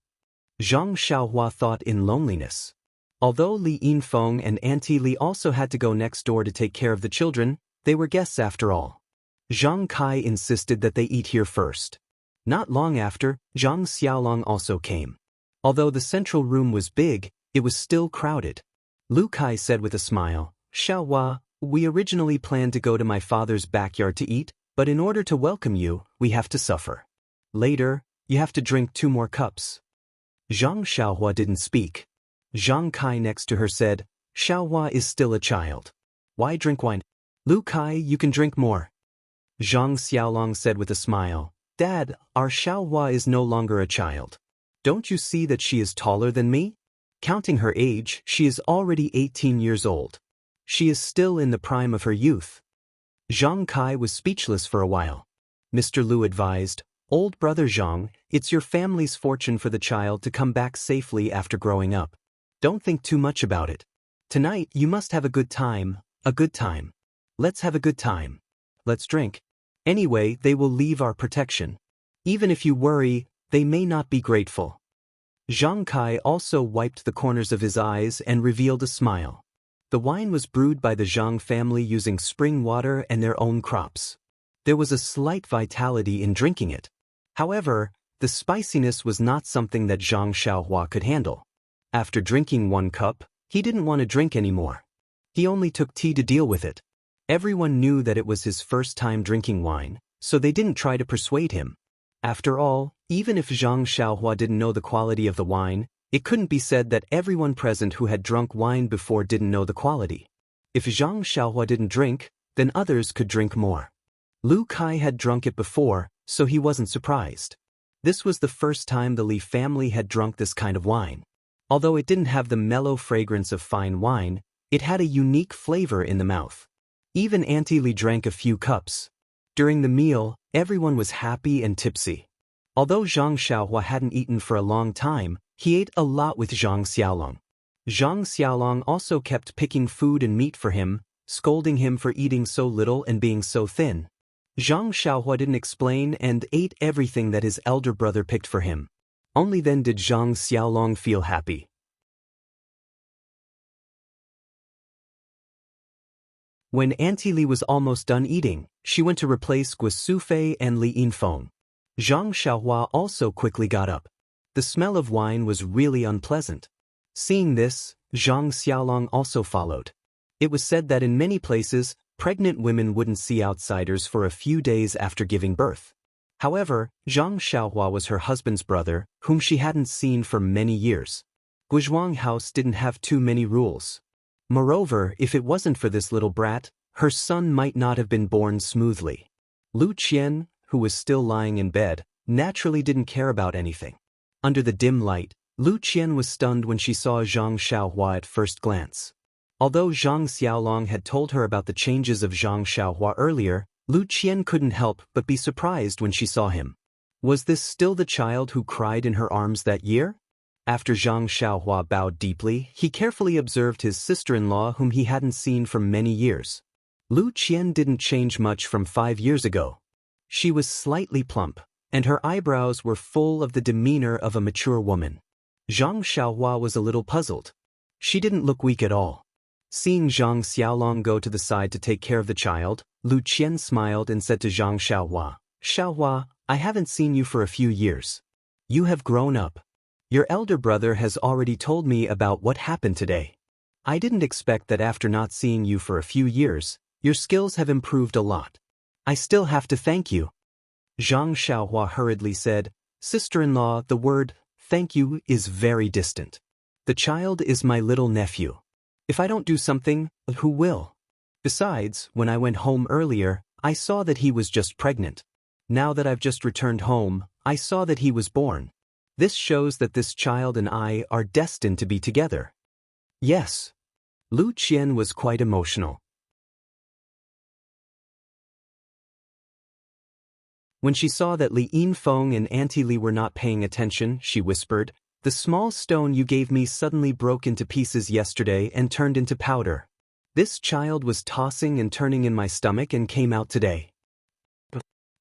Zhang Xiaohua thought in loneliness. Although Li Yinfeng and Auntie Li also had to go next door to take care of the children, they were guests after all. Zhang Kai insisted that they eat here first. Not long after, Zhang Xiaolong also came. Although the central room was big, it was still crowded. Lu Kai said with a smile, "Xiaohua, we originally planned to go to my father's backyard to eat, but in order to welcome you, we have to suffer. Later, you have to drink 2 more cups." Zhang Xiaohua didn't speak. Zhang Kai next to her said, "Xiaohua is still a child. Why drink wine? Lu Kai, you can drink more." Zhang Xiaolong said with a smile, "Dad, our Xiaohua is no longer a child. Don't you see that she is taller than me? Counting her age, she is already 18 years old. She is still in the prime of her youth." Zhang Kai was speechless for a while. Mr. Lu advised, "Old brother Zhang, it's your family's fortune for the child to come back safely after growing up. Don't think too much about it. Tonight you must have a good time, a good time. Let's have a good time. Let's drink. Anyway, they will leave our protection. Even if you worry, they may not be grateful." Zhang Kai also wiped the corners of his eyes and revealed a smile. The wine was brewed by the Zhang family using spring water and their own crops. There was a slight vitality in drinking it. However, the spiciness was not something that Zhang Xiaohua could handle. After drinking 1 cup, he didn't want to drink anymore. He only took tea to deal with it. Everyone knew that it was his first time drinking wine, so they didn't try to persuade him. After all, even if Zhang Xiaohua didn't know the quality of the wine, it couldn't be said that everyone present who had drunk wine before didn't know the quality. If Zhang Xiaohua didn't drink, then others could drink more. Lu Kai had drunk it before, so he wasn't surprised. This was the first time the Li family had drunk this kind of wine. Although it didn't have the mellow fragrance of fine wine, it had a unique flavor in the mouth. Even Auntie Li drank a few cups. During the meal, everyone was happy and tipsy. Although Zhang Xiaohua hadn't eaten for a long time, he ate a lot with Zhang Xiaolong. Zhang Xiaolong also kept picking food and meat for him, scolding him for eating so little and being so thin. Zhang Xiaohua didn't explain and ate everything that his elder brother picked for him. Only then did Zhang Xiaolong feel happy. When Auntie Li was almost done eating, she went to replace Guo Sufei and Li Yinfeng. Zhang Xiaohua also quickly got up. The smell of wine was really unpleasant. Seeing this, Zhang Xiaolong also followed. It was said that in many places, pregnant women wouldn't see outsiders for a few days after giving birth. However, Zhang Xiaohua was her husband's brother, whom she hadn't seen for many years. Guozhuang House didn't have too many rules. Moreover, if it wasn't for this little brat, her son might not have been born smoothly. Lu Qian, who was still lying in bed, naturally didn't care about anything. Under the dim light, Lu Qian was stunned when she saw Zhang Xiaohua at first glance. Although Zhang Xiaolong had told her about the changes of Zhang Xiaohua earlier, Lu Qian couldn't help but be surprised when she saw him. Was this still the child who cried in her arms that year? After Zhang Xiaohua bowed deeply, he carefully observed his sister-in-law whom he hadn't seen for many years. Lu Qian didn't change much from 5 years ago. She was slightly plump, and her eyebrows were full of the demeanor of a mature woman. Zhang Xiaohua was a little puzzled. She didn't look weak at all. Seeing Zhang Xiaolong go to the side to take care of the child, Lu Qian smiled and said to Zhang Xiaohua, "Xiaohua, I haven't seen you for a few years. You have grown up. Your elder brother has already told me about what happened today. I didn't expect that after not seeing you for a few years, your skills have improved a lot. I still have to thank you." Zhang Xiaohua hurriedly said, "Sister-in-law, the word thank you is very distant. The child is my little nephew. If I don't do something, who will? Besides, when I went home earlier, I saw that he was just pregnant. Now that I've just returned home, I saw that he was born. This shows that this child and I are destined to be together." Yes. Lu Qian was quite emotional. When she saw that Li Yinfeng and Auntie Li were not paying attention, she whispered, "The small stone you gave me suddenly broke into pieces yesterday and turned into powder. This child was tossing and turning in my stomach and came out today."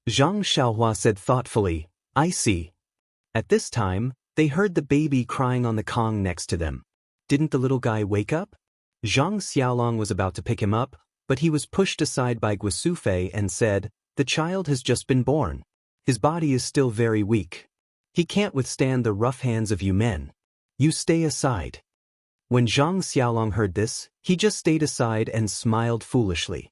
Zhang Xiaohua said thoughtfully, "I see." At this time, they heard the baby crying on the Kong next to them. Didn't the little guy wake up? Zhang Xiaolong was about to pick him up, but he was pushed aside by Guosufei and said, "The child has just been born. His body is still very weak. He can't withstand the rough hands of you men. You stay aside." When Zhang Xiaolong heard this, he just stayed aside and smiled foolishly.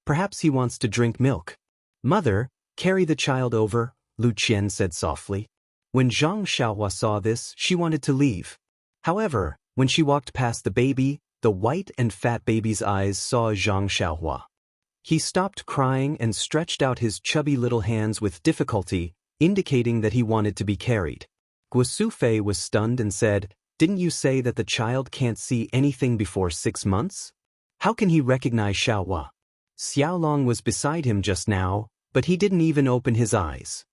"Perhaps he wants to drink milk." "Mother, carry the child over," Lu Qian said softly. When Zhang Xiaohua saw this, she wanted to leave. However, when she walked past the baby, the white and fat baby's eyes saw Zhang Xiaohua. He stopped crying and stretched out his chubby little hands with difficulty, indicating that he wanted to be carried. Guosufei was stunned and said, "Didn't you say that the child can't see anything before 6 months? How can he recognize Xiaohua?" Xiaolong was beside him just now, but he didn't even open his eyes.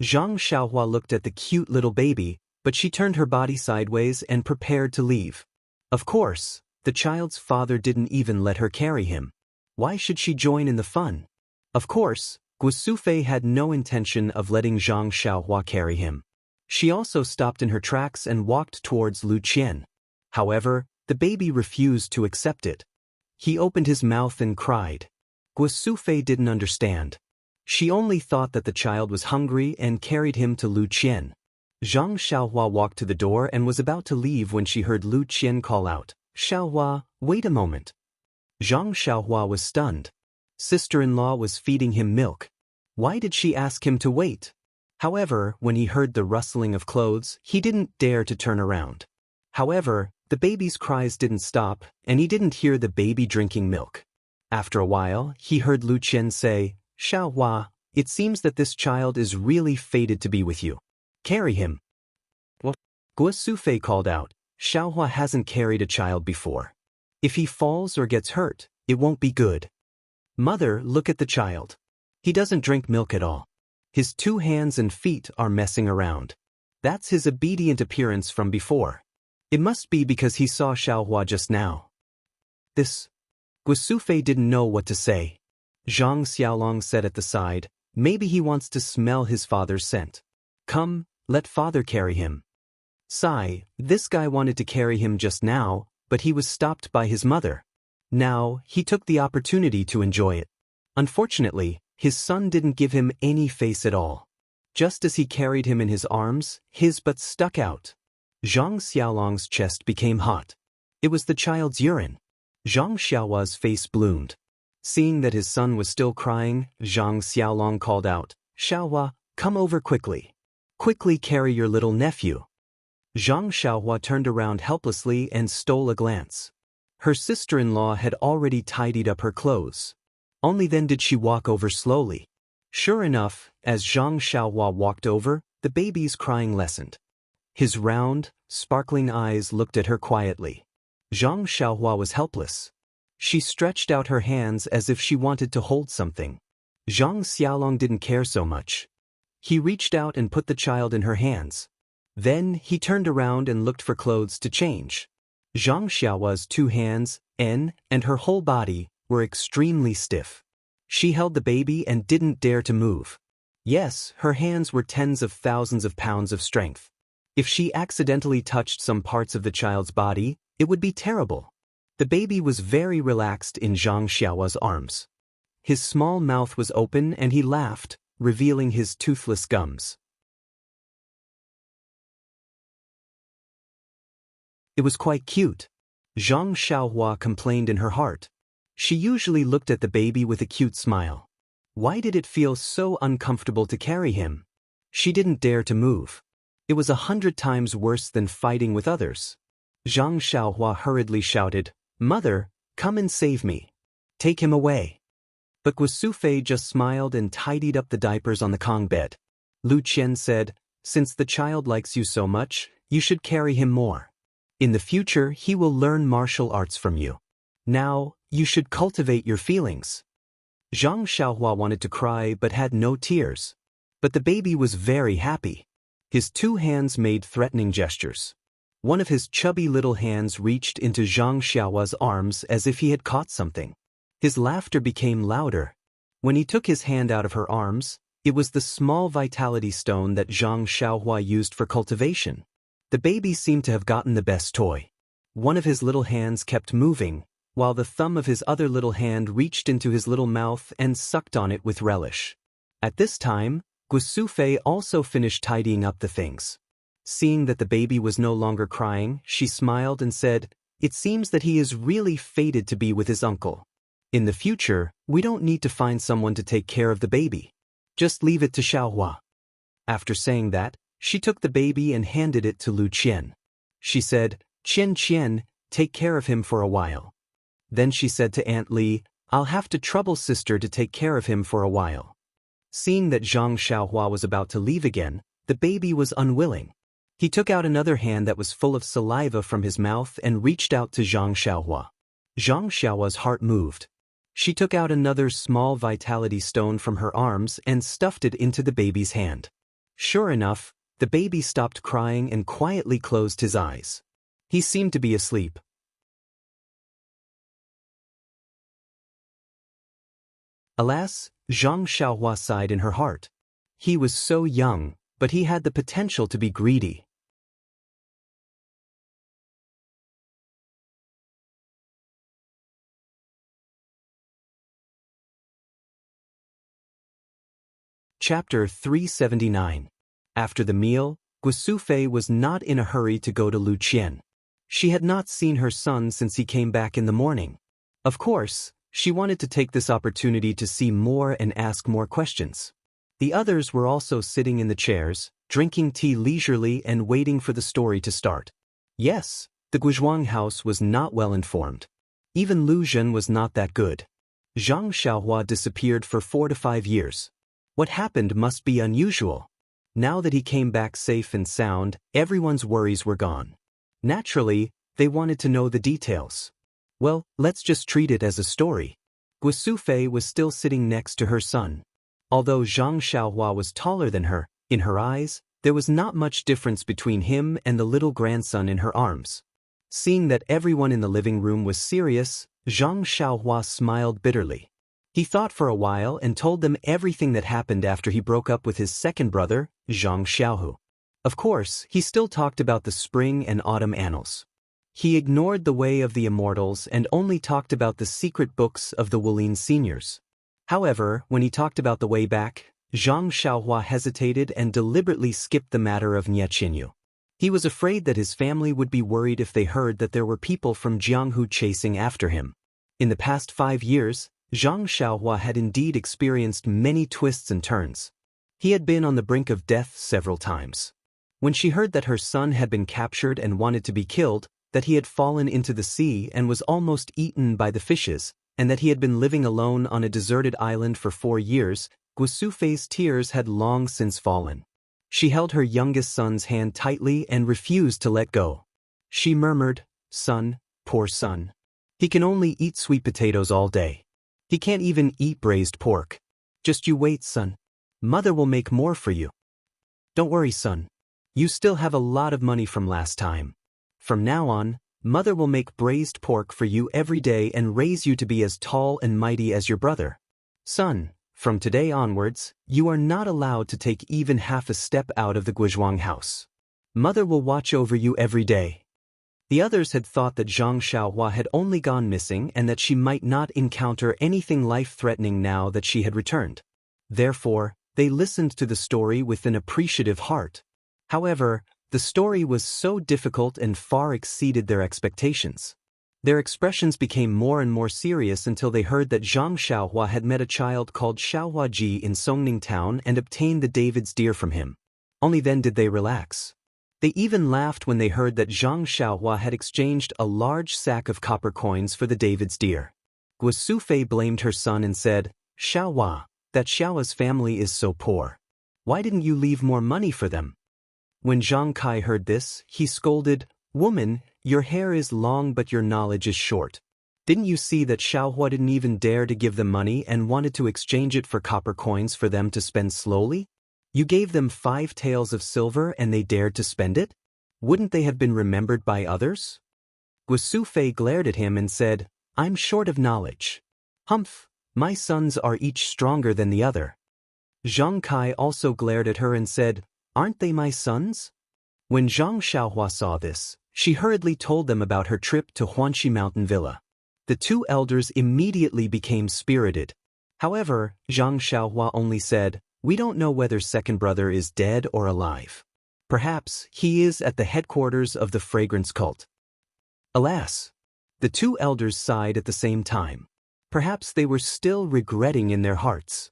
Zhang Xiaohua looked at the cute little baby, but she turned her body sideways and prepared to leave. Of course, the child's father didn't even let her carry him. Why should she join in the fun? Of course, Guosufei had no intention of letting Zhang Xiaohua carry him. She also stopped in her tracks and walked towards Lu Qian. However, the baby refused to accept it. He opened his mouth and cried. Guosufei didn't understand. She only thought that the child was hungry and carried him to Lu Qian. Zhang Xiaohua walked to the door and was about to leave when she heard Lu Qian call out, "Xiaohua, wait a moment." Zhang Xiaohua was stunned. Sister-in-law was feeding him milk. Why did she ask him to wait? However, when he heard the rustling of clothes, he didn't dare to turn around. However, the baby's cries didn't stop, and he didn't hear the baby drinking milk. After a while, he heard Lu Qian say, "Xiaohua, it seems that this child is really fated to be with you. Carry him." What? Guosufei called out, "Xiaohua hasn't carried a child before. If he falls or gets hurt, it won't be good. Mother, look at the child. He doesn't drink milk at all. His 2 hands and feet are messing around. That's his obedient appearance from before. It must be because he saw Xiaohua just now." This. Guosufei didn't know what to say. Zhang Xiaolong said at the side, "Maybe he wants to smell his father's scent. Come, let father carry him." Sigh, this guy wanted to carry him just now, but he was stopped by his mother. Now, he took the opportunity to enjoy it. Unfortunately, his son didn't give him any face at all. Just as he carried him in his arms, his butt stuck out. Zhang Xiaolong's chest became hot. It was the child's urine. Zhang Xiaohua's face bloomed. Seeing that his son was still crying, Zhang Xiaolong called out, "Xiaohua, come over quickly. Quickly carry your little nephew." Zhang Xiaohua turned around helplessly and stole a glance. Her sister-in-law had already tidied up her clothes. Only then did she walk over slowly. Sure enough, as Zhang Xiaohua walked over, the baby's crying lessened. His round, sparkling eyes looked at her quietly. Zhang Xiaohua was helpless. She stretched out her hands as if she wanted to hold something. Zhang Xiaolong didn't care so much. He reached out and put the child in her hands. Then he turned around and looked for clothes to change. Zhang Xiaohua's 2 hands, and her whole body, were extremely stiff. She held the baby and didn't dare to move. Yes, her hands were tens of thousands of pounds of strength. If she accidentally touched some parts of the child's body, it would be terrible. The baby was very relaxed in Zhang Xiaohua's arms. His small mouth was open and he laughed, revealing his toothless gums. It was quite cute. Zhang Xiaohua complained in her heart. She usually looked at the baby with a cute smile. Why did it feel so uncomfortable to carry him? She didn't dare to move. It was 100 times worse than fighting with others. Zhang Xiaohua hurriedly shouted, "Mother, come and save me. Take him away." But Guosufei just smiled and tidied up the diapers on the Kong bed. Lu Qian said, "Since the child likes you so much, you should carry him more. In the future, he will learn martial arts from you. Now, you should cultivate your feelings." Zhang Xiaohua wanted to cry but had no tears. But the baby was very happy. His 2 hands made threatening gestures. One of his chubby little hands reached into Zhang Xiaohua's arms as if he had caught something. His laughter became louder. When he took his hand out of her arms, it was the small vitality stone that Zhang Xiaohua used for cultivation. The baby seemed to have gotten the best toy. One of his little hands kept moving, while the thumb of his other little hand reached into his little mouth and sucked on it with relish. At this time, Guosufei also finished tidying up the things. Seeing that the baby was no longer crying, she smiled and said, "It seems that he is really fated to be with his uncle. In the future, we don't need to find someone to take care of the baby. Just leave it to Xiaohua." After saying that, she took the baby and handed it to Lu Qian. She said, "Qian, take care of him for a while." Then she said to Aunt Li, "I'll have to trouble sister to take care of him for a while." Seeing that Zhang Xiaohua was about to leave again, the baby was unwilling. He took out another hand that was full of saliva from his mouth and reached out to Zhang Xiaohua. Zhang Xiaohua's heart moved. She took out another small vitality stone from her arms and stuffed it into the baby's hand. Sure enough, the baby stopped crying and quietly closed his eyes. He seemed to be asleep. Alas, Zhang Xiaohua sighed in her heart. He was so young, but he had the potential to be greedy. Chapter 379. After the meal, Guosufei was not in a hurry to go to Lu Qian. She had not seen her son since he came back in the morning. Of course, she wanted to take this opportunity to see more and ask more questions. The others were also sitting in the chairs, drinking tea leisurely and waiting for the story to start. Yes, the Guozhuang house was not well informed. Even Lu Zhen was not that good. Zhang Xiaohua disappeared for 4 to 5 years. What happened must be unusual. Now that he came back safe and sound, everyone's worries were gone. Naturally, they wanted to know the details. Well, let's just treat it as a story. Guosufei was still sitting next to her son. Although Zhang Xiaohua was taller than her, in her eyes, there was not much difference between him and the little grandson in her arms. Seeing that everyone in the living room was serious, Zhang Xiaohua smiled bitterly. He thought for a while and told them everything that happened after he broke up with his second brother, Zhang Xiaohu. Of course, he still talked about the spring and autumn annals. He ignored the way of the Immortals and only talked about the secret books of the Wulin seniors. However, when he talked about the way back, Zhang Xiaohua hesitated and deliberately skipped the matter of Nie Qinyu. He was afraid that his family would be worried if they heard that there were people from Jianghu chasing after him. In the past 5 years, Zhang Xiaohua had indeed experienced many twists and turns. He had been on the brink of death several times. When she heard that her son had been captured and wanted to be killed, that he had fallen into the sea and was almost eaten by the fishes, and that he had been living alone on a deserted island for 4 years, Guosufei's tears had long since fallen. She held her youngest son's hand tightly and refused to let go. She murmured, "Son, poor son. He can only eat sweet potatoes all day. He can't even eat braised pork. Just you wait, son. Mother will make more for you. Don't worry, son." You still have a lot of money from last time. From now on, Mother will make braised pork for you every day and raise you to be as tall and mighty as your brother. Son, from today onwards, you are not allowed to take even half a step out of the Guizhuang house. Mother will watch over you every day." The others had thought that Zhang Xiaohua had only gone missing and that she might not encounter anything life-threatening now that she had returned. Therefore, they listened to the story with an appreciative heart. However, the story was so difficult and far exceeded their expectations. Their expressions became more and more serious until they heard that Zhang Xiaohua had met a child called Xiaohuaji in Songning town and obtained the David's deer from him. Only then did they relax. They even laughed when they heard that Zhang Xiaohua had exchanged a large sack of copper coins for the David's deer. Guo Sufei blamed her son and said, "Xiaohua, that Xiaohua's family is so poor. Why didn't you leave more money for them?" When Zhang Kai heard this, he scolded, "Woman, your hair is long but your knowledge is short. Didn't you see that Xiaohua didn't even dare to give them money and wanted to exchange it for copper coins for them to spend slowly? You gave them 5 taels of silver and they dared to spend it? Wouldn't they have been remembered by others?" Guo Sufei glared at him and said, "I'm short of knowledge. Humph, my sons are each stronger than the other." Zhang Kai also glared at her and said, "Aren't they my sons?" When Zhang Xiaohua saw this, she hurriedly told them about her trip to Huanxi Mountain Villa. The 2 elders immediately became spirited. However, Zhang Xiaohua only said, "We don't know whether second brother is dead or alive. Perhaps he is at the headquarters of the fragrance cult." Alas! The 2 elders sighed at the same time. Perhaps they were still regretting in their hearts.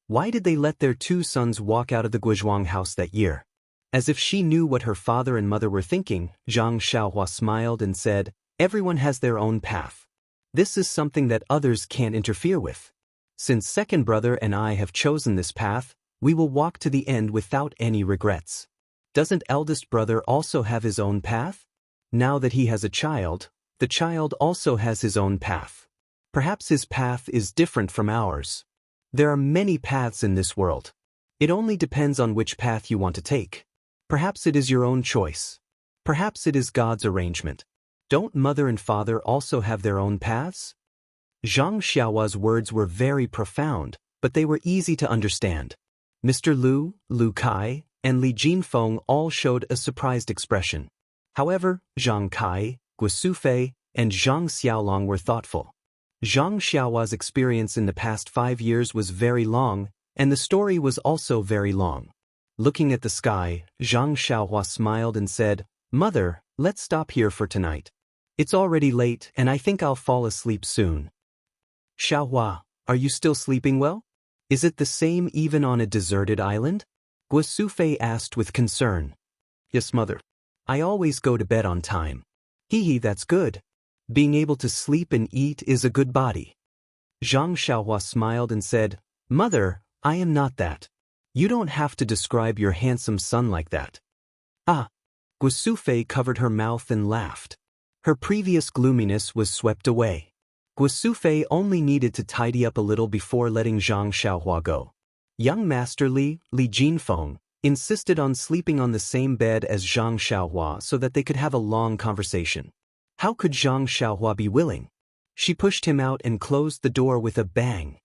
Why did they let their 2 sons walk out of the Guizhuang house that year? As if she knew what her father and mother were thinking, Zhang Xiaohua smiled and said, "Everyone has their own path. This is something that others can't interfere with. Since second brother and I have chosen this path, we will walk to the end without any regrets. Doesn't eldest brother also have his own path? Now that he has a child, the child also has his own path. Perhaps his path is different from ours. There are many paths in this world. It only depends on which path you want to take. Perhaps it is your own choice. Perhaps it is God's arrangement. Don't mother and father also have their own paths?" Zhang Xiaohua's words were very profound, but they were easy to understand. Mr. Lu, Lu Kai, and Li Jinfeng all showed a surprised expression. However, Zhang Kai, Guo Sufei, and Zhang Xiaolong were thoughtful. Zhang Xiaohua's experience in the past 5 years was very long, and the story was also very long. Looking at the sky, Zhang Xiaohua smiled and said, "Mother, let's stop here for tonight. It's already late and I think I'll fall asleep soon." "Xiaohua, are you still sleeping well? Is it the same even on a deserted island?" Guo Sufei asked with concern. "Yes, mother. I always go to bed on time." "Hee, that's good. Being able to sleep and eat is a good body." Zhang Xiaohua smiled and said, "Mother, I am not that. You don't have to describe your handsome son like that." "Ah." Guo Sufei covered her mouth and laughed. Her previous gloominess was swept away. Guo Sufei only needed to tidy up a little before letting Zhang Xiaohua go. Young Master Li Jinfeng, insisted on sleeping on the same bed as Zhang Xiaohua so that they could have a long conversation. How could Zhang Xiaohua be willing? She pushed him out and closed the door with a bang.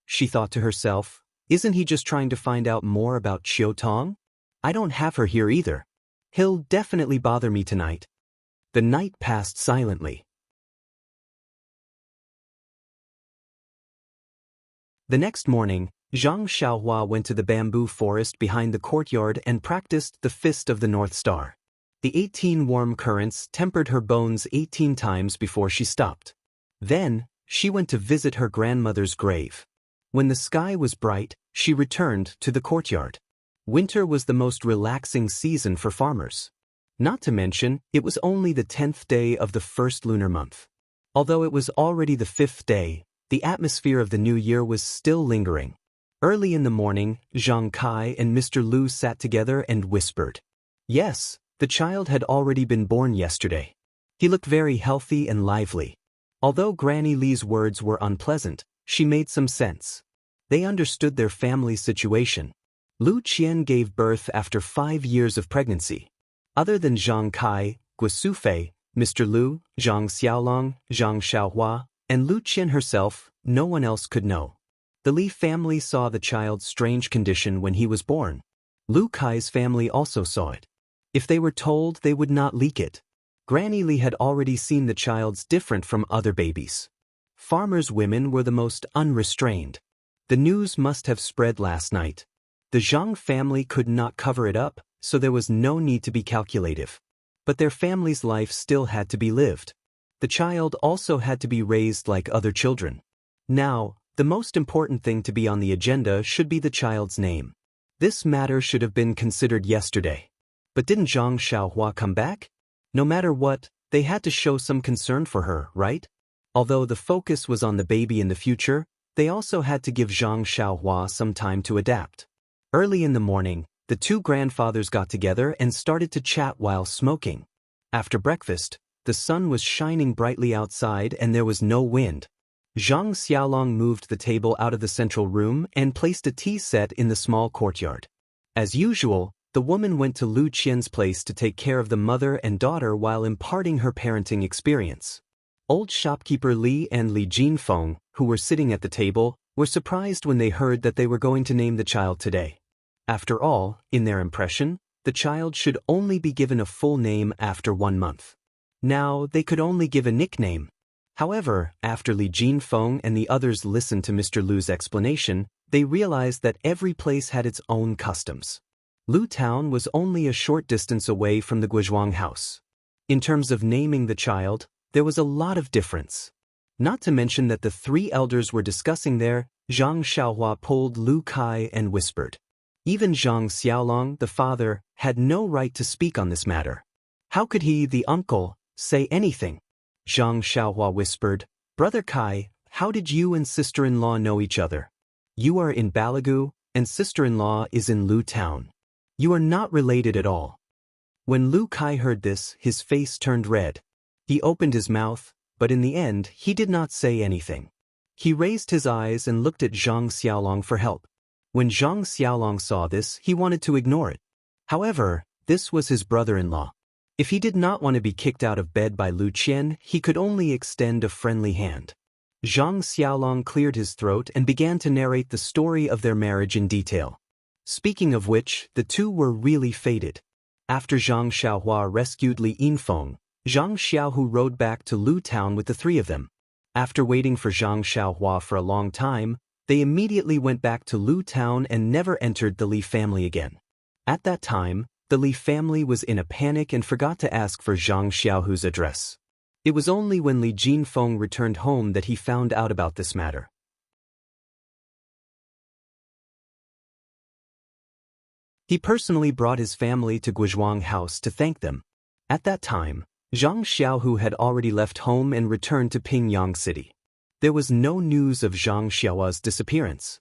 She thought to herself, "Isn't he just trying to find out more about Qiu Tong? I don't have her here either. He'll definitely bother me tonight." The night passed silently. The next morning, Zhang Xiaohua went to the bamboo forest behind the courtyard and practiced the Fist of the North Star. The 18 warm currents tempered her bones 18 times before she stopped. Then, she went to visit her grandmother's grave. When the sky was bright, she returned to the courtyard. Winter was the most relaxing season for farmers. Not to mention, it was only the 10th day of the first lunar month. Although it was already the 5th day, the atmosphere of the new year was still lingering. Early in the morning, Zhang Kai and Mr. Lu sat together and whispered. Yes, the child had already been born yesterday. He looked very healthy and lively. Although Granny Li's words were unpleasant, she made some sense. They understood their family's situation. Lu Qian gave birth after 5 years of pregnancy. Other than Zhang Kai, Guosufei, Mr. Lu, Zhang Xiaolong, Zhang Xiaohua, and Lu Qian herself, no one else could know. The Li family saw the child's strange condition when he was born. Lu Kai's family also saw it. If they were told, they would not leak it. Granny Li had already seen the child's different from other babies. Farmers' women were the most unrestrained. The news must have spread last night. The Zhang family could not cover it up, so there was no need to be calculative. But their family's life still had to be lived. The child also had to be raised like other children. Now, the most important thing to be on the agenda should be the child's name. This matter should have been considered yesterday. But didn't Zhang Xiaohua come back? No matter what, they had to show some concern for her, right? Although the focus was on the baby in the future, they also had to give Zhang Xiaohua some time to adapt. Early in the morning, the two grandfathers got together and started to chat while smoking. After breakfast, the sun was shining brightly outside and there was no wind. Zhang Xiaolong moved the table out of the central room and placed a tea set in the small courtyard. As usual, the woman went to Lu Qian's place to take care of the mother and daughter while imparting her parenting experience. Old shopkeeper Li and Li Jinfeng, who were sitting at the table, were surprised when they heard that they were going to name the child today. After all, in their impression, the child should only be given a full name after 1 month. Now, they could only give a nickname. However, after Li Jinfeng and the others listened to Mr. Lu's explanation, they realized that every place had its own customs. Lu Town was only a short distance away from the Guizhuang house. In terms of naming the child, there was a lot of difference. Not to mention that the three elders were discussing there, Zhang Xiaohua pulled Lu Kai and whispered. Even Zhang Xiaolong, the father, had no right to speak on this matter. How could he, the uncle, say anything? Zhang Xiaohua whispered, Brother Kai, how did you and sister-in-law know each other? You are in Balagu, and sister-in-law is in Lu Town. You are not related at all. When Lu Kai heard this, his face turned red. He opened his mouth, but in the end, he did not say anything. He raised his eyes and looked at Zhang Xiaolong for help. When Zhang Xiaolong saw this, he wanted to ignore it. However, this was his brother-in-law. If he did not want to be kicked out of bed by Lu Qian, he could only extend a friendly hand. Zhang Xiaolong cleared his throat and began to narrate the story of their marriage in detail. Speaking of which, the two were really fated. After Zhang Xiaohua rescued Li Yinfeng, Zhang Xiaohu rode back to Lu Town with the three of them. After waiting for Zhang Xiaohua for a long time, they immediately went back to Lu Town and never entered the Li family again. At that time, the Li family was in a panic and forgot to ask for Zhang Xiaohu's address. It was only when Li Jinfeng returned home that he found out about this matter. He personally brought his family to Guizhuang House to thank them. At that time, Zhang Xiaohu had already left home and returned to Pingyang City. There was no news of Zhang Xiaohua's disappearance.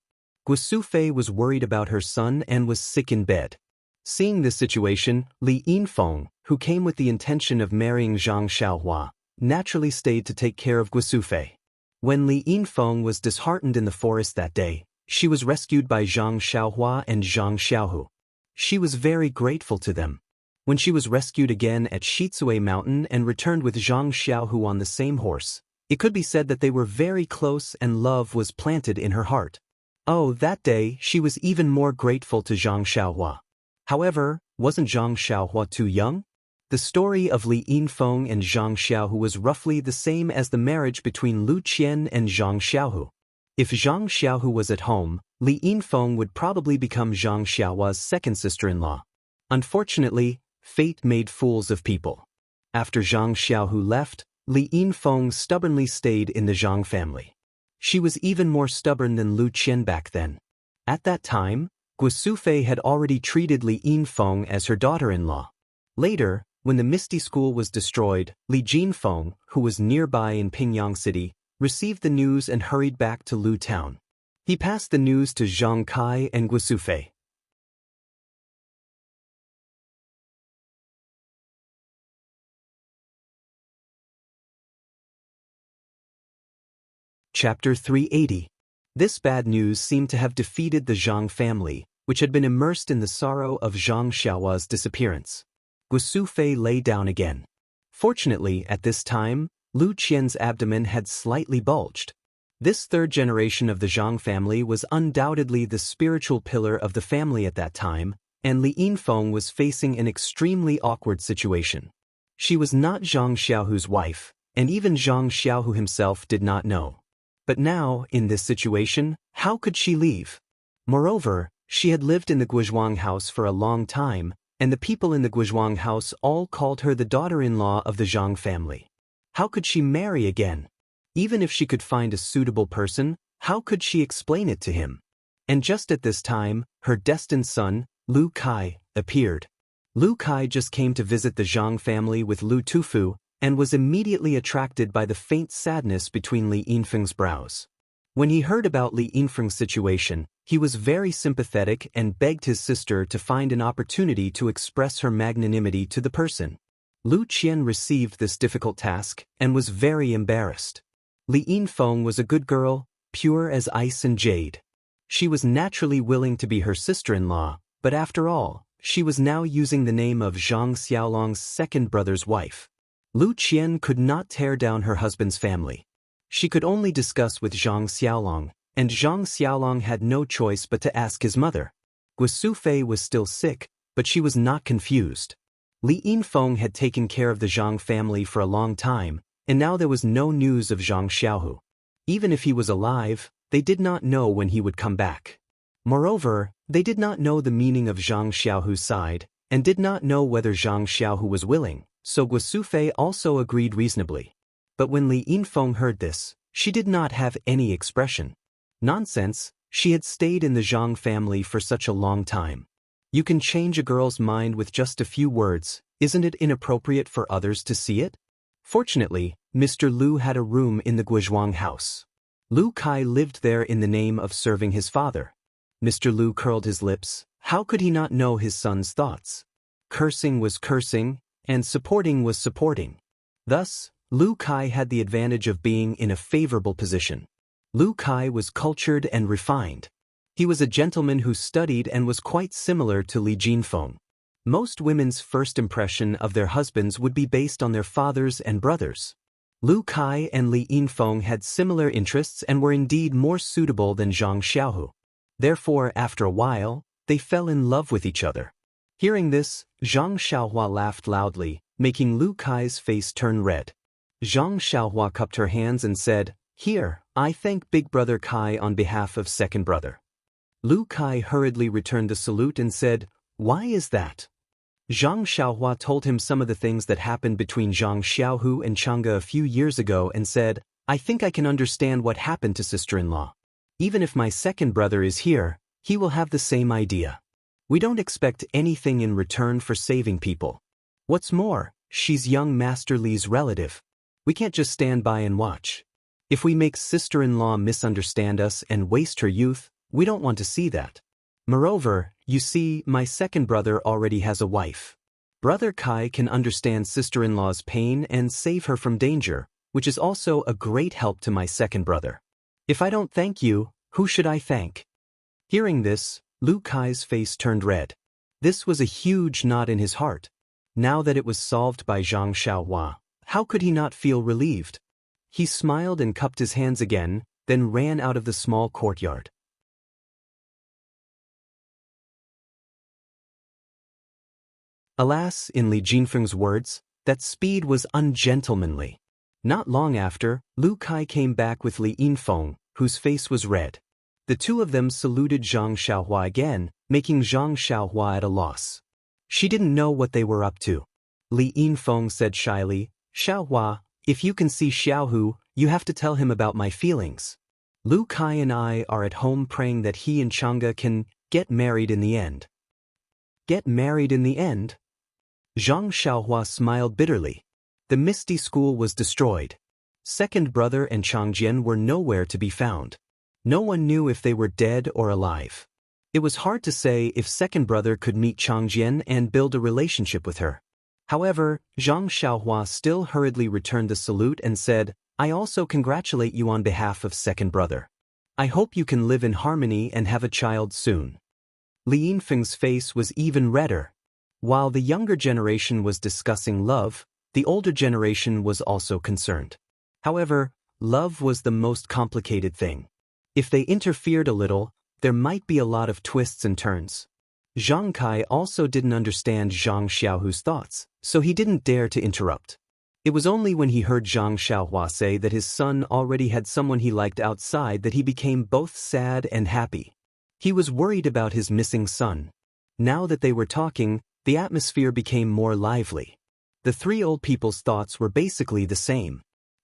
Guosufei was worried about her son and was sick in bed. Seeing this situation, Li Yinfeng, who came with the intention of marrying Zhang Xiaohua, naturally stayed to take care of Guosufei. When Li Yinfeng was disheartened in the forest that day, she was rescued by Zhang Xiaohua and Zhang Xiaohu. She was very grateful to them. When she was rescued again at Shizue Mountain and returned with Zhang Xiaohu on the same horse, it could be said that they were very close and love was planted in her heart. Oh, that day, she was even more grateful to Zhang Xiaohua. However, wasn't Zhang Xiaohua too young? The story of Li Yinfeng and Zhang Xiaohu was roughly the same as the marriage between Lu Qian and Zhang Xiaohu. If Zhang Xiaohu was at home, Li Yinfeng would probably become Zhang Xiaohua's second sister-in-law. Unfortunately, fate made fools of people. After Zhang Xiaohu left, Li Yinfeng stubbornly stayed in the Zhang family. She was even more stubborn than Lu Qian back then. At that time, Guosufei had already treated Li Yinfeng as her daughter-in-law. Later, when the Misty School was destroyed, Li Jinfeng, who was nearby in Pingyang City, received the news and hurried back to Lu Town. He passed the news to Zhang Kai and Guosufei. Chapter 380. This bad news seemed to have defeated the Zhang family, which had been immersed in the sorrow of Zhang Xiaohua's disappearance. Gusu Fei lay down again. Fortunately, at this time, Lu Qian's abdomen had slightly bulged. This third generation of the Zhang family was undoubtedly the spiritual pillar of the family at that time, and Li Yinfeng was facing an extremely awkward situation. She was not Zhang Xiaohu's wife, and even Zhang Xiaohu himself did not know. But now, in this situation, how could she leave? Moreover, she had lived in the Guizhuang house for a long time, and the people in the Guizhuang house all called her the daughter-in-law of the Zhang family. How could she marry again? Even if she could find a suitable person, how could she explain it to him? And just at this time, her destined son, Lu Kai, appeared. Lu Kai just came to visit the Zhang family with Lu Tufu, and was immediately attracted by the faint sadness between Li Yinfeng's brows. When he heard about Li Yinfeng's situation, he was very sympathetic and begged his sister to find an opportunity to express her magnanimity to the person. Lu Qian received this difficult task and was very embarrassed. Li Yinfeng was a good girl, pure as ice and jade. She was naturally willing to be her sister-in-law, but after all, she was now using the name of Zhang Xiaolong's second brother's wife. Lu Qian could not tear down her husband's family. She could only discuss with Zhang Xiaolong, and Zhang Xiaolong had no choice but to ask his mother. Gusu Fei was still sick, but she was not confused. Li Yinfeng had taken care of the Zhang family for a long time, and now there was no news of Zhang Xiaohu. Even if he was alive, they did not know when he would come back. Moreover, they did not know the meaning of Zhang Xiaohu's side, and did not know whether Zhang Xiaohu was willing, so Gusu Fei also agreed reasonably. But when Li Yinfeng heard this, she did not have any expression. Nonsense, she had stayed in the Zhang family for such a long time. You can change a girl's mind with just a few words, isn't it inappropriate for others to see it? Fortunately, Mr. Lu had a room in the Guizhuang house. Lu Kai lived there in the name of serving his father. Mr. Lu curled his lips. How could he not know his son's thoughts? Cursing was cursing, and supporting was supporting. Thus, Lu Kai had the advantage of being in a favorable position. Lu Kai was cultured and refined. He was a gentleman who studied and was quite similar to Li Jinfeng. Most women's first impression of their husbands would be based on their fathers and brothers. Lu Kai and Li Yinfeng had similar interests and were indeed more suitable than Zhang Xiaohu. Therefore, after a while, they fell in love with each other. Hearing this, Zhang Xiaohua laughed loudly, making Lu Kai's face turn red. Zhang Xiaohua cupped her hands and said, "Here, I thank Big Brother Kai on behalf of Second Brother." Lu Kai hurriedly returned the salute and said, "Why is that?" Zhang Xiaohua told him some of the things that happened between Zhang Xiaohu and Chang'e a few years ago and said, "I think I can understand what happened to sister-in-law. Even if my second brother is here, he will have the same idea. We don't expect anything in return for saving people. What's more, she's young Master Li's relative. We can't just stand by and watch. If we make sister-in-law misunderstand us and waste her youth, we don't want to see that. Moreover, you see, my second brother already has a wife. Brother Kai can understand sister-in-law's pain and save her from danger, which is also a great help to my second brother. If I don't thank you, who should I thank?" Hearing this, Lu Kai's face turned red. This was a huge knot in his heart. Now that it was solved by Zhang Xiaohua, how could he not feel relieved? He smiled and cupped his hands again, then ran out of the small courtyard. Alas, in Li Jinfeng's words, that speed was ungentlemanly. Not long after, Lu Kai came back with Li Yinfeng, whose face was red. The two of them saluted Zhang Xiaohua again, making Zhang Xiaohua at a loss. She didn't know what they were up to. Li Yinfeng said shyly, "Xiaohua, if you can see Xiaohu, you have to tell him about my feelings. Lu Kai and I are at home praying that he and Chang'e can get married in the end." Get married in the end? Zhang Xiaohua smiled bitterly. The Misty School was destroyed. Second brother and Changjian were nowhere to be found. No one knew if they were dead or alive. It was hard to say if second brother could meet Changjian and build a relationship with her. However, Zhang Xiaohua still hurriedly returned the salute and said, "I also congratulate you on behalf of second brother. I hope you can live in harmony and have a child soon. Li Yinfeng's face was even redder. While the younger generation was discussing love, the older generation was also concerned. However, love was the most complicated thing. If they interfered a little, there might be a lot of twists and turns. Zhang Kai also didn't understand Zhang Xiaohu's thoughts, so he didn't dare to interrupt. It was only when he heard Zhang Xiaohua say that his son already had someone he liked outside that he became both sad and happy. He was worried about his missing son. Now that they were talking, the atmosphere became more lively. The three old people's thoughts were basically the same.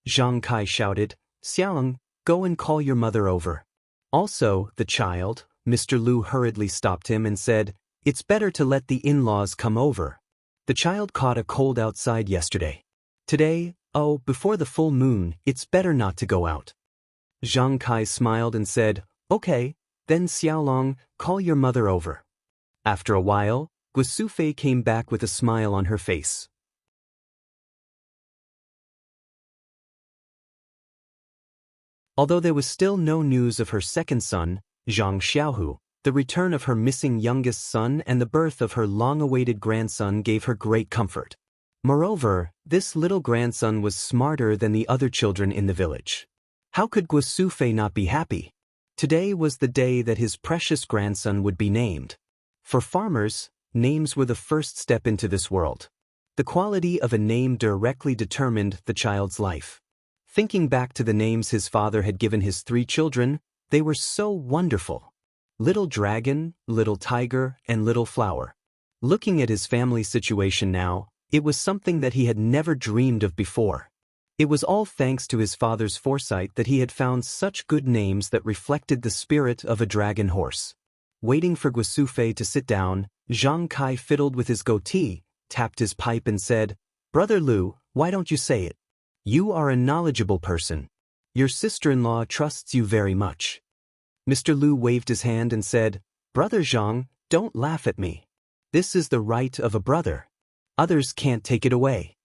Zhang Kai shouted, "Xiaolong, go and call your mother over." Also, the child, Mr. Lu hurriedly stopped him and said, "It's better to let the in-laws come over. The child caught a cold outside yesterday. Today, before the full moon, it's better not to go out." Zhang Kai smiled and said, "Okay, then Xiaolong, call your mother over." After a while, Guosufei came back with a smile on her face. Although there was still no news of her second son, Zhang Xiaohu, the return of her missing youngest son and the birth of her long-awaited grandson gave her great comfort. Moreover, this little grandson was smarter than the other children in the village. How could Guosufei not be happy? Today was the day that his precious grandson would be named. For farmers, names were the first step into this world. The quality of a name directly determined the child's life. Thinking back to the names his father had given his three children, they were so wonderful. Little Dragon, Little Tiger, and Little Flower. Looking at his family situation now, it was something that he had never dreamed of before. It was all thanks to his father's foresight that he had found such good names that reflected the spirit of a dragon horse. Waiting for Guosufei to sit down, Zhang Kai fiddled with his goatee, tapped his pipe and said, "Brother Lu, why don't you say it? You are a knowledgeable person. Your sister-in-law trusts you very much." Mr. Lu waved his hand and said, "Brother Zhang, don't laugh at me. This is the right of a brother. Others can't take it away."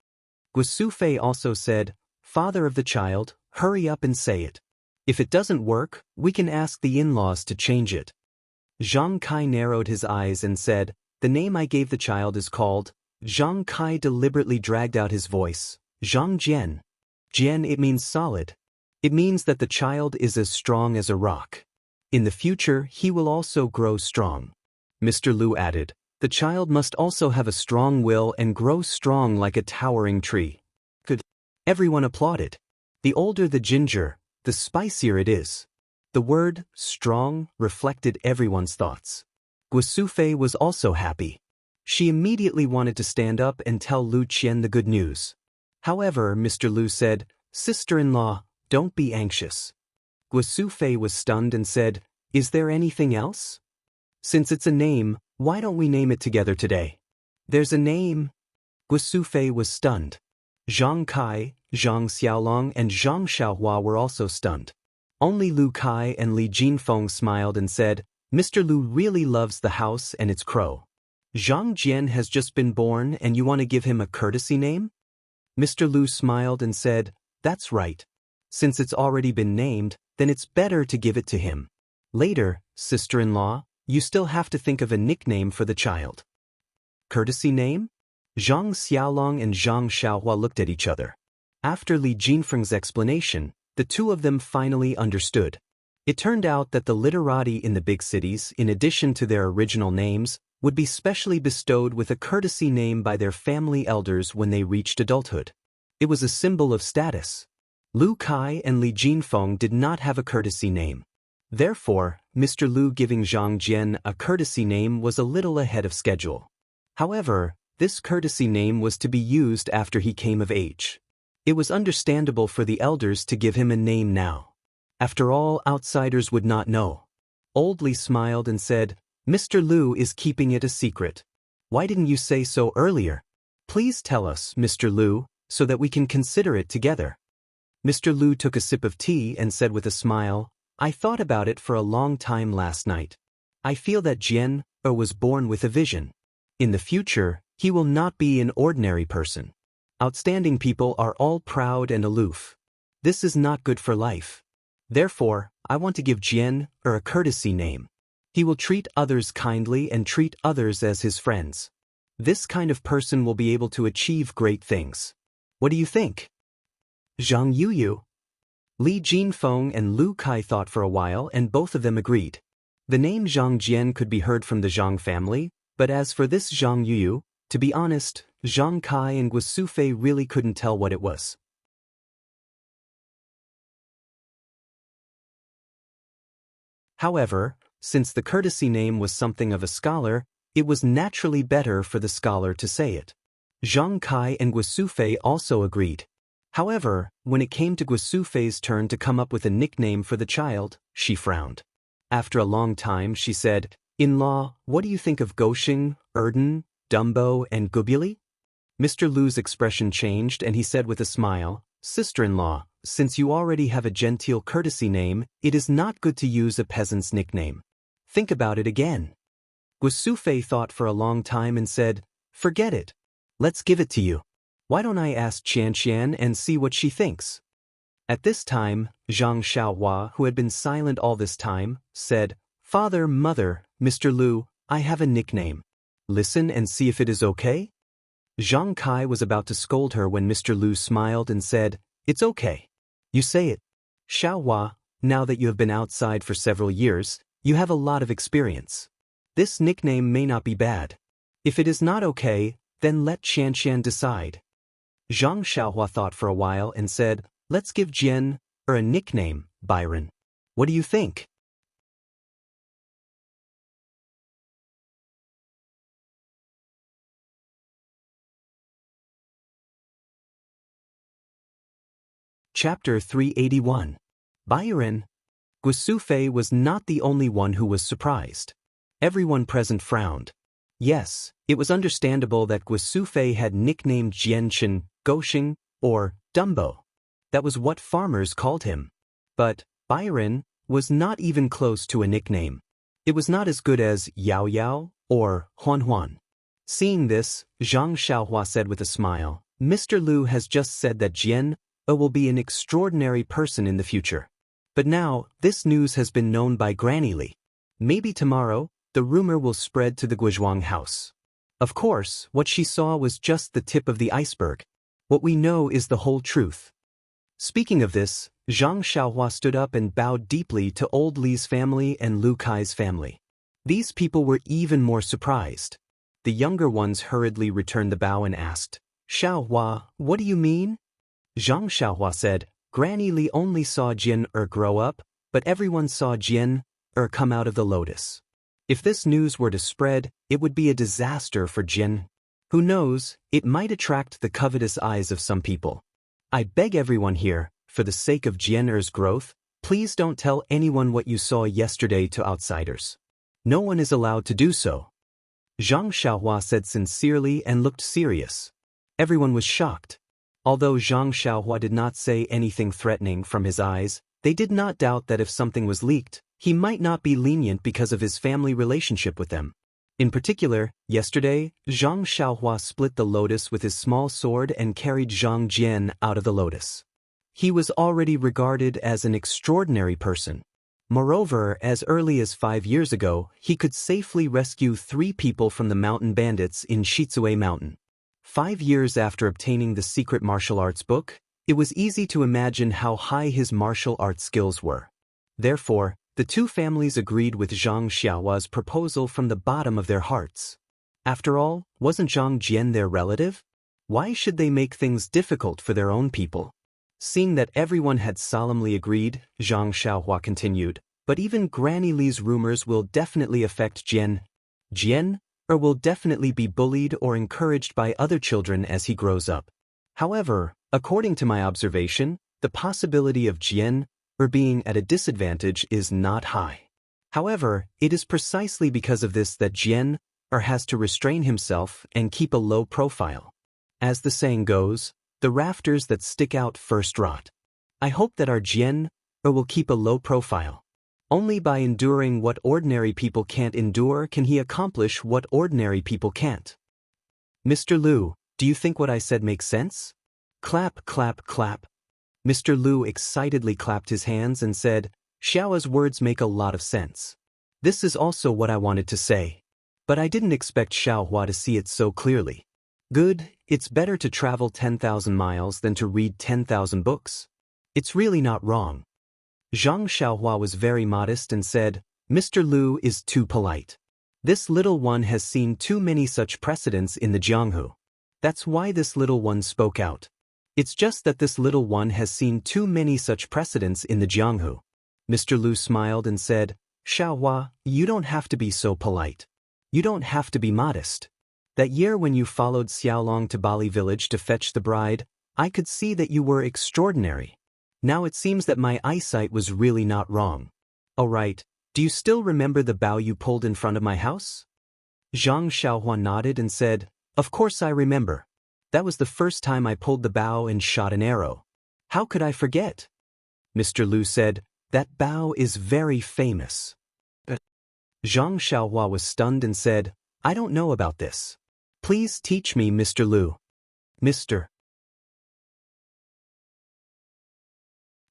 Guosufei also said, "Father of the child, hurry up and say it. If it doesn't work, we can ask the in-laws to change it." Zhang Kai narrowed his eyes and said, "The name I gave the child is called..." Zhang Kai deliberately dragged out his voice, "Zhang Jian." Jian, it means solid. It means that the child is as strong as a rock. In the future, he will also grow strong. Mr. Lu added, "The child must also have a strong will and grow strong like a towering tree." Good. Everyone applauded. The older the ginger, the spicier it is. The word strong reflected everyone's thoughts. Guosufei was also happy. She immediately wanted to stand up and tell Lu Qian the good news. However, Mr. Lu said, "Sister-in-law, don't be anxious." Guosufei was stunned and said, "Is there anything else? Since it's a name, why don't we name it together today?" "There's a name." Guosufei was stunned. Zhang Kai, Zhang Xiaolong and Zhang Xiaohua were also stunned. Only Lu Kai and Li Jinfeng smiled and said, "Mr. Lu really loves the house and its crow. Zhang Jian has just been born and you want to give him a courtesy name?" Mr. Lu smiled and said, "That's right. Since it's already been named, then it's better to give it to him. Later, sister-in-law, you still have to think of a nickname for the child." "Courtesy name?" Zhang Xiaolong and Zhang Xiaohua looked at each other. After Li Jinfeng's explanation, the two of them finally understood. It turned out that the literati in the big cities, in addition to their original names, would be specially bestowed with a courtesy name by their family elders when they reached adulthood. It was a symbol of status. Lu Kai and Li Jinfeng did not have a courtesy name. Therefore, Mr. Lu giving Zhang Jian a courtesy name was a little ahead of schedule. However, this courtesy name was to be used after he came of age. It was understandable for the elders to give him a name now. After all, outsiders would not know. Old Li smiled and said, "Mr. Lu is keeping it a secret. Why didn't you say so earlier? Please tell us, Mr. Lu, so that we can consider it together." Mr. Lu took a sip of tea and said with a smile, "I thought about it for a long time last night. I feel that Jian was born with a vision. In the future, he will not be an ordinary person. Outstanding people are all proud and aloof. This is not good for life. Therefore, I want to give Jian a courtesy name. He will treat others kindly and treat others as his friends. This kind of person will be able to achieve great things. What do you think? Zhang Yuyu. Li Jinfeng and Lu Kai thought for a while and both of them agreed. The name Zhang Jian could be heard from the Zhang family, but as for this Zhang Yuyu, to be honest, Zhang Kai and Guosufei really couldn't tell what it was. However, since the courtesy name was something of a scholar, it was naturally better for the scholar to say it. Zhang Kai and Guosufei also agreed. However, when it came to Guosufei's turn to come up with a nickname for the child, she frowned. After a long time she said, "In-law, what do you think of Goshing, Erden, Dumbo, and Gubili?" Mr. Lu's expression changed and he said with a smile, "Sister-in-law, since you already have a genteel courtesy name, it is not good to use a peasant's nickname. Think about it again." Guosufei thought for a long time and said, "Forget it. Let's give it to you. Why don't I ask Qianqian and see what she thinks?" At this time, Zhang Xiaohua, who had been silent all this time, said, "Father, Mother, Mr. Lu, I have a nickname. Listen and see if it is okay." Zhang Kai was about to scold her when Mr. Lu smiled and said, "It's okay. You say it. Xiaohua, now that you have been outside for several years, you have a lot of experience. This nickname may not be bad. If it is not okay, then let Qianqian decide." Zhang Xiaohua thought for a while and said, "Let's give Jian a nickname, Byron. What do you think?" Chapter 381. Byron. Guosufei was not the only one who was surprised. Everyone present frowned. Yes, it was understandable that Guosufei had nicknamed Jianchen, Goshing, or Dumbo. That was what farmers called him. But Byron was not even close to a nickname. It was not as good as Yao Yao or Huan Huan. Seeing this, Zhang Xiaohua said with a smile, "Mr. Lu has just said that Jian will be an extraordinary person in the future. But now, this news has been known by Granny Li. Maybe tomorrow, the rumor will spread to the Guizhuang house." Of course, what she saw was just the tip of the iceberg. What we know is the whole truth. Speaking of this, Zhang Xiaohua stood up and bowed deeply to old Li's family and Lu Kai's family. These people were even more surprised. The younger ones hurriedly returned the bow and asked, "Xiaohua, what do you mean?" Zhang Xiaohua said, "Granny Li only saw Jian grow up, but everyone saw Jian come out of the lotus. If this news were to spread, it would be a disaster for Jian. Who knows, it might attract the covetous eyes of some people. I beg everyone here, for the sake of Jian's growth, please don't tell anyone what you saw yesterday to outsiders. No one is allowed to do so." Zhang Xiaohua said sincerely and looked serious. Everyone was shocked. Although Zhang Xiaohua did not say anything threatening from his eyes, they did not doubt that if something was leaked, he might not be lenient because of his family relationship with them. In particular, yesterday, Zhang Xiaohua split the lotus with his small sword and carried Zhang Jian out of the lotus. He was already regarded as an extraordinary person. Moreover, as early as 5 years ago, he could safely rescue 3 people from the mountain bandits in Shizue Mountain. 5 years after obtaining the secret martial arts book, it was easy to imagine how high his martial arts skills were. Therefore, the two families agreed with Zhang Xiaohua's proposal from the bottom of their hearts. After all, wasn't Zhang Jian their relative? Why should they make things difficult for their own people? Seeing that everyone had solemnly agreed, Zhang Xiaohua continued, "But even Granny Li's rumors will definitely affect Jian. Jian will definitely be bullied or encouraged by other children as he grows up. However, according to my observation, the possibility of Jian being at a disadvantage is not high. However, it is precisely because of this that Jian has to restrain himself and keep a low profile. As the saying goes, the rafters that stick out first rot. I hope that our Jian will keep a low profile. Only by enduring what ordinary people can't endure can he accomplish what ordinary people can't." "Mr. Lu, do you think what I said makes sense?" Clap, clap, clap. Mr. Lu excitedly clapped his hands and said, Xiaohua's words make a lot of sense. This is also what I wanted to say. But I didn't expect Xiaohua to see it so clearly. Good, it's better to travel 10,000 miles than to read 10,000 books. It's really not wrong. Zhang Xiaohua was very modest and said, Mr. Lu is too polite. This little one has seen too many such precedents in the Jianghu. That's why this little one spoke out. It's just that this little one has seen too many such precedents in the Jianghu. Mr. Lu smiled and said, Xiaohua, you don't have to be so polite. You don't have to be modest. That year when you followed Xiaolong to Bali village to fetch the bride, I could see that you were extraordinary. Now it seems that my eyesight was really not wrong. All right, do you still remember the bow you pulled in front of my house? Zhang Xiaohua nodded and said, Of course I remember. That was the first time I pulled the bow and shot an arrow. How could I forget? Mr. Lu said, That bow is very famous. Zhang Xiaohua was stunned and said, I don't know about this. Please teach me, Mr. Lu. Mr.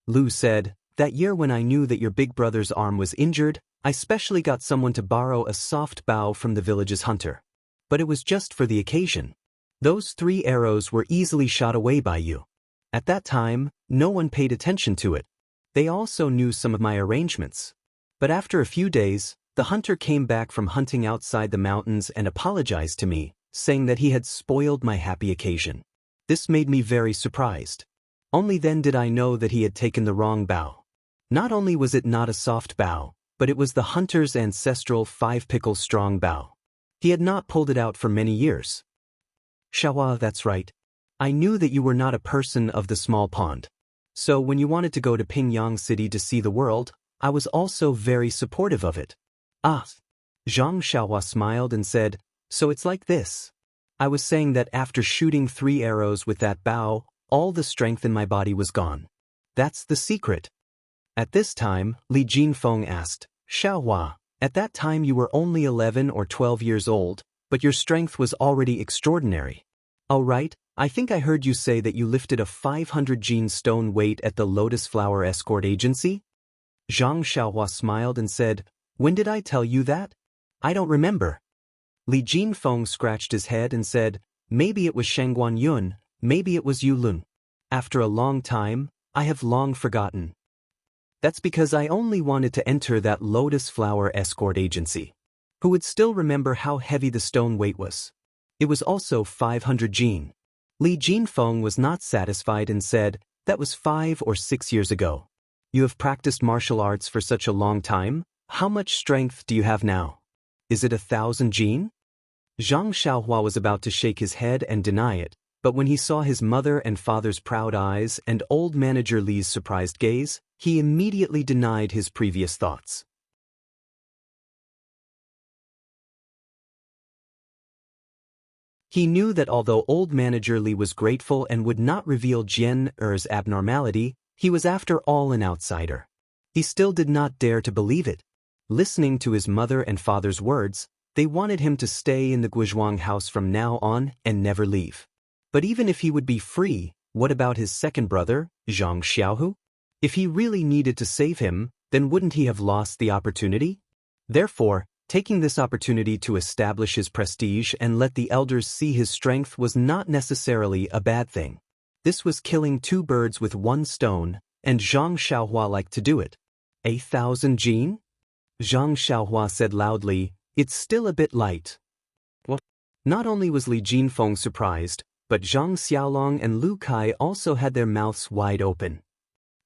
Lu said, That year when I knew that your big brother's arm was injured, I specially got someone to borrow a soft bow from the village's hunter. But it was just for the occasion. Those 3 arrows were easily shot away by you. At that time, no one paid attention to it. They also knew some of my arrangements. But after a few days, the hunter came back from hunting outside the mountains and apologized to me, saying that he had spoiled my happy occasion. This made me very surprised. Only then did I know that he had taken the wrong bow. Not only was it not a soft bow, but it was the hunter's ancestral 5-pickle strong bow. He had not pulled it out for many years. Xiaohua, that's right. I knew that you were not a person of the small pond. So when you wanted to go to Pingyang City to see the world, I was also very supportive of it. Ah. Zhang Xiaohua smiled and said, So it's like this. I was saying that after shooting 3 arrows with that bow, all the strength in my body was gone. That's the secret. At this time, Li Jinfeng asked, Xiaohua, at that time you were only 11 or 12 years old, but your strength was already extraordinary. All right, I think I heard you say that you lifted a 500 jin stone weight at the Lotus Flower Escort Agency? Zhang Xiaohua smiled and said, When did I tell you that? I don't remember. Li Jinfeng scratched his head and said, Maybe it was Shangguan Yun, maybe it was Yu Lun. After a long time, I have long forgotten. That's because I only wanted to enter that Lotus Flower Escort Agency. Who would still remember how heavy the stone weight was? It was also 500 jin. Li Jinfeng was not satisfied and said, That was 5 or 6 years ago. You have practiced martial arts for such a long time? How much strength do you have now? Is it 1,000 jin? Zhang Xiaohua was about to shake his head and deny it, but when he saw his mother and father's proud eyes and old manager Li's surprised gaze, he immediately denied his previous thoughts. He knew that although old manager Li was grateful and would not reveal Jian Er's abnormality, he was after all an outsider. He still did not dare to believe it. Listening to his mother and father's words, they wanted him to stay in the Guizhuang house from now on and never leave. But even if he would be free, what about his second brother, Zhang Xiaohu? If he really needed to save him, then wouldn't he have lost the opportunity? Therefore, taking this opportunity to establish his prestige and let the elders see his strength was not necessarily a bad thing. This was killing 2 birds with 1 stone, and Zhang Xiaohua liked to do it. 1,000 jin? Zhang Xiaohua said loudly, It's still a bit light. What? Not only was Li Jinfeng surprised, but Zhang Xiaolong and Lu Kai also had their mouths wide open.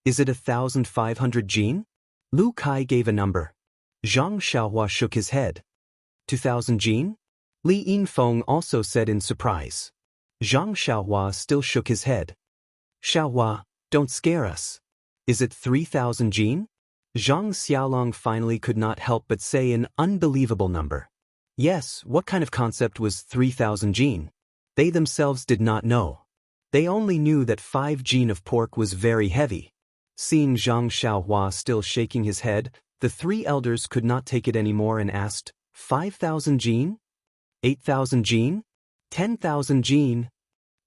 Is it 1,500 jin? Lu Kai gave a number. Zhang Xiaohua shook his head. 2,000 jin? Li Yinfeng also said in surprise. Zhang Xiaohua still shook his head. Xiaohua, don't scare us. Is it 3,000 jin? Zhang Xiaolong finally could not help but say an unbelievable number. Yes, what kind of concept was 3,000 jin? They themselves did not know. They only knew that 5 jin of pork was very heavy. Seeing Zhang Xiaohua still shaking his head, the 3 elders could not take it anymore and asked, 5,000 jin? 8,000 jin? 10,000 jin?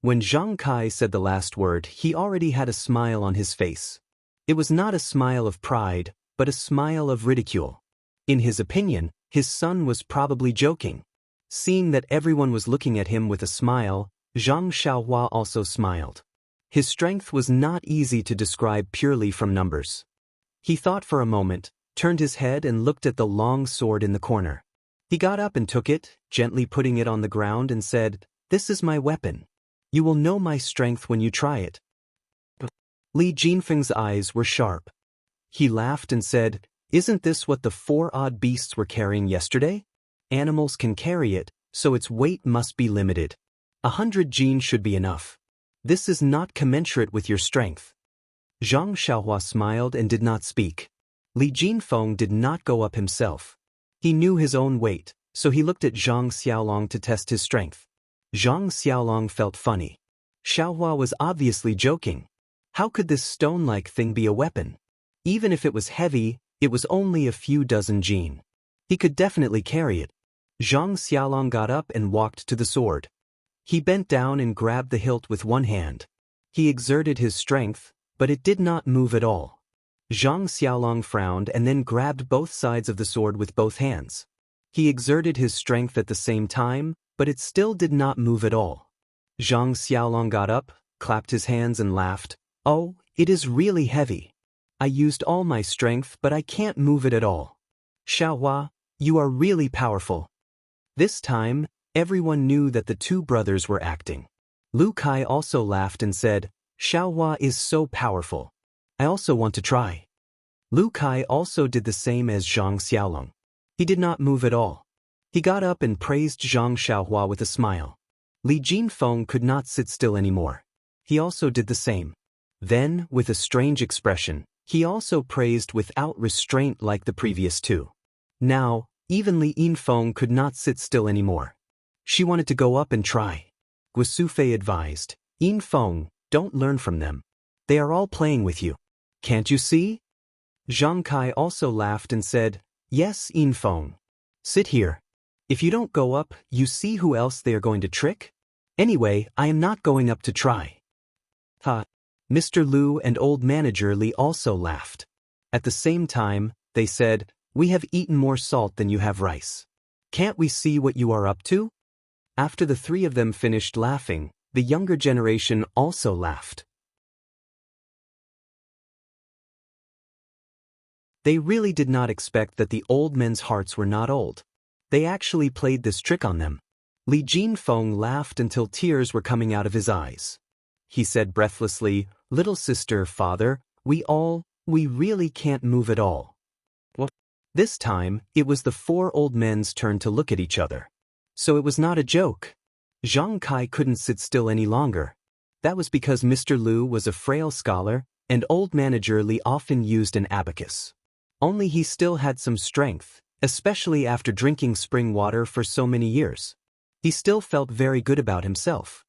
When Zhang Kai said the last word, he already had a smile on his face. It was not a smile of pride, but a smile of ridicule. In his opinion, his son was probably joking. Seeing that everyone was looking at him with a smile, Zhang Xiaohua also smiled. His strength was not easy to describe purely from numbers. He thought for a moment, turned his head and looked at the long sword in the corner. He got up and took it, gently putting it on the ground and said, "This is my weapon. You will know my strength when you try it." Li Jinfeng's eyes were sharp. He laughed and said, "Isn't this what the 4 odd beasts were carrying yesterday? Animals can carry it, so its weight must be limited. 100 jin should be enough. This is not commensurate with your strength." Zhang Xiaohua smiled and did not speak. Li Jinfeng did not go up himself. He knew his own weight, so he looked at Zhang Xiaolong to test his strength. Zhang Xiaolong felt funny. Xiaohua was obviously joking. How could this stone-like thing be a weapon? Even if it was heavy, it was only a few dozen jin. He could definitely carry it. Zhang Xiaolong got up and walked to the sword. He bent down and grabbed the hilt with one hand. He exerted his strength, but it did not move at all. Zhang Xiaolong frowned and then grabbed both sides of the sword with both hands. He exerted his strength at the same time, but it still did not move at all. Zhang Xiaolong got up, clapped his hands and laughed. "Oh, it is really heavy. I used all my strength but I can't move it at all. Xiaohua, you are really powerful." This time, everyone knew that the two brothers were acting. Lu Kai also laughed and said, "Xiaohua is so powerful. I also want to try." Lu Kai also did the same as Zhang Xiaolong. He did not move at all. He got up and praised Zhang Xiaohua with a smile. Li Jinfeng could not sit still anymore. He also did the same. Then, with a strange expression, he also praised without restraint like the previous two. Now, even Li Yinfeng could not sit still anymore. She wanted to go up and try. Guosufei advised, "Yinfeng, don't learn from them. They are all playing with you. Can't you see?" Zhang Kai also laughed and said, "Yes, Yinfeng. Sit here. If you don't go up, you see who else they are going to trick? Anyway, I am not going up to try." Ha! Mr. Lu and old manager Li also laughed. At the same time, they said, "We have eaten more salt than you have rice. Can't we see what you are up to?" After the three of them finished laughing, the younger generation also laughed. They really did not expect that the old men's hearts were not old. They actually played this trick on them. Li Jinfeng laughed until tears were coming out of his eyes. He said breathlessly, "Little sister, father, we really can't move at all." What? This time, it was the 4 old men's turn to look at each other. So it was not a joke. Zhang Kai couldn't sit still any longer. That was because Mr. Lu was a frail scholar, and old manager Li often used an abacus. Only he still had some strength, especially after drinking spring water for so many years. He still felt very good about himself.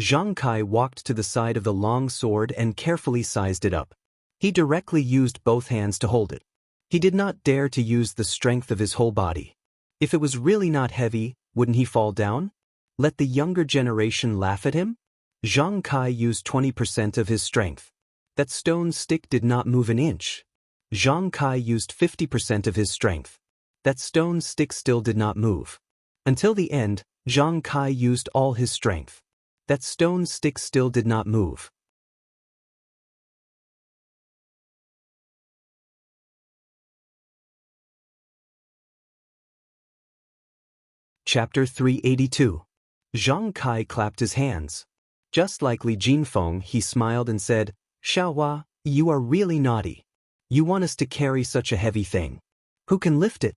Zhang Kai walked to the side of the long sword and carefully sized it up. He directly used both hands to hold it. He did not dare to use the strength of his whole body. If it was really not heavy, wouldn't he fall down? Let the younger generation laugh at him? Zhang Kai used 20% of his strength. That stone stick did not move an inch. Zhang Kai used 50% of his strength. That stone stick still did not move. Until the end, Zhang Kai used all his strength. That stone stick still did not move. Chapter 382. Zhang Kai clapped his hands. Just like Li Jinfeng, he smiled and said, "Xiaohua, you are really naughty. You want us to carry such a heavy thing. Who can lift it?"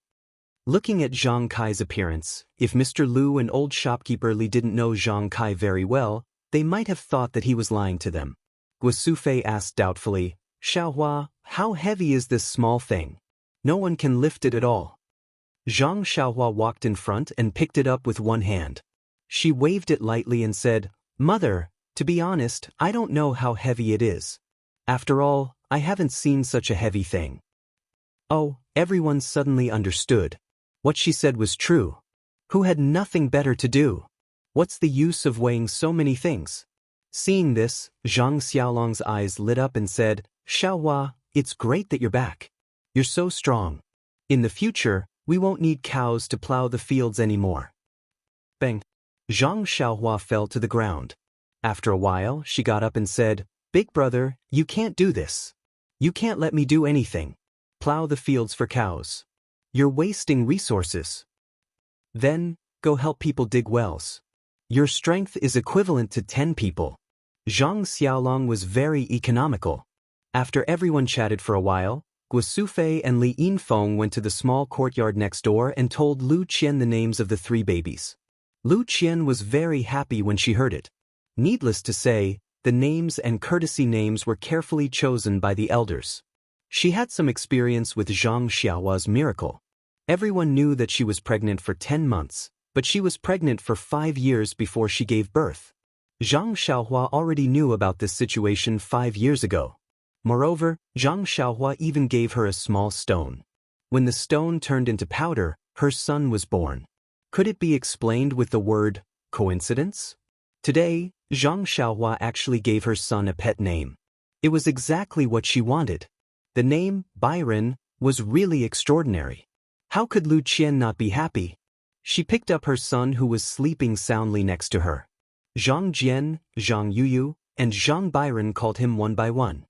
Looking at Zhang Kai's appearance, if Mr. Lu and old shopkeeper Li didn't know Zhang Kai very well, they might have thought that he was lying to them. Guosufei asked doubtfully, "Xiaohua, how heavy is this small thing? No one can lift it at all." Zhang Xiaohua walked in front and picked it up with one hand. She waved it lightly and said, "Mother, to be honest, I don't know how heavy it is. After all, I haven't seen such a heavy thing." Oh, everyone suddenly understood. What she said was true. Who had nothing better to do? What's the use of weighing so many things? Seeing this, Zhang Xiaolong's eyes lit up and said, Xiaohua, it's great that you're back. You're so strong. In the future, we won't need cows to plow the fields anymore. Bang! Zhang Xiaohua fell to the ground. After a while, she got up and said, Big brother, you can't do this. You can't let me do anything. Plow the fields for cows. You're wasting resources. Then, go help people dig wells. Your strength is equivalent to 10 people. Zhang Xiaolong was very economical. After everyone chatted for a while, Guo Sufei and Li Yinfeng went to the small courtyard next door and told Lu Qian the names of the 3 babies. Lu Qian was very happy when she heard it. Needless to say, the names and courtesy names were carefully chosen by the elders. She had some experience with Zhang Xiaohua's miracle. Everyone knew that she was pregnant for 10 months, but she was pregnant for 5 years before she gave birth. Zhang Xiaohua already knew about this situation 5 years ago. Moreover, Zhang Xiaohua even gave her a small stone. When the stone turned into powder, her son was born. Could it be explained with the word coincidence? Today, Zhang Xiaohua actually gave her son a pet name. It was exactly what she wanted. The name, Byron, was really extraordinary. How could Lu Qian not be happy? She picked up her son who was sleeping soundly next to her. Zhang Jian, Zhang Yuyu, and Zhang Byron called him one by one.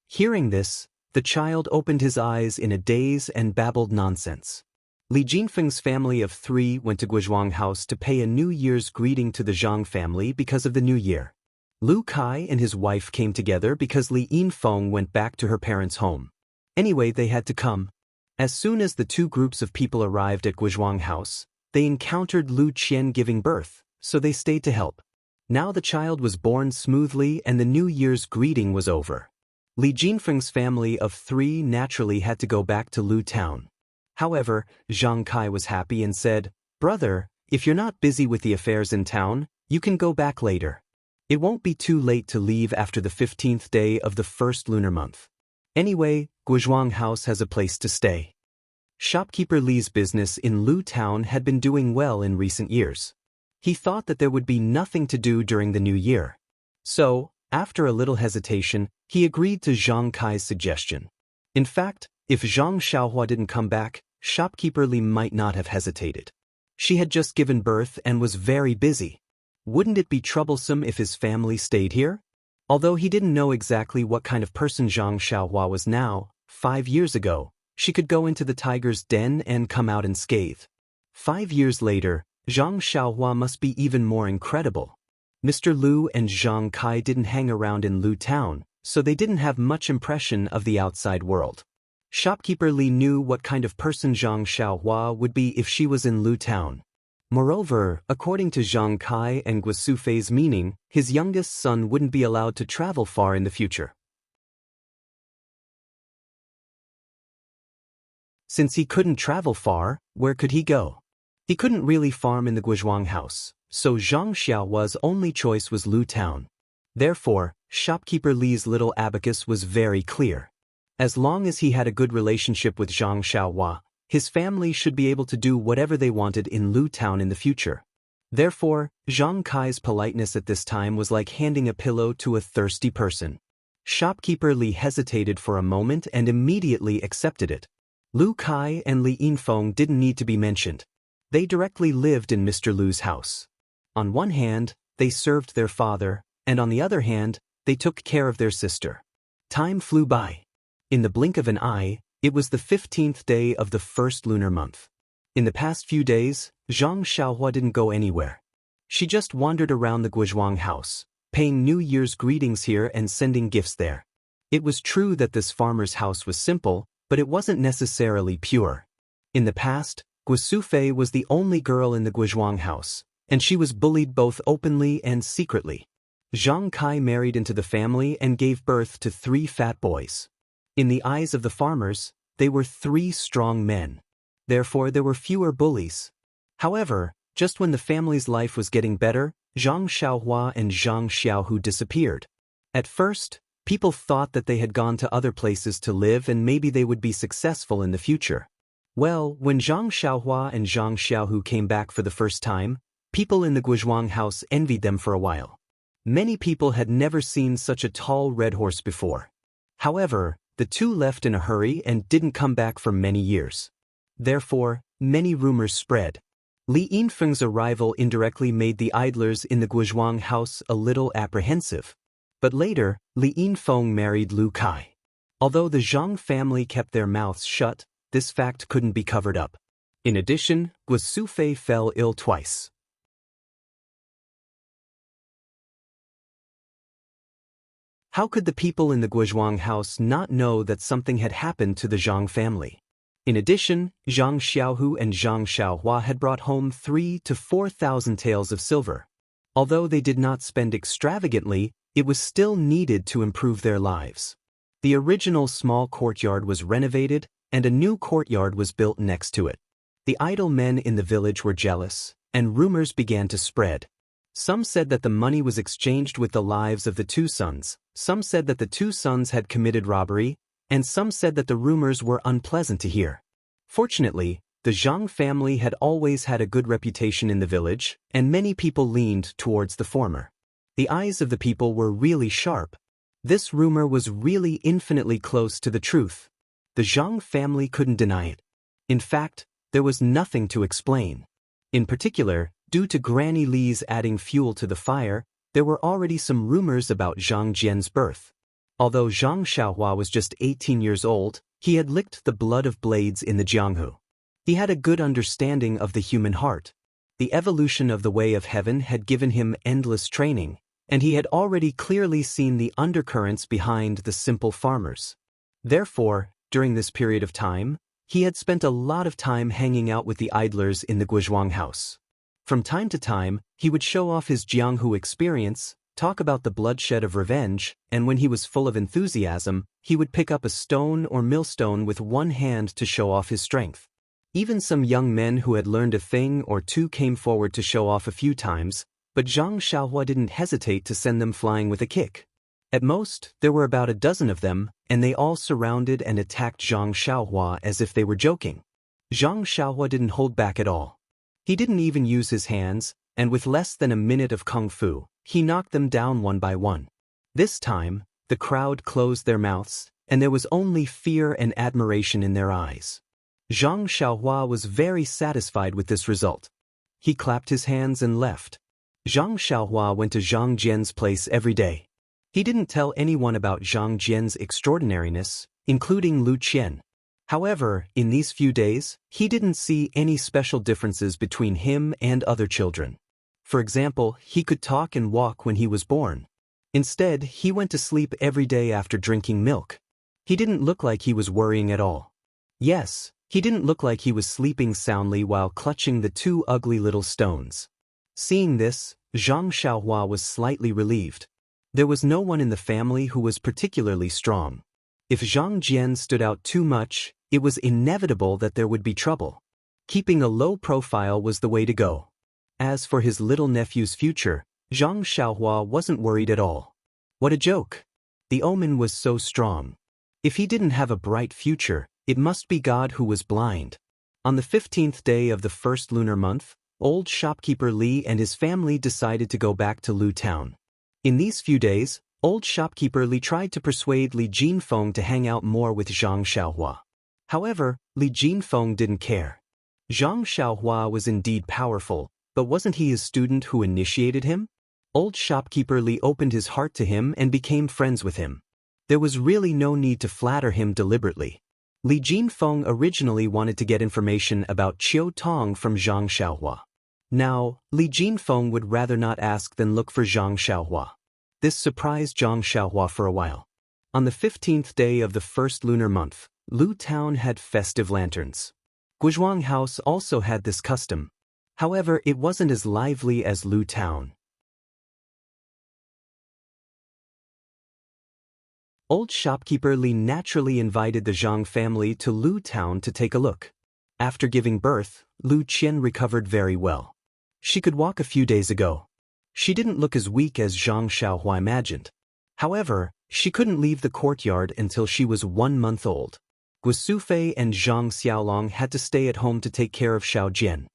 Hearing this, the child opened his eyes in a daze and babbled nonsense. Li Jinfeng's family of 3 went to Guizhuang House to pay a New Year's greeting to the Zhang family because of the New Year. Lu Kai and his wife came together because Li Yinfeng went back to her parents' home. Anyway, they had to come. As soon as the 2 groups of people arrived at Guizhuang House, they encountered Lu Qian giving birth, so they stayed to help. Now the child was born smoothly and the New Year's greeting was over. Li Jinfeng's family of 3 naturally had to go back to Lu Town. However, Zhang Kai was happy and said, Brother, if you're not busy with the affairs in town, you can go back later. It won't be too late to leave after the 15th day of the first lunar month. Anyway, Guizhuang House has a place to stay. Shopkeeper Li's business in Lu Town had been doing well in recent years. He thought that there would be nothing to do during the new year. So, after a little hesitation, he agreed to Zhang Kai's suggestion. In fact, if Zhang Xiaohua didn't come back, Shopkeeper Li might not have hesitated. She had just given birth and was very busy. Wouldn't it be troublesome if his family stayed here? Although he didn't know exactly what kind of person Zhang Xiaohua was now, 5 years ago, she could go into the tiger's den and come out unscathed. 5 years later, Zhang Xiaohua must be even more incredible. Mr. Lu and Zhang Kai didn't hang around in Lu Town, so they didn't have much impression of the outside world. Shopkeeper Li knew what kind of person Zhang Xiaohua would be if she was in Lu Town. Moreover, according to Zhang Kai and Guo Sufei's meaning, his youngest son wouldn't be allowed to travel far in the future. Since he couldn't travel far, where could he go? He couldn't really farm in the Guizhuang House, so Zhang Xiaohua's only choice was Lu Town. Therefore, Shopkeeper Li's little abacus was very clear. As long as he had a good relationship with Zhang Xiaohua, his family should be able to do whatever they wanted in Lu Town in the future. Therefore, Zhang Kai's politeness at this time was like handing a pillow to a thirsty person. Shopkeeper Li hesitated for a moment and immediately accepted it. Lu Kai and Li Yinfeng didn't need to be mentioned. They directly lived in Mr. Lu's house. On one hand, they served their father, and on the other hand, they took care of their sister. Time flew by. In the blink of an eye, it was the 15th day of the first lunar month. In the past few days, Zhang Xiaohua didn't go anywhere. She just wandered around the Guizhuang House, paying New Year's greetings here and sending gifts there. It was true that this farmer's house was simple, but it wasn't necessarily pure. In the past, Guo Sufei was the only girl in the Guizhuang House, and she was bullied both openly and secretly. Zhang Kai married into the family and gave birth to 3 fat boys. In the eyes of the farmers, they were 3 strong men. Therefore, there were fewer bullies. However, just when the family's life was getting better, Zhang Xiaohua and Zhang Xiaohu disappeared. At first, people thought that they had gone to other places to live and maybe they would be successful in the future. Well, when Zhang Xiaohua and Zhang Xiaohu came back for the first time, people in the Guizhuang House envied them for a while. Many people had never seen such a tall red horse before. However, the two left in a hurry and didn't come back for many years. Therefore, many rumors spread. Li Yinfeng's arrival indirectly made the idlers in the Guizhuang house a little apprehensive. But later, Li Yinfeng married Lu Kai. Although the Zhang family kept their mouths shut, this fact couldn't be covered up. In addition, Guo Sufei fell ill twice. How could the people in the Guizhuang house not know that something had happened to the Zhang family? In addition, Zhang Xiaohu and Zhang Xiaohua had brought home 3,000 to 4,000 taels of silver. Although they did not spend extravagantly, it was still needed to improve their lives. The original small courtyard was renovated, and a new courtyard was built next to it. The idle men in the village were jealous, and rumors began to spread. Some said that the money was exchanged with the lives of the two sons, some said that the two sons had committed robbery, and some said that the rumors were unpleasant to hear. Fortunately, the Zhang family had always had a good reputation in the village, and many people leaned towards the former. The eyes of the people were really sharp. This rumor was really infinitely close to the truth. The Zhang family couldn't deny it. In fact, there was nothing to explain. In particular, due to Granny Li's adding fuel to the fire, there were already some rumors about Zhang Jian's birth. Although Zhang Xiaohua was just 18 years old, he had licked the blood of blades in the Jianghu. He had a good understanding of the human heart. The evolution of the way of heaven had given him endless training, and he had already clearly seen the undercurrents behind the simple farmers. Therefore, during this period of time, he had spent a lot of time hanging out with the idlers in the Guizhuang house. From time to time, he would show off his Jianghu experience, talk about the bloodshed of revenge, and when he was full of enthusiasm, he would pick up a stone or millstone with one hand to show off his strength. Even some young men who had learned a thing or two came forward to show off a few times, but Zhang Xiaohua didn't hesitate to send them flying with a kick. At most, there were about a dozen of them, and they all surrounded and attacked Zhang Xiaohua as if they were joking. Zhang Xiaohua didn't hold back at all. He didn't even use his hands, and with less than a minute of kung fu, he knocked them down one by one. This time, the crowd closed their mouths, and there was only fear and admiration in their eyes. Zhang Xiaohua was very satisfied with this result. He clapped his hands and left. Zhang Xiaohua went to Zhang Jian's place every day. He didn't tell anyone about Zhang Jian's extraordinariness, including Lu Qian. However, in these few days, he didn't see any special differences between him and other children. For example, he could talk and walk when he was born. Instead, he went to sleep every day after drinking milk. He didn't look like he was worrying at all. Yes, he didn't look like he was sleeping soundly while clutching the two ugly little stones. Seeing this, Zhang Xiaohua was slightly relieved. There was no one in the family who was particularly strong. If Zhang Jian stood out too much, it was inevitable that there would be trouble. Keeping a low profile was the way to go. As for his little nephew's future, Zhang Xiaohua wasn't worried at all. What a joke! The omen was so strong. If he didn't have a bright future, it must be God who was blind. On the 15th day of the first lunar month, old shopkeeper Li and his family decided to go back to Lu Town. In these few days, old shopkeeper Li tried to persuade Li Jinfeng to hang out more with Zhang Xiaohua. However, Li Jinfeng didn't care. Zhang Xiaohua was indeed powerful, but wasn't he his student who initiated him? Old shopkeeper Li opened his heart to him and became friends with him. There was really no need to flatter him deliberately. Li Jinfeng originally wanted to get information about Qiu Tong from Zhang Xiaohua. Now, Li Jinfeng would rather not ask than look for Zhang Xiaohua. This surprised Zhang Xiaohua for a while. On the 15th day of the first lunar month, Lu Town had festive lanterns. Guizhuang House also had this custom. However, it wasn't as lively as Lu Town. Old shopkeeper Li naturally invited the Zhang family to Lu Town to take a look. After giving birth, Lu Qian recovered very well. She could walk a few days ago. She didn't look as weak as Zhang Xiaohua imagined. However, she couldn't leave the courtyard until she was 1 month old. Guo Sufei and Zhang Xiaolong had to stay at home to take care of Xiao Jian.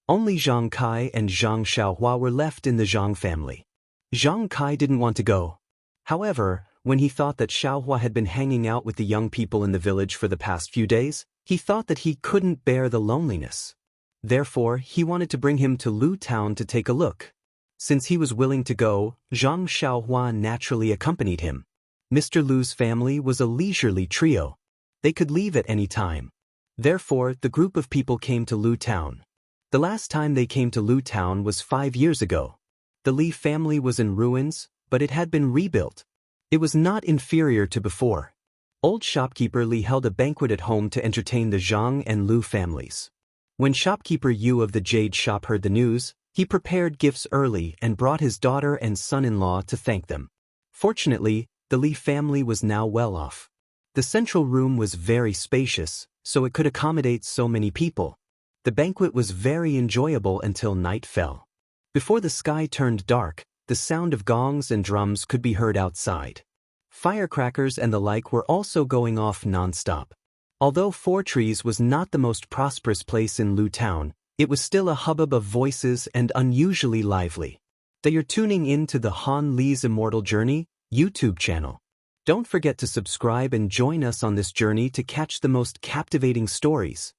Only Zhang Kai and Zhang Xiaohua were left in the Zhang family. Zhang Kai didn't want to go. However, when he thought that Xiaohua had been hanging out with the young people in the village for the past few days, he thought that he couldn't bear the loneliness. Therefore, he wanted to bring him to Lu Town to take a look. Since he was willing to go, Zhang Xiaohua naturally accompanied him. Mr. Lu's family was a leisurely trio. They could leave at any time. Therefore, the group of people came to Lu Town. The last time they came to Lu Town was 5 years ago. The Li family was in ruins, but it had been rebuilt. It was not inferior to before. Old shopkeeper Li held a banquet at home to entertain the Zhang and Lu families. When shopkeeper Yu of the Jade Shop heard the news, he prepared gifts early and brought his daughter and son-in-law to thank them. Fortunately, the Li family was now well off. The central room was very spacious, so it could accommodate so many people. The banquet was very enjoyable until night fell. Before the sky turned dark, the sound of gongs and drums could be heard outside. Firecrackers and the like were also going off non-stop. Although Four Trees was not the most prosperous place in Lu Town, it was still a hubbub of voices and unusually lively. You're tuning in to the Han Li's Immortal Journey YouTube channel. Don't forget to subscribe and join us on this journey to catch the most captivating stories.